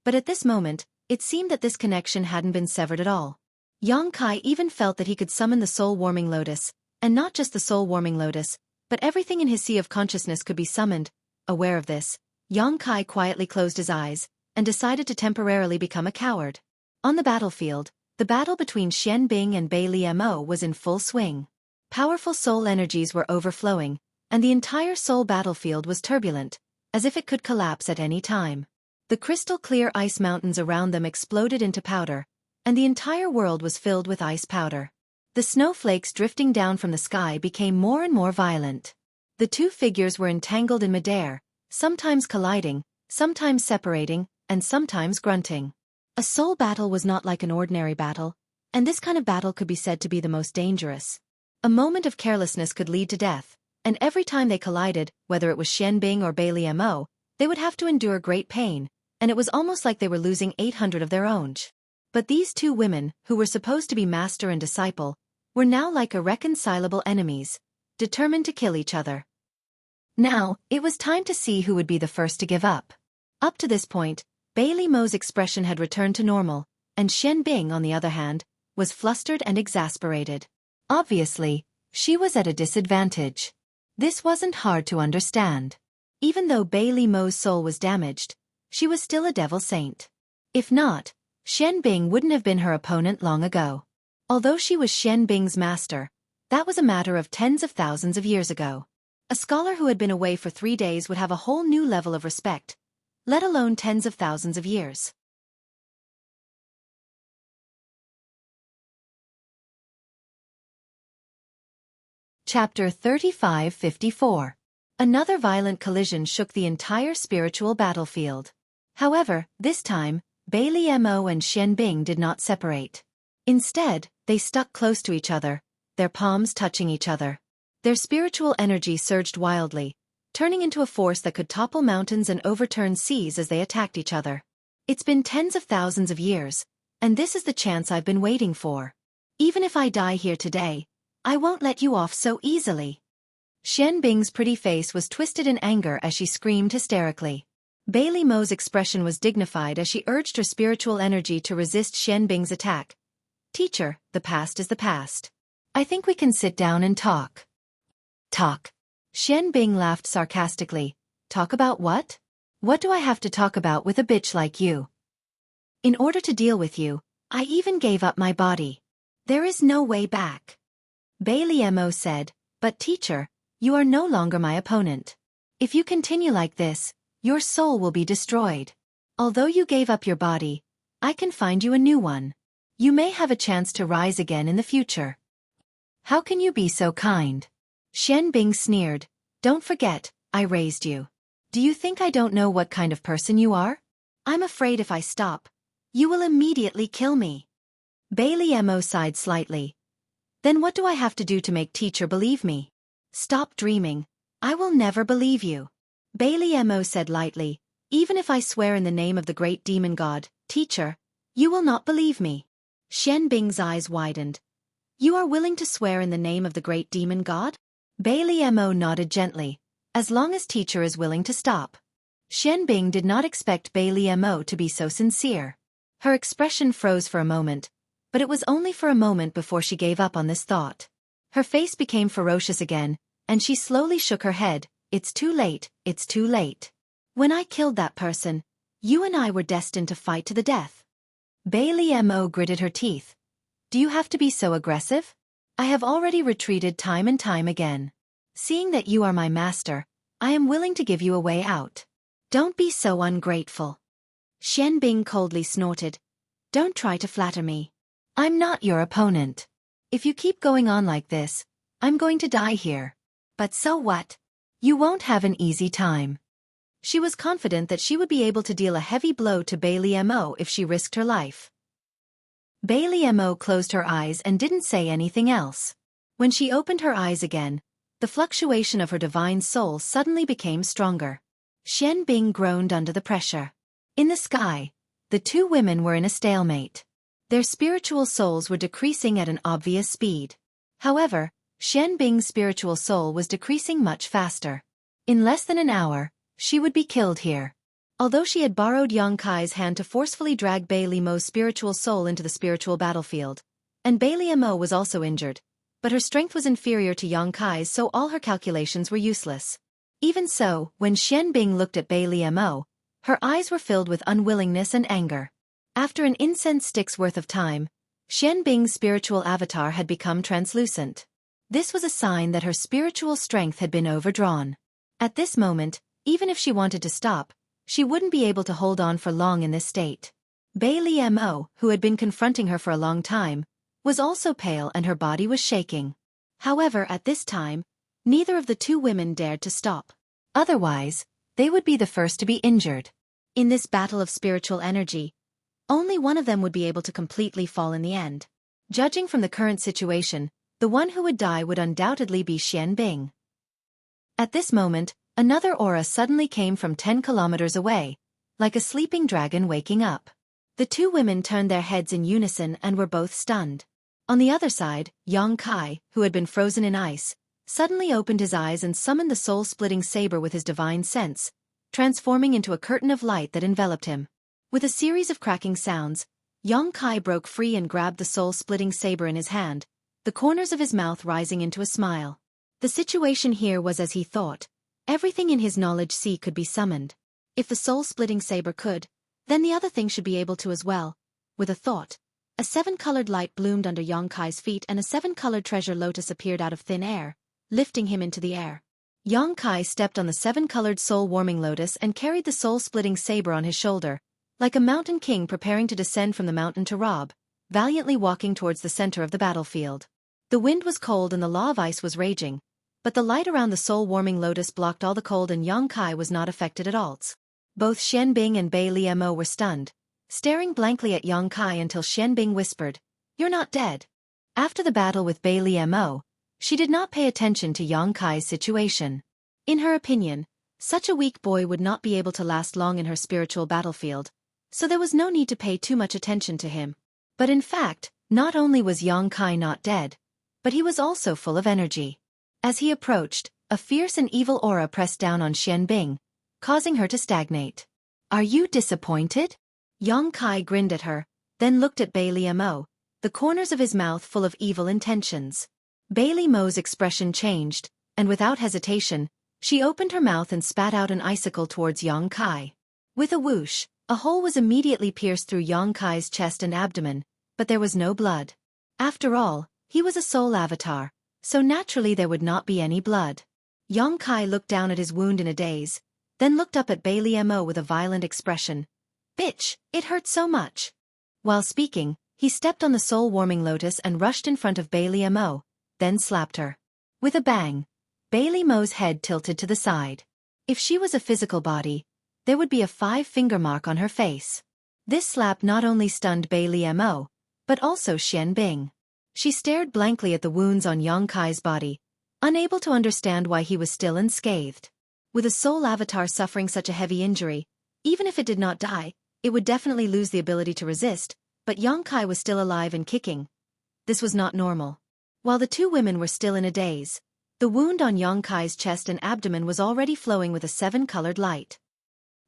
Speaker 1: But at this moment, it seemed that this connection hadn't been severed at all. Yang Kai even felt that he could summon the soul-warming lotus, and not just the soul-warming lotus, but everything in his sea of consciousness could be summoned. Aware of this, Yang Kai quietly closed his eyes, and decided to temporarily become a coward. On the battlefield, the battle between Xian Bing and Bailey-mo was in full swing. Powerful soul energies were overflowing, and the entire soul battlefield was turbulent, as if it could collapse at any time. The crystal-clear ice mountains around them exploded into powder, and the entire world was filled with ice powder. The snowflakes drifting down from the sky became more and more violent. The two figures were entangled in midair, sometimes colliding, sometimes separating, and sometimes grunting. A soul battle was not like an ordinary battle, and this kind of battle could be said to be the most dangerous. A moment of carelessness could lead to death, and every time they collided, whether it was Xian Bing or Bailey-mo, they would have to endure great pain, and it was almost like they were losing 800 of their own. But these two women, who were supposed to be master and disciple, were now like irreconcilable enemies, determined to kill each other. Now, it was time to see who would be the first to give up. Up to this point, Bailey-mo's expression had returned to normal, and Xian Bing, on the other hand, was flustered and exasperated. Obviously, she was at a disadvantage. This wasn't hard to understand. Even though Bailey-mo's soul was damaged, she was still a devil saint. If not, Xian Bing wouldn't have been her opponent long ago. Although she was Xian Bing's master, that was a matter of tens of thousands of years ago. A scholar who had been away for 3 days would have a whole new level of respect, let alone tens of thousands of years. Chapter 3554. Another violent collision shook the entire spiritual battlefield. However, this time, Bailey Mo and Xueqi did not separate. Instead, they stuck close to each other, their palms touching each other. Their spiritual energy surged wildly, turning into a force that could topple mountains and overturn seas as they attacked each other. It's been tens of thousands of years, and this is the chance I've been waiting for. Even if I die here today, I won't let you off so easily. Xueqi's pretty face was twisted in anger as she screamed hysterically. Bailey Mo's expression was dignified as she urged her spiritual energy to resist Xueqi's attack. Teacher, the past is the past. I think we can sit down and talk. Talk. Xueqi laughed sarcastically. Talk about what? What do I have to talk about with a bitch like you? In order to deal with you, I even gave up my body. There is no way back. Bailey Mo said, but teacher, you are no longer my opponent. If you continue like this, your soul will be destroyed. Although you gave up your body, I can find you a new one. You may have a chance to rise again in the future. How can you be so kind? Xueqi sneered. Don't forget, I raised you. Do you think I don't know what kind of person you are? I'm afraid if I stop, you will immediately kill me. Bailey Mo sighed slightly. Then what do I have to do to make teacher believe me? Stop dreaming. I will never believe you. Bailey Mo said lightly, even if I swear in the name of the great demon god, teacher, you will not believe me. Xueqi's eyes widened. You are willing to swear in the name of the great demon god? Bailey Mo nodded gently, as long as teacher is willing to stop. Xueqi did not expect Bailey Mo to be so sincere. Her expression froze for a moment, but it was only for a moment before she gave up on this thought. Her face became ferocious again, and she slowly shook her head. It's too late, it's too late. When I killed that person, you and I were destined to fight to the death. Bailey Mo gritted her teeth. Do you have to be so aggressive? I have already retreated time and time again. Seeing that you are my master, I am willing to give you a way out. Don't be so ungrateful. Xueqi coldly snorted. Don't try to flatter me. I'm not your opponent. If you keep going on like this, I'm going to die here. But so what? You won't have an easy time. She was confident that she would be able to deal a heavy blow to Bailey Mo if she risked her life. Bailey Mo closed her eyes and didn't say anything else. When she opened her eyes again, the fluctuation of her divine soul suddenly became stronger. Xueqi groaned under the pressure. In the sky, the two women were in a stalemate. Their spiritual souls were decreasing at an obvious speed. However, Xueqi's spiritual soul was decreasing much faster. In less than an hour, she would be killed here. Although she had borrowed Xueqi's hand to forcefully drag Bailey Mo's spiritual soul into the spiritual battlefield, and Bailey Mo was also injured, but her strength was inferior to Xueqi's, so all her calculations were useless. Even so, when Xueqi looked at Bailey Mo, her eyes were filled with unwillingness and anger. After an incense stick's worth of time, Xueqi's spiritual avatar had become translucent. This was a sign that her spiritual strength had been overdrawn. At this moment, even if she wanted to stop, she wouldn't be able to hold on for long in this state. Bailey Mo, who had been confronting her for a long time, was also pale and her body was shaking. However, at this time, neither of the two women dared to stop. Otherwise, they would be the first to be injured. In this battle of spiritual energy, only one of them would be able to completely fall in the end. Judging from the current situation, the one who would die would undoubtedly be Xueqi. At this moment, another aura suddenly came from 10 kilometers away, like a sleeping dragon waking up. The two women turned their heads in unison and were both stunned. On the other side, Xueqi, who had been frozen in ice, suddenly opened his eyes and summoned the soul-splitting saber with his divine sense, transforming into a curtain of light that enveloped him. With a series of cracking sounds, Xueqi broke free and grabbed the soul-splitting saber in his hand, the corners of his mouth rising into a smile. The situation here was as he thought. Everything in his knowledge sea could be summoned. If the soul-splitting saber could, then the other thing should be able to as well. With a thought, a 7-colored light bloomed under Xueqi's feet and a 7-colored treasure lotus appeared out of thin air, lifting him into the air. Xueqi stepped on the 7-colored soul-warming lotus and carried the soul-splitting saber on his shoulder, like a mountain king preparing to descend from the mountain to rob, valiantly walking towards the center of the battlefield. The wind was cold and the law of ice was raging, but the light around the soul-warming lotus blocked all the cold and Yang Kai was not affected at all. Both Xianbing and Bai Liemo were stunned, staring blankly at Yang Kai until Xianbing whispered, "You're not dead." After the battle with Bai Liemo, she did not pay attention to Yang Kai's situation. In her opinion, such a weak boy would not be able to last long in her spiritual battlefield, so there was no need to pay too much attention to him. But in fact, not only was Yang Kai not dead, but he was also full of energy. As he approached, a fierce and evil aura pressed down on Xianbing, causing her to stagnate. "Are you disappointed?" Yang Kai grinned at her, then looked at Bai Liemo, the corners of his mouth full of evil intentions. Bai Liemo's expression changed, and without hesitation, she opened her mouth and spat out an icicle towards Yang Kai. With a whoosh, a hole was immediately pierced through Yang Kai's chest and abdomen, but there was no blood. After all, he was a soul avatar, so naturally there would not be any blood. Yang Kai looked down at his wound in a daze, then looked up at Bai Liemo with a violent expression. "Bitch, it hurts so much." While speaking, he stepped on the soul-warming lotus and rushed in front of Bai Liemo, then slapped her. With a bang, Bai Liemo's head tilted to the side. If she was a physical body, there would be a 5-finger mark on her face. This slap not only stunned Bai Liemo, but also Xianbing. She stared blankly at the wounds on Yang Kai's body, unable to understand why he was still unscathed. With a soul avatar suffering such a heavy injury, even if it did not die, it would definitely lose the ability to resist, but Yang Kai was still alive and kicking. This was not normal. While the two women were still in a daze, the wound on Yang Kai's chest and abdomen was already flowing with a 7-colored light.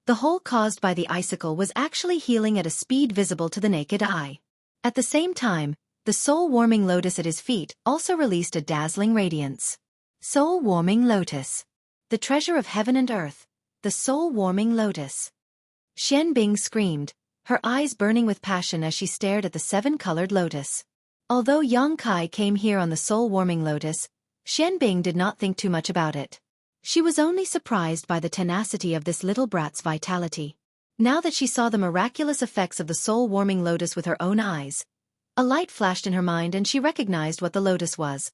Speaker 1: The hole caused by the icicle was actually healing at a speed visible to the naked eye. At the same time, the soul-warming lotus at his feet also released a dazzling radiance. Soul-warming lotus. The treasure of heaven and earth. The soul-warming lotus. Xianbing screamed, her eyes burning with passion as she stared at the 7-colored lotus. Although Yang Kai came here on the soul-warming lotus, Xianbing did not think too much about it. She was only surprised by the tenacity of this little brat's vitality. Now that she saw the miraculous effects of the soul-warming lotus with her own eyes, a light flashed in her mind and she recognized what the lotus was.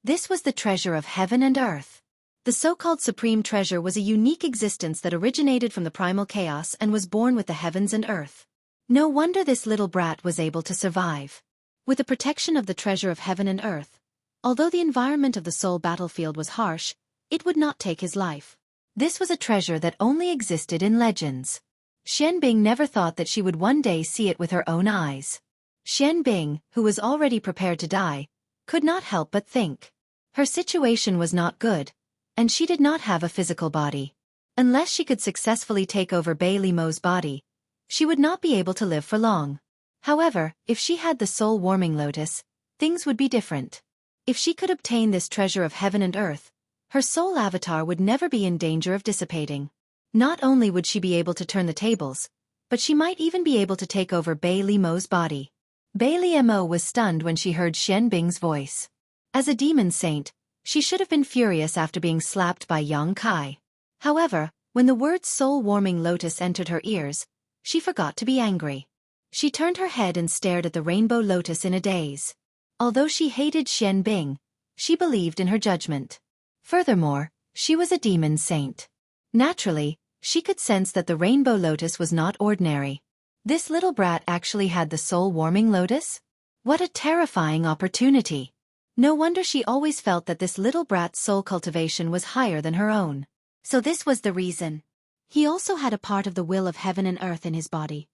Speaker 1: This was the treasure of heaven and earth. The so-called supreme treasure was a unique existence that originated from the primal chaos and was born with the heavens and earth. No wonder this little brat was able to survive. With the protection of the treasure of heaven and earth, although the environment of the soul battlefield was harsh, it would not take his life. This was a treasure that only existed in legends. Xianbing never thought that she would one day see it with her own eyes. Xianbing, who was already prepared to die, could not help but think. Her situation was not good, and she did not have a physical body. Unless she could successfully take over Bai Liemo's body, she would not be able to live for long. However, if she had the soul-warming lotus, things would be different. If she could obtain this treasure of heaven and earth, her soul avatar would never be in danger of dissipating. Not only would she be able to turn the tables, but she might even be able to take over Bai Liemo's body. Bai Liemo was stunned when she heard Xianbing's voice. As a demon saint, she should have been furious after being slapped by Yang Kai. However, when the words soul-warming lotus entered her ears, she forgot to be angry. She turned her head and stared at the rainbow lotus in a daze. Although she hated Xianbing, she believed in her judgment. Furthermore, she was a demon saint. Naturally, she could sense that the rainbow lotus was not ordinary. This little brat actually had the soul-warming lotus? What a terrifying opportunity! No wonder she always felt that this little brat's soul cultivation was higher than her own. So this was the reason. He also had a part of the will of heaven and earth in his body.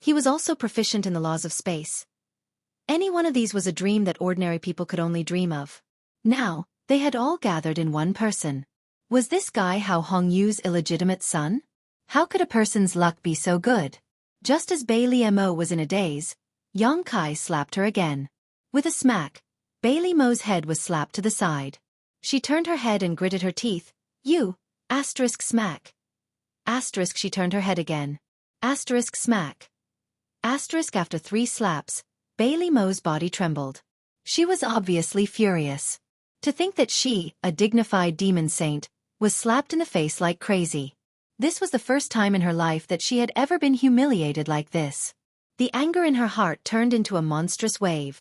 Speaker 1: He was also proficient in the laws of space. Any one of these was a dream that ordinary people could only dream of. Now, they had all gathered in one person. Was this guy Hao Hongyu's illegitimate son? How could a person's luck be so good? Just as Bai Liemo was in a daze, Yang Kai slapped her again. With a smack, Bai Liemo's head was slapped to the side. She turned her head and gritted her teeth. You, asterisk smack. Asterisk she turned her head again. Asterisk smack. Asterisk after 3 slaps, Bai Liemo's body trembled. She was obviously furious. To think that she, a dignified demon saint, was slapped in the face like crazy. This was the first time in her life that she had ever been humiliated like this. The anger in her heart turned into a monstrous wave.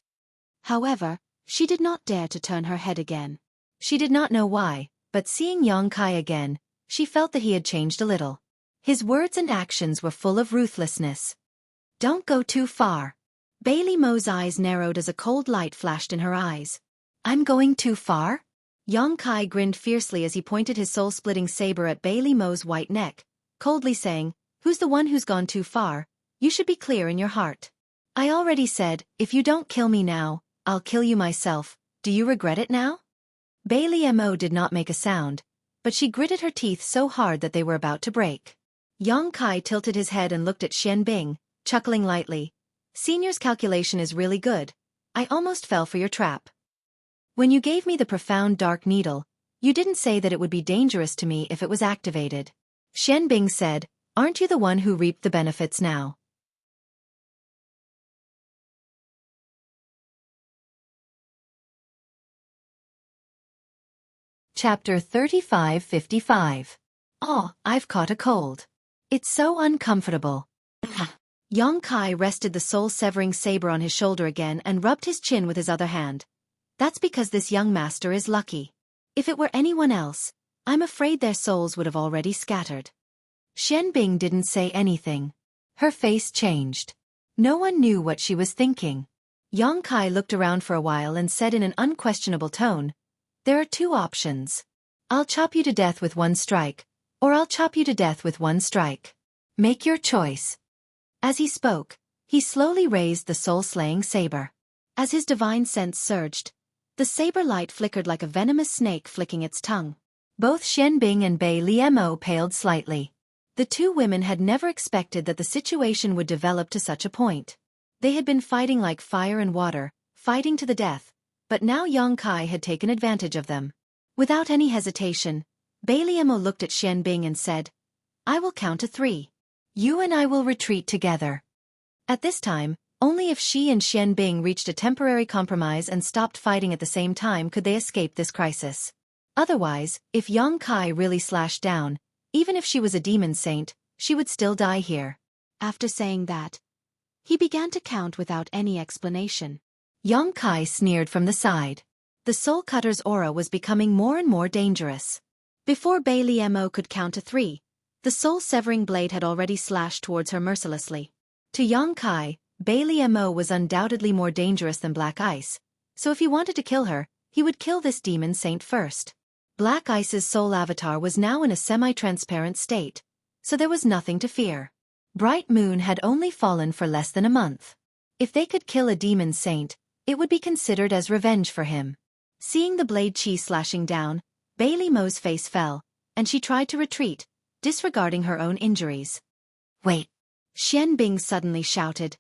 Speaker 1: However, She did not dare to turn her head again. She did not know why, but seeing Yang Kai again, she felt that he had changed a little. His words and actions were full of ruthlessness. Don't go too far. Bailey Mo's eyes narrowed as a cold light flashed in her eyes. I'm going too far? Yang Kai grinned fiercely as he pointed his soul-splitting saber at Bailey Mo's white neck, coldly saying, Who's the one who's gone too far? You should be clear in your heart. I already said, if you don't kill me now, I'll kill you myself. Do you regret it now? Bailey Mo did not make a sound, but she gritted her teeth so hard that they were about to break. Yang Kai tilted his head and looked at Xian Bing, chuckling lightly. Senior's calculation is really good. I almost fell for your trap. When you gave me the profound dark needle, you didn't say that it would be dangerous to me if it was activated. Xian Bing said, Aren't you the one who reaped the benefits now? Chapter 3555. Oh, I've caught a cold. It's so uncomfortable. Yang Kai rested the soul-severing saber on his shoulder again and rubbed his chin with his other hand. That's because this young master is lucky. If it were anyone else, I'm afraid their souls would have already scattered. Xian Bing didn't say anything. Her face changed. No one knew what she was thinking. Yang Kai looked around for a while and said in an unquestionable tone, There are two options. I'll chop you to death with one strike, or I'll chop you to death with one strike. Make your choice. As he spoke, he slowly raised the soul-slaying saber. As his divine sense surged, the saber light flickered like a venomous snake flicking its tongue. Both Xian Bing and Bailey Mo paled slightly. The two women had never expected that the situation would develop to such a point. They had been fighting like fire and water, fighting to the death, but now Yang Kai had taken advantage of them. Without any hesitation, Bailey Mo looked at Xian Bing and said, I will count to 3. You and I will retreat together. At this time, only if she and Xian Bing reached a temporary compromise and stopped fighting at the same time could they escape this crisis. Otherwise, if Yang Kai really slashed down, even if she was a demon saint, she would still die here. After saying that, he began to count without any explanation. Yang Kai sneered from the side. The soul cutter's aura was becoming more and more dangerous. Before Bailey Mo could count to 3, the soul-severing blade had already slashed towards her mercilessly. To Yang Kai, Bailey Mo was undoubtedly more dangerous than Black Ice, so if he wanted to kill her, he would kill this demon saint first. Black Ice's soul avatar was now in a semi-transparent state, so there was nothing to fear. Bright Moon had only fallen for less than a month. If they could kill a demon saint, it would be considered as revenge for him. Seeing the blade chi slashing down, Bailey Mo's face fell, and she tried to retreat, disregarding her own injuries. Wait! Xian Bing suddenly shouted.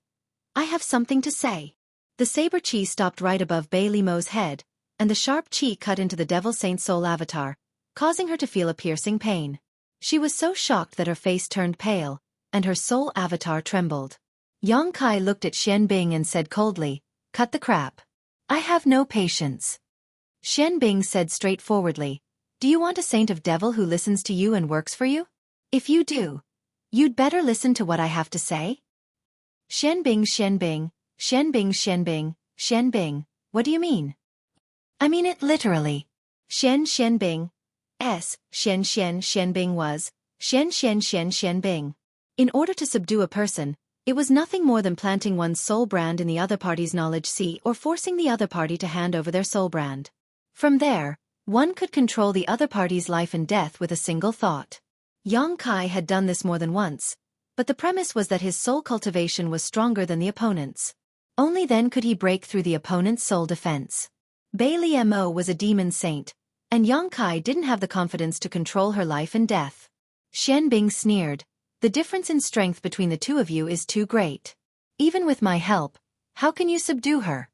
Speaker 1: I have something to say. The saber chi stopped right above Bailey Mo's head, and the sharp chi cut into the Devil Saint soul avatar, causing her to feel a piercing pain. She was so shocked that her face turned pale, and her soul avatar trembled. Yang Kai looked at Xian Bing and said coldly, Cut the crap. I have no patience. Xian Bing said straightforwardly, Do you want a saint of devil who listens to you and works for you? If you do, you'd better listen to what I have to say. Xian Bing, Xian Bing, Xian Bing, Xian Bing, Xian Bing, what do you mean? I mean it literally. Xian Bing. Xian Bing was, Xian Bing. In order to subdue a person, it was nothing more than planting one's soul brand in the other party's knowledge sea or forcing the other party to hand over their soul brand. From there, one could control the other party's life and death with a single thought. Yang Kai had done this more than once, but the premise was that his soul cultivation was stronger than the opponent's. Only then could he break through the opponent's soul defense. Bailey Mo was a demon saint, and Yang Kai didn't have the confidence to control her life and death. Xian Bing sneered, The difference in strength between the two of you is too great. Even with my help, how can you subdue her?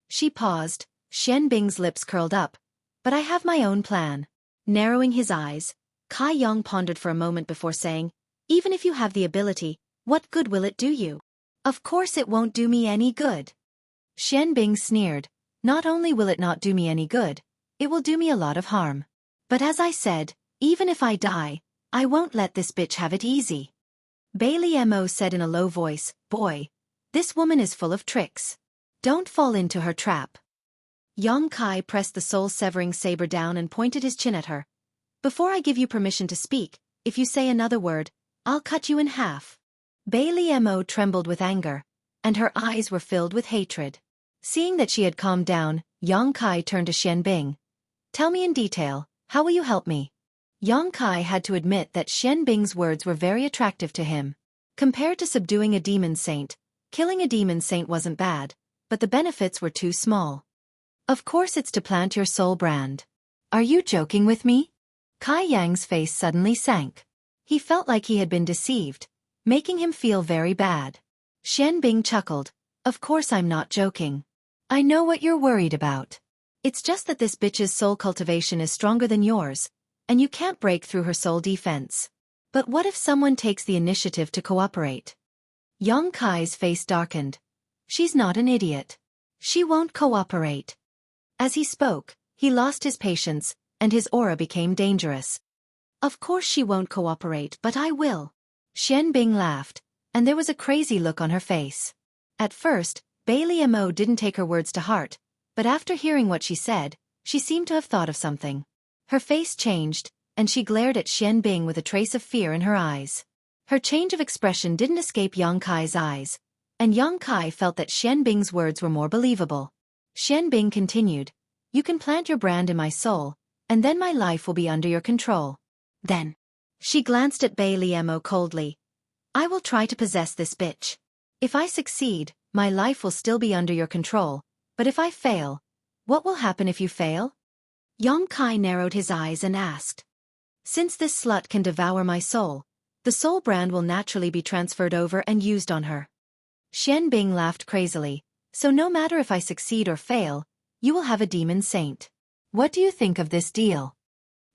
Speaker 1: She paused, Xian Bing's lips curled up. But I have my own plan. Narrowing his eyes, Kai Yang pondered for a moment before saying, Even if you have the ability, what good will it do you? Of course it won't do me any good. Xian Bing sneered, Not only will it not do me any good, it will do me a lot of harm. But as I said, even if I die, I won't let this bitch have it easy. Bailey Mo said in a low voice, Boy, this woman is full of tricks. Don't fall into her trap. Yang Kai pressed the soul-severing saber down and pointed his chin at her. Before I give you permission to speak, if you say another word, I'll cut you in half. Bailey Mo trembled with anger, and her eyes were filled with hatred. Seeing that she had calmed down, Yang Kai turned to Xian Bing. Tell me in detail, how will you help me? Yang Kai had to admit that Xian Bing's words were very attractive to him. Compared to subduing a demon saint, killing a demon saint wasn't bad, but the benefits were too small. Of course it's to plant your soul brand. Are you joking with me? Kai Yang's face suddenly sank. He felt like he had been deceived, making him feel very bad. Xian Bing chuckled. Of course I'm not joking. I know what you're worried about. It's just that this bitch's soul cultivation is stronger than yours, and you can't break through her soul defense. But what if someone takes the initiative to cooperate? Yang Kai's face darkened. She's not an idiot. She won't cooperate. As he spoke, he lost his patience, and his aura became dangerous. Of course she won't cooperate, but I will. Xian Bing laughed, and there was a crazy look on her face. At first, Bailey Mo didn't take her words to heart, but after hearing what she said, she seemed to have thought of something. Her face changed, and she glared at Xian Bing with a trace of fear in her eyes. Her change of expression didn't escape Yang Kai's eyes, and Yang Kai felt that Xian Bing's words were more believable. Xian Bing continued, You can plant your brand in my soul, and then my life will be under your control. Then, she glanced at Bailey Mo coldly. I will try to possess this bitch. If I succeed, my life will still be under your control, but if I fail, what will happen if you fail? Yang Kai narrowed his eyes and asked. Since this slut can devour my soul, the soul brand will naturally be transferred over and used on her. Xian Bing laughed crazily. So no matter if I succeed or fail, you will have a demon saint. What do you think of this deal?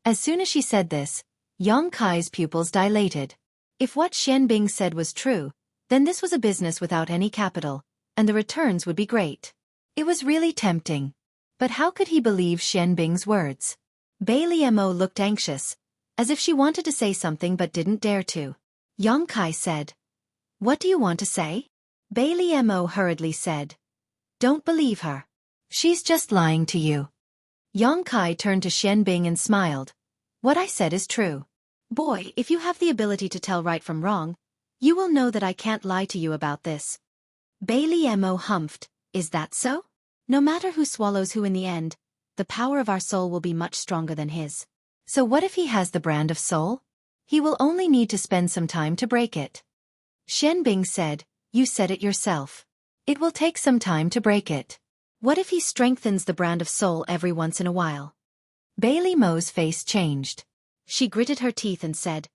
Speaker 1: As soon as she said this, Yang Kai's pupils dilated. If what Xian Bing said was true, then this was a business without any capital, and the returns would be great. It was really tempting. But how could he believe Xian Bing's words? Bailey Mo looked anxious, as if she wanted to say something but didn't dare to. Yang Kai said, What do you want to say? Bailey Mo hurriedly said, Don't believe her. She's just lying to you. Yang Kai turned to Xian Bing and smiled. What I said is true. Boy, if you have the ability to tell right from wrong, you will know that I can't lie to you about this. Bailey Mo humphed. Is that so? No matter who swallows who in the end, the power of our soul will be much stronger than his. So what if he has the brand of soul? He will only need to spend some time to break it. Xian Bing said, You said it yourself. It will take some time to break it. What if he strengthens the brand of soul every once in a while? Bailey Mo's face changed. She gritted her teeth and said,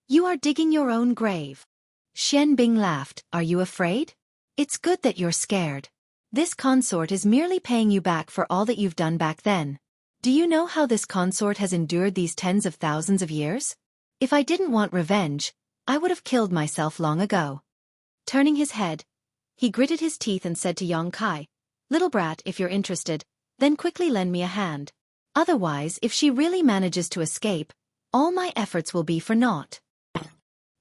Speaker 1: You are digging your own grave. Xian Bing laughed. Are you afraid? It's good that you're scared. This consort is merely paying you back for all that you've done back then. Do you know how this consort has endured these tens of thousands of years? If I didn't want revenge, I would have killed myself long ago. Turning his head, he gritted his teeth and said to Yang Kai, Little brat, if you're interested, then quickly lend me a hand. Otherwise, if she really manages to escape, all my efforts will be for naught.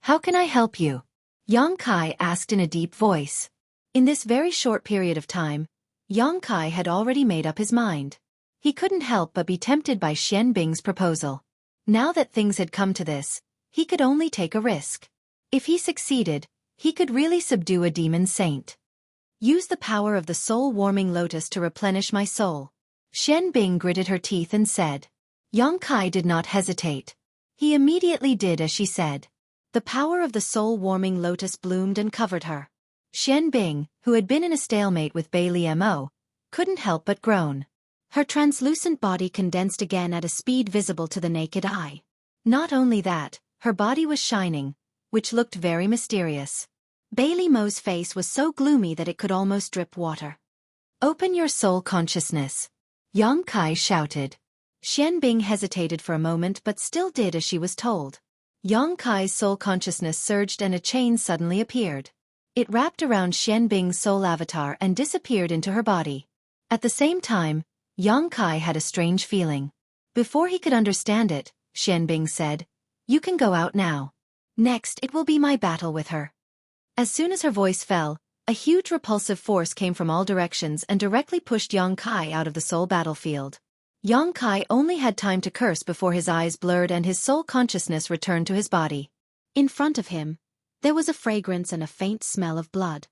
Speaker 1: How can I help you? Yang Kai asked in a deep voice. In this very short period of time, Yang Kai had already made up his mind. He couldn't help but be tempted by Xian Bing's proposal. Now that things had come to this, he could only take a risk. If he succeeded, he could really subdue a demon saint. Use the power of the soul-warming lotus to replenish my soul. Xian Bing gritted her teeth and said. Yang Kai did not hesitate. He immediately did as she said. The power of the soul-warming lotus bloomed and covered her. Xian Bing, who had been in a stalemate with Bailey Mo, couldn't help but groan. Her translucent body condensed again at a speed visible to the naked eye. Not only that, her body was shining, which looked very mysterious. Bailey Mo's face was so gloomy that it could almost drip water. Open your soul consciousness. Yang Kai shouted. Xian Bing hesitated for a moment but still did as she was told. Yang Kai's soul consciousness surged and a chain suddenly appeared. It wrapped around Xian Bing's soul avatar and disappeared into her body. At the same time, Yang Kai had a strange feeling. Before he could understand it, Xian Bing said, You can go out now. Next it will be my battle with her. As soon as her voice fell, A huge repulsive force came from all directions and directly pushed Yang Kai out of the soul battlefield. Yang Kai only had time to curse before his eyes blurred and his soul consciousness returned to his body. In front of him, there was a fragrance and a faint smell of blood.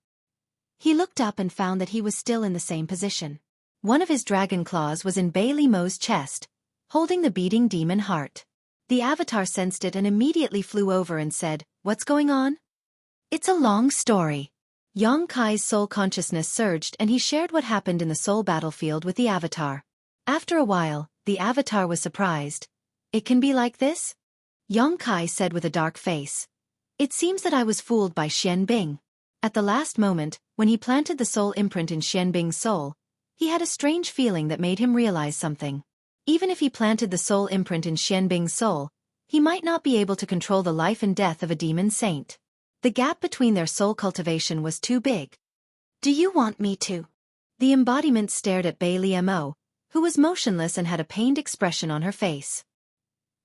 Speaker 1: He looked up and found that he was still in the same position. One of his dragon claws was in Bailey Mo's chest, holding the beating demon heart. The avatar sensed it and immediately flew over and said, "What's going on?" "It's a long story." Yang Kai's soul consciousness surged and he shared what happened in the soul battlefield with the avatar. After a while, the avatar was surprised. "It can be like this?" Yang Kai said with a dark face. "It seems that I was fooled by Xian Bing." At the last moment, when he planted the soul imprint in Xian Bing's soul, he had a strange feeling that made him realize something. Even if he planted the soul imprint in Xian Bing's soul, he might not be able to control the life and death of a demon saint. The gap between their soul cultivation was too big. "Do you want me to?" The embodiment stared at Bailey Mo, who was motionless and had a pained expression on her face.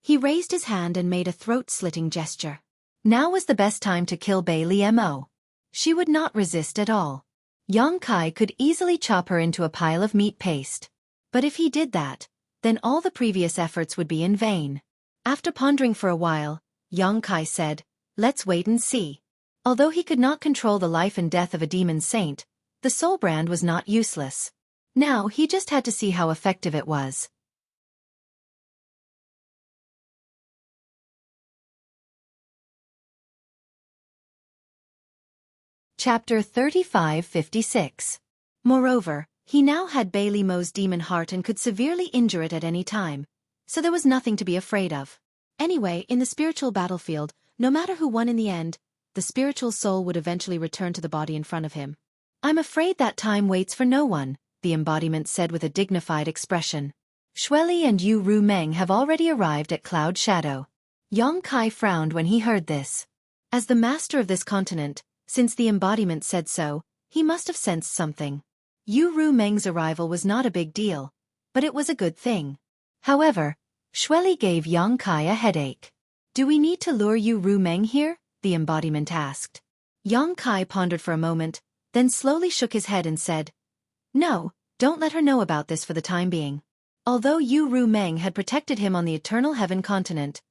Speaker 1: He raised his hand and made a throat-slitting gesture. Now was the best time to kill Bailey Mo. She would not resist at all. Yang Kai could easily chop her into a pile of meat paste. But if he did that, then all the previous efforts would be in vain. After pondering for a while, Yang Kai said, "Let's wait and see." Although he could not control the life and death of a demon saint, the soul brand was not useless. Now he just had to see how effective it was. Chapter 3556. Moreover, he now had Bailey Mo's demon heart and could severely injure it at any time, so there was nothing to be afraid of. Anyway, in the spiritual battlefield, no matter who won in the end, the spiritual soul would eventually return to the body in front of him. "I'm afraid that time waits for no one," the embodiment said with a dignified expression. "Xueqi and Yu Ru Meng have already arrived at Cloud Shadow." Yang Kai frowned when he heard this. As the master of this continent, since the embodiment said so, he must have sensed something. Yu Ru Meng's arrival was not a big deal, but it was a good thing. However, Xueqi gave Yang Kai a headache. "Do we need to lure Yu Ru Meng here?" the embodiment asked. Yang Kai pondered for a moment, then slowly shook his head and said, "No, don't let her know about this for the time being." Although Yu Ru Meng had protected him on the Eternal Heaven continent,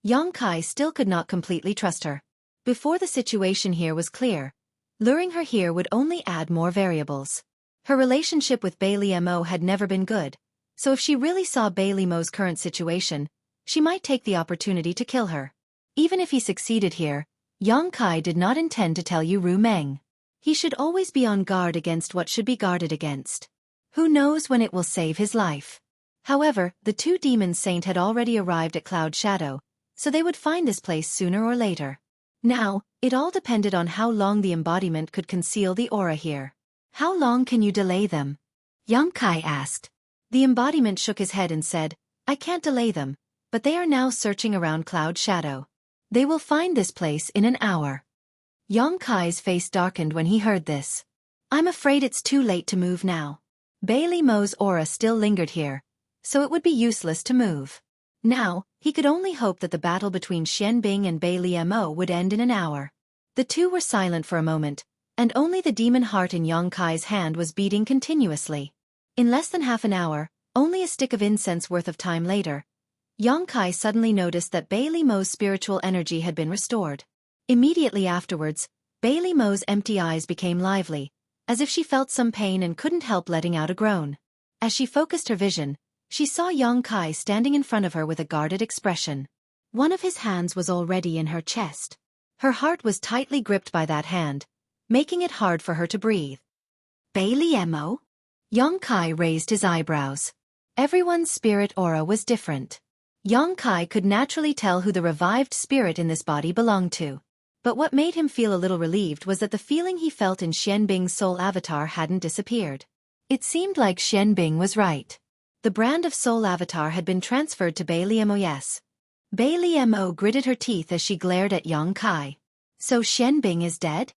Speaker 1: Yang Kai still could not completely trust her. Before the situation here was clear, luring her here would only add more variables. Her relationship with Bailey Mo had never been good, so if she really saw Bailey Mo's current situation, she might take the opportunity to kill her. Even if he succeeded here, Yang Kai did not intend to tell Yu Ru Meng. He should always be on guard against what should be guarded against. Who knows when it will save his life? However, the two demon saints had already arrived at Cloud Shadow, so they would find this place sooner or later. Now, it all depended on how long the embodiment could conceal the aura here. "How long can you delay them?" Yang Kai asked. The embodiment shook his head and said, "I can't delay them, but they are now searching around Cloud Shadow. They will find this place in an hour." Yang Kai's face darkened when he heard this. "I'm afraid it's too late to move now." Bailey Mo's aura still lingered here, so it would be useless to move. Now, he could only hope that the battle between Xian Bing and Bailey Mo would end in an hour. The two were silent for a moment, and only the demon heart in Yang Kai's hand was beating continuously. In less than half an hour, only a stick of incense worth of time later, Yang Kai suddenly noticed that Bailey Mo's spiritual energy had been restored. Immediately afterwards, Bailey Mo's empty eyes became lively, as if she felt some pain and couldn't help letting out a groan. As she focused her vision, she saw Yang Kai standing in front of her with a guarded expression. One of his hands was already in her chest. Her heart was tightly gripped by that hand, making it hard for her to breathe. "Bailey Mo?" Yang Kai raised his eyebrows. Everyone's spirit aura was different. Yang Kai could naturally tell who the revived spirit in this body belonged to. But what made him feel a little relieved was that the feeling he felt in Xian Bing's soul avatar hadn't disappeared. It seemed like Xian Bing was right. The brand of soul avatar had been transferred to Bailey Mo. Yes. Bailey Mo gritted her teeth as she glared at Yang Kai. "So Xian Bing is dead?"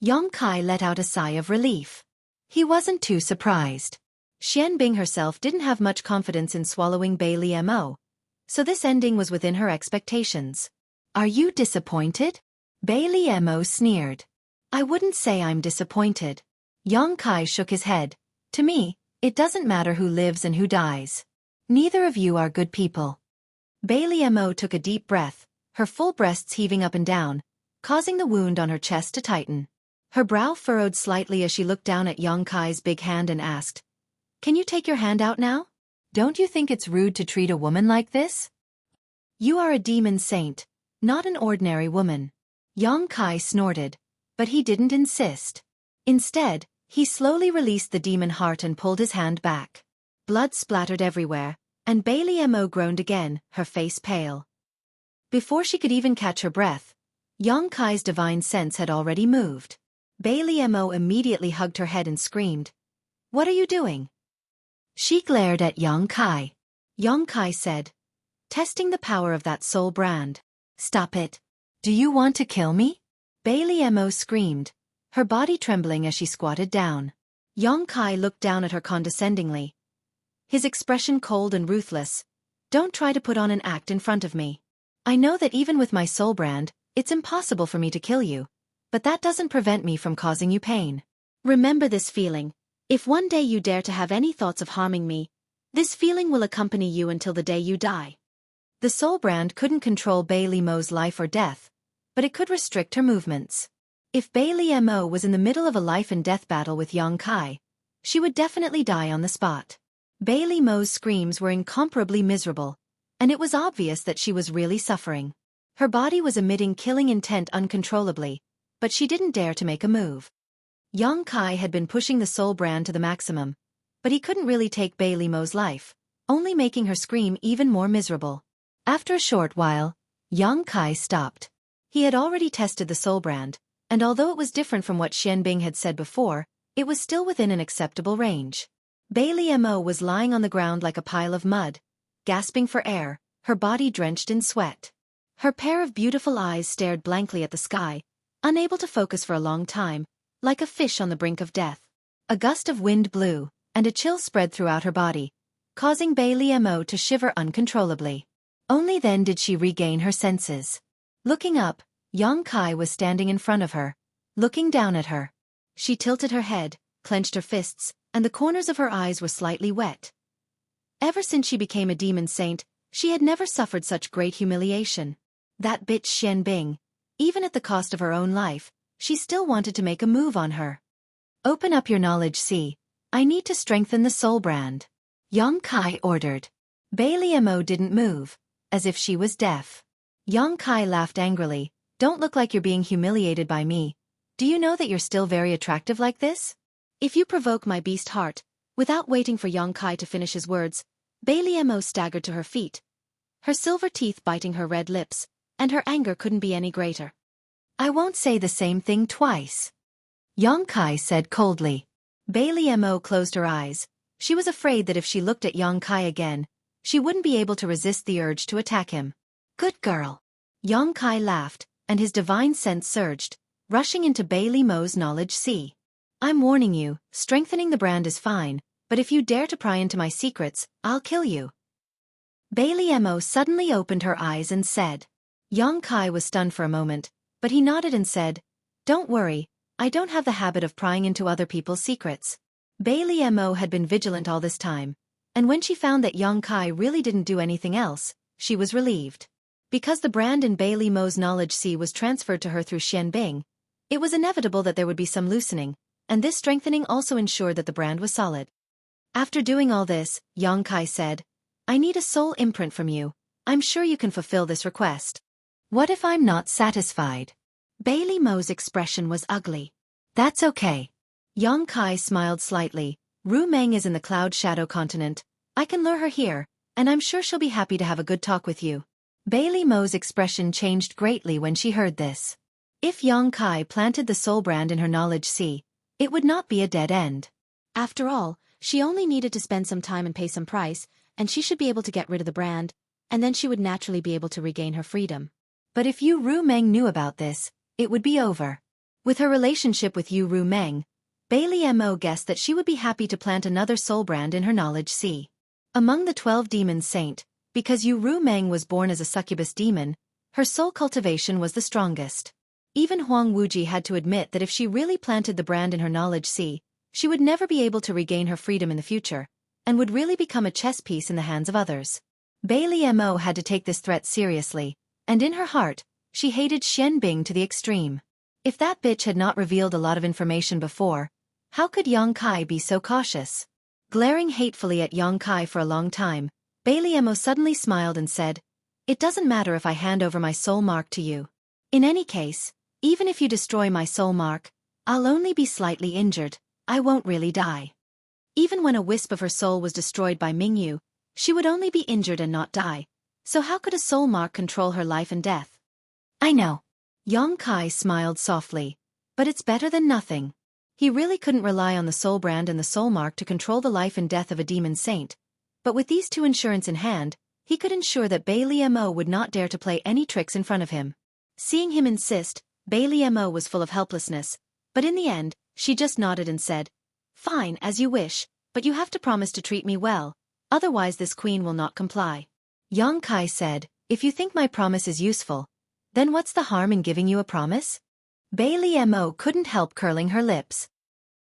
Speaker 1: Yang Kai let out a sigh of relief. He wasn't too surprised. Xian Bing herself didn't have much confidence in swallowing Bailey Mo, so this ending was within her expectations. "Are you disappointed?" Bailey Mo sneered. I wouldn't say I'm disappointed. Kai shook his head. To me, it doesn't matter who lives and who dies. Neither of you are good people. Bailey Mo took a deep breath, her full breasts heaving up and down, causing the wound on her chest to tighten. Her brow furrowed slightly as she looked down at Kai's big hand and asked, "Can you take your hand out now? Don't you think it's rude to treat a woman like this? You are a demon saint, not an ordinary woman." Kai snorted, but he didn't insist. Instead, he slowly released the demon heart and pulled his hand back. Blood splattered everywhere, and Bailey Mo groaned again, her face pale. Before she could even catch her breath, Kai's divine sense had already moved. Bailey Mo immediately hugged her head and screamed, "What are you doing?" She glared at Kai. Kai said, "Testing the power of that soul brand." "Stop it. Do you want to kill me?" Bailey Mo screamed, her body trembling as she squatted down. Kai looked down at her condescendingly, his expression cold and ruthless. "Don't try to put on an act in front of me. I know that even with my soul brand, it's impossible for me to kill you, but that doesn't prevent me from causing you pain. Remember this feeling. If one day you dare to have any thoughts of harming me, this feeling will accompany you until the day you die." The soul brand couldn't control Bailey Mo's life or death, but it could restrict her movements. If Bailey Mo was in the middle of a life and death battle with Kai, she would definitely die on the spot. Bailey Mo's screams were incomparably miserable, and it was obvious that she was really suffering. Her body was emitting killing intent uncontrollably, but she didn't dare to make a move. Kai had been pushing the soul brand to the maximum, but he couldn't really take Bailey Mo's life, only making her scream even more miserable. After a short while, Kai stopped. He had already tested the soul brand, and although it was different from what Xianbing had said before, it was still within an acceptable range. Bailey Mo was lying on the ground like a pile of mud, gasping for air, her body drenched in sweat. Her pair of beautiful eyes stared blankly at the sky, unable to focus for a long time, like a fish on the brink of death. A gust of wind blew, and a chill spread throughout her body, causing Bailey Mo to shiver uncontrollably. Only then did she regain her senses. Looking up, Kai was standing in front of her, looking down at her. She tilted her head, clenched her fists, and the corners of her eyes were slightly wet. Ever since she became a demon saint, she had never suffered such great humiliation. That bitch Xianbing, even at the cost of her own life, she still wanted to make a move on her. "Open up your knowledge, see. I need to strengthen the soul brand," Kai ordered. Bailey Mo didn't move, as if she was deaf. Kai laughed angrily. "Don't look like you're being humiliated by me. Do you know that you're still very attractive like this? If you provoke my beast heart." Without waiting for Kai to finish his words, Bailey Mo staggered to her feet, her silver teeth biting her red lips, and her anger couldn't be any greater. "I won't say the same thing twice," Kai said coldly. Bailey Mo closed her eyes. She was afraid that if she looked at Kai again, she wouldn't be able to resist the urge to attack him. "Good girl." Kai laughed, and his divine sense surged, rushing into Bailey Mo's knowledge sea. "I'm warning you, strengthening the brand is fine, but if you dare to pry into my secrets, I'll kill you." Bailey Mo suddenly opened her eyes and said. Kai was stunned for a moment, but he nodded and said, "Don't worry, I don't have the habit of prying into other people's secrets." Bailey Mo had been vigilant all this time, and when she found that Kai really didn't do anything else, she was relieved. Because the brand in Bailey Mo's knowledge sea was transferred to her through Xianbing, it was inevitable that there would be some loosening, and this strengthening also ensured that the brand was solid. After doing all this, Kai said, "I need a soul imprint from you. I'm sure you can fulfill this request." "What if I'm not satisfied?" Bailey Mo's expression was ugly. "That's okay." Kai smiled slightly. "Ru Meng is in the Cloud Shadow continent. I can lure her here, and I'm sure she'll be happy to have a good talk with you." Bailey Mo's expression changed greatly when she heard this. If Kai planted the soul brand in her knowledge sea, it would not be a dead end. After all, she only needed to spend some time and pay some price, and she should be able to get rid of the brand, and then she would naturally be able to regain her freedom. But if Ru Meng knew about this, it would be over. With her relationship with Ru Meng, Bailey Mo guessed that she would be happy to plant another soul brand in her knowledge sea. Among the 12 demons saint, because Ru Meng was born as a succubus demon, her soul cultivation was the strongest. Even Huang Wuji had to admit that if she really planted the brand in her knowledge sea, she would never be able to regain her freedom in the future, and would really become a chess piece in the hands of others. Bailey Mo had to take this threat seriously, and in her heart, she hated Xian Bing to the extreme. If that bitch had not revealed a lot of information before, how could Yang Kai be so cautious? Glaring hatefully at Yang Kai for a long time, Bailey Mo suddenly smiled and said, "It doesn't matter if I hand over my soul mark to you. In any case, even if you destroy my soul mark, I'll only be slightly injured, I won't really die." Even when a wisp of her soul was destroyed by Mingyu, she would only be injured and not die, so how could a soul mark control her life and death? "I know." Yang Kai smiled softly. "But it's better than nothing." He really couldn't rely on the soul brand and the soul mark to control the life and death of a demon saint, but with these two insurance in hand, he could ensure that Bailey Mo would not dare to play any tricks in front of him. Seeing him insist, Bailey Mo was full of helplessness, but in the end, she just nodded and said, "Fine, as you wish, but you have to promise to treat me well, otherwise this queen will not comply." Yang Kai said, "If you think my promise is useful, then what's the harm in giving you a promise?" Bailey Mo couldn't help curling her lips.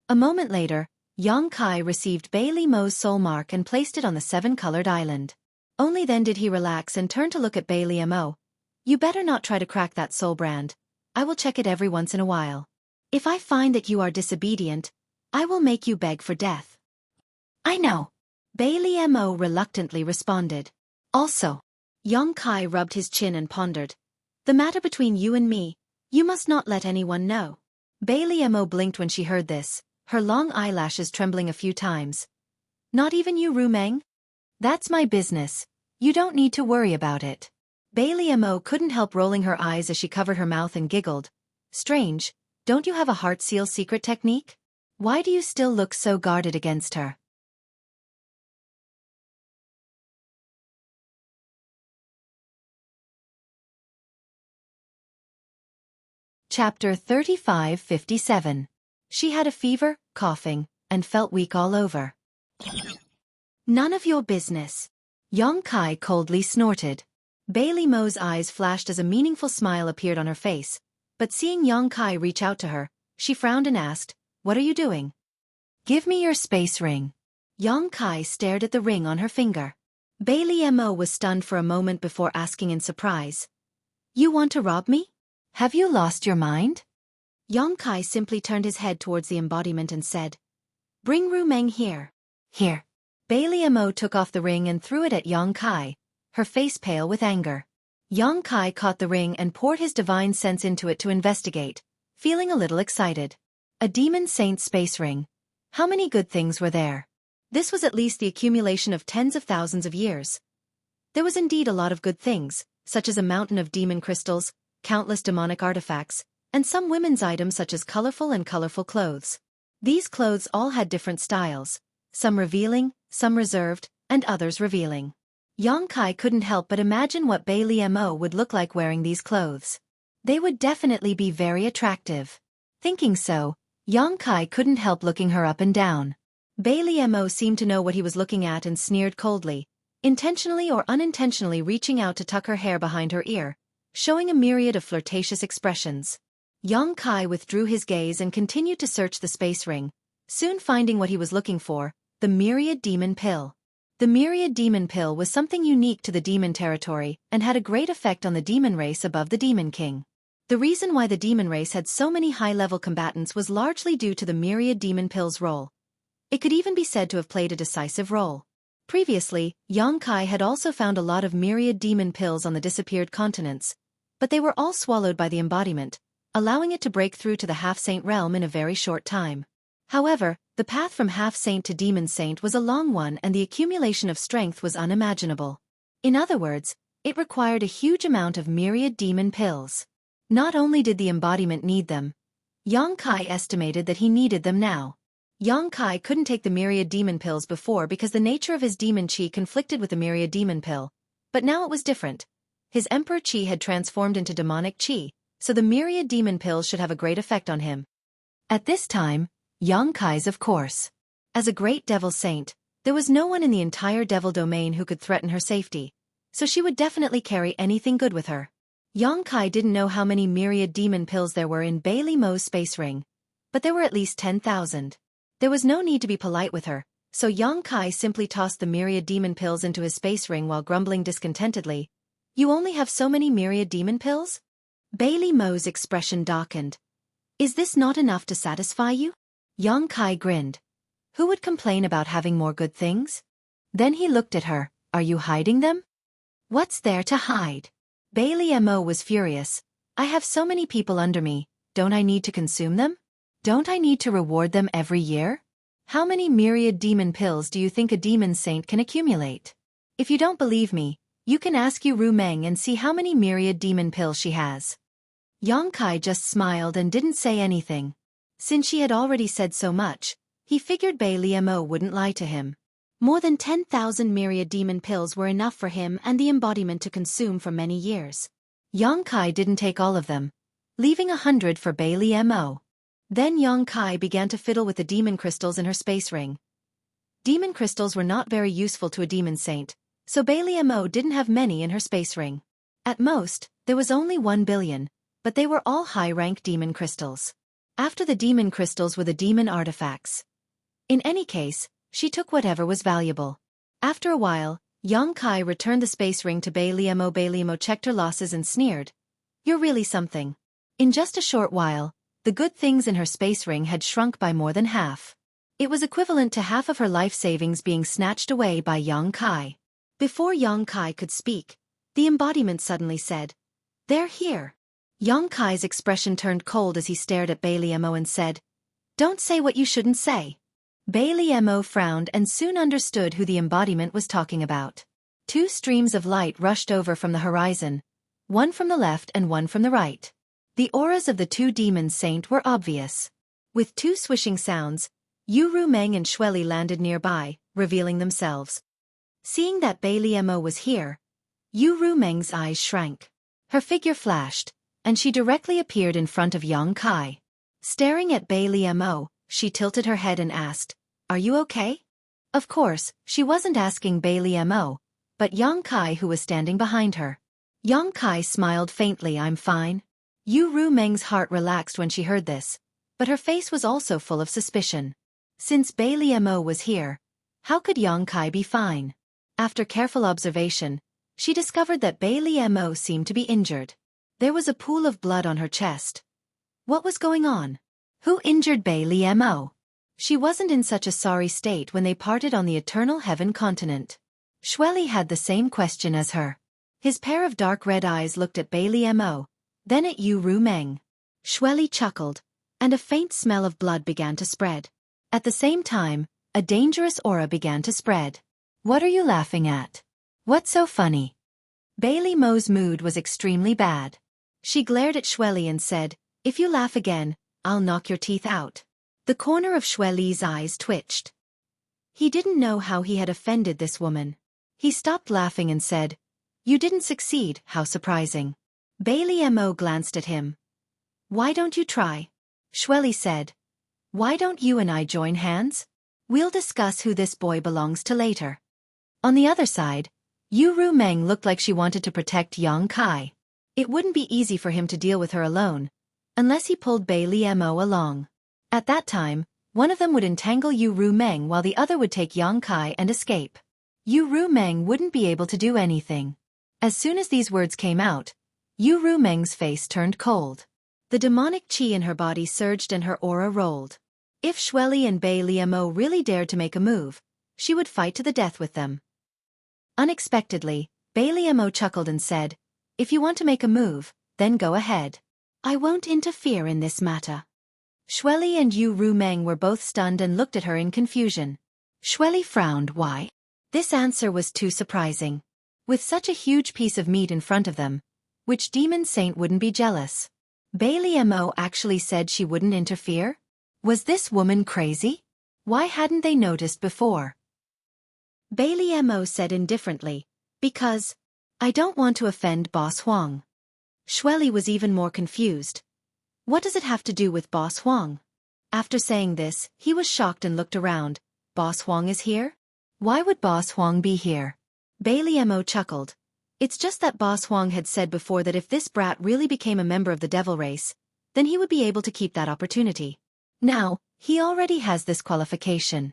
Speaker 1: A moment later, Yang Kai received Bailey Mo's soul mark and placed it on the seven-colored island. Only then did he relax and turn to look at Bailey Mo. "You better not try to crack that soul brand. I will check it every once in a while. If I find that you are disobedient, I will make you beg for death." "I know," Bailey Mo reluctantly responded. "Also," Yang Kai rubbed his chin and pondered, "the matter between you and me, you must not let anyone know." Bailey Mo blinked when she heard this, her long eyelashes trembling a few times. "Not even you, Rumeng? That's my business. You don't need to worry about it." Bailey Mo couldn't help rolling her eyes as she covered her mouth and giggled. "Strange, don't you have a heart seal secret technique? Why do you still look so guarded against her?" Chapter 3557. She had a fever, coughing, and felt weak all over. "None of your business," Yang Kai coldly snorted. Bailey Mo's eyes flashed as a meaningful smile appeared on her face, but seeing Yang Kai reach out to her, she frowned and asked, "What are you doing?" "Give me your space ring." Yang Kai stared at the ring on her finger. Bailey Mo was stunned for a moment before asking in surprise, "You want to rob me? Have you lost your mind?" Yang Kai simply turned his head towards the embodiment and said, "Bring Rumeng here." "Here." Bailey Mo took off the ring and threw it at Yang Kai, her face pale with anger. Yang Kai caught the ring and poured his divine sense into it to investigate, feeling a little excited. A demon saint space ring. How many good things were there? This was at least the accumulation of tens of thousands of years. There was indeed a lot of good things, such as a mountain of demon crystals, countless demonic artifacts, and some women's items such as colorful clothes. These clothes all had different styles, some revealing, some reserved, and others revealing. Yang Kai couldn't help but imagine what Bailey Mo would look like wearing these clothes. They would definitely be very attractive. Thinking so, Yang Kai couldn't help looking her up and down. Bailey Mo seemed to know what he was looking at and sneered coldly, intentionally or unintentionally reaching out to tuck her hair behind her ear, showing a myriad of flirtatious expressions. Yang Kai withdrew his gaze and continued to search the space ring, soon finding what he was looking for, the Myriad Demon Pill. The Myriad Demon Pill was something unique to the demon territory and had a great effect on the demon race above the Demon King. The reason why the demon race had so many high-level combatants was largely due to the Myriad Demon Pill's role. It could even be said to have played a decisive role. Previously, Yang Kai had also found a lot of Myriad Demon Pills on the disappeared continents, but they were all swallowed by the embodiment, allowing it to break through to the half-saint realm in a very short time. However, the path from half-saint to demon saint was a long one and the accumulation of strength was unimaginable. In other words, it required a huge amount of Myriad Demon Pills. Not only did the embodiment need them, Yang Kai estimated that he needed them now. Yang Kai couldn't take the Myriad Demon Pills before because the nature of his demon chi conflicted with the Myriad Demon Pill, but now it was different. His Emperor Chi had transformed into demonic chi, so the Myriad Demon Pills should have a great effect on him. At this time, Yang Kai's of course. As a great devil saint, there was no one in the entire devil domain who could threaten her safety, so she would definitely carry anything good with her. Yang Kai didn't know how many myriad demon pills there were in Bailey Mo's space ring, but there were at least 10,000. There was no need to be polite with her, so Yang Kai simply tossed the myriad demon pills into his space ring while grumbling discontentedly. You only have so many myriad demon pills? Bailey Mo's expression darkened. Is this not enough to satisfy you? Yang Kai grinned. Who would complain about having more good things? Then he looked at her. Are you hiding them? What's there to hide? Bailey Mo was furious. I have so many people under me, don't I need to consume them? Don't I need to reward them every year? How many myriad demon pills do you think a demon saint can accumulate? If you don't believe me, you can ask Yu Ru Meng and see how many myriad demon pills she has. Yang Kai just smiled and didn't say anything. Since she had already said so much, he figured Bailey Mo wouldn't lie to him. More than 10,000 myriad demon pills were enough for him and the embodiment to consume for many years. Yang Kai didn't take all of them, leaving 100 for Bailey Mo. Then Yang Kai began to fiddle with the demon crystals in her space ring. Demon crystals were not very useful to a demon saint, so Bailey Mo didn't have many in her space ring. At most, there was only 1 billion, but they were all high-rank demon crystals. After the demon crystals were the demon artifacts. In any case, she took whatever was valuable. After a while, Yang Kai returned the space ring to Bailey Mo. Bailey Mo checked her losses and sneered. You're really something. In just a short while, the good things in her space ring had shrunk by more than half. It was equivalent to half of her life savings being snatched away by Yang Kai. Before Yang Kai could speak, the embodiment suddenly said, They're here. Yang Kai's expression turned cold as he stared at Bailey Mo and said, Don't say what you shouldn't say. Bailey Mo frowned and soon understood who the embodiment was talking about. 2 streams of light rushed over from the horizon, one from the left and one from the right. The auras of the 2 demons saint were obvious. With 2 swishing sounds, Yu Ru Meng and Xueqi landed nearby, revealing themselves. Seeing that Bailey Mo was here, Yu Ru Meng's eyes shrank. Her figure flashed, and she directly appeared in front of Yang Kai. Staring at Bailey Mo, she tilted her head and asked, Are you okay? Of course, she wasn't asking Bailey Mo, but Yang Kai who was standing behind her. Yang Kai smiled faintly. I'm fine. Yu Ru Meng's heart relaxed when she heard this, but her face was also full of suspicion. Since Bailey Mo was here, how could Yang Kai be fine? After careful observation, she discovered that Bailey Mo seemed to be injured. There was a pool of blood on her chest. What was going on? Who injured Bailey Mo? She wasn't in such a sorry state when they parted on the Eternal Heaven continent. Xueqi had the same question as her. His pair of dark red eyes looked at Bailey Mo, then at Yu Ru Meng. Xueqi chuckled, and a faint smell of blood began to spread. At the same time, a dangerous aura began to spread. What are you laughing at? What's so funny? Bailey Mo's mood was extremely bad. She glared at Xueqi and said, If you laugh again, I'll knock your teeth out. The corner of Xueqi's eyes twitched. He didn't know how he had offended this woman. He stopped laughing and said, You didn't succeed, how surprising. Bailey Mo glanced at him. Why don't you try? Xueqi said. Why don't you and I join hands? We'll discuss who this boy belongs to later. On the other side, Yu Ru Meng looked like she wanted to protect Yang Kai. It wouldn't be easy for him to deal with her alone, unless he pulled Bailey Mo along. At that time, one of them would entangle Yu Ru Meng while the other would take Yang Kai and escape. Yu Ru Meng wouldn't be able to do anything. As soon as these words came out, Yu Ru Meng's face turned cold. The demonic chi in her body surged and her aura rolled. If Xueqi and Bailey Mo really dared to make a move, she would fight to the death with them. Unexpectedly, Bailey Mo chuckled and said, If you want to make a move, then go ahead. I won't interfere in this matter. Xueqi and Yu Ru Meng were both stunned and looked at her in confusion. Xueqi frowned. Why? This answer was too surprising. With such a huge piece of meat in front of them, which demon saint wouldn't be jealous? Bailey Mo actually said she wouldn't interfere? Was this woman crazy? Why hadn't they noticed before? Bailey Mo said indifferently, Because I don't want to offend Boss Huang. Xueqi was even more confused. What does it have to do with Boss Huang? After saying this, he was shocked and looked around. Boss Huang is here? Why would Boss Huang be here? Bailey Mo chuckled. It's just that Boss Huang had said before that if this brat really became a member of the devil race, then he would be able to keep that opportunity. Now, he already has this qualification.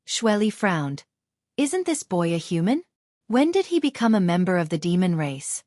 Speaker 1: Xueqi frowned. Isn't this boy a human? When did he become a member of the demon race?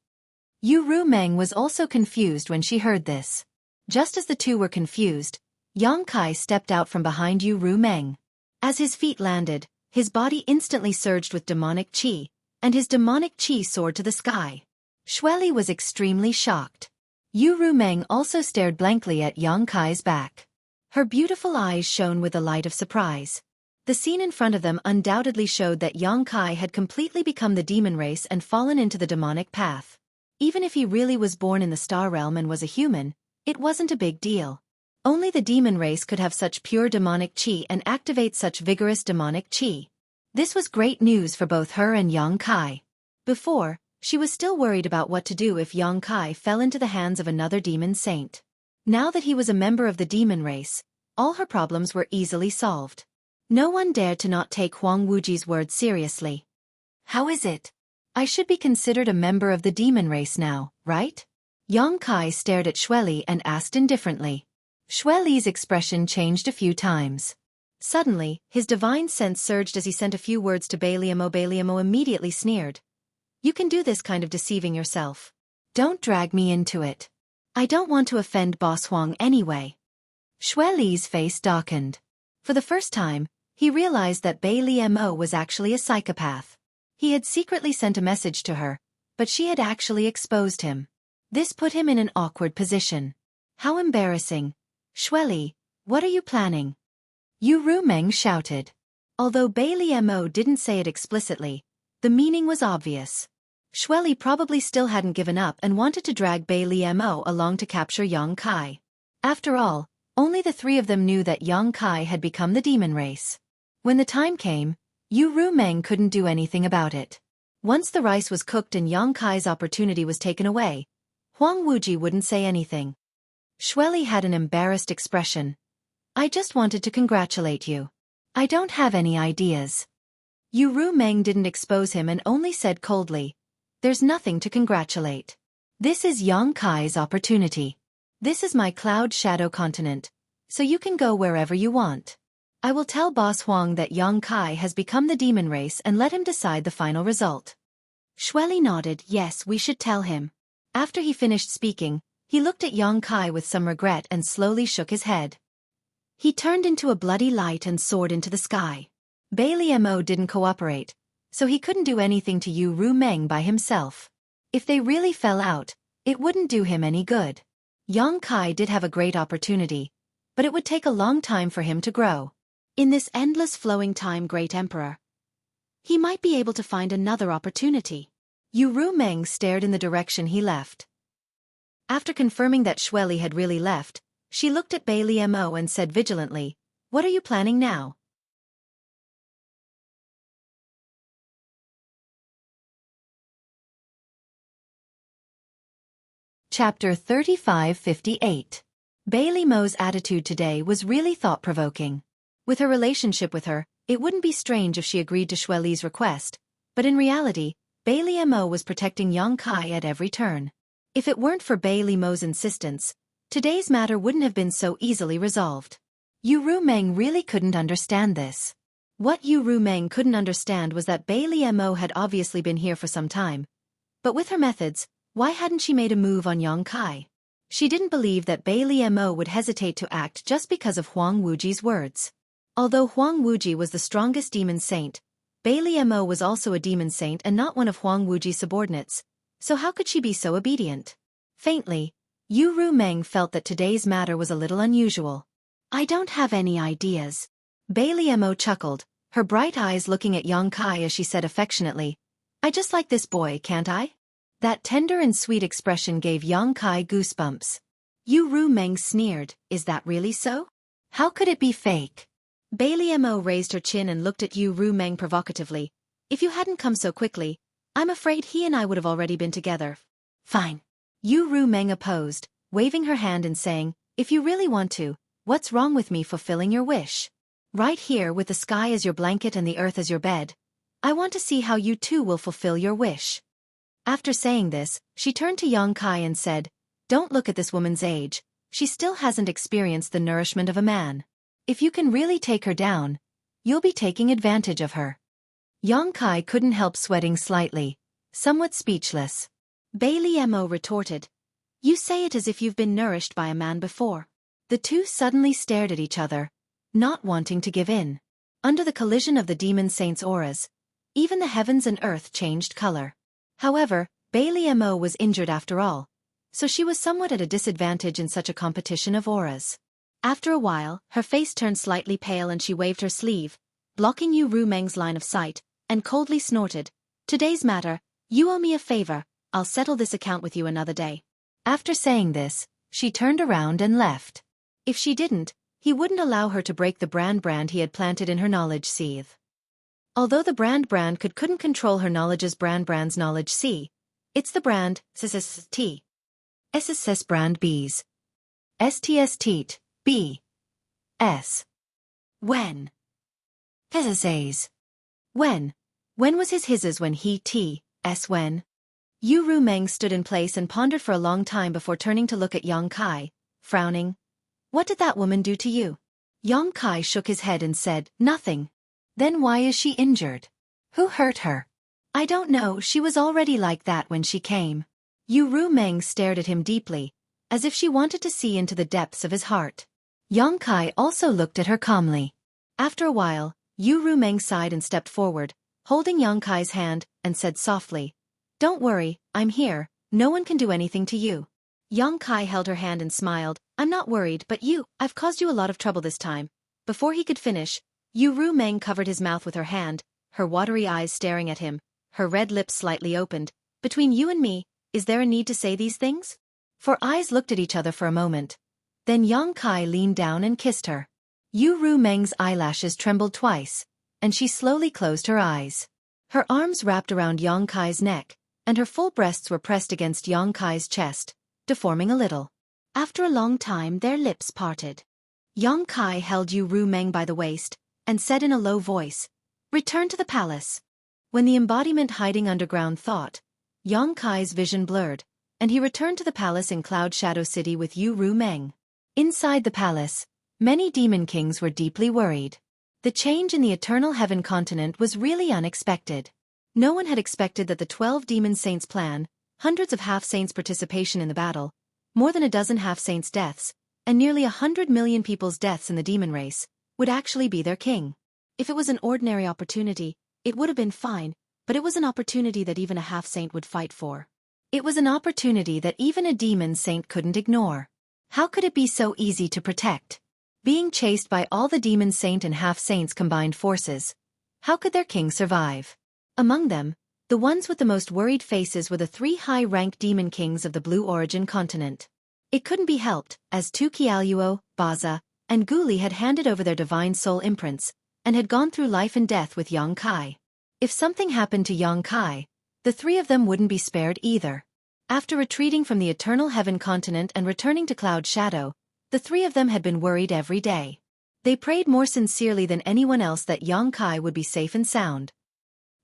Speaker 1: Yu Rumeng was also confused when she heard this. Just as the two were confused, Yang Kai stepped out from behind Yu Rumeng. As his feet landed, his body instantly surged with demonic qi, and his demonic qi soared to the sky. Xueqi was extremely shocked. Yu Rumeng also stared blankly at Yang Kai's back. Her beautiful eyes shone with the light of surprise. The scene in front of them undoubtedly showed that Yang Kai had completely become the demon race and fallen into the demonic path. Even if he really was born in the star realm and was a human, it wasn't a big deal. Only the demon race could have such pure demonic qi and activate such vigorous demonic qi. This was great news for both her and Yang Kai. Before, she was still worried about what to do if Yang Kai fell into the hands of another demon saint. Now that he was a member of the demon race, all her problems were easily solved. No one dared to not take Huang Wuji's words seriously. How is it? I should be considered a member of the demon race now, right? Yang Kai stared at Xueqi and asked indifferently. Xueqi's expression changed a few times. Suddenly, his divine sense surged as he sent a few words to Baliamo. Baliamo immediately sneered. You can do this kind of deceiving yourself. Don't drag me into it. I don't want to offend Boss Huang anyway. Xueqi's face darkened. For the first time, he realized that Baliamo was actually a psychopath. He had secretly sent a message to her, but she had actually exposed him. This put him in an awkward position. How embarrassing. Xueqi, what are you planning? Yu Rumeng shouted. Although Baliamo didn't say it explicitly, the meaning was obvious. Xueqi probably still hadn't given up and wanted to drag Baliamo along to capture Yang Kai. After all, only the three of them knew that Yang Kai had become the demon race. When the time came, Yu Rumeng couldn't do anything about it. Once the rice was cooked and Yang Kai's opportunity was taken away, Huang Wuji wouldn't say anything. Xueqi had an embarrassed expression. I just wanted to congratulate you. I don't have any ideas. Yu Rumeng didn't expose him and only said coldly, there's nothing to congratulate. This is Yang Kai's opportunity. This is my cloud shadow continent, so you can go wherever you want. I will tell Boss Huang that Yang Kai has become the demon race and let him decide the final result. Xueqi nodded, yes, we should tell him. After he finished speaking, he looked at Yang Kai with some regret and slowly shook his head. He turned into a bloody light and soared into the sky. Baliamo didn't cooperate, so he couldn't do anything to Yu Rumeng by himself. If they really fell out, it wouldn't do him any good. Yang Kai did have a great opportunity, but it would take a long time for him to grow. In this endless flowing time, great emperor, he might be able to find another opportunity. Yu Rumeng stared in the direction he left. After confirming that Xueqi had really left, she looked at Baliamo and said vigilantly, what are you planning now? Chapter 3558. Baliamo's attitude today was really thought-provoking. With her relationship with her, it wouldn't be strange if she agreed to Xueqi's request, but in reality, Baliamo was protecting Yang Kai at every turn. If it weren't for Baliamo's insistence, today's matter wouldn't have been so easily resolved. Yu Rumeng really couldn't understand this. What Yu Rumeng couldn't understand was that Baliamo had obviously been here for some time, but with her methods, why hadn't she made a move on Yang Kai? She didn't believe that Baliamo would hesitate to act just because of Huang Wuji's words. Although Huang Wuji was the strongest demon saint, Baliamo was also a demon saint and not one of Huang Wuji's subordinates, so how could she be so obedient? Faintly, Yu Rumeng felt that today's matter was a little unusual. I don't have any ideas. Baliamo chuckled, her bright eyes looking at Yang Kai as she said affectionately, I just like this boy, can't I? That tender and sweet expression gave Yang Kai goosebumps. Yu Rumeng sneered, is that really so? How could it be fake? Baliamo raised her chin and looked at Yu Rumeng provocatively. If you hadn't come so quickly, I'm afraid he and I would have already been together. Fine. Yu Rumeng opposed, waving her hand and saying, if you really want to, what's wrong with me fulfilling your wish? Right here with the sky as your blanket and the earth as your bed. I want to see how you two will fulfill your wish. After saying this, she turned to Yang Kai and said, "Don't look at this woman's age. She still hasn't experienced the nourishment of a man. If you can really take her down, you'll be taking advantage of her." Yang Kai couldn't help sweating slightly, somewhat speechless. Bailey Mo retorted, "You say it as if you've been nourished by a man before." The two suddenly stared at each other, not wanting to give in. Under the collision of the demon saint's auras, even the heavens and earth changed color. However, Bailey Mo was injured after all, so she was somewhat at a disadvantage in such a competition of auras. After a while, her face turned slightly pale and she waved her sleeve, blocking Yu Rumeng's line of sight, and coldly snorted, "Today's matter, you owe me a favor, I'll settle this account with you another day." After saying this, she turned around and left. If she didn't, he wouldn't allow her to break the brand he had planted in her knowledge sieve. Although the brand couldn't control her knowledge's brand's knowledge sea, it's the brand SST. SSS brand B's. STS teat, B. S. When. SSA's. When was his when he s when? Yu Rumeng stood in place and pondered for a long time before turning to look at Yang Kai, frowning. "What did that woman do to you?" Yang Kai shook his head and said, "Nothing." "Then why is she injured? Who hurt her?" "I don't know, she was already like that when she came." Yu Rumeng stared at him deeply, as if she wanted to see into the depths of his heart. Yang Kai also looked at her calmly. After a while, Yu Rumeng sighed and stepped forward, holding Yang Kai's hand, and said softly, "Don't worry, I'm here, no one can do anything to you." Yang Kai held her hand and smiled, "I'm not worried, but I've caused you a lot of trouble this time." Before he could finish, Yu Rumeng covered his mouth with her hand, her watery eyes staring at him, her red lips slightly opened. "Between you and me, is there a need to say these things?" For eyes looked at each other for a moment. Then Yang Kai leaned down and kissed her. Yu Rumeng's eyelashes trembled twice, and she slowly closed her eyes. Her arms wrapped around Yang Kai's neck, and her full breasts were pressed against Yang Kai's chest, deforming a little. After a long time their lips parted. Yang Kai held Yu Rumeng by the waist, and said in a low voice, "Return to the palace." When the embodiment hiding underground thought, Yang Kai's vision blurred, and he returned to the palace in Cloud Shadow City with Yu Rumeng. Inside the palace, many demon kings were deeply worried. The change in the Eternal Heaven continent was really unexpected. No one had expected that the 12 demon saints' plan, hundreds of half-saints' participation in the battle, more than a dozen half-saints' deaths, and nearly 100 million people's deaths in the demon race, would actually be their king. If it was an ordinary opportunity, it would have been fine, but it was an opportunity that even a half-saint would fight for. It was an opportunity that even a demon saint couldn't ignore. How could it be so easy to protect? Being chased by all the demon saint and half-saints combined forces, how could their king survive? Among them, the ones with the most worried faces were the 3 high-ranked demon kings of the Blue Origin continent. It couldn't be helped, as Xueqi, Baza, and Guli had handed over their divine soul imprints, and had gone through life and death with Yang Kai. If something happened to Yang Kai, the 3 of them wouldn't be spared either. After retreating from the Eternal Heaven continent and returning to Cloud Shadow, the 3 of them had been worried every day. They prayed more sincerely than anyone else that Yang Kai would be safe and sound.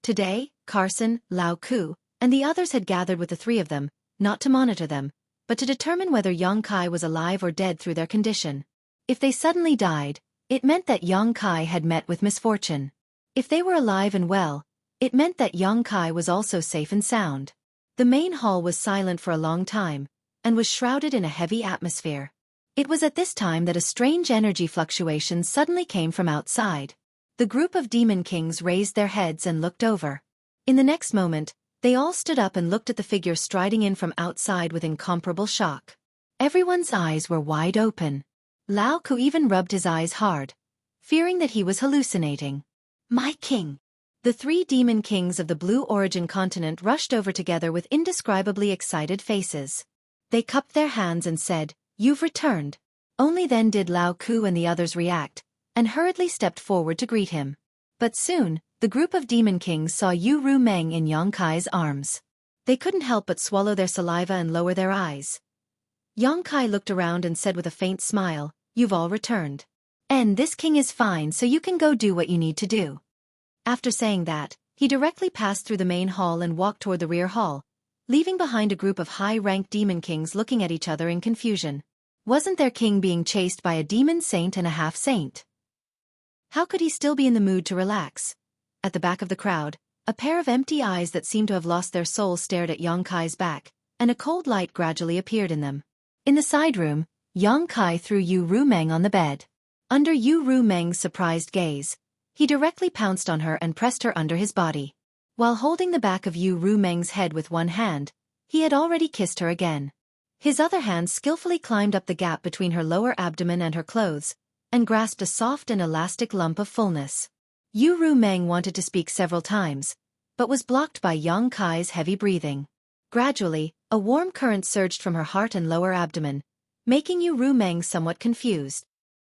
Speaker 1: Today, Carson, Lao Ku, and the others had gathered with the 3 of them, not to monitor them, but to determine whether Yang Kai was alive or dead through their condition. If they suddenly died, it meant that Yang Kai had met with misfortune. If they were alive and well, it meant that Yang Kai was also safe and sound. The main hall was silent for a long time, and was shrouded in a heavy atmosphere. It was at this time that a strange energy fluctuation suddenly came from outside. The group of demon kings raised their heads and looked over. In the next moment, they all stood up and looked at the figure striding in from outside with incomparable shock. Everyone's eyes were wide open. Lao Ku even rubbed his eyes hard, fearing that he was hallucinating. "My king!" The 3 demon kings of the Blue Origin continent rushed over together with indescribably excited faces. They cupped their hands and said, "You've returned." Only then did Lao Ku and the others react, and hurriedly stepped forward to greet him. But soon, the group of demon kings saw Yu Rumeng in Yang Kai's arms. They couldn't help but swallow their saliva and lower their eyes. Yang Kai looked around and said with a faint smile, "You've all returned. And this king is fine, so you can go do what you need to do." After saying that, he directly passed through the main hall and walked toward the rear hall, leaving behind a group of high-ranked demon kings looking at each other in confusion. Wasn't their king being chased by a demon saint and a half-saint? How could he still be in the mood to relax? At the back of the crowd, a pair of empty eyes that seemed to have lost their soul stared at Yang Kai's back, and a cold light gradually appeared in them. In the side room, Yang Kai threw Yu Rumeng on the bed. Under Yu Rumeng's surprised gaze, he directly pounced on her and pressed her under his body. While holding the back of Yu Rumeng's head with one hand, he had already kissed her again. His other hand skillfully climbed up the gap between her lower abdomen and her clothes, and grasped a soft and elastic lump of fullness. Yu Rumeng wanted to speak several times, but was blocked by Yang Kai's heavy breathing. Gradually, a warm current surged from her heart and lower abdomen, making Yu Rumeng somewhat confused.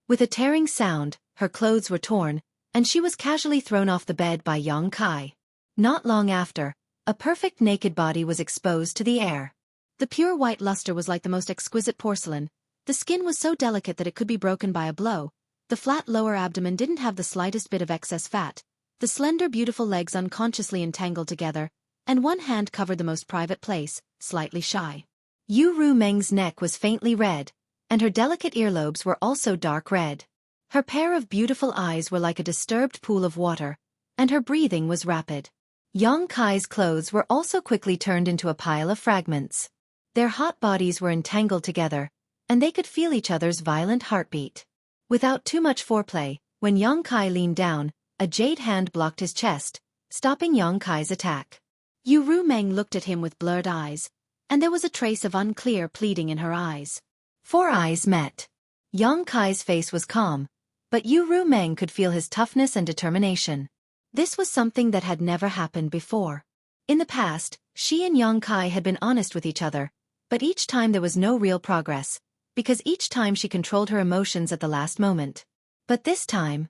Speaker 1: With a tearing sound, her clothes were torn, and she was casually thrown off the bed by Yang Kai. Not long after, a perfect naked body was exposed to the air. The pure white luster was like the most exquisite porcelain. The skin was so delicate that it could be broken by a blow. The flat lower abdomen didn't have the slightest bit of excess fat. The slender beautiful legs unconsciously entangled together, and one hand covered the most private place, slightly shy. Yu Rumeng's neck was faintly red, and her delicate earlobes were also dark red. Her pair of beautiful eyes were like a disturbed pool of water, and her breathing was rapid. Yang Kai's clothes were also quickly turned into a pile of fragments. Their hot bodies were entangled together, and they could feel each other's violent heartbeat. Without too much foreplay, when Yang Kai leaned down, a jade hand blocked his chest, stopping Yang Kai's attack. Yu Rumeng looked at him with blurred eyes, and there was a trace of unclear pleading in her eyes. Four eyes met. Yang Kai's face was calm, but Yu Rumeng could feel his toughness and determination. This was something that had never happened before. In the past, she and Yang Kai had been honest with each other, but each time there was no real progress, because each time she controlled her emotions at the last moment. But this time,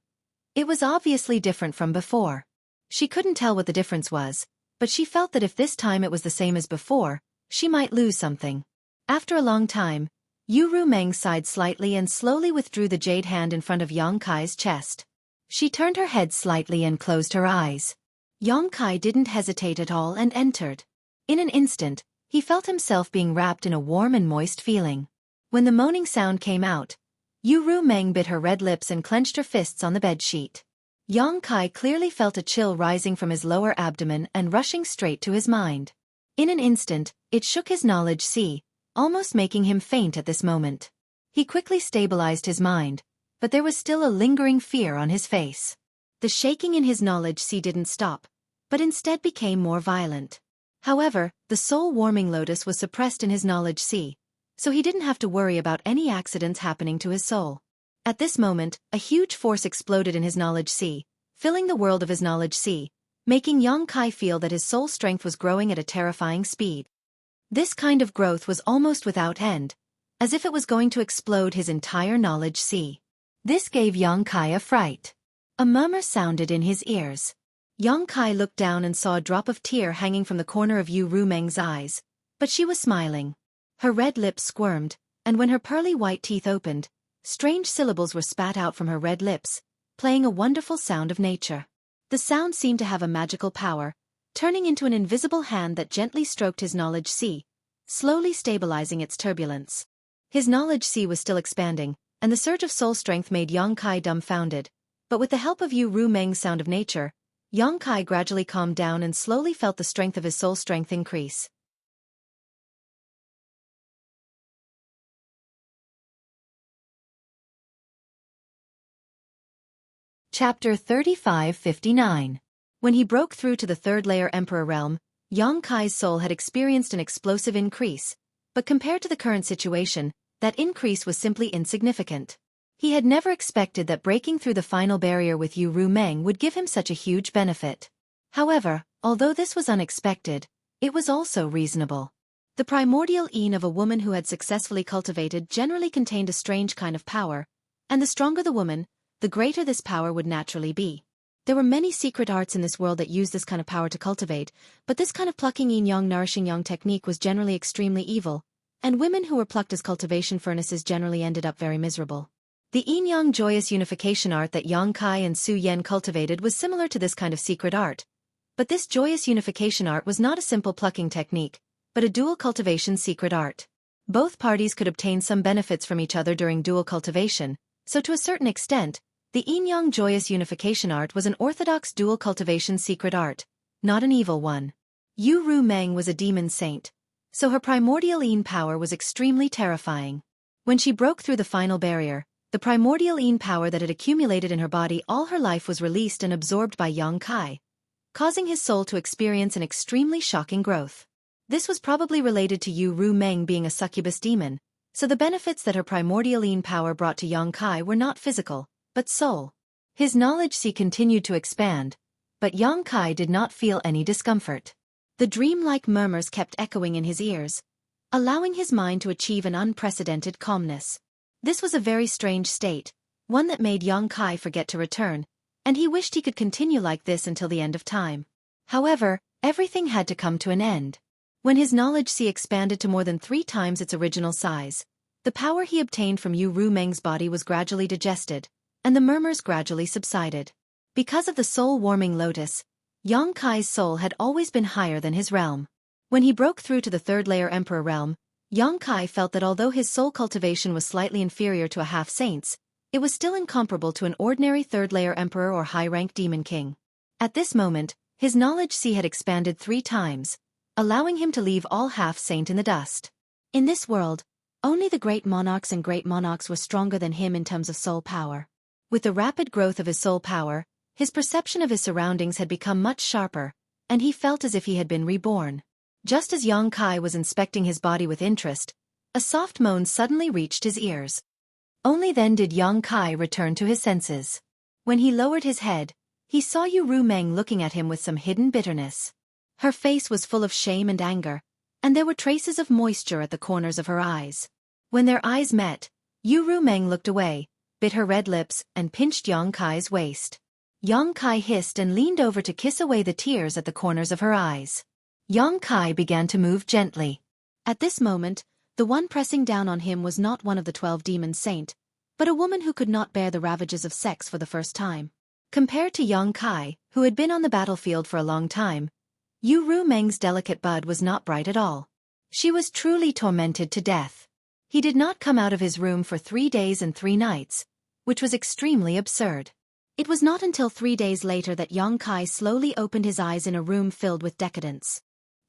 Speaker 1: it was obviously different from before. She couldn't tell what the difference was, but she felt that if this time it was the same as before, she might lose something. After a long time, Yu Rumeng sighed slightly and slowly withdrew the jade hand in front of Yang Kai's chest. She turned her head slightly and closed her eyes. Yang Kai didn't hesitate at all and entered. In an instant, he felt himself being wrapped in a warm and moist feeling. When the moaning sound came out, Yu Rumeng bit her red lips and clenched her fists on the bedsheet. Yang Kai clearly felt a chill rising from his lower abdomen and rushing straight to his mind. In an instant, it shook his knowledge sea, almost making him faint at this moment. He quickly stabilized his mind, but there was still a lingering fear on his face. The shaking in his knowledge sea didn't stop, but instead became more violent. However, the soul-warming lotus was suppressed in his knowledge sea, so he didn't have to worry about any accidents happening to his soul. At this moment, a huge force exploded in his knowledge sea, filling the world of his knowledge sea, making Yang Kai feel that his soul strength was growing at a terrifying speed. This kind of growth was almost without end, as if it was going to explode his entire knowledge sea. This gave Yang Kai a fright. A murmur sounded in his ears. Yang Kai looked down and saw a drop of tear hanging from the corner of Yu Rumeng's eyes, but she was smiling. Her red lips squirmed, and when her pearly white teeth opened, strange syllables were spat out from her red lips, playing a wonderful sound of nature. The sound seemed to have a magical power, turning into an invisible hand that gently stroked his knowledge sea, slowly stabilizing its turbulence. His knowledge sea was still expanding, and the surge of soul strength made Yang Kai dumbfounded, but with the help of Yu Rumeng's sound of nature, Yang Kai gradually calmed down and slowly felt the strength of his soul strength increase. Chapter 35:59. When he broke through to the third layer Emperor realm, Yang Kai's soul had experienced an explosive increase, but compared to the current situation, that increase was simply insignificant. He had never expected that breaking through the final barrier with Yu Rumeng would give him such a huge benefit. However, although this was unexpected, it was also reasonable. The primordial yin of a woman who had successfully cultivated generally contained a strange kind of power, and the stronger the woman, the greater this power would naturally be. There were many secret arts in this world that used this kind of power to cultivate, but this kind of plucking yin-yang nourishing yang technique was generally extremely evil, and women who were plucked as cultivation furnaces generally ended up very miserable. The yin-yang joyous unification art that Yang Kai and Su Yen cultivated was similar to this kind of secret art, but this joyous unification art was not a simple plucking technique, but a dual cultivation secret art. Both parties could obtain some benefits from each other during dual cultivation, so to a certain extent, the yin-yang joyous unification art was an orthodox dual cultivation secret art, not an evil one. Yu Ru Meng was a demon saint, so her primordial yin power was extremely terrifying. When she broke through the final barrier, the primordial yin power that had accumulated in her body all her life was released and absorbed by Yang Kai, causing his soul to experience an extremely shocking growth. This was probably related to Yu Ru Meng being a succubus demon, so the benefits that her primordial yin power brought to Yang Kai were not physical, but soul. His knowledge sea continued to expand, but Yang Kai did not feel any discomfort. The dream-like murmurs kept echoing in his ears, allowing his mind to achieve an unprecedented calmness. This was a very strange state, one that made Yang Kai forget to return, and he wished he could continue like this until the end of time. However, everything had to come to an end. When his knowledge sea expanded to more than 3 times its original size, the power he obtained from Yu Ru Meng's body was gradually digested, and the murmurs gradually subsided. Because of the soul-warming lotus, Yang Kai's soul had always been higher than his realm. When he broke through to the 3rd layer Emperor realm, Yang Kai felt that although his soul cultivation was slightly inferior to a half-saint's, it was still incomparable to an ordinary 3rd layer Emperor or high-rank Demon King. At this moment, his knowledge sea had expanded 3 times, allowing him to leave all half-saint in the dust. In this world, only the great monarchs and great monarchs were stronger than him in terms of soul power. With the rapid growth of his soul power, his perception of his surroundings had become much sharper, and he felt as if he had been reborn. Just as Yang Kai was inspecting his body with interest, a soft moan suddenly reached his ears. Only then did Yang Kai return to his senses. When he lowered his head, he saw Yu Ru Meng looking at him with some hidden bitterness. Her face was full of shame and anger, and there were traces of moisture at the corners of her eyes. When their eyes met, Yu Ru Meng looked away, bit her red lips, and pinched Yang Kai's waist. Yang Kai hissed and leaned over to kiss away the tears at the corners of her eyes. Yang Kai began to move gently. At this moment, the one pressing down on him was not one of the 12 demon saint, but a woman who could not bear the ravages of sex for the first time. Compared to Yang Kai, who had been on the battlefield for a long time, Yu Ru Meng's delicate bud was not bright at all. She was truly tormented to death. He did not come out of his room for 3 days and 3 nights, which was extremely absurd. It was not until 3 days later that Yang Kai slowly opened his eyes in a room filled with decadence.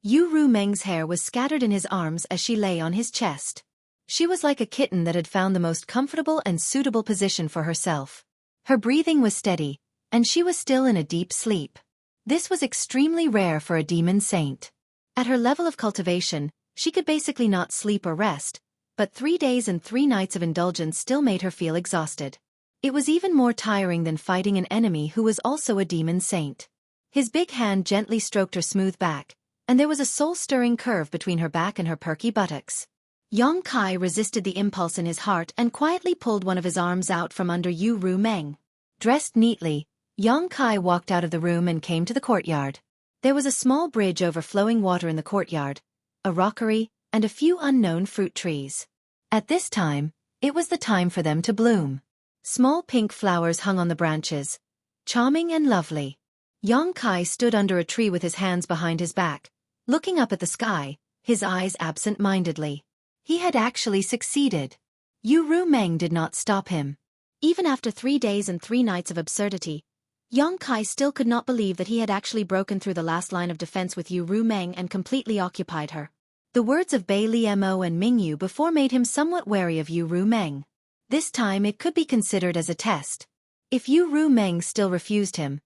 Speaker 1: Yu Ru Meng's hair was scattered in his arms as she lay on his chest. She was like a kitten that had found the most comfortable and suitable position for herself. Her breathing was steady, and she was still in a deep sleep. This was extremely rare for a demon saint. At her level of cultivation, she could basically not sleep or rest, but 3 days and 3 nights of indulgence still made her feel exhausted. It was even more tiring than fighting an enemy who was also a demon saint. His big hand gently stroked her smooth back, and there was a soul-stirring curve between her back and her perky buttocks. Yang Kai resisted the impulse in his heart and quietly pulled one of his arms out from under Yu Ru Meng. Dressed neatly, Yang Kai walked out of the room and came to the courtyard. There was a small bridge over flowing water in the courtyard, a rockery, and a few unknown fruit trees. At this time, it was the time for them to bloom. Small pink flowers hung on the branches, charming and lovely. Yang Kai stood under a tree with his hands behind his back, looking up at the sky, his eyes absent-mindedly. He had actually succeeded. Yu Ru Meng did not stop him. Even after 3 days and 3 nights of absurdity, Yang Kai still could not believe that he had actually broken through the last line of defense with Yu Ru Meng and completely occupied her. The words of Bai Li Mo and Ming Yu before made him somewhat wary of Yu Ru Meng. This time it could be considered as a test. If Yu Ru Meng still refused him,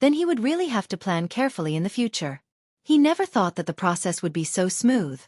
Speaker 1: then he would really have to plan carefully in the future. He never thought that the process would be so smooth.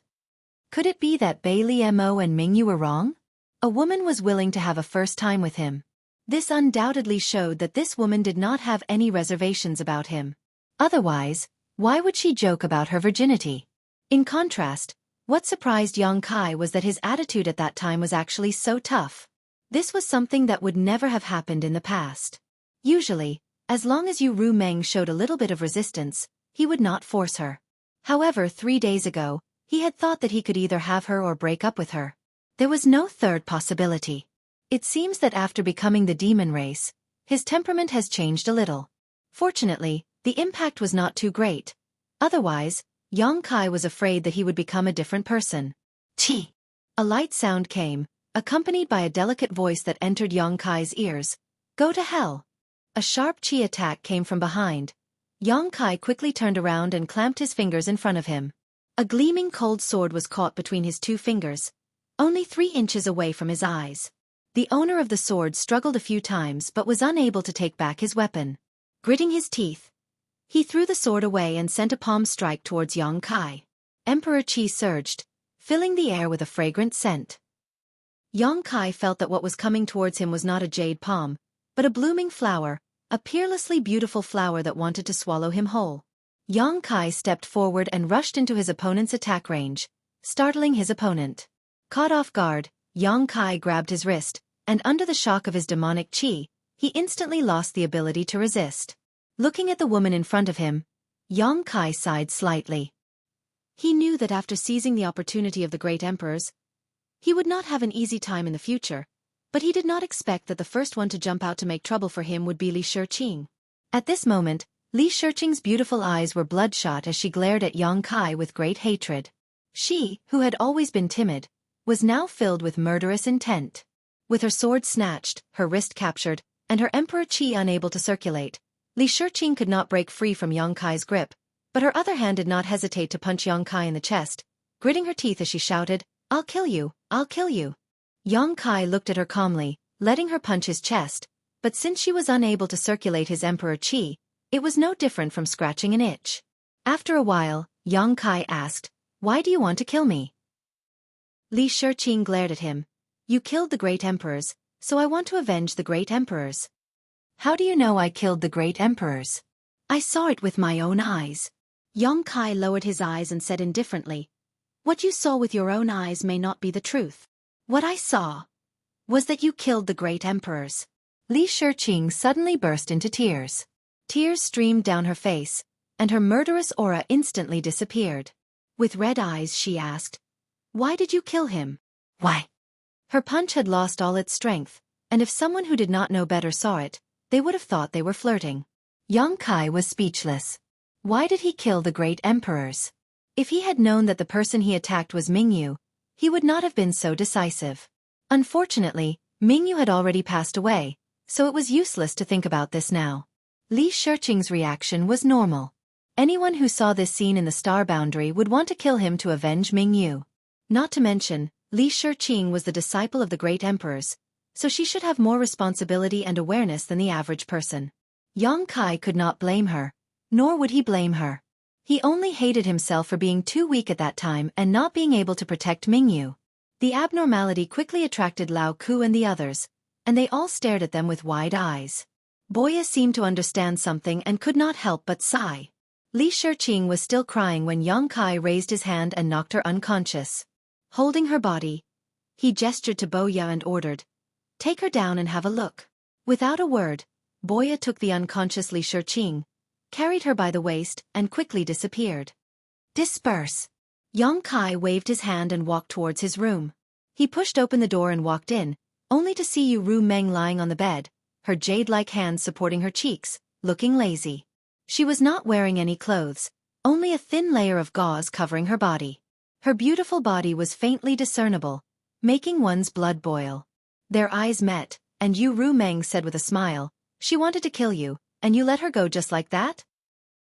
Speaker 1: Could it be that Bai Li Mo and Ming Yu were wrong? A woman was willing to have a first time with him. This undoubtedly showed that this woman did not have any reservations about him. Otherwise, why would she joke about her virginity? In contrast, what surprised Yang Kai was that his attitude at that time was actually so tough. This was something that would never have happened in the past. Usually, as long as Yu Ru Meng showed a little bit of resistance, he would not force her. However, 3 days ago, he had thought that he could either have her or break up with her. There was no third possibility. It seems that after becoming the demon race, his temperament has changed a little. Fortunately, the impact was not too great. Otherwise, Yang Kai was afraid that he would become a different person. Chi! A light sound came, accompanied by a delicate voice that entered Yang Kai's ears. Go to hell! A sharp chi attack came from behind. Yang Kai quickly turned around and clamped his fingers in front of him. A gleaming cold sword was caught between his two fingers, only 3 inches away from his eyes. The owner of the sword struggled a few times but was unable to take back his weapon. Gritting his teeth, he threw the sword away and sent a palm strike towards Yang Kai. Emperor Qi surged, filling the air with a fragrant scent. Yang Kai felt that what was coming towards him was not a jade palm, but a blooming flower, a peerlessly beautiful flower that wanted to swallow him whole. Yang Kai stepped forward and rushed into his opponent's attack range, startling his opponent. Caught off guard, Yang Kai grabbed his wrist, and under the shock of his demonic chi, he instantly lost the ability to resist. Looking at the woman in front of him, Yang Kai sighed slightly. He knew that after seizing the opportunity of the great emperors, he would not have an easy time in the future, but he did not expect that the first one to jump out to make trouble for him would be Li Xueqi. At this moment, Li Xueqi's beautiful eyes were bloodshot as she glared at Yang Kai with great hatred. She, who had always been timid, was now filled with murderous intent. With her sword snatched, her wrist captured, and her emperor chi unable to circulate, Li Xueqi could not break free from Yang Kai's grip, but her other hand did not hesitate to punch Yang Kai in the chest, gritting her teeth as she shouted, "I'll kill you, I'll kill you." Yang Kai looked at her calmly, letting her punch his chest, but since she was unable to circulate his emperor chi, it was no different from scratching an itch. After a while, Yang Kai asked, "Why do you want to kill me?" Li Xueqi glared at him. "You killed the great emperors, so I want to avenge the great emperors." "How do you know I killed the great emperors?" "I saw it with my own eyes." Yang Kai lowered his eyes and said indifferently, "What you saw with your own eyes may not be the truth. What I saw was that you killed the great emperors." Li Xueqi suddenly burst into tears. Tears streamed down her face, and her murderous aura instantly disappeared. With red eyes she asked, "Why did you kill him?" "Why?" Her punch had lost all its strength, and if someone who did not know better saw it, they would have thought they were flirting. Yang Kai was speechless. Why did he kill the great emperors? If he had known that the person he attacked was Mingyu, he would not have been so decisive. Unfortunately, Mingyu had already passed away, so it was useless to think about this now. Li Xueqi's reaction was normal. Anyone who saw this scene in the star boundary would want to kill him to avenge Mingyu. Not to mention, Li Xueqi was the disciple of the great emperors, so she should have more responsibility and awareness than the average person. Yang Kai could not blame her, nor would he blame her. He only hated himself for being too weak at that time and not being able to protect Mingyu. The abnormality quickly attracted Lao Ku and the others, and they all stared at them with wide eyes. Boya seemed to understand something and could not help but sigh. Li Xueqi was still crying when Yang Kai raised his hand and knocked her unconscious. Holding her body, he gestured to Boya and ordered, "Take her down and have a look." Without a word, Boya took the unconscious Li Xueqi, carried her by the waist, and quickly disappeared. "Disperse!" Yang Kai waved his hand and walked towards his room. He pushed open the door and walked in, only to see Yu Ru Meng lying on the bed, her jade-like hands supporting her cheeks, looking lazy. She was not wearing any clothes, only a thin layer of gauze covering her body. Her beautiful body was faintly discernible, making one's blood boil. Their eyes met, and Yu Ru Meng said with a smile, "She wanted to kill you, and you let her go just like that?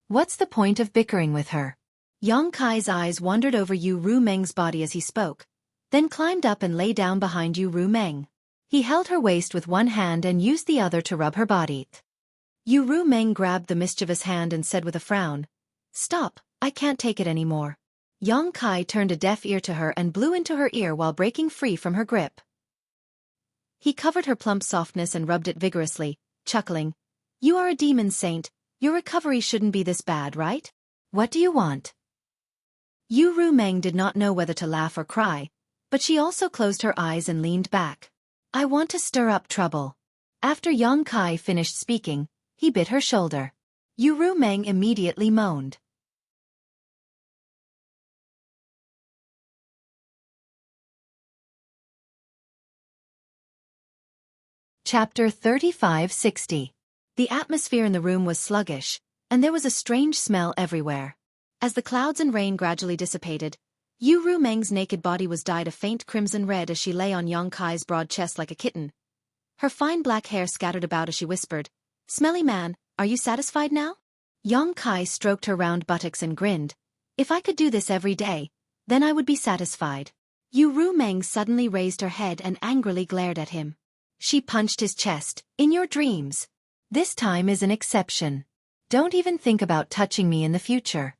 Speaker 1: What's the point of bickering with her?" Yang Kai's eyes wandered over Yu Ru Meng's body as he spoke, then climbed up and lay down behind Yu Ru Meng. He held her waist with one hand and used the other to rub her body. Yu Ru Meng grabbed the mischievous hand and said with a frown, "Stop, I can't take it anymore." Yang Kai turned a deaf ear to her and blew into her ear while breaking free from her grip. He covered her plump softness and rubbed it vigorously, chuckling, "You are a demon saint, your recovery shouldn't be this bad, right? What do you want?" Yu Ru Meng did not know whether to laugh or cry, but she also closed her eyes and leaned back. "I want to stir up trouble." After Yang Kai finished speaking, he bit her shoulder. Yu Ru Meng immediately moaned. Chapter 3560. The atmosphere in the room was sluggish, and there was a strange smell everywhere. As the clouds and rain gradually dissipated, Yu Rumeng's naked body was dyed a faint crimson red as she lay on Yang Kai's broad chest like a kitten. Her fine black hair scattered about as she whispered, "Smelly man, are you satisfied now?" Yang Kai stroked her round buttocks and grinned. "If I could do this every day, then I would be satisfied." Yu Rumeng suddenly raised her head and angrily glared at him. She punched his chest. "In your dreams. This time is an exception. Don't even think about touching me in the future."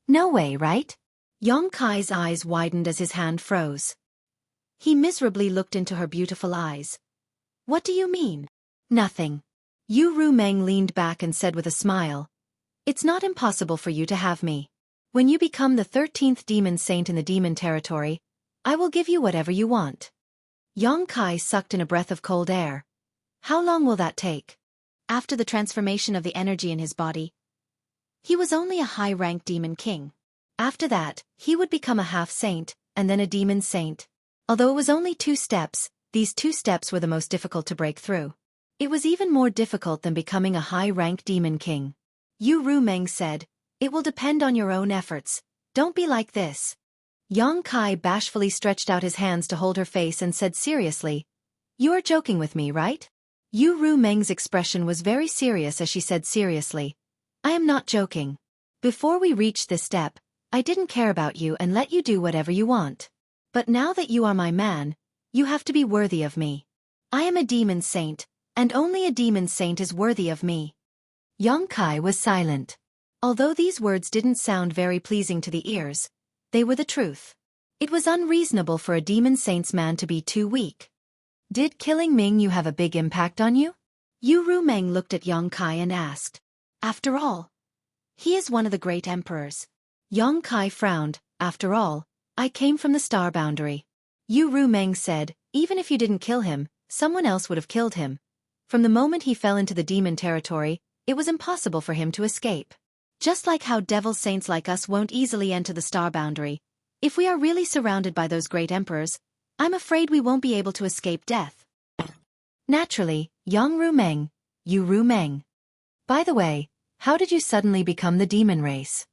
Speaker 1: "No way, right?" Yang Kai's eyes widened as his hand froze. He miserably looked into her beautiful eyes. "What do you mean?" "Nothing." Yu Rumeng leaned back and said with a smile, "It's not impossible for you to have me. When you become the 13th demon saint in the demon territory, I will give you whatever you want." Yang Kai sucked in a breath of cold air. "How long will that take?" After the transformation of the energy in his body, he was only a high-ranked demon king. After that, he would become a half-saint, and then a demon saint. Although it was only 2 steps, these 2 steps were the most difficult to break through. It was even more difficult than becoming a high-ranked demon king. Yu Rumeng said, "It will depend on your own efforts. Don't be like this." Yang Kai bashfully stretched out his hands to hold her face and said seriously, "You are joking with me, right?" Yu Rumeng's expression was very serious as she said seriously, "I am not joking. Before we reached this step, I didn't care about you and let you do whatever you want. But now that you are my man, you have to be worthy of me. I am a demon saint, and only a demon saint is worthy of me." Yang Kai was silent. Although these words didn't sound very pleasing to the ears, they were the truth. It was unreasonable for a demon saint's man to be too weak. "Did killing Ming Yu have a big impact on you?" Yu Rumeng looked at Yang Kai and asked. "After all, he is one of the great emperors." Yang Kai frowned. "After all, I came from the star boundary." Yu Rumeng said, "Even if you didn't kill him, someone else would have killed him. From the moment he fell into the demon territory, it was impossible for him to escape. Just like how devil saints like us won't easily enter the star boundary, if we are really surrounded by those great emperors, I'm afraid we won't be able to escape death." "Naturally, Yang Rumeng, Yu Rumeng. By the way, how did you suddenly become the demon race?"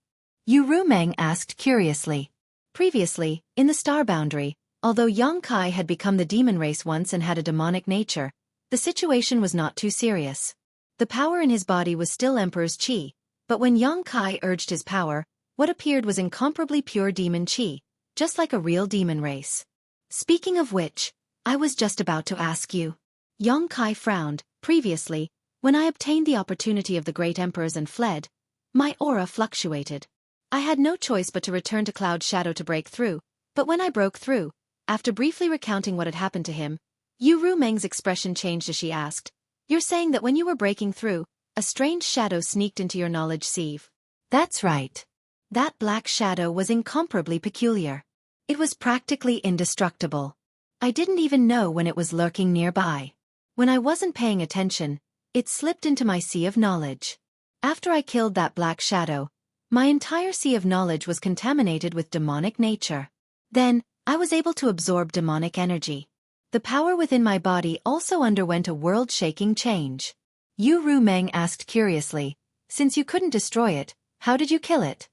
Speaker 1: Yu Rumeng asked curiously. Previously, in the star boundary, although Yang Kai had become the demon race once and had a demonic nature, the situation was not too serious. The power in his body was still Emperor's Qi, but when Yang Kai urged his power, what appeared was incomparably pure demon Qi, just like a real demon race. "Speaking of which, I was just about to ask you." Yang Kai frowned. "Previously, when I obtained the opportunity of the great emperors and fled, my aura fluctuated. I had no choice but to return to Cloud Shadow to break through, but when I broke through, after briefly recounting what had happened to him, Yu Rumeng's expression changed as she asked, "You're saying that when you were breaking through, a strange shadow sneaked into your knowledge sieve?" "That's right. That black shadow was incomparably peculiar. It was practically indestructible. I didn't even know when it was lurking nearby. When I wasn't paying attention, it slipped into my sea of knowledge. After I killed that black shadow, my entire sea of knowledge was contaminated with demonic nature. Then, I was able to absorb demonic energy. The power within my body also underwent a world-shaking change." Yu Rumeng asked curiously, "Since you couldn't destroy it, how did you kill it?"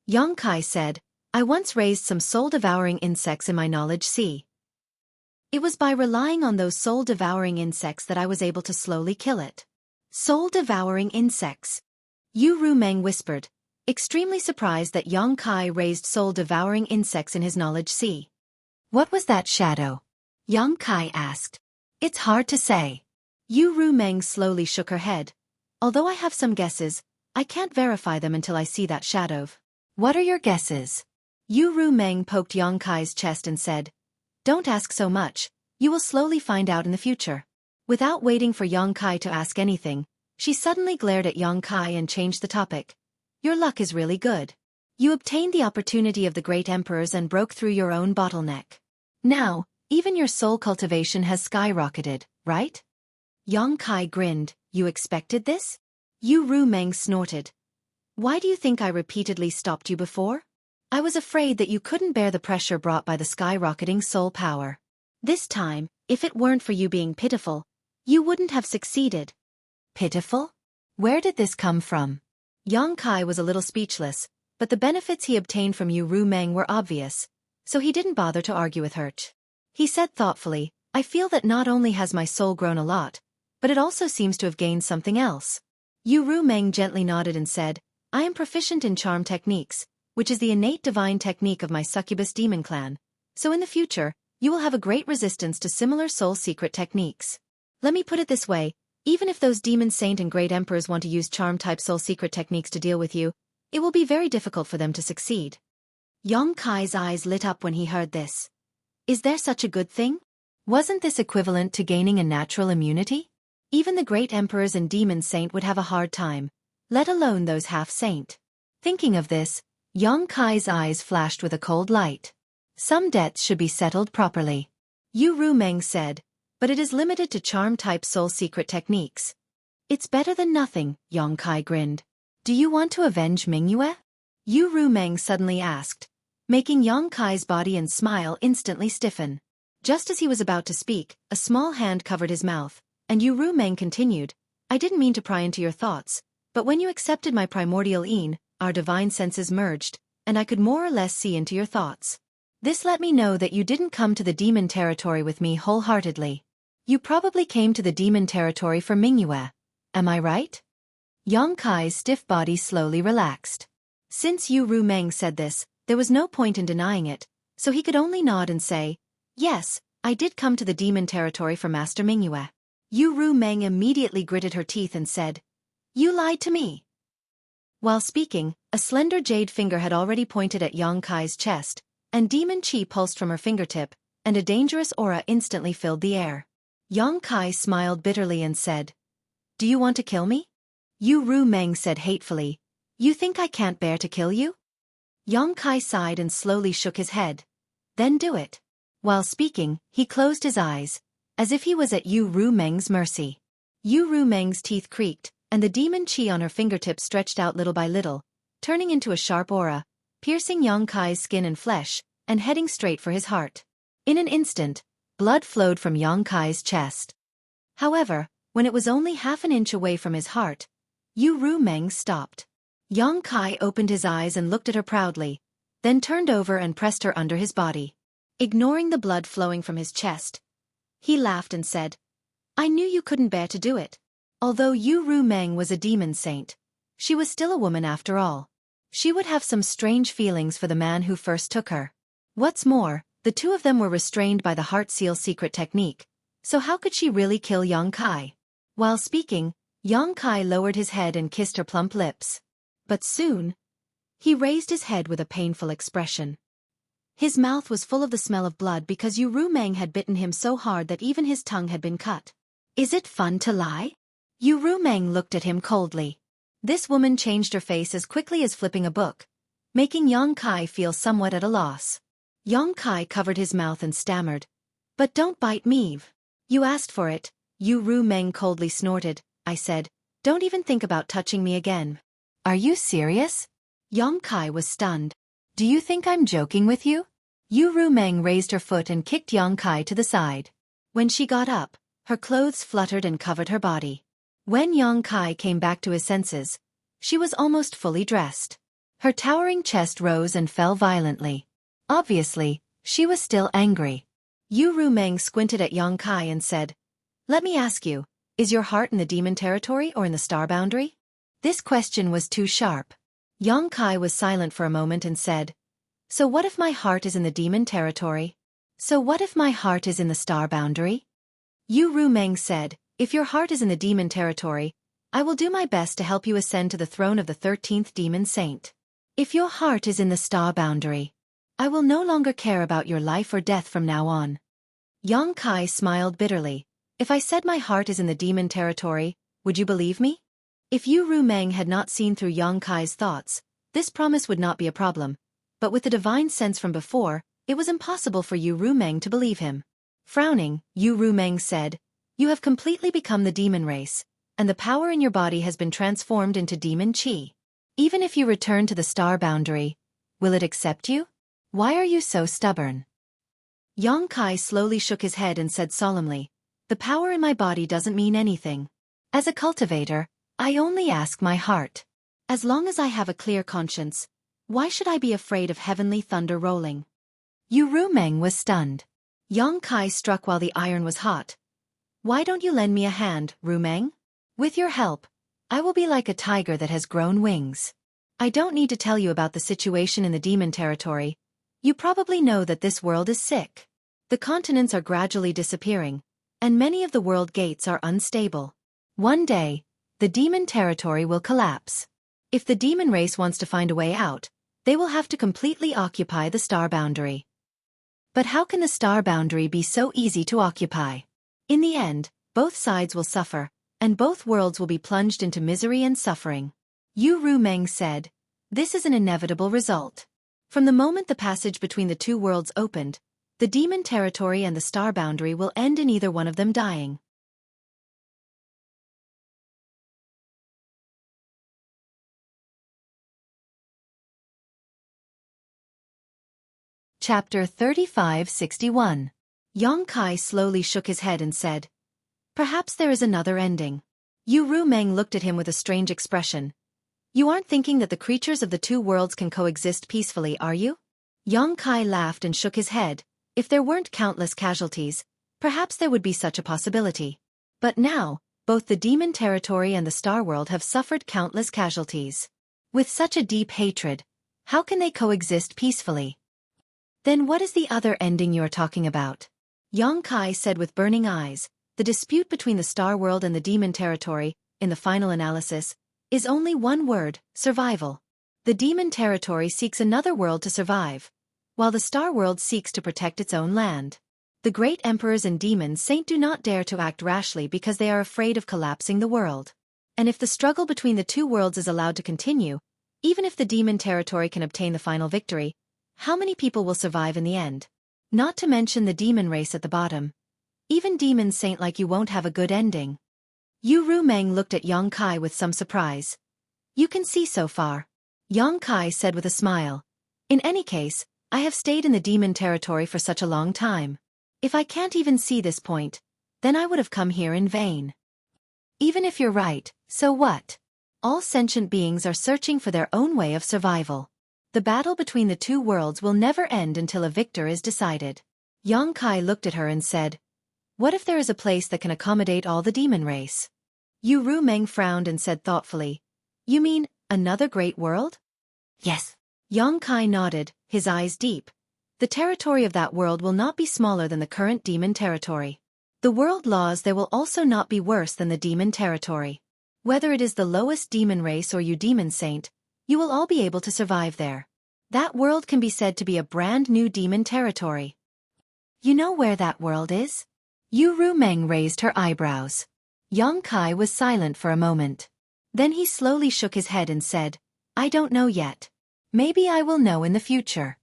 Speaker 1: Yang Kai said, "I once raised some soul-devouring insects in my knowledge sea. It was by relying on those soul-devouring insects that I was able to slowly kill it." "Soul-devouring insects?" Yu Rumeng whispered, extremely surprised that Yang Kai raised soul-devouring insects in his knowledge sea. "What was that shadow?" Yang Kai asked. "It's hard to say." Yu Rumeng slowly shook her head. "Although I have some guesses, I can't verify them until I see that shadow." "What are your guesses?" Yu Rumeng poked Yang Kai's chest and said, "Don't ask so much, you will slowly find out in the future." Without waiting for Yang Kai to ask anything, she suddenly glared at Yang Kai and changed the topic. "Your luck is really good. You obtained the opportunity of the great emperors and broke through your own bottleneck. Now, even your soul cultivation has skyrocketed, right?" Yang Kai grinned. "You expected this?" Yu Rumeng snorted. "Why do you think I repeatedly stopped you before? I was afraid that you couldn't bear the pressure brought by the skyrocketing soul power. This time, if it weren't for you being pitiful, you wouldn't have succeeded." "Pitiful? Where did this come from?" Yang Kai was a little speechless. but the benefits he obtained from Yu Ru Meng were obvious, so he didn't bother to argue with her. He said thoughtfully, I feel that not only has my soul grown a lot, but it also seems to have gained something else. Yu Ru Meng gently nodded and said, I am proficient in charm techniques, which is the innate divine technique of my succubus demon clan, so in the future, you will have a great resistance to similar soul secret techniques. Let me put it this way, even if those demon saint and great emperors want to use charm-type soul secret techniques to deal with you, it will be very difficult for them to succeed. Yong Kai's eyes lit up when he heard this. Is there such a good thing? Wasn't this equivalent to gaining a natural immunity? Even the great emperors and demon saint would have a hard time, let alone those half-saint. Thinking of this, Yong Kai's eyes flashed with a cold light. Some debts should be settled properly. Yu Ru Meng said, but it is limited to charm-type soul secret techniques. It's better than nothing, Yong Kai grinned. Do you want to avenge Mingyue? Yu Ru Meng suddenly asked, making Yong Kai's body and smile instantly stiffen. Just as he was about to speak, a small hand covered his mouth, and Yu Ru Meng continued, I didn't mean to pry into your thoughts, but when you accepted my primordial Yin, our divine senses merged, and I could more or less see into your thoughts. This let me know that you didn't come to the demon territory with me wholeheartedly. You probably came to the demon territory for Mingyue. Am I right? Yong Kai's stiff body slowly relaxed. Since Yu Ru Meng said this, there was no point in denying it, so he could only nod and say, yes, I did come to the demon territory for Master Mingyue. Yu Ru Meng immediately gritted her teeth and said, you lied to me. While speaking, a slender jade finger had already pointed at Yong Kai's chest, and demon chi pulsed from her fingertip, and a dangerous aura instantly filled the air. Yong Kai smiled bitterly and said, do you want to kill me? Yu Ru Meng said hatefully, you think I can't bear to kill you? Yong Kai sighed and slowly shook his head. Then do it. While speaking, he closed his eyes, as if he was at Yu Ru Meng's mercy. Yu Ru Meng's teeth creaked, and the demon chi on her fingertips stretched out little by little, turning into a sharp aura, piercing Yong Kai's skin and flesh, and heading straight for his heart. In an instant, blood flowed from Yong Kai's chest. However, when it was only half an inch away from his heart, Yu Ru Meng stopped. Yong Kai opened his eyes and looked at her proudly, then turned over and pressed her under his body. Ignoring the blood flowing from his chest, he laughed and said, I knew you couldn't bear to do it. Although Yu Ru Meng was a demon saint, she was still a woman after all. She would have some strange feelings for the man who first took her. What's more, the two of them were restrained by the heart seal secret technique, so how could she really kill Yong Kai? While speaking, Yong Kai lowered his head and kissed her plump lips. But soon, he raised his head with a painful expression. His mouth was full of the smell of blood because Yu Ru Meng had bitten him so hard that even his tongue had been cut. Is it fun to lie? Yu Ru Meng looked at him coldly. This woman changed her face as quickly as flipping a book, making Yong Kai feel somewhat at a loss. Yong Kai covered his mouth and stammered, but don't bite me. You asked for it, Yu Ru Meng coldly snorted. I said, don't even think about touching me again. Are you serious? Yong Kai was stunned. Do you think I'm joking with you? Yu Ru Meng raised her foot and kicked Yong Kai to the side. When she got up, her clothes fluttered and covered her body. When Yong Kai came back to his senses, she was almost fully dressed. Her towering chest rose and fell violently. Obviously, she was still angry. Yu Ru Meng squinted at Yong Kai and said, let me ask you, is your heart in the demon territory or in the star boundary? This question was too sharp. Yong Kai was silent for a moment and said, so what if my heart is in the demon territory? So what if my heart is in the star boundary? Yu Ru Meng said, if your heart is in the demon territory, I will do my best to help you ascend to the throne of the 13th demon saint. If your heart is in the star boundary, I will no longer care about your life or death from now on. Yong Kai smiled bitterly. If I said my heart is in the demon territory, would you believe me? If Yu Ru Meng had not seen through Yong Kai's thoughts, this promise would not be a problem, but with the divine sense from before, it was impossible for Yu Ru Meng to believe him. Frowning, Yu Ru Meng said, you have completely become the demon race, and the power in your body has been transformed into demon chi. Even if you return to the star boundary, will it accept you? Why are you so stubborn? Yong Kai slowly shook his head and said solemnly, the power in my body doesn't mean anything. As a cultivator, I only ask my heart. As long as I have a clear conscience, Why should I be afraid of heavenly thunder rolling? Yu Rumeng was stunned. Yang Kai struck while the iron was hot. Why don't you lend me a hand, Rumeng? With your help, I will be like a tiger that has grown wings. I don't need to tell you about the situation in the demon territory. You probably know that this world is sick. The continents are gradually disappearing, and many of the world gates are unstable. One day, the demon territory will collapse. If the demon race wants to find a way out, they will have to completely occupy the star boundary. But how can the star boundary be so easy to occupy? In the end, both sides will suffer, and both worlds will be plunged into misery and suffering. Yu Rumeng said, "This is an inevitable result. From the moment the passage between the two worlds opened, the demon territory and the star boundary will end in either one of them dying." Chapter 3561. Yang Kai slowly shook his head and said, "Perhaps there is another ending." Yu Rumeng looked at him with a strange expression. "You aren't thinking that the creatures of the two worlds can coexist peacefully, are you?" Yang Kai laughed and shook his head. If there weren't countless casualties, perhaps there would be such a possibility. But now, both the demon territory and the star world have suffered countless casualties. With such a deep hatred, how can they coexist peacefully? Then what is the other ending you're talking about? Yang Kai said with burning eyes. The dispute between the star world and the demon territory, in the final analysis, is only one word: survival. The demon territory seeks another world to survive, while the star world seeks to protect its own land. The great emperors and demon saint do not dare to act rashly because they are afraid of collapsing the world. And if the struggle between the two worlds is allowed to continue, even if the demon territory can obtain the final victory, how many people will survive in the end? Not to mention the demon race at the bottom. Even demon saint like you won't have a good ending. Yu Rumeng looked at Yang Kai with some surprise. "You can see so far," Yang Kai said with a smile. "In any case, I have stayed in the demon territory for such a long time. If I can't even see this point, then I would have come here in vain. Even if you're right, so what? All sentient beings are searching for their own way of survival. The battle between the two worlds will never end until a victor is decided." Yang Kai looked at her and said, "What if there is a place that can accommodate all the demon race?" Yu Rumeng frowned and said thoughtfully, "You mean, another great world?" "Yes." Yang Kai nodded, his eyes deep. "The territory of that world will not be smaller than the current demon territory. The world laws there will also not be worse than the demon territory. Whether it is the lowest demon race or you demon saint, you will all be able to survive there. That world can be said to be a brand new demon territory." "You know where that world is?" Yu Rumeng raised her eyebrows. Yang Kai was silent for a moment. Then he slowly shook his head and said, "I don't know yet. Maybe I will know in the future."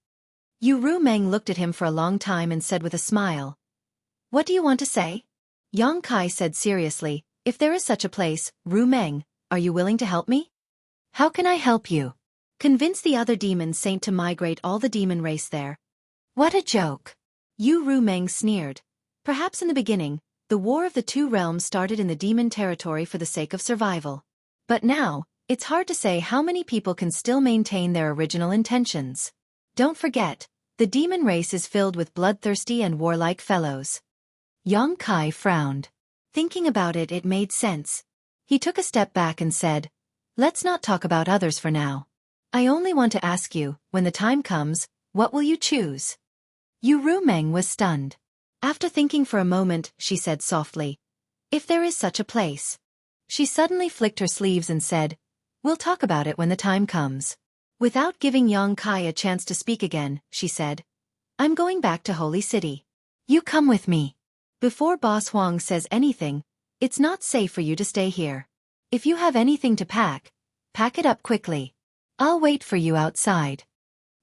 Speaker 1: Yu Rumeng looked at him for a long time and said with a smile, "What do you want to say?" Yang Kai said seriously, "If there is such a place, Rumeng, are you willing to help me?" "How can I help you?" "Convince the other demon saint to migrate all the demon race there." "What a joke." Yu Rumeng sneered. Perhaps in the beginning, the war of the two realms started in the demon territory for the sake of survival. But now, it's hard to say how many people can still maintain their original intentions. Don't forget, the demon race is filled with bloodthirsty and warlike fellows. Yang Kai frowned. Thinking about it, it made sense. He took a step back and said, "Let's not talk about others for now. I only want to ask you, when the time comes, what will you choose?" Yu Rumeng was stunned. After thinking for a moment, she said softly, "If there is such a place." She suddenly flicked her sleeves and said, "We'll talk about it when the time comes." Without giving Yang Kai a chance to speak again, she said, "I'm going back to Holy City. You come with me. Before Boss Huang says anything, it's not safe for you to stay here. If you have anything to pack, pack it up quickly. I'll wait for you outside."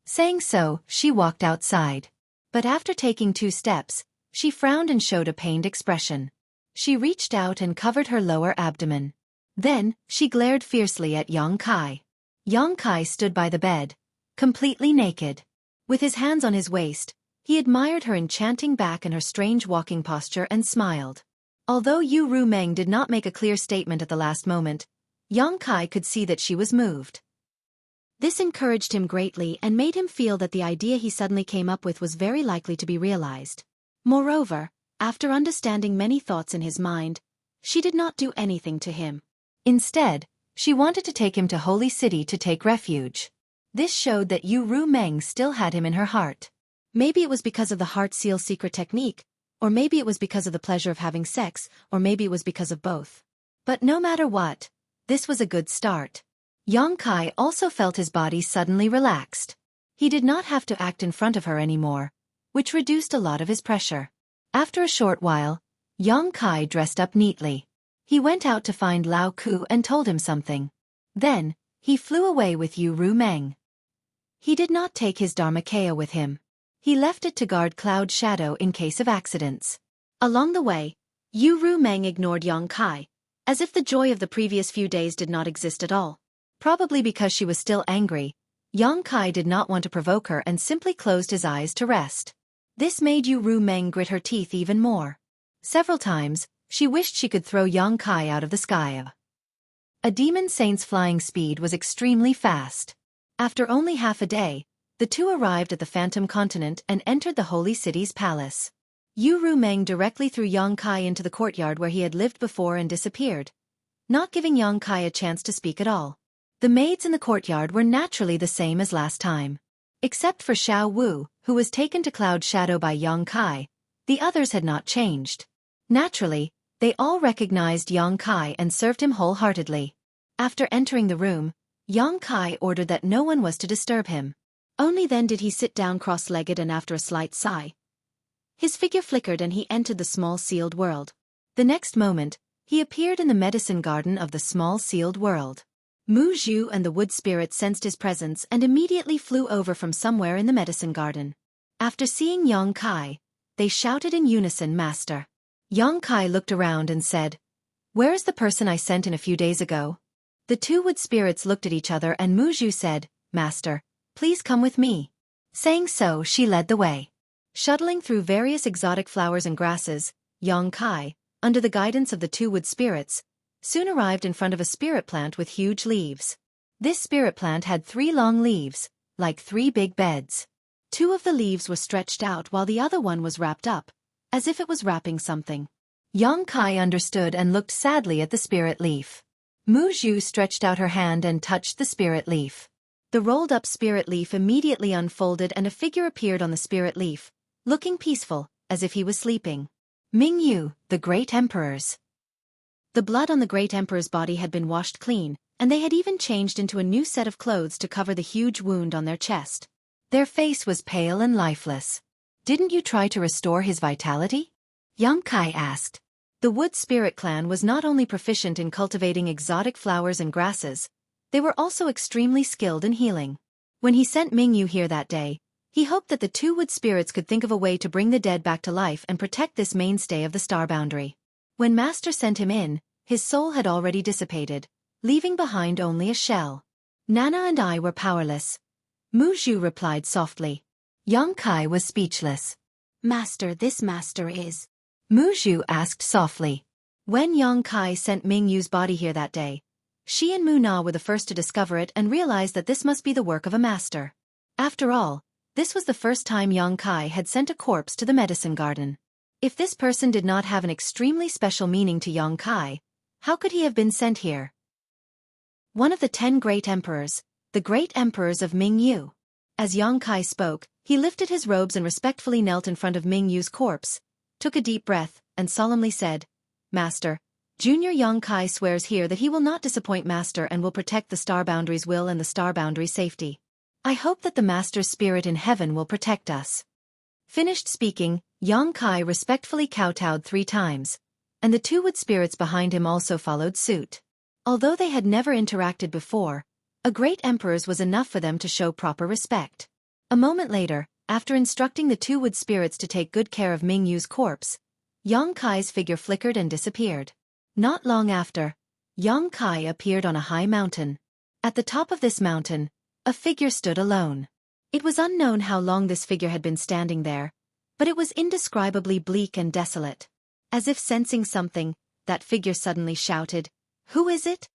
Speaker 1: Saying so, she walked outside. But after taking 2 steps, she frowned and showed a pained expression. She reached out and covered her lower abdomen. Then, she glared fiercely at Yang Kai. Yang Kai stood by the bed, completely naked. With his hands on his waist, he admired her enchanting back and her strange walking posture and smiled. Although Yu Rumeng did not make a clear statement at the last moment, Yang Kai could see that she was moved. This encouraged him greatly and made him feel that the idea he suddenly came up with was very likely to be realized. Moreover, after understanding many thoughts in his mind, she did not do anything to him. Instead, she wanted to take him to Holy City to take refuge. This showed that Yu Ru Meng still had him in her heart. Maybe it was because of the heart seal secret technique, or maybe it was because of the pleasure of having sex, or maybe it was because of both. But no matter what, this was a good start. Yang Kai also felt his body suddenly relaxed. He did not have to act in front of her anymore, which reduced a lot of his pressure. After a short while, Yang Kai dressed up neatly. He went out to find Lao Ku and told him something. Then, he flew away with Yu Ru Meng. He did not take his Dharmakaya with him. He left it to guard Cloud Shadow in case of accidents. Along the way, Yu Ru Meng ignored Yang Kai, as if the joy of the previous few days did not exist at all. Probably because she was still angry, Yang Kai did not want to provoke her and simply closed his eyes to rest. This made Yu Ru Meng grit her teeth even more. Several times, she wished she could throw Yang Kai out of the sky. A demon saint's flying speed was extremely fast. After only half a day, the two arrived at the Phantom Continent and entered the Holy City's palace. Yu Ru Meng directly threw Yang Kai into the courtyard where he had lived before and disappeared, not giving Yang Kai a chance to speak at all. The maids in the courtyard were naturally the same as last time. Except for Xiao Wu, who was taken to Cloud Shadow by Yang Kai, the others had not changed. Naturally, they all recognized Yang Kai and served him wholeheartedly. After entering the room, Yang Kai ordered that no one was to disturb him. Only then did he sit down cross-legged and after a slight sigh, his figure flickered and he entered the small sealed world. The next moment, he appeared in the medicine garden of the small sealed world. Mu Zhu and the wood spirit sensed his presence and immediately flew over from somewhere in the medicine garden. After seeing Yang Kai, they shouted in unison, "Master." Yang Kai looked around and said, "Where is the person I sent in a few days ago?" The two wood spirits looked at each other and Mu Zhu said, "Master, please come with me." Saying so, she led the way. Shuttling through various exotic flowers and grasses, Yang Kai, under the guidance of the two wood spirits, soon arrived in front of a spirit plant with huge leaves. This spirit plant had 3 long leaves, like 3 big beds. 2 of the leaves were stretched out while the other one was wrapped up, as if it was wrapping something. Yang Kai understood and looked sadly at the spirit leaf. Mu Zhu stretched out her hand and touched the spirit leaf. The rolled-up spirit leaf immediately unfolded and a figure appeared on the spirit leaf, looking peaceful, as if he was sleeping. Ming Yu, the Great Emperor's. The blood on the Great Emperor's body had been washed clean, and they had even changed into a new set of clothes to cover the huge wound on their chest. Their face was pale and lifeless. "Didn't you try to restore his vitality?" Yang Kai asked. The Wood Spirit clan was not only proficient in cultivating exotic flowers and grasses, they were also extremely skilled in healing. When he sent Ming Yu here that day, he hoped that the two Wood Spirits could think of a way to bring the dead back to life and protect this mainstay of the star boundary. When Master sent him in, his soul had already dissipated, leaving behind only a shell. "Nana and I were powerless," Mu Zhu replied softly. Yang Kai was speechless. "Master, this master is?" Mu Zhu asked softly. When Yang Kai sent Ming Yu's body here that day, she and Mu Na were the first to discover it and realized that this must be the work of a master. After all, this was the first time Yang Kai had sent a corpse to the medicine garden. If this person did not have an extremely special meaning to Yang Kai, how could he have been sent here? One of the 10 great emperors, the great emperors of Ming Yu. As Yang Kai spoke, he lifted his robes and respectfully knelt in front of Ming Yu's corpse, took a deep breath, and solemnly said, "Master, Junior Yang Kai swears here that he will not disappoint Master and will protect the star boundary's will and the star boundary's safety. I hope that the Master's spirit in heaven will protect us." Finished speaking, Yang Kai respectfully kowtowed 3 times, and the two Wood Spirits behind him also followed suit. Although they had never interacted before, a great emperor's was enough for them to show proper respect. A moment later, after instructing the two Wood Spirits to take good care of Ming Yu's corpse, Yang Kai's figure flickered and disappeared. Not long after, Yang Kai appeared on a high mountain. At the top of this mountain, a figure stood alone. It was unknown how long this figure had been standing there, but it was indescribably bleak and desolate. As if sensing something, that figure suddenly shouted, "Who is it?"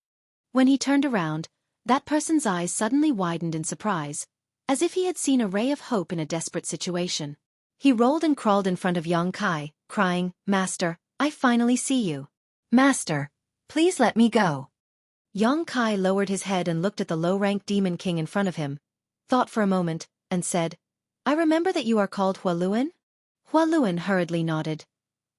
Speaker 1: When he turned around, That person's eyes suddenly widened in surprise, as if he had seen a ray of hope in a desperate situation. He rolled and crawled in front of Yang Kai, crying, "Master, I finally see you. Master, please let me go." Yang Kai lowered his head and looked at the low-ranked demon king in front of him, thought for a moment, and said, "I remember that you are called Hualuan?" Hualuan hurriedly nodded.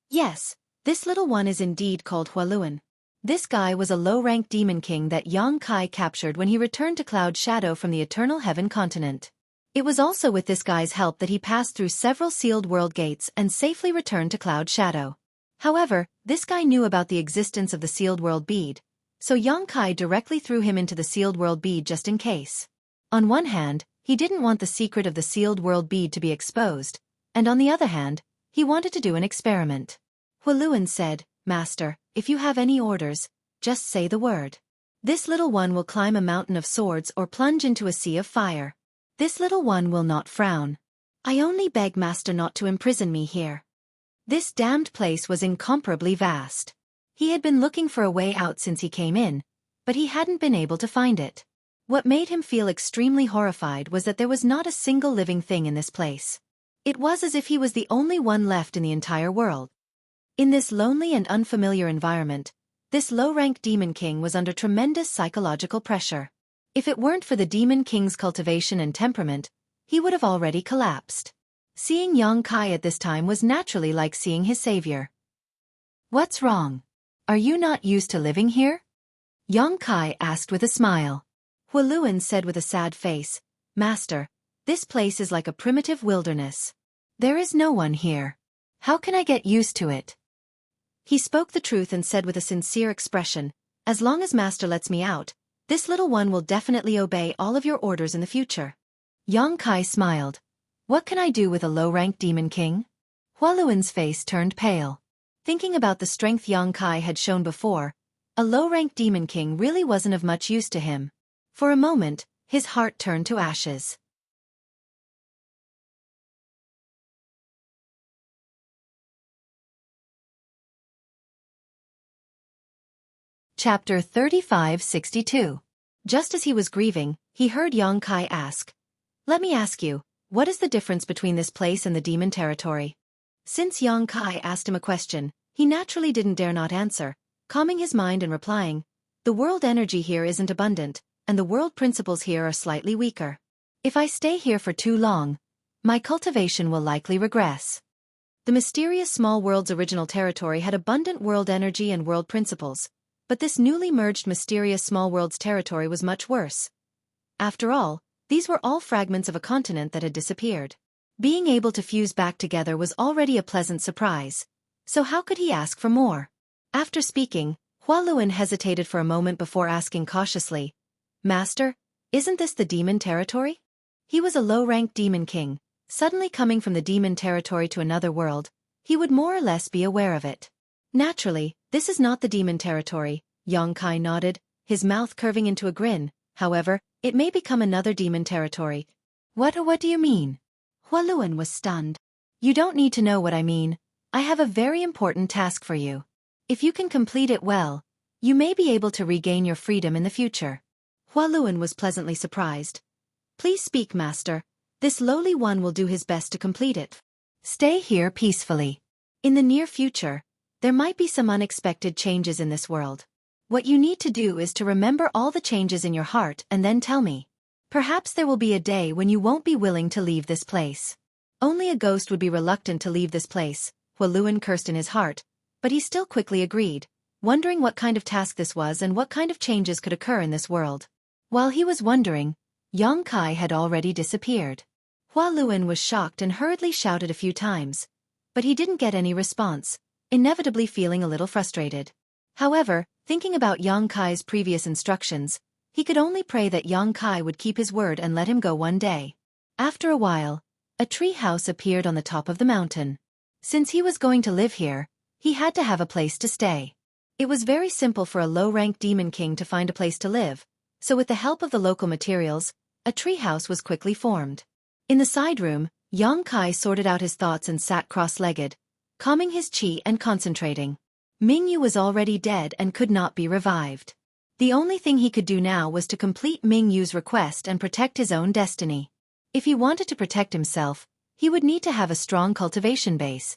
Speaker 1: "Yes, this little one is indeed called Hualuan." This guy was a low-ranked demon king that Yang Kai captured when he returned to Cloud Shadow from the Eternal Heaven continent. It was also with this guy's help that he passed through several sealed world gates and safely returned to Cloud Shadow. However, this guy knew about the existence of the sealed world bead, so Yang Kai directly threw him into the sealed world bead just in case. On one hand, he didn't want the secret of the sealed world bead to be exposed, and on the other hand, he wanted to do an experiment. Hualuan said, "Master, if you have any orders, just say the word. This little one will climb a mountain of swords or plunge into a sea of fire. This little one will not frown. I only beg Master not to imprison me here." This damned place was incomparably vast. He had been looking for a way out since he came in, but he hadn't been able to find it. What made him feel extremely horrified was that there was not a single living thing in this place. It was as if he was the only one left in the entire world. In this lonely and unfamiliar environment, this low-ranked demon king was under tremendous psychological pressure. If it weren't for the demon king's cultivation and temperament, he would have already collapsed. Seeing Yang Kai at this time was naturally like seeing his savior. "What's wrong? Are you not used to living here?" Yang Kai asked with a smile. Hualuan said with a sad face, "Master, this place is like a primitive wilderness. There is no one here. How can I get used to it?" He spoke the truth and said with a sincere expression, "As long as Master lets me out, this little one will definitely obey all of your orders in the future." Yang Kai smiled. "What can I do with a low-ranked demon king?" Hualuan's face turned pale. Thinking about the strength Yang Kai had shown before, a low-ranked demon king really wasn't of much use to him. For a moment, his heart turned to ashes. Chapter 3562. Just as he was grieving, he heard Yang Kai ask, "Let me ask you, what is the difference between this place and the demon territory?" Since Yang Kai asked him a question, he naturally didn't dare not answer, calming his mind and replying, "The world energy here isn't abundant, and the world principles here are slightly weaker. If I stay here for too long, my cultivation will likely regress." The mysterious small world's original territory had abundant world energy and world principles, but this newly merged mysterious small world's territory was much worse. After all, these were all fragments of a continent that had disappeared. Being able to fuse back together was already a pleasant surprise, so how could he ask for more? After speaking, Hualuan hesitated for a moment before asking cautiously, "Master, isn't this the demon territory?" He was a low-ranked demon king, suddenly coming from the demon territory to another world. He would more or less be aware of it. "Naturally, this is not the demon territory," Yang Kai nodded, his mouth curving into a grin. "However, it may become another demon territory." What do you mean?" Hualuan was stunned. "You don't need to know what I mean. I have a very important task for you. If you can complete it well, you may be able to regain your freedom in the future." Hualuan was pleasantly surprised. "Please speak, Master. This lowly one will do his best to complete it." "Stay here peacefully. In the near future, there might be some unexpected changes in this world. What you need to do is to remember all the changes in your heart and then tell me. Perhaps there will be a day when you won't be willing to leave this place." Only a ghost would be reluctant to leave this place, Hualuan cursed in his heart, but he still quickly agreed, wondering what kind of task this was and what kind of changes could occur in this world. While he was wondering, Yang Kai had already disappeared. Hualuan was shocked and hurriedly shouted a few times, but he didn't get any response, inevitably feeling a little frustrated. However, thinking about Yang Kai's previous instructions, he could only pray that Yang Kai would keep his word and let him go one day. After a while, a tree house appeared on the top of the mountain. Since he was going to live here, he had to have a place to stay. It was very simple for a low-ranked demon king to find a place to live, so with the help of the local materials, a tree house was quickly formed. In the side room, Yang Kai sorted out his thoughts and sat cross-legged, calming his chi and concentrating. Mingyu was already dead and could not be revived. The only thing he could do now was to complete Ming Yu's request and protect his own destiny. If he wanted to protect himself, he would need to have a strong cultivation base.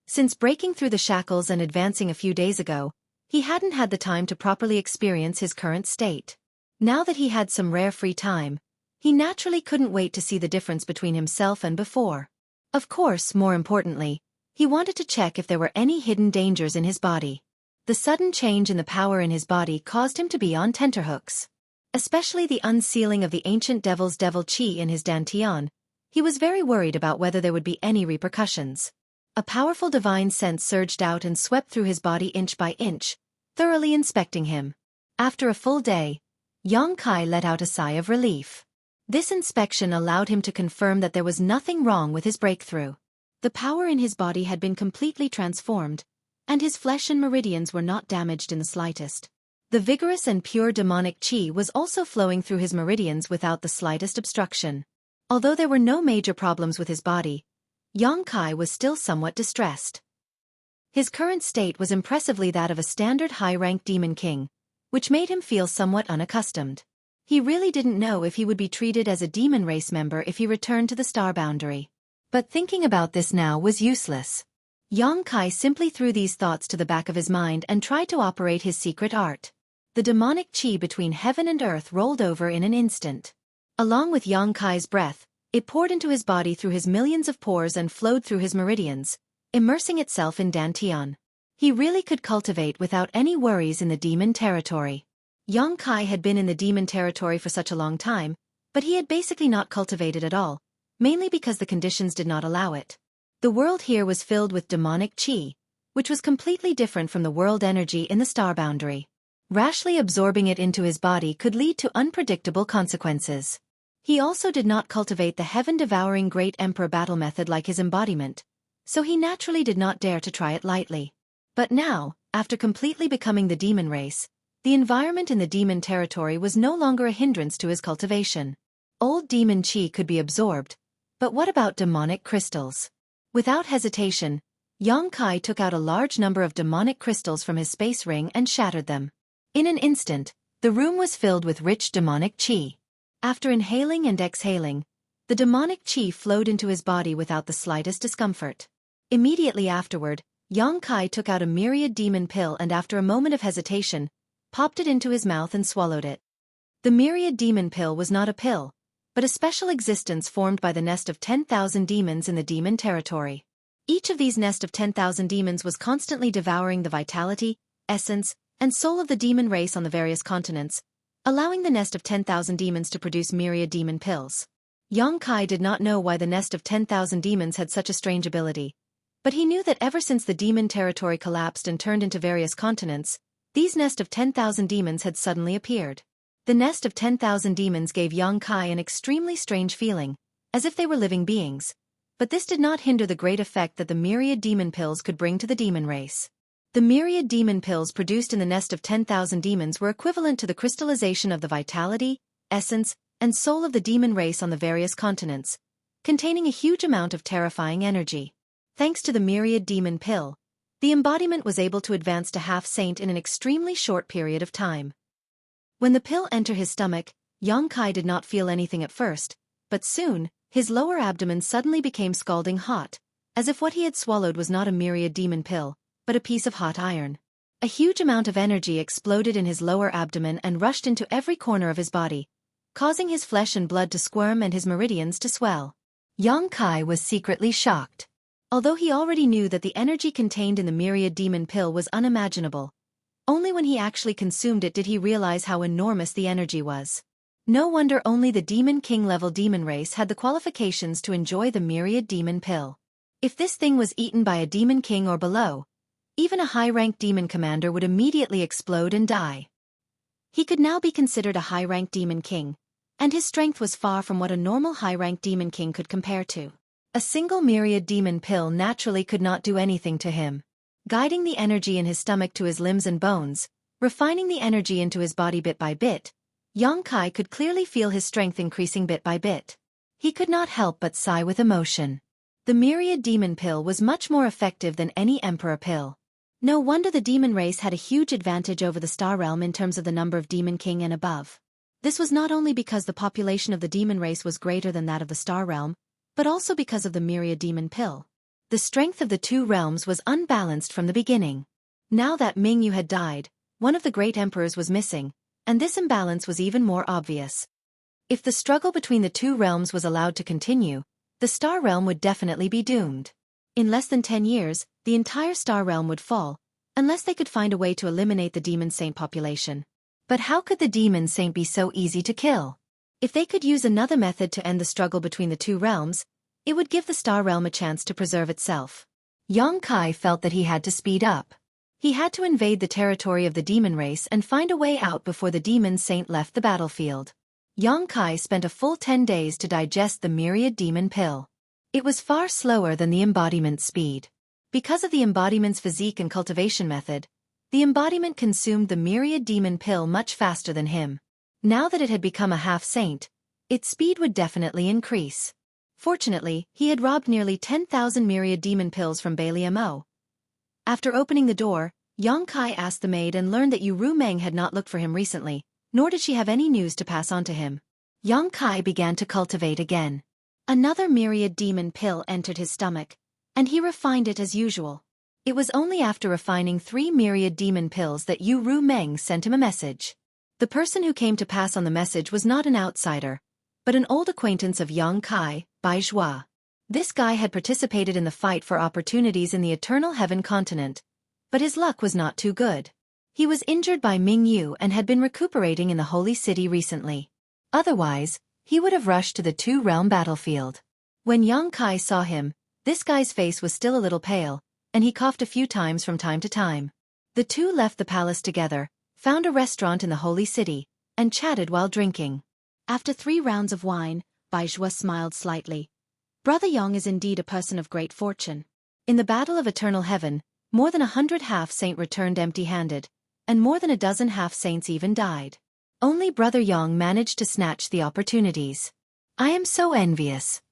Speaker 1: Since breaking through the shackles and advancing a few days ago, he hadn't had the time to properly experience his current state. Now that he had some rare free time, he naturally couldn't wait to see the difference between himself and before. Of course, more importantly, he wanted to check if there were any hidden dangers in his body. The sudden change in the power in his body caused him to be on tenterhooks. Especially the unsealing of the ancient devil's devil qi in his dantian, he was very worried about whether there would be any repercussions. A powerful divine sense surged out and swept through his body inch by inch, thoroughly inspecting him. After a full day, Yang Kai let out a sigh of relief. This inspection allowed him to confirm that there was nothing wrong with his breakthrough. The power in his body had been completely transformed, and his flesh and meridians were not damaged in the slightest. The vigorous and pure demonic qi was also flowing through his meridians without the slightest obstruction. Although there were no major problems with his body, Yang Kai was still somewhat distressed. His current state was impressively that of a standard high-ranked demon king, which made him feel somewhat unaccustomed. He really didn't know if he would be treated as a demon race member if he returned to the star boundary. But thinking about this now was useless. Yang Kai simply threw these thoughts to the back of his mind and tried to operate his secret art. The demonic qi between heaven and earth rolled over in an instant. Along with Yang Kai's breath, it poured into his body through his millions of pores and flowed through his meridians, immersing itself in dantian. He really could cultivate without any worries in the demon territory. Yang Kai had been in the demon territory for such a long time, but he had basically not cultivated at all, mainly because the conditions did not allow it. The world here was filled with demonic qi, which was completely different from the world energy in the star boundary. Rashly absorbing it into his body could lead to unpredictable consequences. He also did not cultivate the heaven-devouring Great Emperor battle method like his embodiment, so he naturally did not dare to try it lightly. But now, after completely becoming the demon race, the environment in the demon territory was no longer a hindrance to his cultivation. Old demon qi could be absorbed, but what about demonic crystals? Without hesitation, Yang Kai took out a large number of demonic crystals from his space ring and shattered them. In an instant, the room was filled with rich demonic qi. After inhaling and exhaling, the demonic qi flowed into his body without the slightest discomfort. Immediately afterward, Yang Kai took out a myriad demon pill and after a moment of hesitation, popped it into his mouth and swallowed it. The myriad demon pill was not a pill, but a special existence formed by the nest of 10,000 demons in the demon territory. Each of these nest of 10,000 demons was constantly devouring the vitality, essence, and soul of the demon race on the various continents, allowing the nest of 10,000 demons to produce myriad demon pills. Yang Kai did not know why the nest of 10,000 demons had such a strange ability, but he knew that ever since the demon territory collapsed and turned into various continents, these nest of 10,000 demons had suddenly appeared. The nest of 10,000 demons gave Yang Kai an extremely strange feeling, as if they were living beings, but this did not hinder the great effect that the myriad demon pills could bring to the demon race. The myriad demon pills produced in the nest of 10,000 demons were equivalent to the crystallization of the vitality, essence, and soul of the demon race on the various continents, containing a huge amount of terrifying energy. Thanks to the myriad demon pill, the embodiment was able to advance to half-saint in an extremely short period of time. When the pill entered his stomach, Yang Kai did not feel anything at first, but soon, his lower abdomen suddenly became scalding hot, as if what he had swallowed was not a myriad demon pill, but a piece of hot iron. A huge amount of energy exploded in his lower abdomen and rushed into every corner of his body, causing his flesh and blood to squirm and his meridians to swell. Yang Kai was secretly shocked. Although he already knew that the energy contained in the myriad demon pill was unimaginable, only when he actually consumed it did he realize how enormous the energy was. No wonder only the Demon King level demon race had the qualifications to enjoy the myriad demon pill. If this thing was eaten by a Demon King or below, even a high-ranked demon commander would immediately explode and die. He could now be considered a high-ranked demon king, and his strength was far from what a normal high-ranked demon king could compare to. A single myriad demon pill naturally could not do anything to him. Guiding the energy in his stomach to his limbs and bones, refining the energy into his body bit by bit, Yang Kai could clearly feel his strength increasing bit by bit. He could not help but sigh with emotion. The myriad demon pill was much more effective than any emperor pill. No wonder the demon race had a huge advantage over the star realm in terms of the number of demon king and above. This was not only because the population of the demon race was greater than that of the star realm, but also because of the myriad demon pill. The strength of the two realms was unbalanced from the beginning. Now that Mingyu had died, one of the great emperors was missing, and this imbalance was even more obvious. If the struggle between the two realms was allowed to continue, the star realm would definitely be doomed. In less than 10 years, the entire star realm would fall, unless they could find a way to eliminate the demon saint population. But how could the demon saint be so easy to kill? If they could use another method to end the struggle between the two realms, it would give the star realm a chance to preserve itself. Xueqi felt that he had to speed up. He had to invade the territory of the demon race and find a way out before the demon saint left the battlefield. Xueqi spent a full 10 days to digest the myriad demon pill. It was far slower than the embodiment speed. Because of the embodiment's physique and cultivation method, the embodiment consumed the myriad demon pill much faster than him. Now that it had become a half-saint, its speed would definitely increase. Fortunately, he had robbed nearly 10,000 myriad demon pills from Mo. After opening the door, Xueqi asked the maid and learned that Yu Meng had not looked for him recently, nor did she have any news to pass on to him. Xueqi began to cultivate again. Another myriad demon pill entered his stomach, and he refined it as usual. It was only after refining 3 myriad demon pills that Yu Meng sent him a message. The person who came to pass on the message was not an outsider, but an old acquaintance of Xueqi, Bai Zhua. This guy had participated in the fight for opportunities in the Eternal Heaven continent, but his luck was not too good. He was injured by Mingyu and had been recuperating in the Holy City recently. Otherwise, he would have rushed to the two-realm battlefield. When Xueqi saw him, this guy's face was still a little pale, and he coughed a few times from time to time. The two left the palace together, found a restaurant in the Holy City, and chatted while drinking. After 3 rounds of wine, Bai Zhua smiled slightly. Brother Yang is indeed a person of great fortune. In the Battle of Eternal Heaven, more than 100 half-saint returned empty-handed, and more than a dozen half-saints even died. Only Brother Yang managed to snatch the opportunities. I am so envious.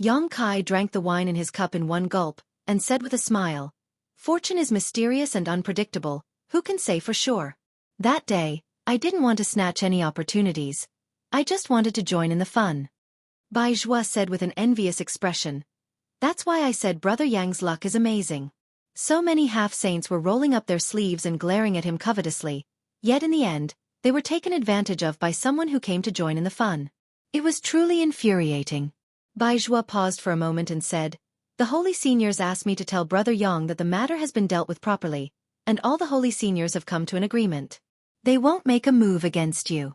Speaker 1: Xueqi drank the wine in his cup in one gulp, and said with a smile, "Fortune is mysterious and unpredictable, who can say for sure? That day, I didn't want to snatch any opportunities. I just wanted to join in the fun." Bai Zhua said with an envious expression, "That's why I said Brother Yang's luck is amazing." So many half-saints were rolling up their sleeves and glaring at him covetously, yet in the end, they were taken advantage of by someone who came to join in the fun. It was truly infuriating. Bai Zhua paused for a moment and said, "The holy seniors asked me to tell Brother Yang that the matter has been dealt with properly, and all the holy seniors have come to an agreement. They won't make a move against you."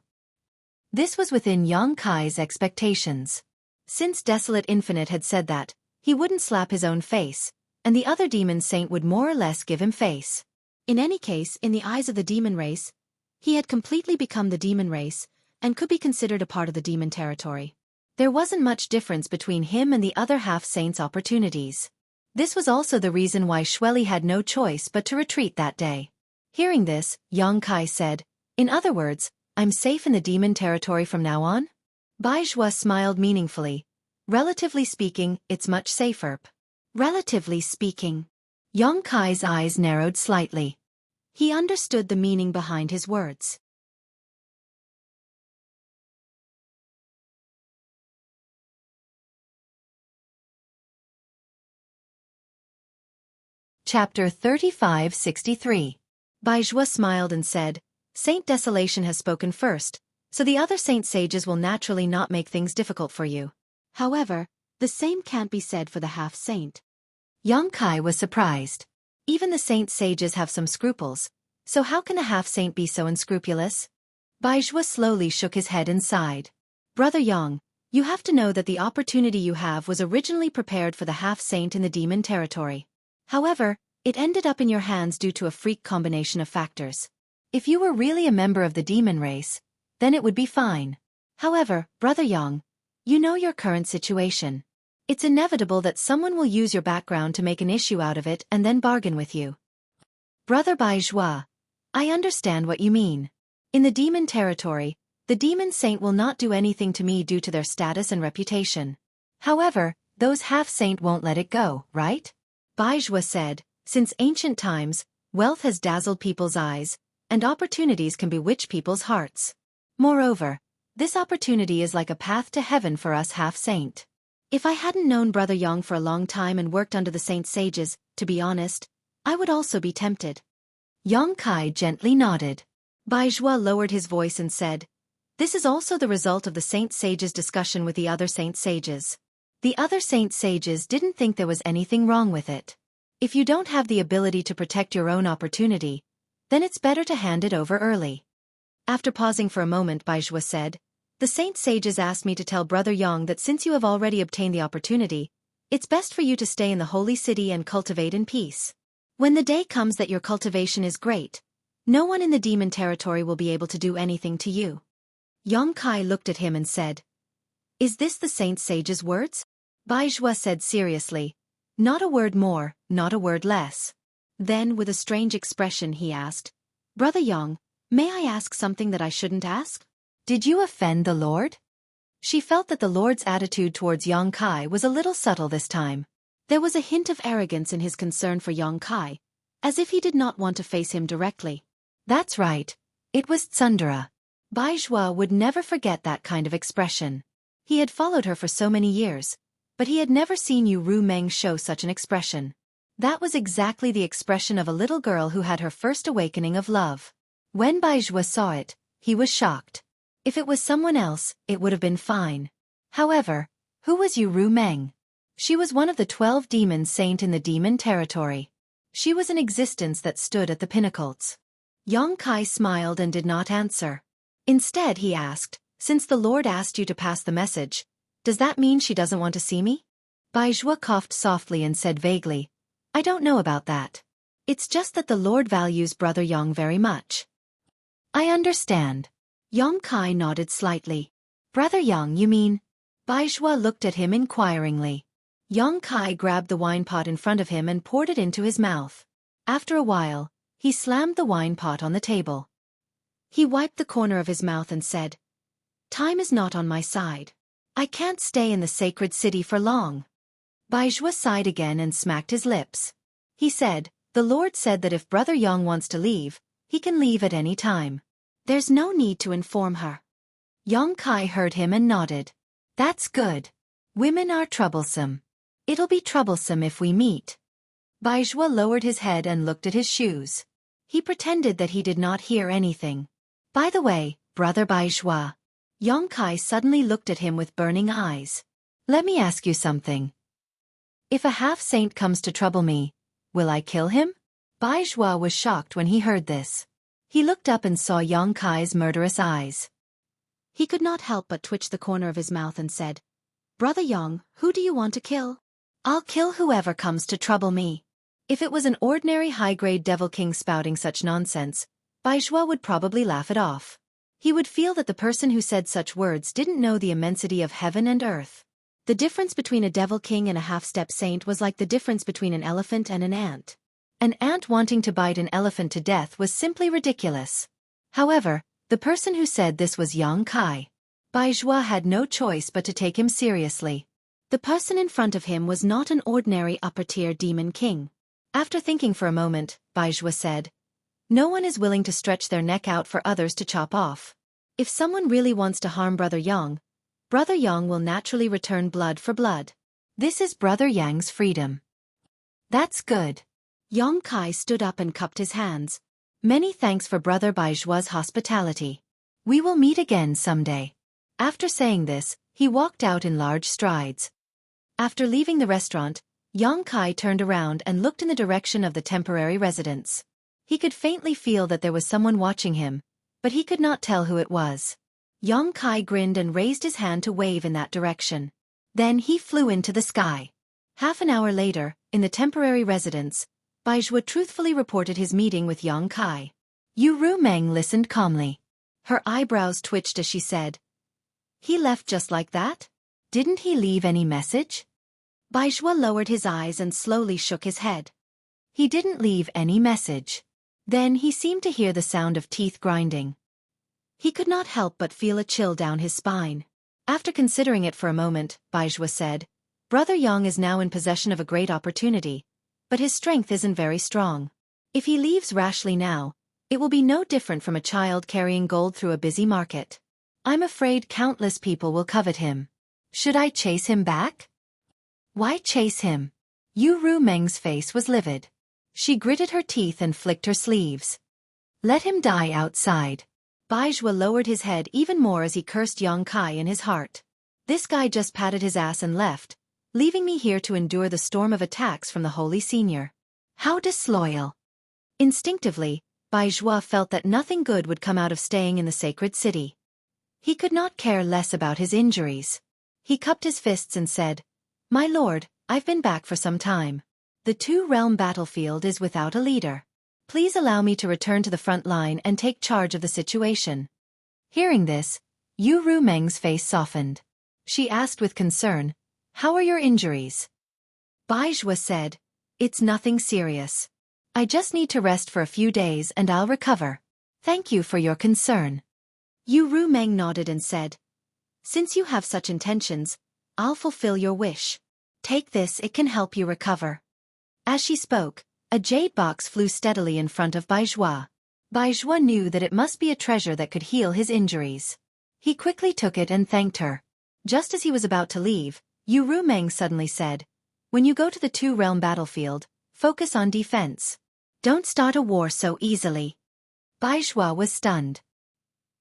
Speaker 1: This was within Xueqi's expectations. Since Desolate Infinite had said that, he wouldn't slap his own face, and the other demon saint would more or less give him face. In any case, in the eyes of the demon race, he had completely become the demon race, and could be considered a part of the demon territory. There wasn't much difference between him and the other half-saints' opportunities. This was also the reason why Xueqi had no choice but to retreat that day. Hearing this, Xueqi said, "In other words, I'm safe in the demon territory from now on?" Bai Zhua smiled meaningfully. "Relatively speaking, it's much safer." Relatively speaking. Xueqi's eyes narrowed slightly. He understood the meaning behind his words. Chapter 3563. Bai Zhua smiled and said, "Saint Desolation has spoken first, so the other saint sages will naturally not make things difficult for you. However, the same can't be said for the half-saint." Xueqi was surprised. Even the saint sages have some scruples, so how can a half-saint be so unscrupulous? Bai Zhua slowly shook his head and sighed. "Brother Yang, you have to know that the opportunity you have was originally prepared for the half-saint in the demon territory. However, it ended up in your hands due to a freak combination of factors. If you were really a member of the demon race, then it would be fine. However, Brother Yang, you know your current situation. It's inevitable that someone will use your background to make an issue out of it and then bargain with you." "Brother Bai Zhua, I understand what you mean. In the demon territory, the demon saint will not do anything to me due to their status and reputation. However, those half-saint won't let it go, right?" Bai Zhua said, Since ancient times, wealth has dazzled people's eyes, and opportunities can bewitch people's hearts. Moreover, this opportunity is like a path to heaven for us half-saint. If I hadn't known Brother Yang for a long time and worked under the saint sages, to be honest, I would also be tempted. Yang Kai gently nodded. Bai Zhua lowered his voice and said, "This is also the result of the saint sages' discussion with the other saint sages. The other saint sages didn't think there was anything wrong with it. If you don't have the ability to protect your own opportunity, then it's better to hand it over early." After pausing for a moment, Bai Zhua said, "The saint sages asked me to tell Brother Yang that since you have already obtained the opportunity, it's best for you to stay in the holy city and cultivate in peace. When the day comes that your cultivation is great, no one in the demon territory will be able to do anything to you." Yang Kai looked at him and said, "Is this the saint sage's words?" Bai Zhua said seriously, "Not a word more, not a word less." Then with a strange expression he asked, "Brother Yang, may I ask something that I shouldn't ask? Did you offend the Lord?" She felt that the Lord's attitude towards Yang Kai was a little subtle this time. There was a hint of arrogance in his concern for Yang Kai, as if he did not want to face him directly. That's right, it was Tsundere. Bai Zhua would never forget that kind of expression. He had followed her for so many years, but he had never seen Yu Ru Meng show such an expression. That was exactly the expression of a little girl who had her first awakening of love. When Bai Zhua saw it, he was shocked. If it was someone else, it would have been fine. However, who was Yu Ru Meng? She was one of the 12 demon saint in the demon territory. She was an existence that stood at the pinnacles. Yang Kai smiled and did not answer. Instead he asked, "Since the Lord asked you to pass the message, does that mean she doesn't want to see me?" Bai Zhua coughed softly and said vaguely, "I don't know about that. It's just that the Lord values Brother Yang very much." "I understand." Yang Kai nodded slightly. "Brother Yang, you mean?" Bai Zhua looked at him inquiringly. Yang Kai grabbed the wine pot in front of him and poured it into his mouth. After a while, he slammed the wine pot on the table. He wiped the corner of his mouth and said, "Time is not on my side. I can't stay in the sacred city for long." Bai Zhua sighed again and smacked his lips. He said, "The Lord said that if Brother Yang wants to leave, he can leave at any time. There's no need to inform her." Yang Kai heard him and nodded. "That's good. Women are troublesome. It'll be troublesome if we meet." Bai Zhua lowered his head and looked at his shoes. He pretended that he did not hear anything. "By the way, Brother Bai Zhua." Yang Kai suddenly looked at him with burning eyes. "Let me ask you something. If a half-saint comes to trouble me, will I kill him?" Bai Zhua was shocked when he heard this. He looked up and saw Yang Kai's murderous eyes. He could not help but twitch the corner of his mouth and said, "Brother Yang, who do you want to kill?" "I'll kill whoever comes to trouble me." If it was an ordinary high-grade devil king spouting such nonsense, Bai Zhua would probably laugh it off. He would feel that the person who said such words didn't know the immensity of heaven and earth. The difference between a devil king and a half-step saint was like the difference between an elephant and an ant. An ant wanting to bite an elephant to death was simply ridiculous. However, the person who said this was Yang Kai. Bai Zhua had no choice but to take him seriously. The person in front of him was not an ordinary upper-tier demon king. After thinking for a moment, Bai Zhua said, "No one is willing to stretch their neck out for others to chop off. If someone really wants to harm Brother Yang will naturally return blood for blood. This is Brother Yang's freedom." "That's good." Yang Kai stood up and cupped his hands. "Many thanks for Brother Bai Zhua's hospitality. We will meet again someday." After saying this, he walked out in large strides. After leaving the restaurant, Yang Kai turned around and looked in the direction of the temporary residence. He could faintly feel that there was someone watching him, but he could not tell who it was. Yang Kai grinned and raised his hand to wave in that direction. Then he flew into the sky. Half an hour later, in the temporary residence, Bai Zhua truthfully reported his meeting with Yang Kai. Yu Ru Meng listened calmly. Her eyebrows twitched as she said, "He left just like that? Didn't he leave any message?" Bai Zhua lowered his eyes and slowly shook his head. "He didn't leave any message." Then he seemed to hear the sound of teeth grinding. He could not help but feel a chill down his spine. After considering it for a moment, Bai Zhua said, "Brother Yang is now in possession of a great opportunity, but his strength isn't very strong. If he leaves rashly now, it will be no different from a child carrying gold through a busy market. I'm afraid countless people will covet him. Should I chase him back? Why chase him? Yu Rumeng's face was livid. She gritted her teeth and flicked her sleeves. Let him die outside. Baizhua lowered his head even more as he cursed Yang Kai in his heart. This guy just patted his ass and left, leaving me here to endure the storm of attacks from the holy senior. How disloyal. Instinctively, Baizhua felt that nothing good would come out of staying in the sacred city. He could not care less about his injuries. He cupped his fists and said, "My lord, I've been back for some time. The two-realm battlefield is without a leader. Please allow me to return to the front line and take charge of the situation." Hearing this, Yu Rumeng's face softened. She asked with concern, "How are your injuries?" Baizhua said, "It's nothing serious. I just need to rest for a few days and I'll recover. Thank you for your concern." Yu Rumeng nodded and said, "Since you have such intentions, I'll fulfill your wish. Take this, it can help you recover." As she spoke, a jade box flew steadily in front of Baizhua. Baizhua knew that it must be a treasure that could heal his injuries. He quickly took it and thanked her. Just as he was about to leave, Yu Rumeng suddenly said, "When you go to the two-realm battlefield, focus on defense. Don't start a war so easily." Baizhua was stunned.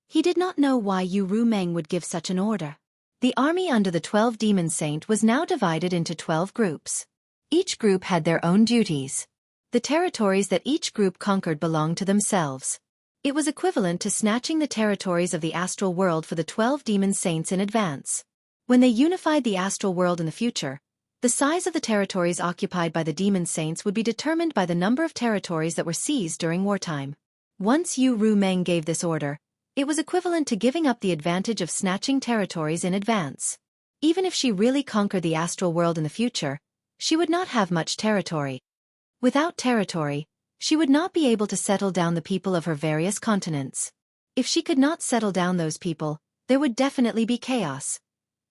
Speaker 1: He did not know why Yu Rumeng would give such an order. The army under the 12 Demon Saint was now divided into 12 groups. Each group had their own duties. The territories that each group conquered belonged to themselves. It was equivalent to snatching the territories of the astral world for the 12 Demon Saints in advance. When they unified the astral world in the future, the size of the territories occupied by the Demon Saints would be determined by the number of territories that were seized during wartime. Once Yu Rumeng gave this order, it was equivalent to giving up the advantage of snatching territories in advance. Even if she really conquered the astral world in the future, she would not have much territory. Without territory, she would not be able to settle down the people of her various continents. If she could not settle down those people, there would definitely be chaos.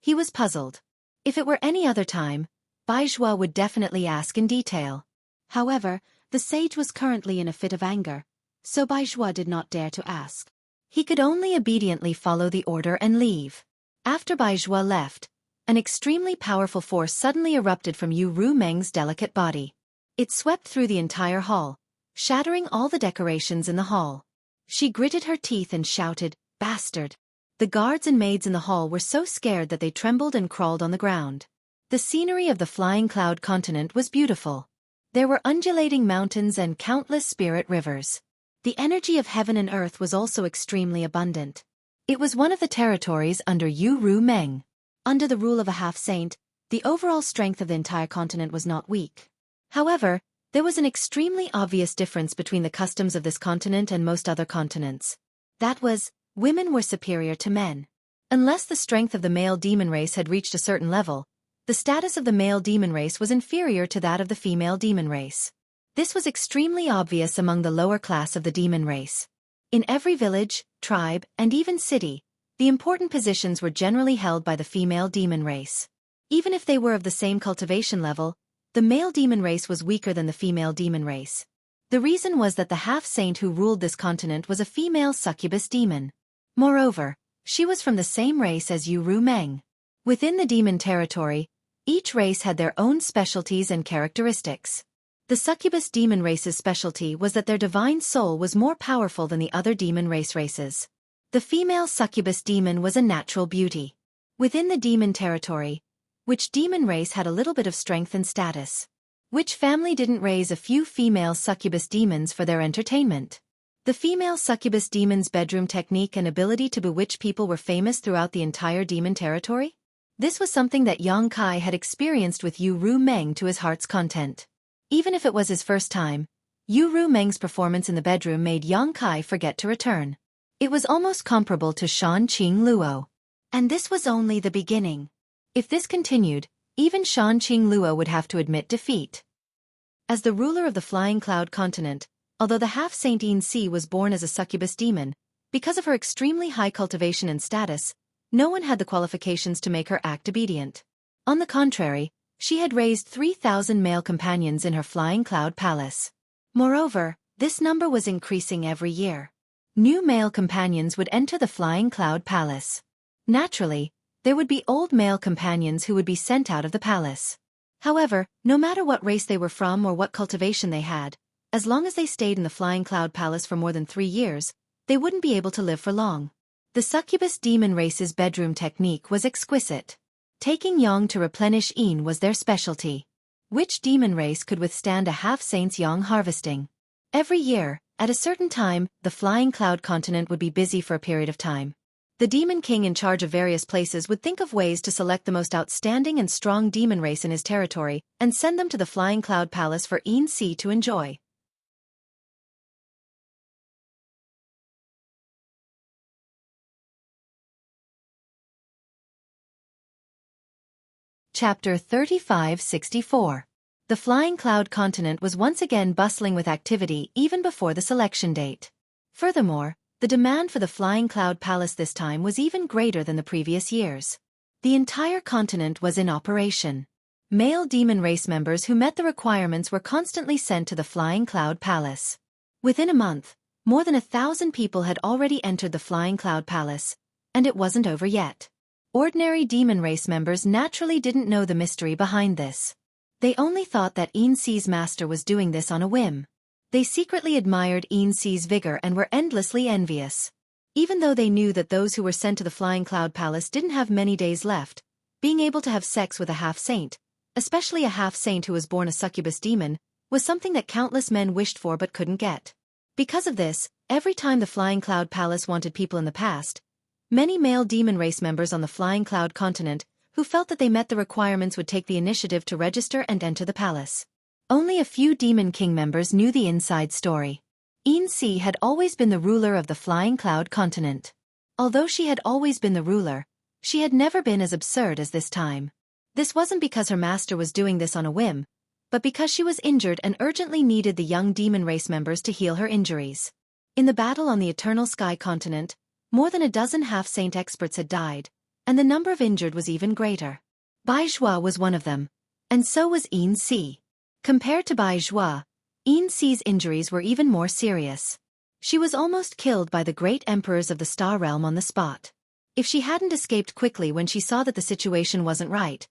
Speaker 1: He was puzzled. If it were any other time, Baizhua would definitely ask in detail. However, the sage was currently in a fit of anger, so Baizhua did not dare to ask. He could only obediently follow the order and leave. After Baizhua left, an extremely powerful force suddenly erupted from Yu Rumeng's delicate body. It swept through the entire hall, shattering all the decorations in the hall. She gritted her teeth and shouted, "Bastard!" The guards and maids in the hall were so scared that they trembled and crawled on the ground. The scenery of the flying cloud continent was beautiful. There were undulating mountains and countless spirit rivers. The energy of heaven and earth was also extremely abundant. It was one of the territories under Yu Rumeng. Under the rule of a half-saint, the overall strength of the entire continent was not weak. However, there was an extremely obvious difference between the customs of this continent and most other continents. That was, women were superior to men. Unless the strength of the male demon race had reached a certain level, the status of the male demon race was inferior to that of the female demon race. This was extremely obvious among the lower class of the demon race. In every village, tribe, and even city, the important positions were generally held by the female demon race. Even if they were of the same cultivation level, the male demon race was weaker than the female demon race. The reason was that the half-saint who ruled this continent was a female succubus demon. Moreover, she was from the same race as Yu Rumeng. Within the demon territory, each race had their own specialties and characteristics. The succubus demon race's specialty was that their divine soul was more powerful than the other demon races. The female succubus demon was a natural beauty. Within the demon territory, which demon race had a little bit of strength and status? Which family didn't raise a few female succubus demons for their entertainment? The female succubus demon's bedroom technique and ability to bewitch people were famous throughout the entire demon territory? This was something that Yang Kai had experienced with Yu Rumeng to his heart's content. Even if it was his first time, Yu Rumeng's performance in the bedroom made Yang Kai forget to return. It was almost comparable to Shan Qing Luo. And this was only the beginning. If this continued, even Shan Qing Luo would have to admit defeat. As the ruler of the Flying Cloud continent, although the half-saint Yin Si was born as a succubus demon, because of her extremely high cultivation and status, no one had the qualifications to make her act obedient. On the contrary, She had raised 3,000 male companions in her flying cloud palace. Moreover, this number was increasing every year. New male companions would enter the flying cloud palace. Naturally, there would be old male companions who would be sent out of the palace. However, no matter what race they were from or what cultivation they had, as long as they stayed in the flying cloud palace for more than 3 years, they wouldn't be able to live for long. The succubus demon race's bedroom technique was exquisite. Taking yang to replenish yin was their specialty. Which demon race could withstand a half-saint's yang harvesting? Every year, at a certain time, the flying cloud continent would be busy for a period of time. The demon king in charge of various places would think of ways to select the most outstanding and strong demon race in his territory and send them to the flying cloud palace for Yin Si to enjoy. Chapter 3564. The flying cloud continent was once again bustling with activity even before the selection date. Furthermore, the demand for the flying cloud palace this time was even greater than the previous years. The entire continent was in operation. Male demon race members who met the requirements were constantly sent to the flying cloud palace. Within a month, more than 1,000 people had already entered the flying cloud palace, and it wasn't over yet. Ordinary demon race members naturally didn't know the mystery behind this. They only thought that Yin Si's master was doing this on a whim. They secretly admired Yin Si's vigor and were endlessly envious. Even though they knew that those who were sent to the flying cloud palace didn't have many days left, being able to have sex with a half-saint, especially a half-saint who was born a succubus demon, was something that countless men wished for but couldn't get. Because of this, every time the flying cloud palace wanted people in the past, many male demon race members on the flying cloud continent, who felt that they met the requirements, would take the initiative to register and enter the palace. Only a few demon king members knew the inside story. Yin Si had always been the ruler of the flying cloud continent. Although she had always been the ruler, she had never been as absurd as this time. This wasn't because her master was doing this on a whim, but because she was injured and urgently needed the young demon race members to heal her injuries. In the battle on the Eternal Sky continent, more than a dozen half-saint experts had died, and the number of injured was even greater. Bai Zhua was one of them, and so was Yin Si. Compared to Bai Zhua, Yin Si's injuries were even more serious. She was almost killed by the great emperors of the Star Realm on the spot. If she hadn't escaped quickly when she saw that the situation wasn't right,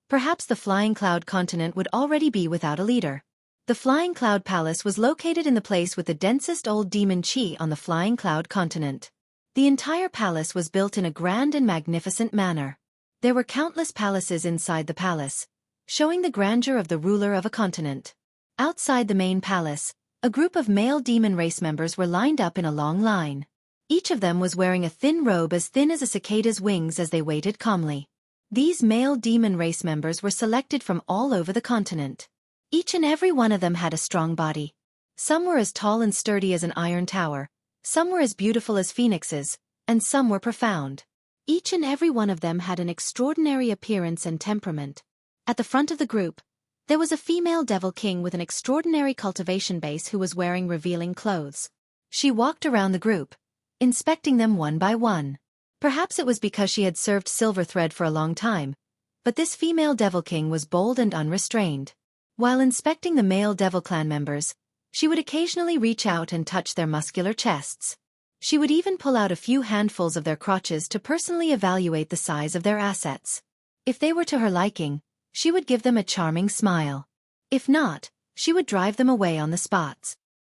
Speaker 1: perhaps the flying cloud continent would already be without a leader. The flying cloud palace was located in the place with the densest old demon chi on the flying cloud continent. The entire palace was built in a grand and magnificent manner. There were countless palaces inside the palace, showing the grandeur of the ruler of a continent. Outside the main palace, a group of male demon race members were lined up in a long line. Each of them was wearing a thin robe as thin as a cicada's wings as they waited calmly. These male demon race members were selected from all over the continent. Each and every one of them had a strong body. Some were as tall and sturdy as an iron tower, some were as beautiful as phoenixes, and some were profound. Each and every one of them had an extraordinary appearance and temperament. At the front of the group, there was a female devil king with an extraordinary cultivation base who was wearing revealing clothes. She walked around the group, inspecting them one by one. Perhaps it was because she had served silver thread for a long time, but this female devil king was bold and unrestrained. While inspecting the male devil clan members, she would occasionally reach out and touch their muscular chests. She would even pull out a few handfuls of their crotches to personally evaluate the size of their assets. If they were to her liking, she would give them a charming smile. If not, she would drive them away on the spots.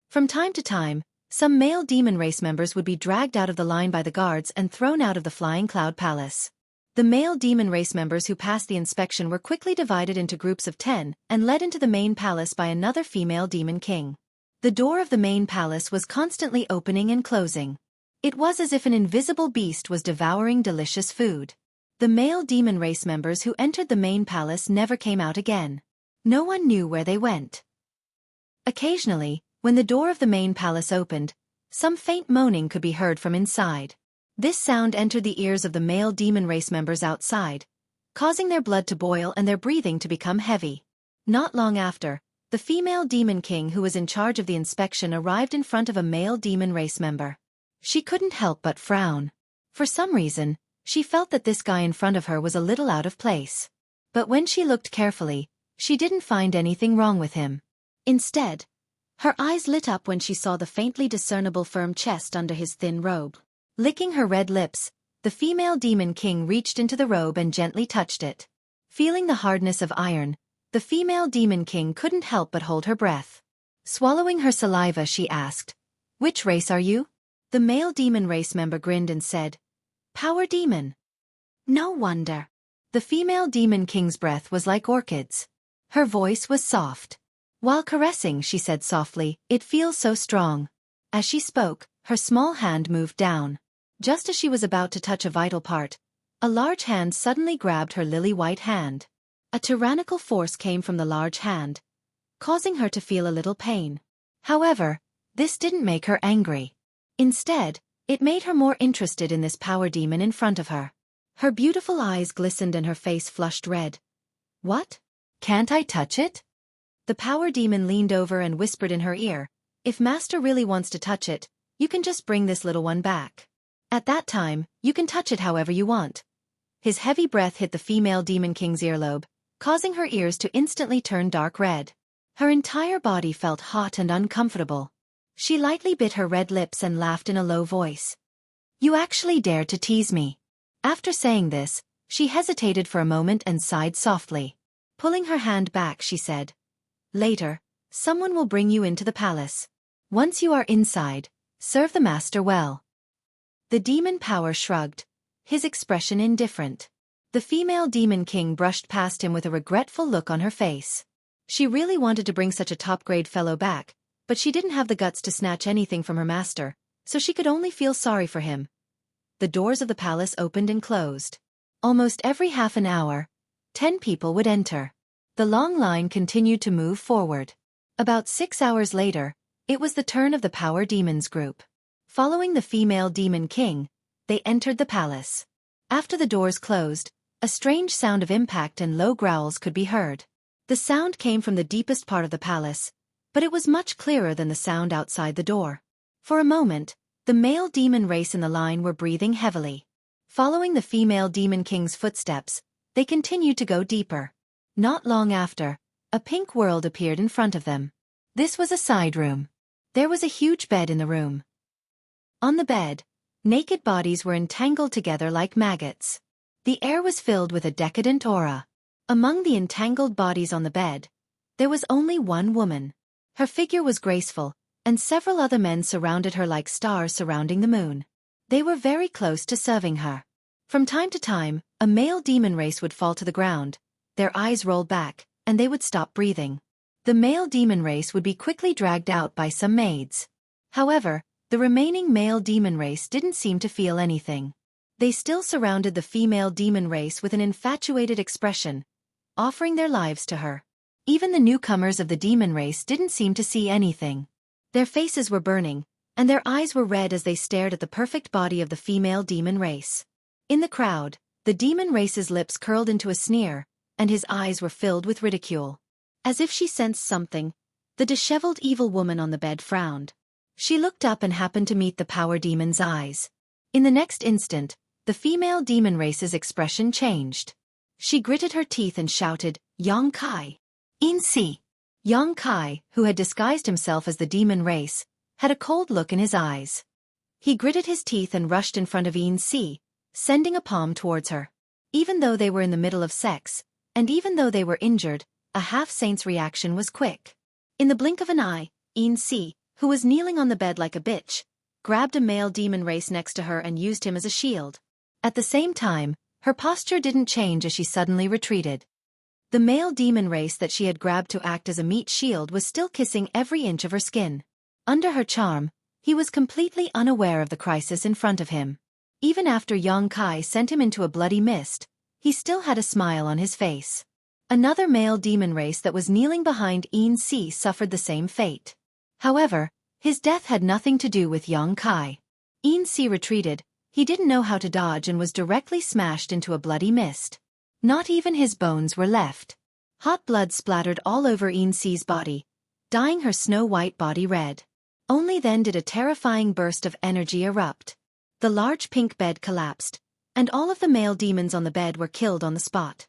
Speaker 1: From time to time, some male demon race members would be dragged out of the line by the guards and thrown out of the flying cloud palace. The male demon race members who passed the inspection were quickly divided into groups of 10 and led into the main palace by another female demon king. The door of the main palace was constantly opening and closing. It was as if an invisible beast was devouring delicious food. The male demon race members who entered the main palace never came out again. No one knew where they went. Occasionally, when the door of the main palace opened, some faint moaning could be heard from inside. This sound entered the ears of the male demon race members outside, causing their blood to boil and their breathing to become heavy. Not long after, the female demon king who was in charge of the inspection arrived in front of a male demon race member. She couldn't help but frown. For some reason, she felt that this guy in front of her was a little out of place. But when she looked carefully, she didn't find anything wrong with him. Instead, her eyes lit up when she saw the faintly discernible firm chest under his thin robe. Licking her red lips, the female demon king reached into the robe and gently touched it. Feeling the hardness of iron, the female demon king couldn't help but hold her breath. Swallowing her saliva, she asked, "Which race are you?" The male demon race member grinned and said, "Power demon." No wonder. The female demon king's breath was like orchids. Her voice was soft. While caressing, she said softly, "It feels so strong." As she spoke, her small hand moved down. Just as she was about to touch a vital part, a large hand suddenly grabbed her lily-white hand. A tyrannical force came from the large hand, causing her to feel a little pain. However, this didn't make her angry. Instead, it made her more interested in this power demon in front of her. Her beautiful eyes glistened and her face flushed red. "What? Can't I touch it?" The power demon leaned over and whispered in her ear, "If Master really wants to touch it, you can just bring this little one back. At that time, you can touch it however you want." His heavy breath hit the female demon king's earlobe, causing her ears to instantly turn dark red. Her entire body felt hot and uncomfortable. She lightly bit her red lips and laughed in a low voice. "You actually dare to tease me." After saying this, she hesitated for a moment and sighed softly. Pulling her hand back, she said, "Later, someone will bring you into the palace. Once you are inside, serve the master well." The demon power shrugged, his expression indifferent. The female demon king brushed past him with a regretful look on her face. She really wanted to bring such a top-grade fellow back, but she didn't have the guts to snatch anything from her master, so she could only feel sorry for him. The doors of the palace opened and closed. Almost every half an hour, 10 people would enter. The long line continued to move forward. About 6 hours later, it was the turn of the power demons group. Following the female demon king, they entered the palace. After the doors closed, a strange sound of impact and low growls could be heard. The sound came from the deepest part of the palace, but it was much clearer than the sound outside the door. For a moment, the male demon race in the line were breathing heavily. Following the female demon king's footsteps, they continued to go deeper. Not long after, a pink world appeared in front of them. This was a side room. There was a huge bed in the room. On the bed, naked bodies were entangled together like maggots. The air was filled with a decadent aura. Among the entangled bodies on the bed, there was only one woman. Her figure was graceful, and several other men surrounded her like stars surrounding the moon. They were very close to serving her. From time to time, a male demon race would fall to the ground, their eyes rolled back, and they would stop breathing. The male demon race would be quickly dragged out by some maids. However, the remaining male demon race didn't seem to feel anything. They still surrounded the female demon race with an infatuated expression, offering their lives to her. Even the newcomers of the demon race didn't seem to see anything. Their faces were burning, and their eyes were red as they stared at the perfect body of the female demon race. In the crowd, the demon race's lips curled into a sneer, and his eyes were filled with ridicule. As if she sensed something, the disheveled evil woman on the bed frowned. She looked up and happened to meet the power demon's eyes. In the next instant, the female demon race's expression changed. She gritted her teeth and shouted, "Yang Kai! Insi!" Yang Kai, who had disguised himself as the demon race, had a cold look in his eyes. He gritted his teeth and rushed in front of Insi, sending a palm towards her. Even though they were in the middle of sex, and even though they were injured, a half-saint's reaction was quick. In the blink of an eye, Insi, who was kneeling on the bed like a bitch, grabbed a male demon race next to her and used him as a shield. At the same time, her posture didn't change as she suddenly retreated. The male demon race that she had grabbed to act as a meat shield was still kissing every inch of her skin. Under her charm, he was completely unaware of the crisis in front of him. Even after Yang Kai sent him into a bloody mist, he still had a smile on his face. Another male demon race that was kneeling behind Insi suffered the same fate. However, his death had nothing to do with Yang Kai. Insi retreated, he didn't know how to dodge and was directly smashed into a bloody mist. Not even his bones were left. Hot blood splattered all over Insi's body, dyeing her snow-white body red. Only then did a terrifying burst of energy erupt. The large pink bed collapsed, and all of the male demons on the bed were killed on the spot.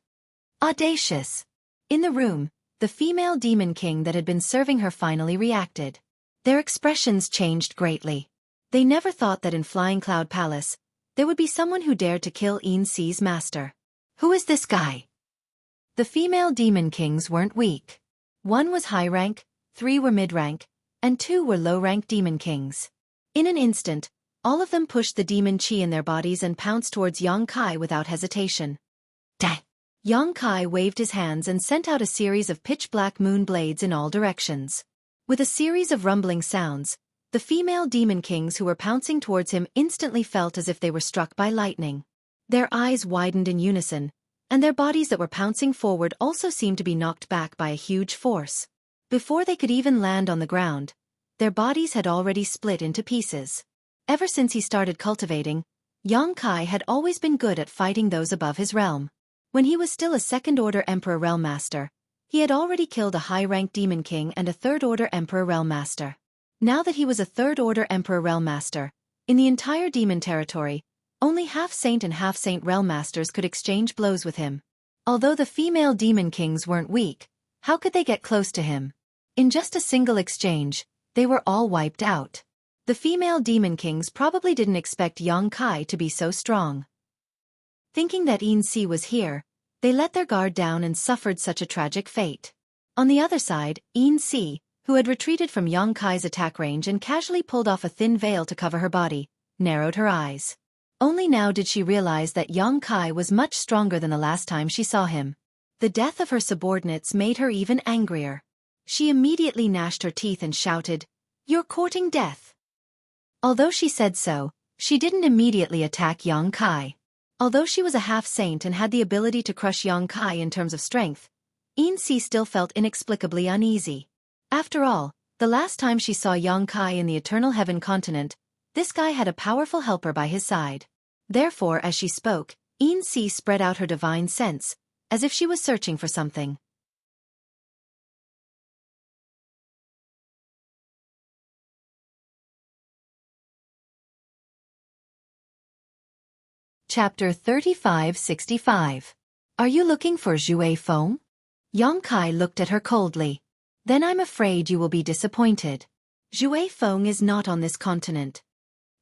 Speaker 1: Audacious. In the room, the female demon king that had been serving her finally reacted. Their expressions changed greatly. They never thought that in Flying Cloud Palace, there would be someone who dared to kill Xueqi's master. Who is this guy? The female demon kings weren't weak. 1 was high rank, 3 were mid-rank, and 2 were low-rank demon kings. In an instant, all of them pushed the demon chi in their bodies and pounced towards Xueqi without hesitation. Dang! Xueqi waved his hands and sent out a series of pitch-black moon blades in all directions. With a series of rumbling sounds, the female demon kings who were pouncing towards him instantly felt as if they were struck by lightning. Their eyes widened in unison, and their bodies that were pouncing forward also seemed to be knocked back by a huge force. Before they could even land on the ground, their bodies had already split into pieces. Ever since he started cultivating, Xueqi had always been good at fighting those above his realm. When he was still a second-order Emperor Realm Master, he had already killed a high-ranked Demon King and a third-order Emperor Realm Master. Now that he was a third-order Emperor Realm Master, in the entire demon territory, only half-saint and half-saint Realm Masters could exchange blows with him. Although the female Demon Kings weren't weak, how could they get close to him? In just a single exchange, they were all wiped out. The female Demon Kings probably didn't expect Xueqi to be so strong. Thinking that Xueqi was here, they let their guard down and suffered such a tragic fate. On the other side, Xueqi, who had retreated from Xueqi's attack range and casually pulled off a thin veil to cover her body, narrowed her eyes. Only now did she realize that Xueqi was much stronger than the last time she saw him. The death of her subordinates made her even angrier. She immediately gnashed her teeth and shouted, "You're courting death." Although she said so, she didn't immediately attack Xueqi. Although she was a half-saint and had the ability to crush Xueqi in terms of strength, Xueqi still felt inexplicably uneasy. After all, the last time she saw Xueqi in the Eternal Heaven continent, this guy had a powerful helper by his side. Therefore, as she spoke, Xueqi spread out her divine sense, as if she was searching for something. Chapter 3565. Are you looking for Xueqi? Xueqi looked at her coldly. Then I'm afraid you will be disappointed. Xueqi is not on this continent.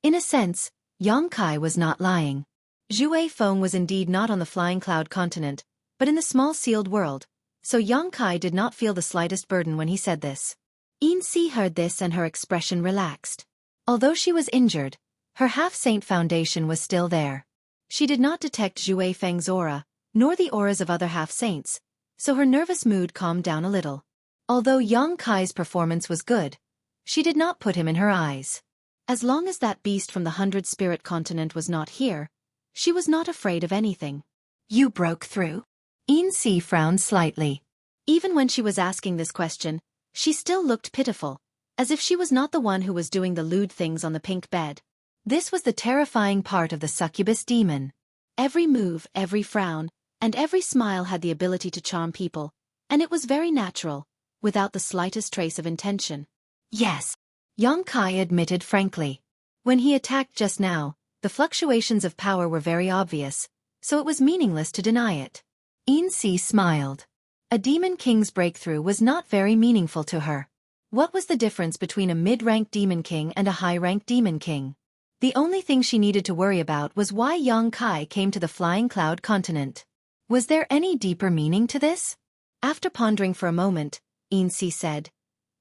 Speaker 1: In a sense, Xueqi was not lying. Xueqi was indeed not on the Flying Cloud continent, but in the small sealed world, so Xueqi did not feel the slightest burden when he said this. Xueqi heard this and her expression relaxed. Although she was injured, her half-saint foundation was still there. She did not detect Xueqi's aura, nor the auras of other half-saints, so her nervous mood calmed down a little. Although Xueqi's performance was good, she did not put him in her eyes. As long as that beast from the 100-spirit continent was not here, she was not afraid of anything. You broke through? Xueqi frowned slightly. Even when she was asking this question, she still looked pitiful, as if she was not the one who was doing the lewd things on the pink bed. This was the terrifying part of the succubus demon. Every move, every frown, and every smile had the ability to charm people, and it was very natural, without the slightest trace of intention. Yes, Xueqi admitted frankly. When he attacked just now, the fluctuations of power were very obvious, so it was meaningless to deny it. Xueqi smiled. A demon king's breakthrough was not very meaningful to her. What was the difference between a mid-ranked demon king and a high-ranked demon king? The only thing she needed to worry about was why Xueqi came to the Flying Cloud continent. Was there any deeper meaning to this? After pondering for a moment, Xueqi said,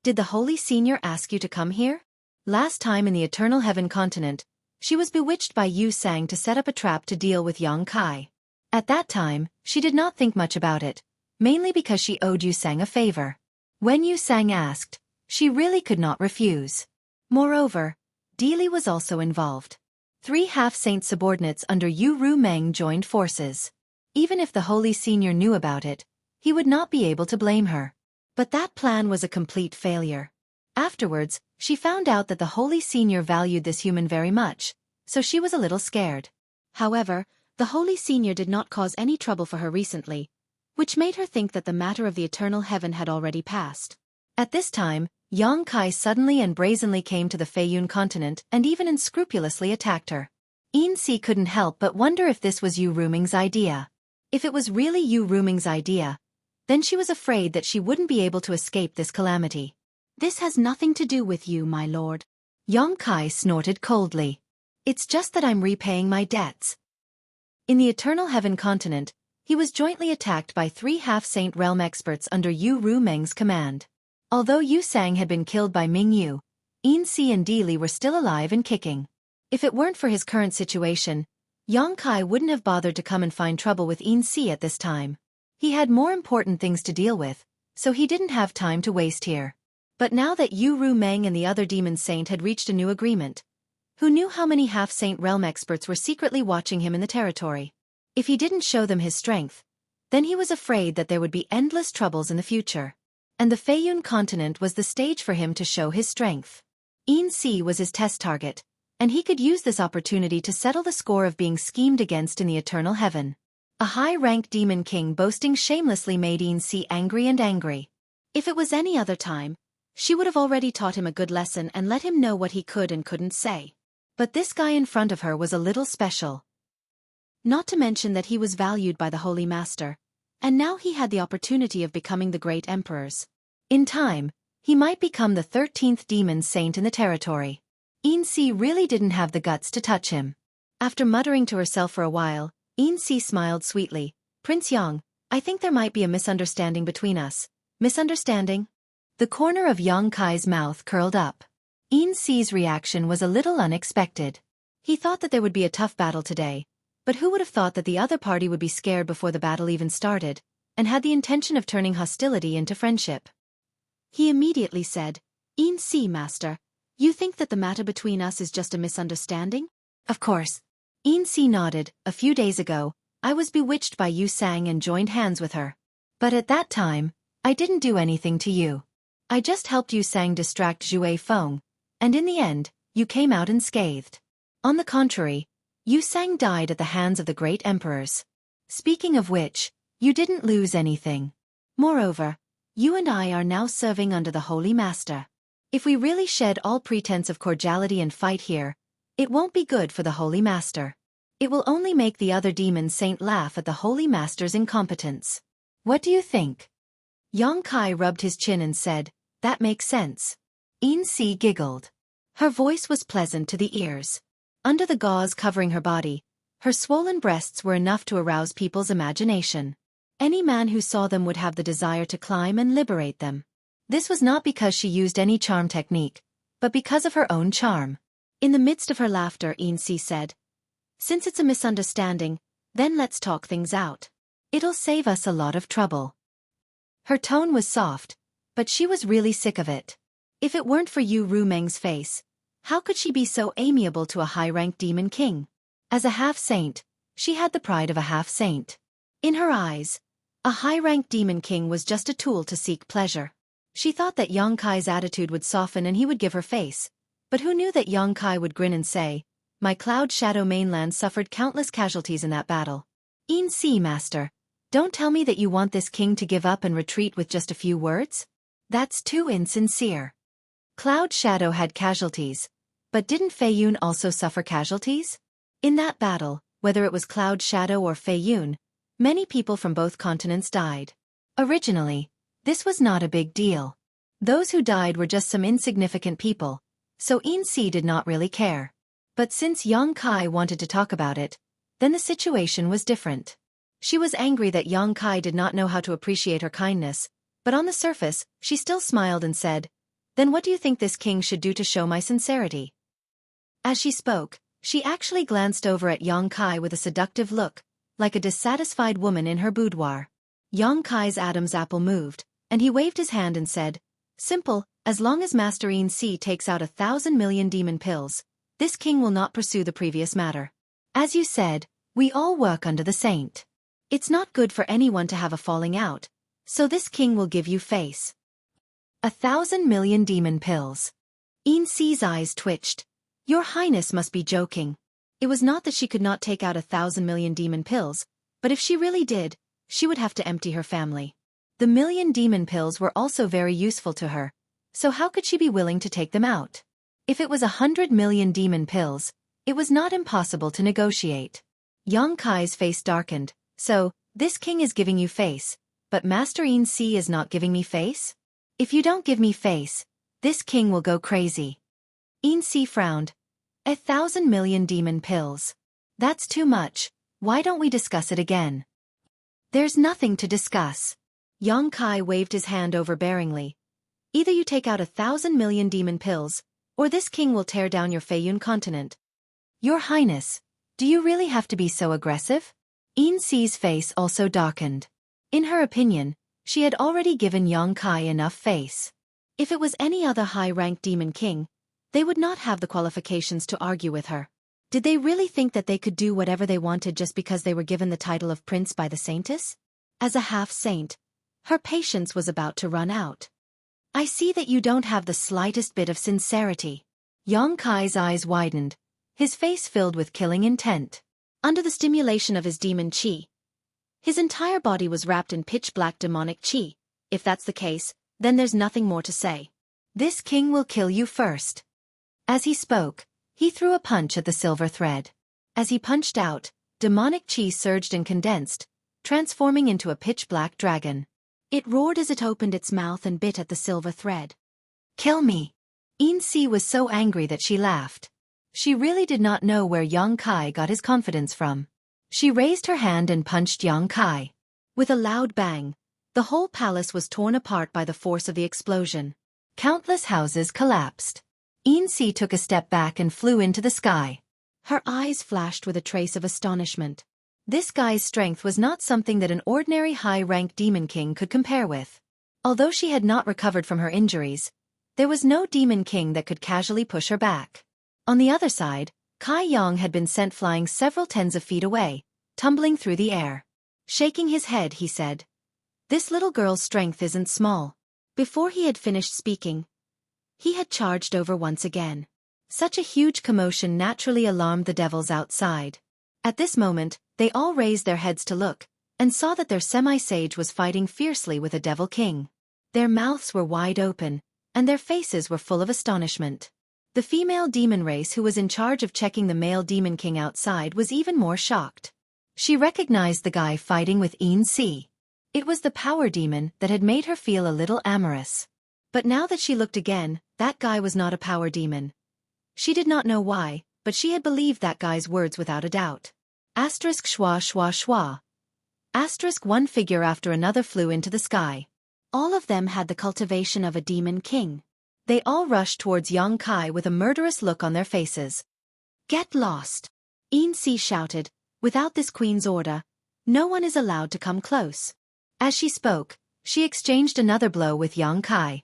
Speaker 1: "Did the Holy Senior ask you to come here?" Last time in the Eternal Heaven continent, she was bewitched by Yu Sang to set up a trap to deal with Xueqi. At that time, she did not think much about it, mainly because she owed Yu Sang a favor. When Yu Sang asked, she really could not refuse. Moreover, Dili was also involved. 3 half-saint subordinates under Yu Ru Meng joined forces. Even if the Holy Senior knew about it, he would not be able to blame her. But that plan was a complete failure. Afterwards, she found out that the Holy Senior valued this human very much, so she was a little scared. However, the Holy Senior did not cause any trouble for her recently, which made her think that the matter of the Eternal Heaven had already passed. At this time, Xueqi suddenly and brazenly came to the Feiyun continent and even unscrupulously attacked her. Xueqi couldn't help but wonder if this was Yu Ruming's idea. If it was really Yu Ruming's idea, then she was afraid that she wouldn't be able to escape this calamity. This has nothing to do with you, my lord. Yongkai snorted coldly. It's just that I'm repaying my debts. In the Eternal Heaven continent, he was jointly attacked by 3 half-saint realm experts under Yu Rumeng's command. Although Yu Sang had been killed by Ming Yu, Yin Si and Di Li were still alive and kicking. If it weren't for his current situation, Yongkai wouldn't have bothered to come and find trouble with Yin Si at this time. He had more important things to deal with, so he didn't have time to waste here. But now that Yu Rumeng and the other demon saint had reached a new agreement, who knew how many half-saint realm experts were secretly watching him in the territory? If he didn't show them his strength, then he was afraid that there would be endless troubles in the future. And the Feiyun continent was the stage for him to show his strength. Yin Si was his test target, and he could use this opportunity to settle the score of being schemed against in the Eternal Heaven. A high-ranked demon king boasting shamelessly made Yin Si angry and angry. If it was any other time, she would have already taught him a good lesson and let him know what he could and couldn't say. But this guy in front of her was a little special. Not to mention that he was valued by the Holy Master, and now he had the opportunity of becoming the great emperors. In time, he might become the 13th demon saint in the territory. Yin Si really didn't have the guts to touch him. After muttering to herself for a while, Yin Si smiled sweetly. Prince Yang, I think there might be a misunderstanding between us. Misunderstanding? The corner of Yongkai's mouth curled up. Yin Si's reaction was a little unexpected. He thought that there would be a tough battle today, but who would have thought that the other party would be scared before the battle even started, and had the intention of turning hostility into friendship? He immediately said, Yin Si, master, you think that the matter between us is just a misunderstanding? Of course. Yin Si nodded. A few days ago, I was bewitched by Yu Sang and joined hands with her. But at that time, I didn't do anything to you. I just helped Yu Sang distract Xue Feng, and in the end, you came out unscathed. On the contrary, Yu Sang died at the hands of the great emperors. Speaking of which, you didn't lose anything. Moreover, you and I are now serving under the Holy Master. If we really shed all pretense of cordiality and fight here, it won't be good for the Holy Master. It will only make the other demon saint laugh at the Holy Master's incompetence. What do you think? Yongkai rubbed his chin and said, that makes sense. Yin Si giggled. Her voice was pleasant to the ears. Under the gauze covering her body, her swollen breasts were enough to arouse people's imagination. Any man who saw them would have the desire to climb and liberate them. This was not because she used any charm technique, but because of her own charm. In the midst of her laughter, Yin Si said, since it's a misunderstanding, then let's talk things out. It'll save us a lot of trouble. Her tone was soft, but she was really sick of it. If it weren't for Yu Rumeng's face, how could she be so amiable to a high-ranked demon king? As a half-saint, she had the pride of a half-saint. In her eyes, a high-ranked demon king was just a tool to seek pleasure. She thought that Yongkai's attitude would soften and he would give her face, but who knew that Yongkai would grin and say, my Cloud Shadow mainland suffered countless casualties in that battle. Yin Si, master, don't tell me that you want this king to give up and retreat with just a few words? That's too insincere. Cloud Shadow had casualties, but didn't Feiyun also suffer casualties? In that battle, whether it was Cloud Shadow or Feiyun, many people from both continents died. Originally, this was not a big deal. Those who died were just some insignificant people, so Yin Si did not really care. But since Yongkai wanted to talk about it, then the situation was different. She was angry that Yongkai did not know how to appreciate her kindness, but on the surface, she still smiled and said, then what do you think this king should do to show my sincerity? As she spoke, she actually glanced over at Yongkai with a seductive look, like a dissatisfied woman in her boudoir. Yongkai's Adam's apple moved, and he waved his hand and said, simple, as long as Master Yin Si takes out 1,000 million demon pills, this king will not pursue the previous matter. As you said, we all work under the saint. It's not good for anyone to have a falling out, so this king will give you face. 1,000 million demon pills. Yin Si's eyes twitched. Your Highness must be joking. It was not that she could not take out 1,000 million demon pills, but if she really did, she would have to empty her family. The million demon pills were also very useful to her, so how could she be willing to take them out? If it was 100 million demon pills, it was not impossible to negotiate. Yongkai's face darkened, so, This king is giving you face, but Master Xueqi is not giving me face? If you don't give me face, this king will go crazy. Xueqi frowned. 1,000 million demon pills. That's too much, why don't we discuss it again? There's nothing to discuss. Xueqi waved his hand overbearingly. Either you take out 1,000 million demon pills, or this king will tear down your Feiyun continent. Your Highness, do you really have to be so aggressive? Xueqi's face also darkened. In her opinion, she had already given Xueqi enough face. If it was any other high-ranked demon king, they would not have the qualifications to argue with her. Did they really think that they could do whatever they wanted just because they were given the title of prince by the saintess? As a half-saint, her patience was about to run out. I see that you don't have the slightest bit of sincerity. Xueqi's eyes widened, his face filled with killing intent. Under the stimulation of his demon qi, his entire body was wrapped in pitch-black demonic qi. If that's the case, then there's nothing more to say. This king will kill you first. As he spoke, he threw a punch at the silver thread. As he punched out, demonic qi surged and condensed, transforming into a pitch-black dragon. It roared as it opened its mouth and bit at the silver thread. Kill me! Xueqi was so angry that she laughed. She really did not know where Xueqi got his confidence from. She raised her hand and punched Xueqi. With a loud bang, the whole palace was torn apart by the force of the explosion. Countless houses collapsed. Xueqi took a step back and flew into the sky. Her eyes flashed with a trace of astonishment. This guy's strength was not something that an ordinary high-ranked demon king could compare with. Although she had not recovered from her injuries, there was no demon king that could casually push her back. On the other side, Kai Yang had been sent flying several tens of feet away, tumbling through the air. Shaking his head, he said, "This little girl's strength isn't small." Before he had finished speaking, he had charged over once again. Such a huge commotion naturally alarmed the devils outside. At this moment, they all raised their heads to look, and saw that their semi-sage was fighting fiercely with a devil king. Their mouths were wide open, and their faces were full of astonishment. The female demon race who was in charge of checking the male demon king outside was even more shocked. She recognized the guy fighting with Xueqi. It was the power demon that had made her feel a little amorous. But now that she looked again, that guy was not a power demon. She did not know why, but she had believed that guy's words without a doubt. Asterisk schwa schwa schwa. Asterisk one figure after another flew into the sky. All of them had the cultivation of a demon king. They all rushed towards Xueqi with a murderous look on their faces. Get lost! Xueqi shouted, without this queen's order, no one is allowed to come close. As she spoke, she exchanged another blow with Xueqi.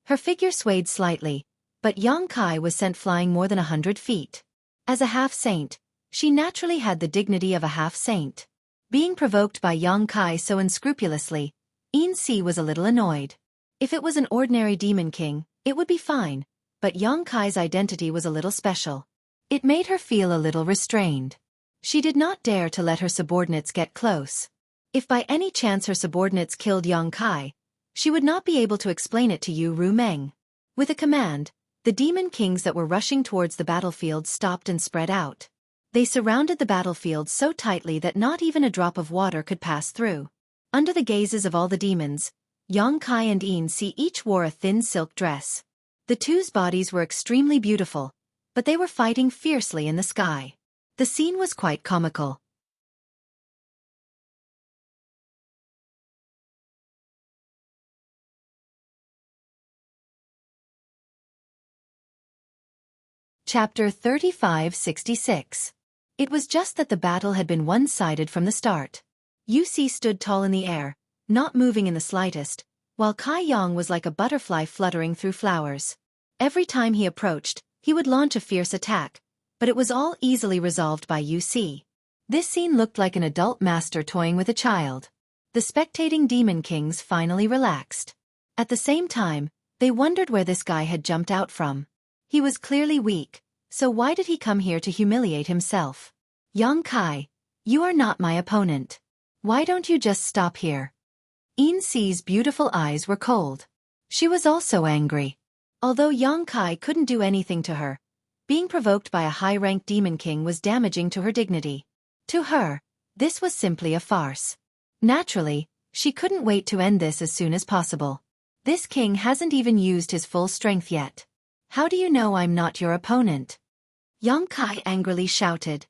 Speaker 1: Her figure swayed slightly, but Xueqi was sent flying more than 100 feet. As a half-saint, she naturally had the dignity of a half-saint. Being provoked by Xueqi so unscrupulously, Xueqi was a little annoyed. If it was an ordinary demon king, it would be fine, but Xueqi's identity was a little special. It made her feel a little restrained. She did not dare to let her subordinates get close. If by any chance her subordinates killed Xueqi, she would not be able to explain it to Yu Rumeng. With a command, the demon kings that were rushing towards the battlefield stopped and spread out. They surrounded the battlefield so tightly that not even a drop of water could pass through. Under the gazes of all the demons, Xueqi and Xueqi each wore a thin silk dress. The two's bodies were extremely beautiful, but they were fighting fiercely in the sky. The scene was quite comical. Chapter 3566. It was just that the battle had been one-sided from the start. Xueqi stood tall in the air, not moving in the slightest, while Kai Yang was like a butterfly fluttering through flowers. Every time he approached, he would launch a fierce attack, but it was all easily resolved by Xueqi. This scene looked like an adult master toying with a child. The spectating demon kings finally relaxed. At the same time, they wondered where this guy had jumped out from. He was clearly weak, so why did he come here to humiliate himself? Xueqi, you are not my opponent. Why don't you just stop here? Xueqi's beautiful eyes were cold. She was also angry. Although Xueqi couldn't do anything to her, being provoked by a high-ranked demon king was damaging to her dignity. To her, This was simply a farce. Naturally, she couldn't wait to end this as soon as possible. This king hasn't even used his full strength yet. How do you know I'm not your opponent? Yang Kai angrily shouted.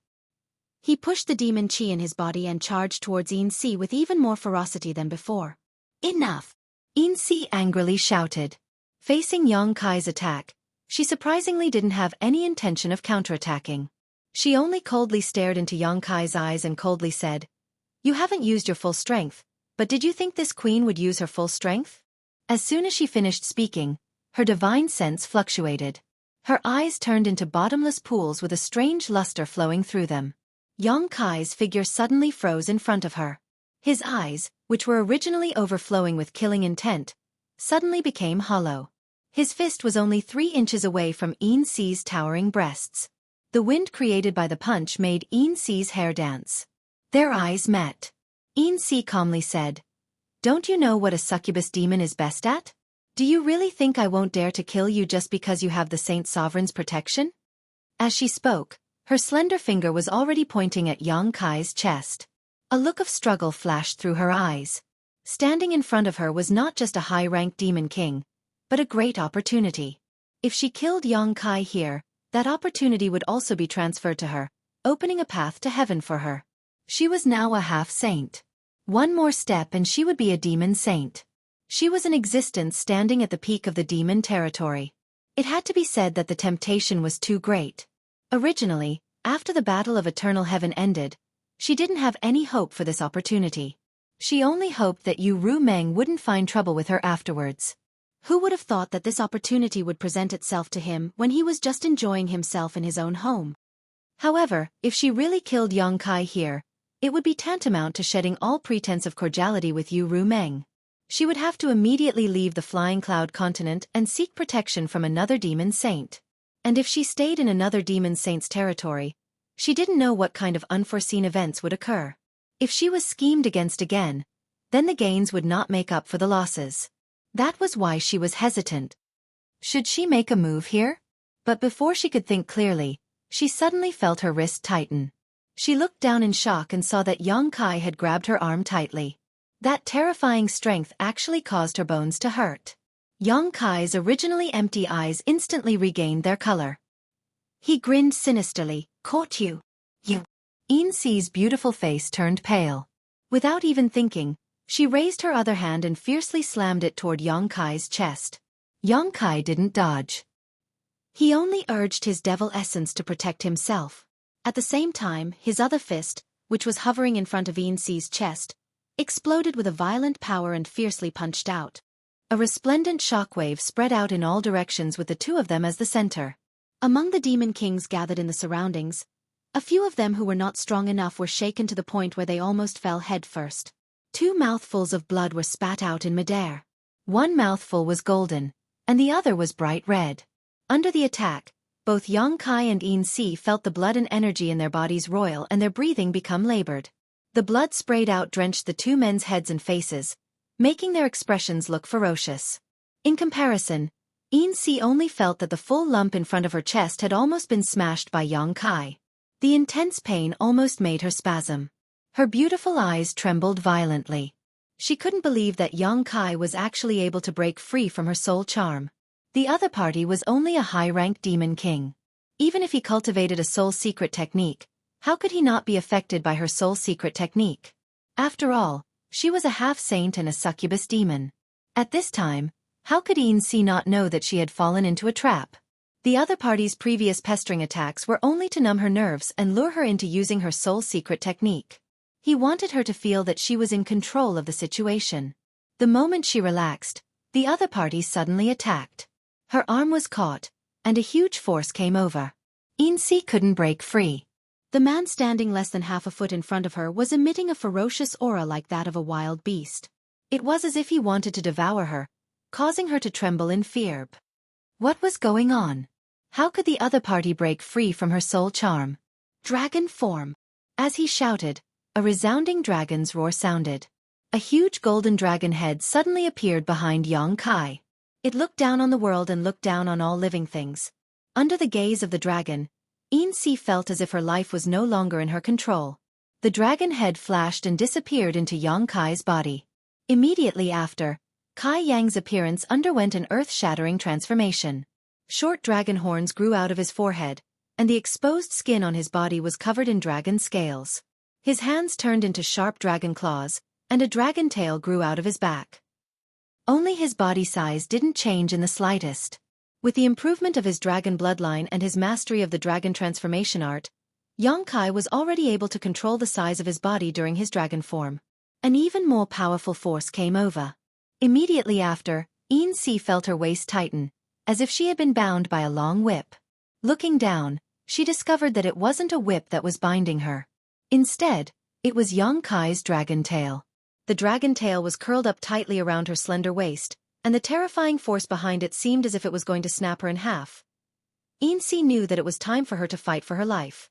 Speaker 1: He pushed the demon chi in his body and charged towards Yin-Si with even more ferocity than before. Enough! Yin-Si angrily shouted. Facing Yang Kai's attack, she surprisingly didn't have any intention of counterattacking. She only coldly stared into Yang Kai's eyes and coldly said, "You haven't used your full strength, but did you think this queen would use her full strength?" As soon as she finished speaking, her divine sense fluctuated. Her eyes turned into bottomless pools with a strange luster flowing through them. Yang Kai's figure suddenly froze in front of her. His eyes, which were originally overflowing with killing intent, suddenly became hollow. His fist was only 3 inches away from Yin-Si's towering breasts. The wind created by the punch made Yin-Si's hair dance. Their eyes met. Yin-Si calmly said, "Don't you know what a succubus demon is best at? Do you really think I won't dare to kill you just because you have the Saint Sovereign's protection?" As she spoke, her slender finger was already pointing at Yang Kai's chest. A look of struggle flashed through her eyes. Standing in front of her was not just a high-ranked demon king, but a great opportunity. If she killed Yang Kai here, that opportunity would also be transferred to her, opening a path to heaven for her. She was now a half-saint. One more step and she would be a demon saint. She was an existence standing at the peak of the demon territory. It had to be said that the temptation was too great. Originally, after the Battle of Eternal Heaven ended, she didn't have any hope for this opportunity. She only hoped that Yu Ru Meng wouldn't find trouble with her afterwards. Who would have thought that this opportunity would present itself to him when he was just enjoying himself in his own home? However, if she really killed Yang Kai here, it would be tantamount to shedding all pretense of cordiality with Yu Ru Meng. She would have to immediately leave the Flying Cloud continent and seek protection from another demon saint. And if she stayed in another demon saint's territory, she didn't know what kind of unforeseen events would occur. If she was schemed against again, then the gains would not make up for the losses. That was why she was hesitant. Should she make a move here? But before she could think clearly, she suddenly felt her wrist tighten. She looked down in shock and saw that Yang Kai had grabbed her arm tightly. That terrifying strength actually caused her bones to hurt. Yang Kai's originally empty eyes instantly regained their color. He grinned sinisterly. "Caught you. You." Yin-Si's beautiful face turned pale. Without even thinking, she raised her other hand and fiercely slammed it toward Yang Kai's chest. Yang Kai didn't dodge. He only urged his devil essence to protect himself. At the same time, his other fist, which was hovering in front of Yin-Si's chest, exploded with a violent power and fiercely punched out. A resplendent shockwave spread out in all directions with the two of them as the center. Among the demon kings gathered in the surroundings, a few of them who were not strong enough were shaken to the point where they almost fell head first. 2 mouthfuls of blood were spat out in midair. One mouthful was golden, and the other was bright red. Under the attack, both Yang Kai and Yin-Si felt the blood and energy in their bodies roil and their breathing become labored. The blood sprayed out drenched the 2 men's heads and faces, making their expressions look ferocious. In comparison, Yin-Si only felt that the full lump in front of her chest had almost been smashed by Yang Kai. The intense pain almost made her spasm. Her beautiful eyes trembled violently. She couldn't believe that Yang Kai was actually able to break free from her soul charm. The other party was only a high-ranked demon king. Even if he cultivated a soul secret technique, how could he not be affected by her soul secret technique? After all, she was a half-saint and a succubus demon. At this time, how could Yin-Si not know that she had fallen into a trap? The other party's previous pestering attacks were only to numb her nerves and lure her into using her soul secret technique. He wanted her to feel that she was in control of the situation. The moment she relaxed, the other party suddenly attacked. Her arm was caught, and a huge force came over. Yin-Si couldn't break free. The man standing less than half a foot in front of her was emitting a ferocious aura like that of a wild beast. It was as if he wanted to devour her, causing her to tremble in fear. What was going on? How could the other party break free from her soul charm? Dragon form! As he shouted, a resounding dragon's roar sounded. A huge golden dragon head suddenly appeared behind Yang Kai. It looked down on the world and looked down on all living things. Under the gaze of the dragon, Yin-Si felt as if her life was no longer in her control. The dragon head flashed and disappeared into Yang Kai's body. Immediately after, Kai Yang's appearance underwent an earth-shattering transformation. Short dragon horns grew out of his forehead, and the exposed skin on his body was covered in dragon scales. His hands turned into sharp dragon claws, and a dragon tail grew out of his back. Only his body size didn't change in the slightest. With the improvement of his dragon bloodline and his mastery of the dragon transformation art, Yang Kai was already able to control the size of his body during his dragon form. An even more powerful force came over. Immediately after, Yin Si felt her waist tighten, as if she had been bound by a long whip. Looking down, she discovered that it wasn't a whip that was binding her. Instead, it was Yang Kai's dragon tail. The dragon tail was curled up tightly around her slender waist, and the terrifying force behind it seemed as if it was going to snap her in half. Yin Si knew that it was time for her to fight for her life.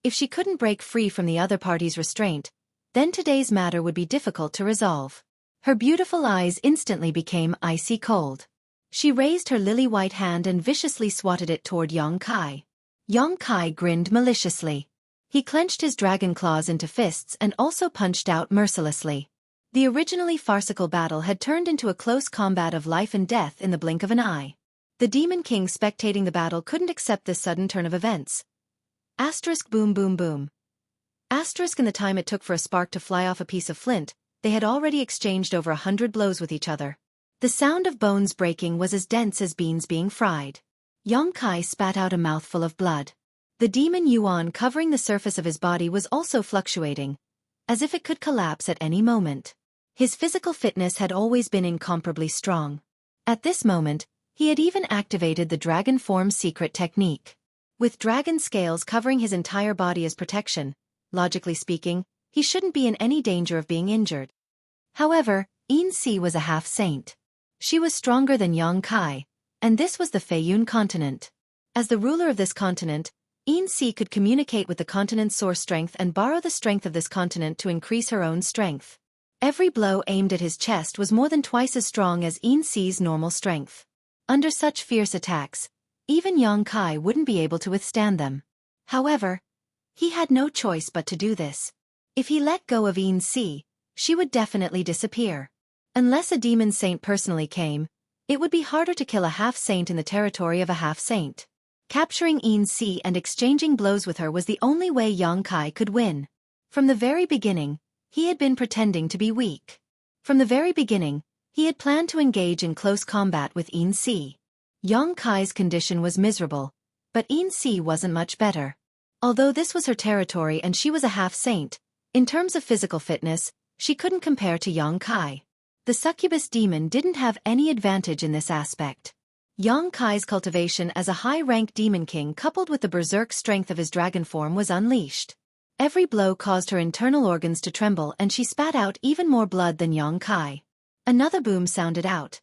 Speaker 1: If she couldn't break free from the other party's restraint, then today's matter would be difficult to resolve. Her beautiful eyes instantly became icy cold. She raised her lily-white hand and viciously swatted it toward Yang Kai. Yang Kai grinned maliciously. He clenched his dragon claws into fists and also punched out mercilessly. The originally farcical battle had turned into a close combat of life and death in the blink of an eye. The Demon King spectating the battle couldn't accept this sudden turn of events. Asterisk boom boom boom. Asterisk in the time it took for a spark to fly off a piece of flint, they had already exchanged over 100 blows with each other. The sound of bones breaking was as dense as beans being fried. Yang Kai spat out a mouthful of blood. The demon yuan covering the surface of his body was also fluctuating, as if it could collapse at any moment. His physical fitness had always been incomparably strong. At this moment, he had even activated the dragon form secret technique. With dragon scales covering his entire body as protection, logically speaking, he shouldn't be in any danger of being injured. However, Yin Si was a half-saint. She was stronger than Yang Kai, and this was the Feiyun continent. As the ruler of this continent, Yin Si could communicate with the continent's source strength and borrow the strength of this continent to increase her own strength. Every blow aimed at his chest was more than twice as strong as Yin Si's normal strength. Under such fierce attacks, even Yang Kai wouldn't be able to withstand them. However, he had no choice but to do this. If he let go of Yin Si, she would definitely disappear. Unless a demon saint personally came, it would be harder to kill a half-saint in the territory of a half-saint. Capturing Yin Si and exchanging blows with her was the only way Yang Kai could win. From the very beginning, he had been pretending to be weak. From the very beginning, he had planned to engage in close combat with Yin Si. Yang Kai's condition was miserable, but Yin Si wasn't much better. Although this was her territory and she was a half-saint, in terms of physical fitness, she couldn't compare to Yang Kai. The succubus demon didn't have any advantage in this aspect. Yang Kai's cultivation as a high-rank demon king coupled with the berserk strength of his dragon form was unleashed. Every blow caused her internal organs to tremble and she spat out even more blood than Yang Kai. Another boom sounded out.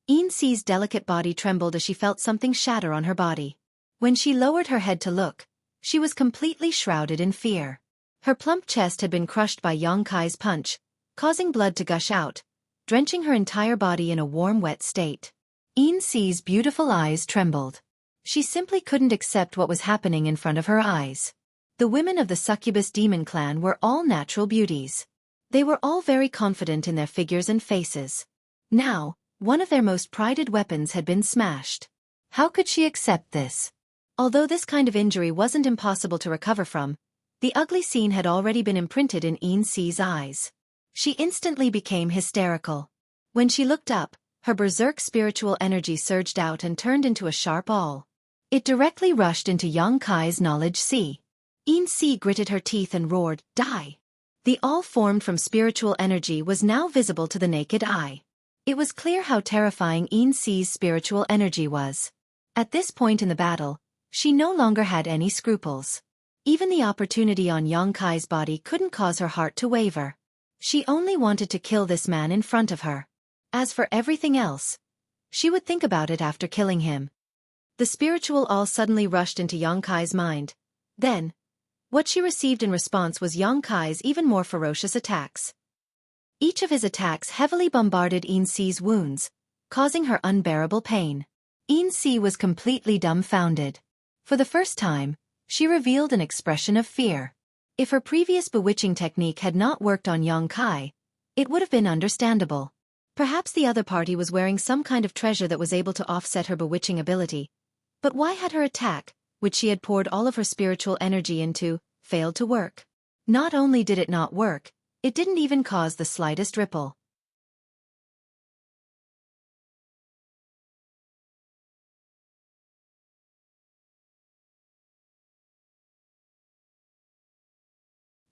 Speaker 1: Yin Si's delicate body trembled as she felt something shatter on her body. When she lowered her head to look, she was completely shrouded in fear. Her plump chest had been crushed by Yang Kai's punch, causing blood to gush out, drenching her entire body in a warm wet state. Yin Si's beautiful eyes trembled. She simply couldn't accept what was happening in front of her eyes. The women of the succubus demon clan were all natural beauties. They were all very confident in their figures and faces. Now, one of their most prided weapons had been smashed. How could she accept this? Although this kind of injury wasn't impossible to recover from, the ugly scene had already been imprinted in Yin Si's eyes. She instantly became hysterical. When she looked up, her berserk spiritual energy surged out and turned into a sharp awl. It directly rushed into Yang Kai's knowledge sea. Yin Si gritted her teeth and roared, "Die!" The awl formed from spiritual energy was now visible to the naked eye. It was clear how terrifying Yin Si's spiritual energy was. At this point in the battle, she no longer had any scruples. Even the opportunity on Yang Kai's body couldn't cause her heart to waver. She only wanted to kill this man in front of her. As for everything else, she would think about it after killing him. The spiritual awl suddenly rushed into Yang Kai's mind. Then, what she received in response was Yang Kai's even more ferocious attacks. Each of his attacks heavily bombarded Yin Si's wounds, causing her unbearable pain. Yin Si was completely dumbfounded. For the first time, she revealed an expression of fear. If her previous bewitching technique had not worked on Yang Kai, it would have been understandable. Perhaps the other party was wearing some kind of treasure that was able to offset her bewitching ability. But why had her attack, which she had poured all of her spiritual energy into, failed to work? Not only did it not work, it didn't even cause the slightest ripple.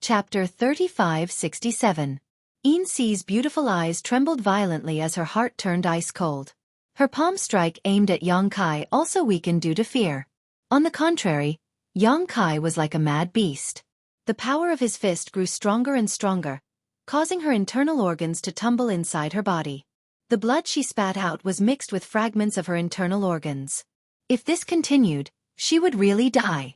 Speaker 1: Chapter 3567. Insi's beautiful eyes trembled violently as her heart turned ice-cold. Her palm strike aimed at Yang Kai also weakened due to fear. On the contrary, Yang Kai was like a mad beast. The power of his fist grew stronger and stronger, causing her internal organs to tumble inside her body. The blood she spat out was mixed with fragments of her internal organs. If this continued, she would really die.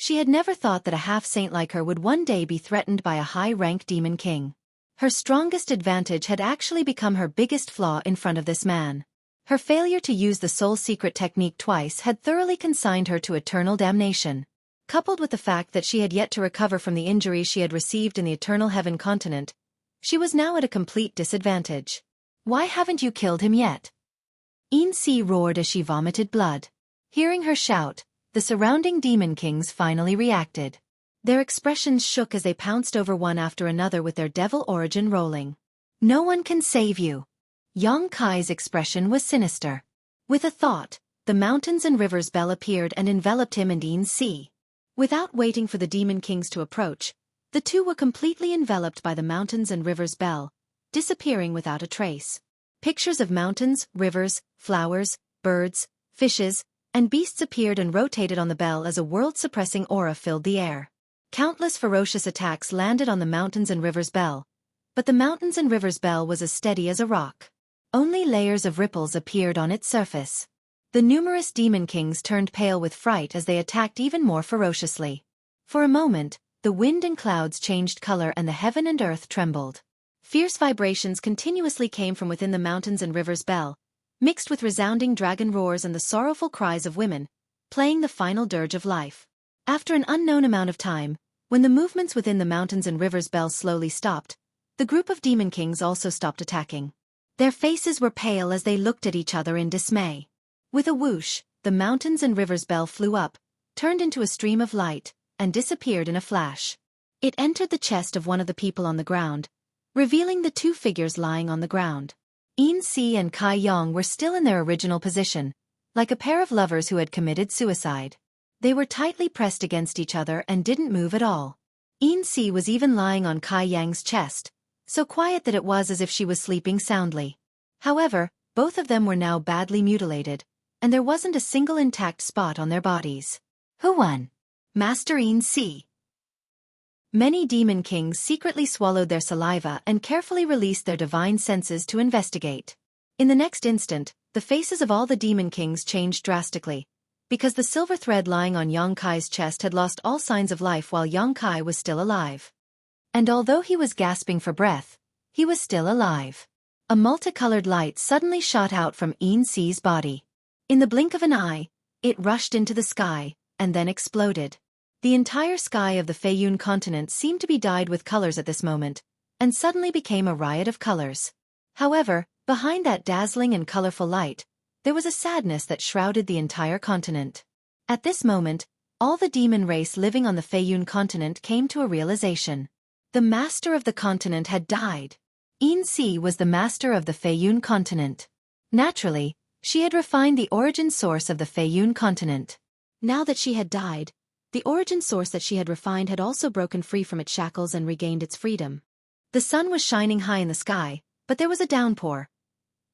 Speaker 1: She had never thought that a half-saint like her would one day be threatened by a high-rank demon king. Her strongest advantage had actually become her biggest flaw in front of this man. Her failure to use the soul secret technique twice had thoroughly consigned her to eternal damnation. Coupled with the fact that she had yet to recover from the injuries she had received in the Eternal Heaven continent, she was now at a complete disadvantage. "Why haven't you killed him yet?" Insi roared as she vomited blood. Hearing her shout, the surrounding demon kings finally reacted. Their expressions shook as they pounced over one after another with their devil origin rolling. "No one can save you." Yang Kai's expression was sinister. With a thought, the mountains and rivers bell appeared and enveloped him and Insi. Without waiting for the demon kings to approach, the two were completely enveloped by the mountains and rivers bell, disappearing without a trace. Pictures of mountains, rivers, flowers, birds, fishes, and beasts appeared and rotated on the bell as a world-suppressing aura filled the air. Countless ferocious attacks landed on the mountains and rivers bell, but the mountains and rivers bell was as steady as a rock. Only layers of ripples appeared on its surface. The numerous demon kings turned pale with fright as they attacked even more ferociously. For a moment, the wind and clouds changed color and the heaven and earth trembled. Fierce vibrations continuously came from within the mountains and rivers bell, mixed with resounding dragon roars and the sorrowful cries of women, playing the final dirge of life. After an unknown amount of time, when the movements within the mountains and rivers bell slowly stopped, the group of demon kings also stopped attacking. Their faces were pale as they looked at each other in dismay. With a whoosh, the mountains and rivers bell flew up, turned into a stream of light, and disappeared in a flash. It entered the chest of one of the people on the ground, revealing the two figures lying on the ground. Insi and Kai Yang were still in their original position, like a pair of lovers who had committed suicide. They were tightly pressed against each other and didn't move at all. Insi was even lying on Kai Yang's chest, so quiet that it was as if she was sleeping soundly. However, both of them were now badly mutilated, and there wasn't a single intact spot on their bodies. Who won? Master Insi. Many demon kings secretly swallowed their saliva and carefully released their divine senses to investigate. In the next instant, the faces of all the demon kings changed drastically, because the silver thread lying on Yang Kai's chest had lost all signs of life while Yang Kai was still alive. And although he was gasping for breath, he was still alive. A multicolored light suddenly shot out from Insi's body. In the blink of an eye, it rushed into the sky, and then exploded. The entire sky of the Feiyun continent seemed to be dyed with colors at this moment, and suddenly became a riot of colors. However, behind that dazzling and colorful light, there was a sadness that shrouded the entire continent. At this moment, all the demon race living on the Feiyun continent came to a realization. The master of the continent had died. Insi was the master of the Feiyun continent. Naturally, she had refined the origin source of the Feiyun continent. Now that she had died, the origin source that she had refined had also broken free from its shackles and regained its freedom. The sun was shining high in the sky, but there was a downpour.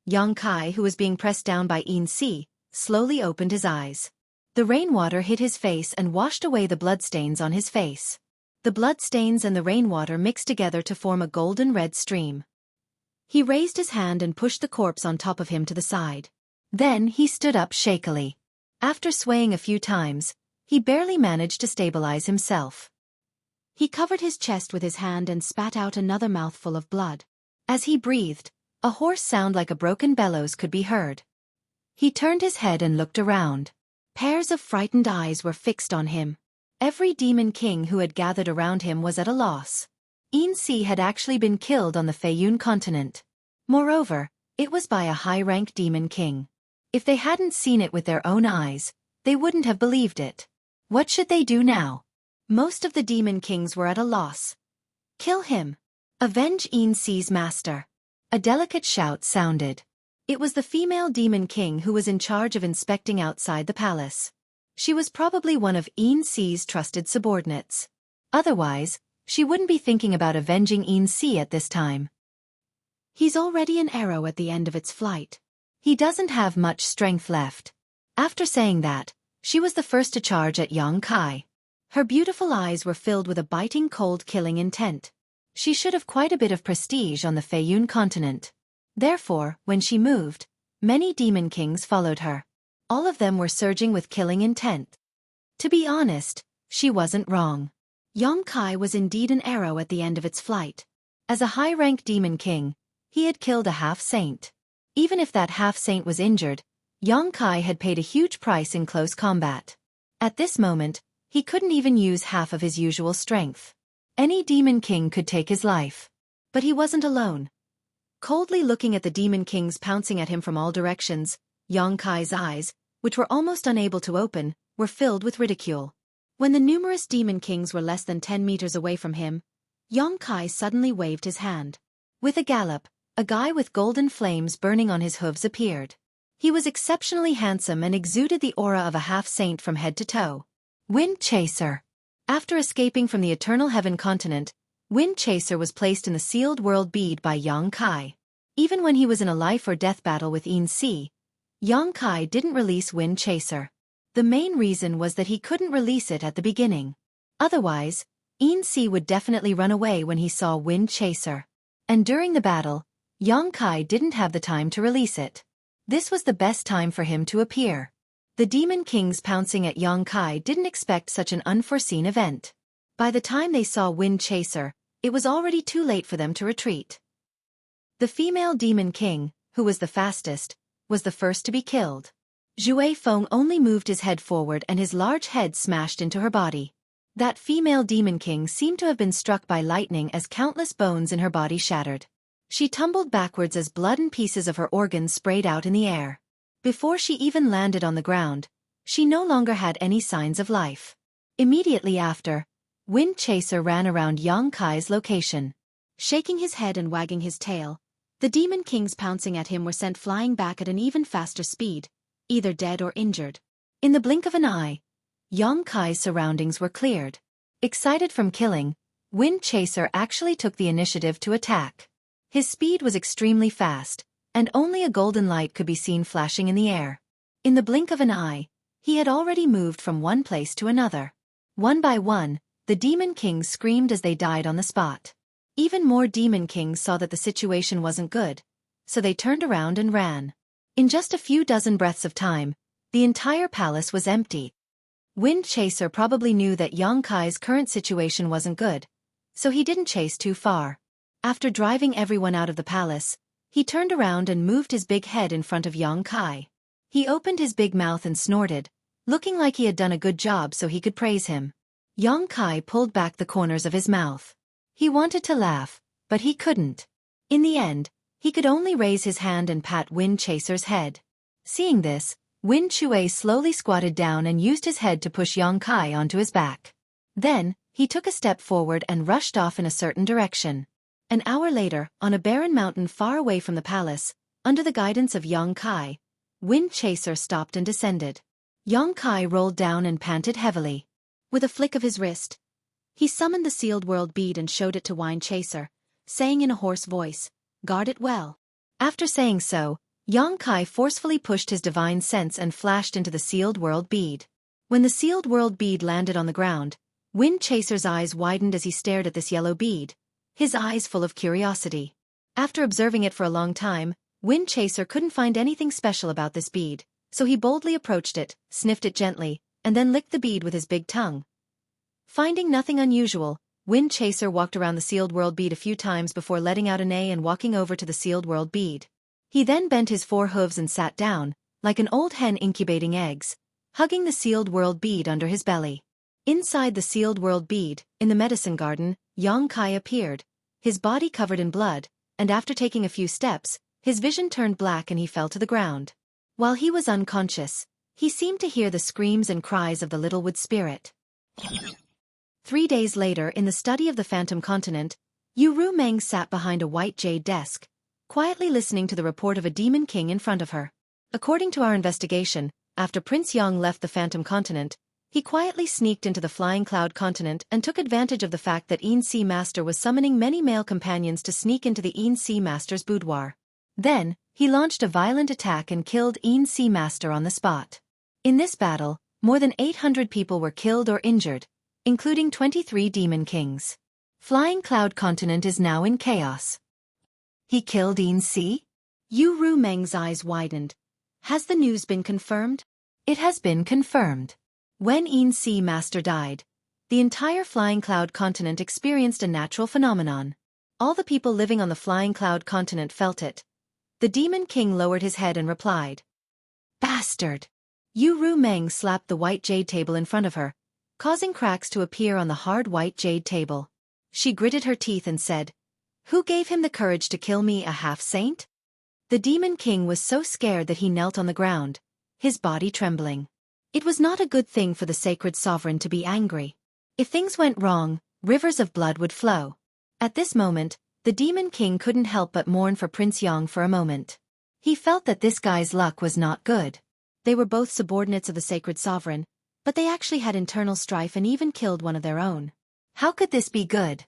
Speaker 1: Yang Kai, who was being pressed down by Insi, slowly opened his eyes. The rainwater hit his face and washed away the bloodstains on his face. The bloodstains and the rainwater mixed together to form a golden red stream. He raised his hand and pushed the corpse on top of him to the side. Then he stood up shakily. After swaying a few times, he barely managed to stabilize himself. He covered his chest with his hand and spat out another mouthful of blood. As he breathed, a hoarse sound like a broken bellows could be heard. He turned his head and looked around. Pairs of frightened eyes were fixed on him. Every demon king who had gathered around him was at a loss. Xueqi had actually been killed on the Feiyun continent. Moreover, it was by a high-rank demon king. If they hadn't seen it with their own eyes, they wouldn't have believed it. What should they do now? Most of the demon kings were at a loss. Kill him. Avenge Xueqi's master. A delicate shout sounded. It was the female demon king who was in charge of inspecting outside the palace. She was probably one of Xueqi's trusted subordinates. Otherwise, she wouldn't be thinking about avenging Xueqi at this time. He's already an arrow at the end of its flight. He doesn't have much strength left. After saying that, she was the first to charge at Xueqi. Her beautiful eyes were filled with a biting cold killing intent. She should have quite a bit of prestige on the Feiyun continent. Therefore, when she moved, many demon kings followed her. All of them were surging with killing intent. To be honest, she wasn't wrong. Xueqi was indeed an arrow at the end of its flight. As a high-rank demon king, he had killed a half-saint. Even if that half-saint was injured, Xueqi had paid a huge price in close combat. At this moment, he couldn't even use half of his usual strength. Any demon king could take his life. But he wasn't alone. Coldly looking at the demon kings pouncing at him from all directions, Xueqi's eyes, which were almost unable to open, were filled with ridicule. When the numerous demon kings were less than 10 meters away from him, Xueqi suddenly waved his hand. With a gallop, a guy with golden flames burning on his hooves appeared. He was exceptionally handsome and exuded the aura of a half-saint from head to toe. Wind Chaser. After escaping from the Eternal Heaven continent, Wind Chaser was placed in the sealed world bead by Xueqi. Even when he was in a life-or-death battle with Xueqi, Xueqi didn't release Wind Chaser. The main reason was that he couldn't release it at the beginning. Otherwise, Xueqi would definitely run away when he saw Wind Chaser. And during the battle, Xueqi didn't have the time to release it. This was the best time for him to appear. The demon kings pouncing at Xueqi didn't expect such an unforeseen event. By the time they saw Wind Chaser, it was already too late for them to retreat. The female demon king, who was the fastest, was the first to be killed. Xueqi only moved his head forward and his large head smashed into her body. That female demon king seemed to have been struck by lightning as countless bones in her body shattered. She tumbled backwards as blood and pieces of her organs sprayed out in the air. Before she even landed on the ground, she no longer had any signs of life. Immediately after, Wind Chaser ran around Xueqi's location. Shaking his head and wagging his tail, the demon kings pouncing at him were sent flying back at an even faster speed, either dead or injured. In the blink of an eye, Xueqi's surroundings were cleared. Excited from killing, Wind Chaser actually took the initiative to attack. His speed was extremely fast, and only a golden light could be seen flashing in the air. In the blink of an eye, he had already moved from one place to another. One by one, the demon kings screamed as they died on the spot. Even more demon kings saw that the situation wasn't good, so they turned around and ran. In just a few dozen breaths of time, the entire palace was empty. Wind Chaser probably knew that Xueqi's current situation wasn't good, so he didn't chase too far. After driving everyone out of the palace, he turned around and moved his big head in front of Xueqi. He opened his big mouth and snorted, looking like he had done a good job so he could praise him. Xueqi pulled back the corners of his mouth. He wanted to laugh, but he couldn't. In the end, he could only raise his hand and pat Wind Chaser's head. Seeing this, Wind Xueqi slowly squatted down and used his head to push Xueqi onto his back. Then, he took a step forward and rushed off in a certain direction. An hour later, on a barren mountain far away from the palace, under the guidance of Xueqi, Wind Chaser stopped and descended. Xueqi rolled down and panted heavily. With a flick of his wrist, he summoned the sealed world bead and showed it to Wind Chaser, saying in a hoarse voice, "Guard it well." After saying so, Xueqi forcefully pushed his divine sense and flashed into the sealed world bead. When the sealed world bead landed on the ground, Wind Chaser's eyes widened as he stared at this yellow bead, his eyes full of curiosity. After observing it for a long time, Wind Chaser couldn't find anything special about this bead, so he boldly approached it, sniffed it gently, and then licked the bead with his big tongue. Finding nothing unusual, Wind Chaser walked around the sealed world bead a few times before letting out a neigh and walking over to the sealed world bead. He then bent his 4 hooves and sat down, like an old hen incubating eggs, hugging the sealed world bead under his belly. Inside the sealed world bead, in the medicine garden, Xueqi appeared, his body covered in blood, and after taking a few steps, his vision turned black and he fell to the ground. While he was unconscious, he seemed to hear the screams and cries of the little wood spirit. 3 days later, in the study of the Phantom Continent, Yu Meng sat behind a white jade desk, quietly listening to the report of a demon king in front of her. According to our investigation, after Prince Yang left the Phantom Continent, he quietly sneaked into the Flying Cloud Continent and took advantage of the fact that Yin Si Master was summoning many male companions to sneak into the Yin Si Master's boudoir. Then, he launched a violent attack and killed Yin Si Master on the spot. In this battle, more than 800 people were killed or injured, including 23 demon kings. Flying Cloud Continent is now in chaos. He killed Yin Si? Yu Meng's eyes widened. Has the news been confirmed? It has been confirmed. When Yin Si Master died, the entire Flying Cloud Continent experienced a natural phenomenon. All the people living on the Flying Cloud Continent felt it. The Demon King lowered his head and replied, "Bastard!" Yu Meng slapped the white jade table in front of her, causing cracks to appear on the hard white jade table. She gritted her teeth and said, "Who gave him the courage to kill me, a half-saint?" The Demon King was so scared that he knelt on the ground, his body trembling. It was not a good thing for the sacred sovereign to be angry. If things went wrong, rivers of blood would flow. At this moment, the Demon King couldn't help but mourn for Prince Yang for a moment. He felt that this guy's luck was not good. They were both subordinates of the sacred sovereign, but they actually had internal strife and even killed one of their own. How could this be good?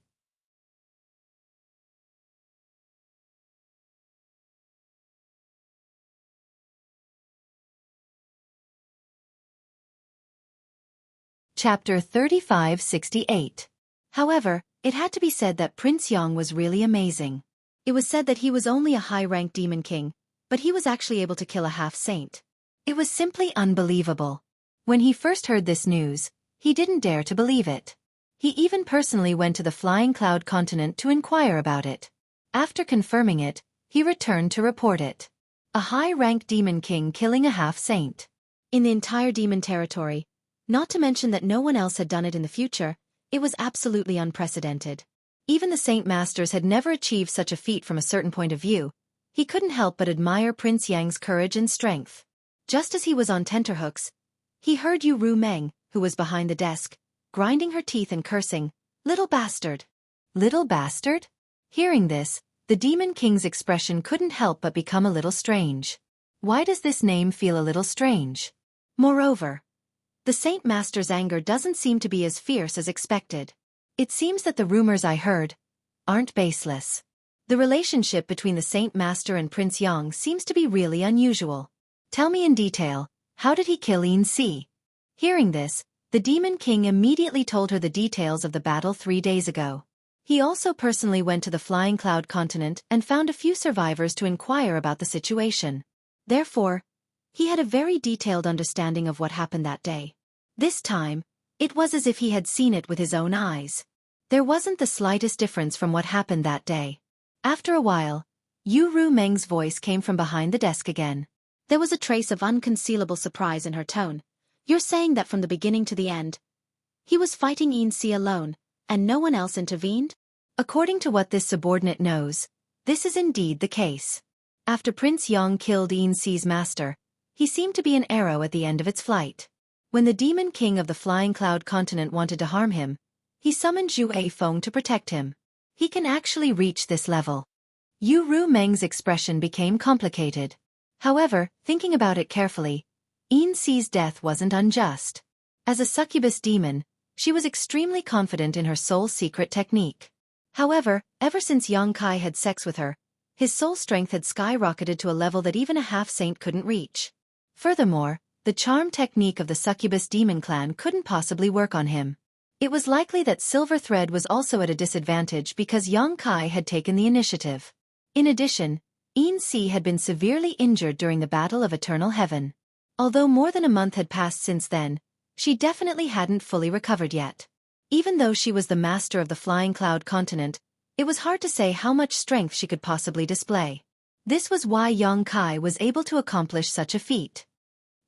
Speaker 1: Chapter 3568. However, it had to be said that Prince Yang was really amazing. It was said that he was only a high-ranked demon king, but he was actually able to kill a half-saint. It was simply unbelievable. When he first heard this news, he didn't dare to believe it. He even personally went to the Flying Cloud Continent to inquire about it. After confirming it, he returned to report it. A high-ranked demon king killing a half-saint. In the entire demon territory, not to mention that no one else had done it in the future, it was absolutely unprecedented. Even the Saint Masters had never achieved such a feat from a certain point of view. He couldn't help but admire Prince Yang's courage and strength. Just as he was on tenterhooks, he heard Yu Meng, who was behind the desk, grinding her teeth and cursing, "Little bastard! Little bastard?" Hearing this, the Demon King's expression couldn't help but become a little strange. Why does this name feel a little strange? Moreover, the Saint Master's anger doesn't seem to be as fierce as expected. It seems that the rumors I heard aren't baseless. The relationship between the Saint Master and Prince Yang seems to be really unusual. Tell me in detail, how did he kill Yin Si? Hearing this, the Demon King immediately told her the details of the battle 3 days ago. He also personally went to the Flying Cloud Continent and found a few survivors to inquire about the situation. Therefore, he had a very detailed understanding of what happened that day. This time, it was as if he had seen it with his own eyes. There wasn't the slightest difference from what happened that day. After a while, Yu Meng's voice came from behind the desk again. There was a trace of unconcealable surprise in her tone. "You're saying that from the beginning to the end, he was fighting Yin Si alone, and no one else intervened?" According to what this subordinate knows, this is indeed the case. After Prince Yang killed Yin Si's master, he seemed to be an arrow at the end of its flight. When the Demon King of the Flying Cloud Continent wanted to harm him, he summoned Xueqi to protect him. He can actually reach this level. Yu Meng's expression became complicated. However, thinking about it carefully, Yin Si's death wasn't unjust. As a succubus demon, she was extremely confident in her soul secret technique. However, ever since Xueqi had sex with her, his soul strength had skyrocketed to a level that even a half-saint couldn't reach. Furthermore, the charm technique of the succubus demon clan couldn't possibly work on him. It was likely that Silver Thread was also at a disadvantage because Xueqi had taken the initiative. In addition, Yin Si had been severely injured during the Battle of Eternal Heaven. Although more than a month had passed since then, she definitely hadn't fully recovered yet. Even though she was the master of the Flying Cloud Continent, it was hard to say how much strength she could possibly display. This was why Xueqi was able to accomplish such a feat.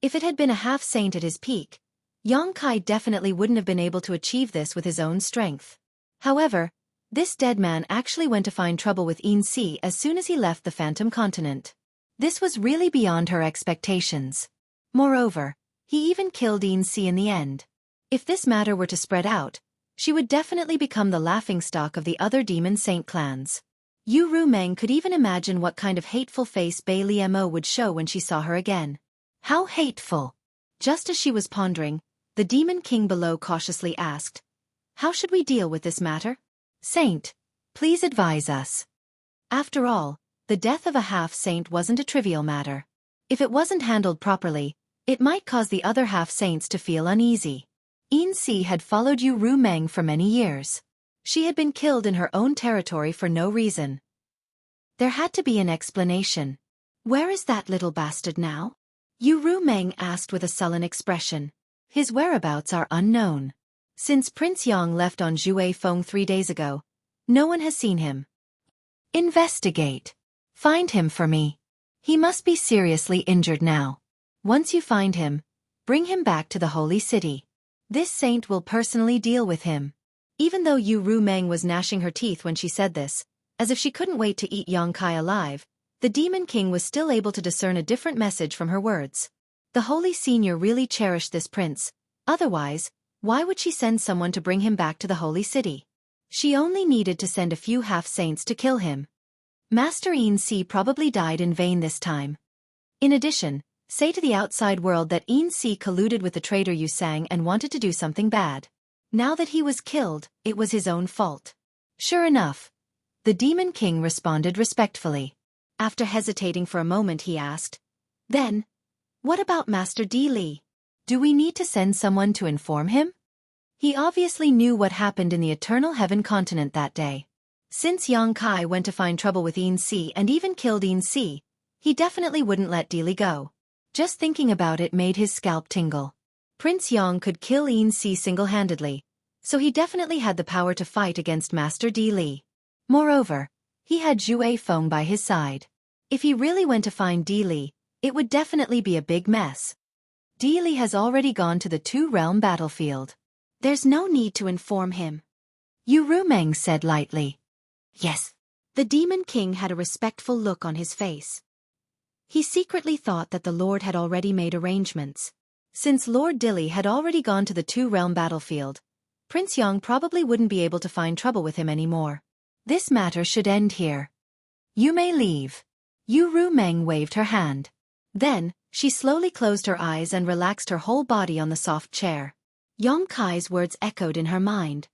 Speaker 1: If it had been a half-saint at his peak, Yang Kai definitely wouldn't have been able to achieve this with his own strength. However, this dead man actually went to find trouble with Yin Si as soon as he left the Phantom Continent. This was really beyond her expectations. Moreover, he even killed Yin Si in the end. If this matter were to spread out, she would definitely become the laughingstock of the other demon saint clans. Yu Rumeng could even imagine what kind of hateful face Bai Liemo would show when she saw her again. How hateful! Just as she was pondering, the demon king below cautiously asked, "How should we deal with this matter? Saint, please advise us." After all, the death of a half-saint wasn't a trivial matter. If it wasn't handled properly, it might cause the other half-saints to feel uneasy. Yin Si had followed Yu Rumeng for many years. She had been killed in her own territory for no reason. There had to be an explanation. "Where is that little bastard now?" Yu Rumeng asked with a sullen expression. "His whereabouts are unknown. Since Prince Yang left on Xueqi 3 days ago, no one has seen him." "Investigate. Find him for me. He must be seriously injured now. Once you find him, bring him back to the holy city. This saint will personally deal with him." Even though Yu Rumeng was gnashing her teeth when she said this, as if she couldn't wait to eat Yang Kai alive, the Demon King was still able to discern a different message from her words. The Holy Senior really cherished this prince, otherwise, why would she send someone to bring him back to the holy city? She only needed to send a few half-saints to kill him. Master Yin Si probably died in vain this time. In addition, say to the outside world that Yin Si colluded with the traitor Yu Sang and wanted to do something bad. Now that he was killed, it was his own fault. Sure enough, the Demon King responded respectfully. After hesitating for a moment he asked, "Then, what about Master Di Li? Do we need to send someone to inform him?" He obviously knew what happened in the Eternal Heaven continent that day. Since Yang Kai went to find trouble with Yin Si and even killed Yin Si, he definitely wouldn't let Di Li go. Just thinking about it made his scalp tingle. Prince Yang could kill Yin Si single-handedly, so he definitely had the power to fight against Master Di Li. Moreover, he had Zhuai Feng by his side. If he really went to find Di Li, it would definitely be a big mess. Di Li has already gone to the two-realm battlefield. There's no need to inform him. Yu Rumeng said lightly. Yes. The Demon King had a respectful look on his face. He secretly thought that the Lord had already made arrangements. Since Lord Dilly had already gone to the two-realm battlefield, Prince Yang probably wouldn't be able to find trouble with him anymore. This matter should end here. You may leave. Yu Rumeng waved her hand. Then, she slowly closed her eyes and relaxed her whole body on the soft chair. Yang Kai's words echoed in her mind.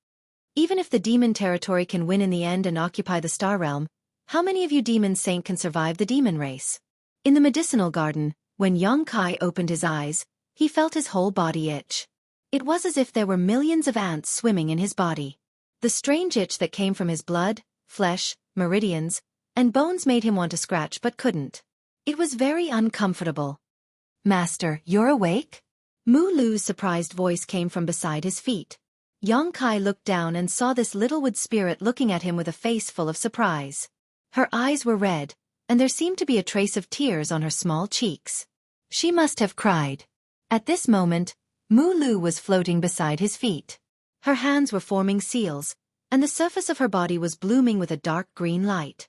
Speaker 1: Even if the demon territory can win in the end and occupy the star realm, how many of you demon saint can survive the demon race? In the medicinal garden, when Yang Kai opened his eyes, he felt his whole body itch. It was as if there were millions of ants swimming in his body. The strange itch that came from his blood, flesh, meridians, and bones made him want to scratch but couldn't. It was very uncomfortable. "Master, you're awake?" Mu Lu's surprised voice came from beside his feet. Yang Kai looked down and saw this little wood spirit looking at him with a face full of surprise. Her eyes were red, and there seemed to be a trace of tears on her small cheeks. She must have cried. At this moment, Mu Lu was floating beside his feet. Her hands were forming seals, and the surface of her body was blooming with a dark green light.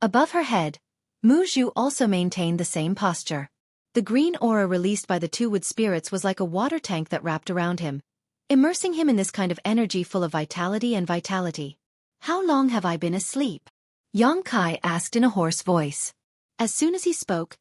Speaker 1: Above her head, Mu Zhu also maintained the same posture. The green aura released by the two wood spirits was like a water tank that wrapped around him, immersing him in this kind of energy full of vitality and vitality. "How long have I been asleep?" Yang Kai asked in a hoarse voice. As soon as he spoke,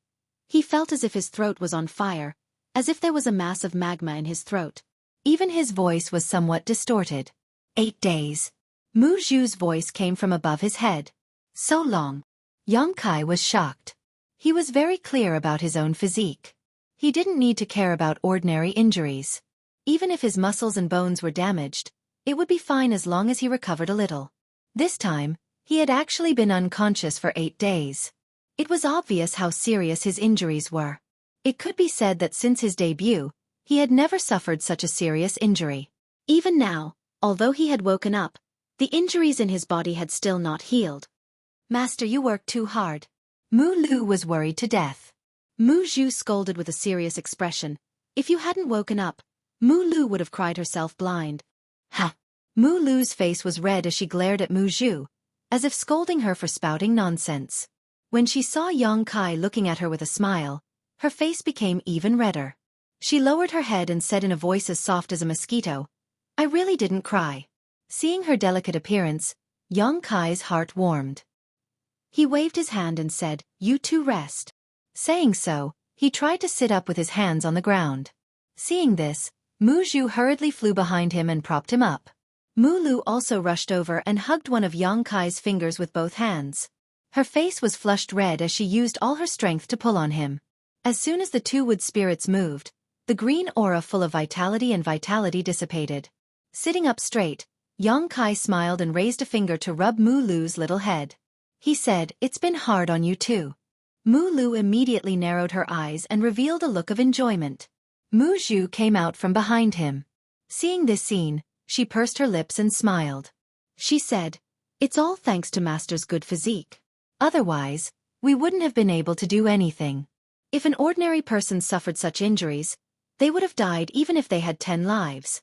Speaker 1: he felt as if his throat was on fire, as if there was a mass of magma in his throat. Even his voice was somewhat distorted. 8 days. Mu Zhu's voice came from above his head. So long. Yang Kai was shocked. He was very clear about his own physique. He didn't need to care about ordinary injuries. Even if his muscles and bones were damaged, it would be fine as long as he recovered a little. This time, he had actually been unconscious for 8 days. It was obvious how serious his injuries were. It could be said that since his debut, he had never suffered such a serious injury. Even now, although he had woken up, the injuries in his body had still not healed. "Master, you worked too hard." Mu Lu was worried to death. Mu Zhu scolded with a serious expression. "If you hadn't woken up, Mu Lu would have cried herself blind. Ha! Mu Lu's face was red as she glared at Mu Zhu, as if scolding her for spouting nonsense. When she saw Yang Kai looking at her with a smile, her face became even redder. She lowered her head and said in a voice as soft as a mosquito, "I really didn't cry." Seeing her delicate appearance, Yang Kai's heart warmed. He waved his hand and said, "You two rest." Saying so, he tried to sit up with his hands on the ground. Seeing this, Mu Zhu hurriedly flew behind him and propped him up. Mu Lu also rushed over and hugged one of Yang Kai's fingers with both hands. Her face was flushed red as she used all her strength to pull on him. As soon as the two wood spirits moved, the green aura full of vitality dissipated. Sitting up straight, Yang Kai smiled and raised a finger to rub Mu Lu's little head. He said, "It's been hard on you too." Mu Lu immediately narrowed her eyes and revealed a look of enjoyment. Mu Zhu came out from behind him. Seeing this scene, she pursed her lips and smiled. She said, "It's all thanks to Master's good physique. Otherwise, we wouldn't have been able to do anything. If an ordinary person suffered such injuries, they would have died even if they had 10 lives."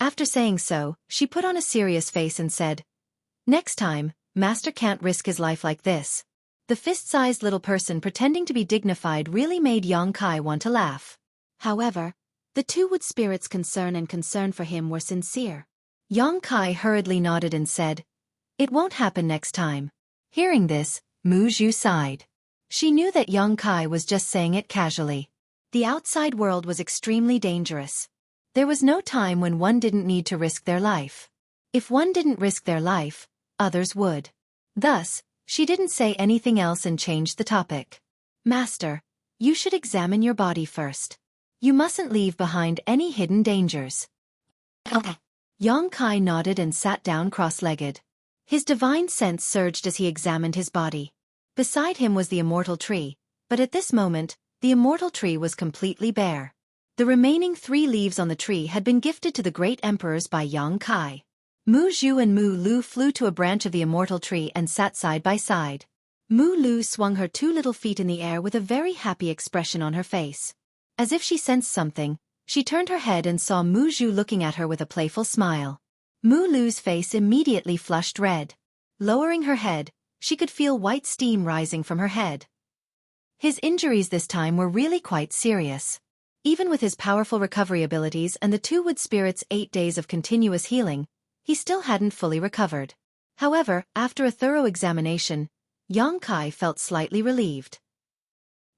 Speaker 1: After saying so, she put on a serious face and said, "Next time, Master can't risk his life like this." The fist-sized little person pretending to be dignified really made Yang Kai want to laugh. However, the two wood spirits' concern for him were sincere. Yang Kai hurriedly nodded and said, "It won't happen next time." Hearing this, Mu Zhu sighed. She knew that Yang Kai was just saying it casually. The outside world was extremely dangerous. There was no time when one didn't need to risk their life. If one didn't risk their life, others would. Thus, she didn't say anything else and changed the topic. "Master, you should examine your body first. You mustn't leave behind any hidden dangers."
Speaker 2: Okay.
Speaker 1: Yang Kai nodded and sat down cross-legged. His divine sense surged as he examined his body. Beside him was the immortal tree, but at this moment, the immortal tree was completely bare. The remaining 3 leaves on the tree had been gifted to the great emperors by Yang Kai. Mu Zhu and Mu Lu flew to a branch of the immortal tree and sat side by side. Mu Lu swung her 2 little feet in the air with a very happy expression on her face. As if she sensed something, she turned her head and saw Mu Zhu looking at her with a playful smile. Mu Lu's face immediately flushed red. Lowering her head, she could feel white steam rising from her head. His injuries this time were really quite serious. Even with his powerful recovery abilities and the 2 wood spirits' 8 days of continuous healing, he still hadn't fully recovered. However, after a thorough examination, Yang Kai felt slightly relieved.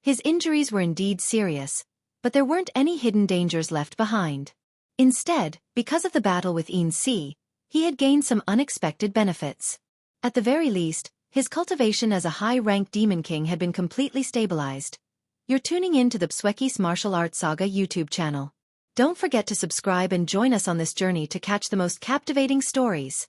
Speaker 1: His injuries were indeed serious, but there weren't any hidden dangers left behind. Instead, because of the battle with Yin Si, he had gained some unexpected benefits. At the very least, his cultivation as a high-ranked demon king had been completely stabilized. You're tuning in to the Xueqi's Martial Arts Saga YouTube channel. Don't forget to subscribe and join us on this journey to catch the most captivating stories.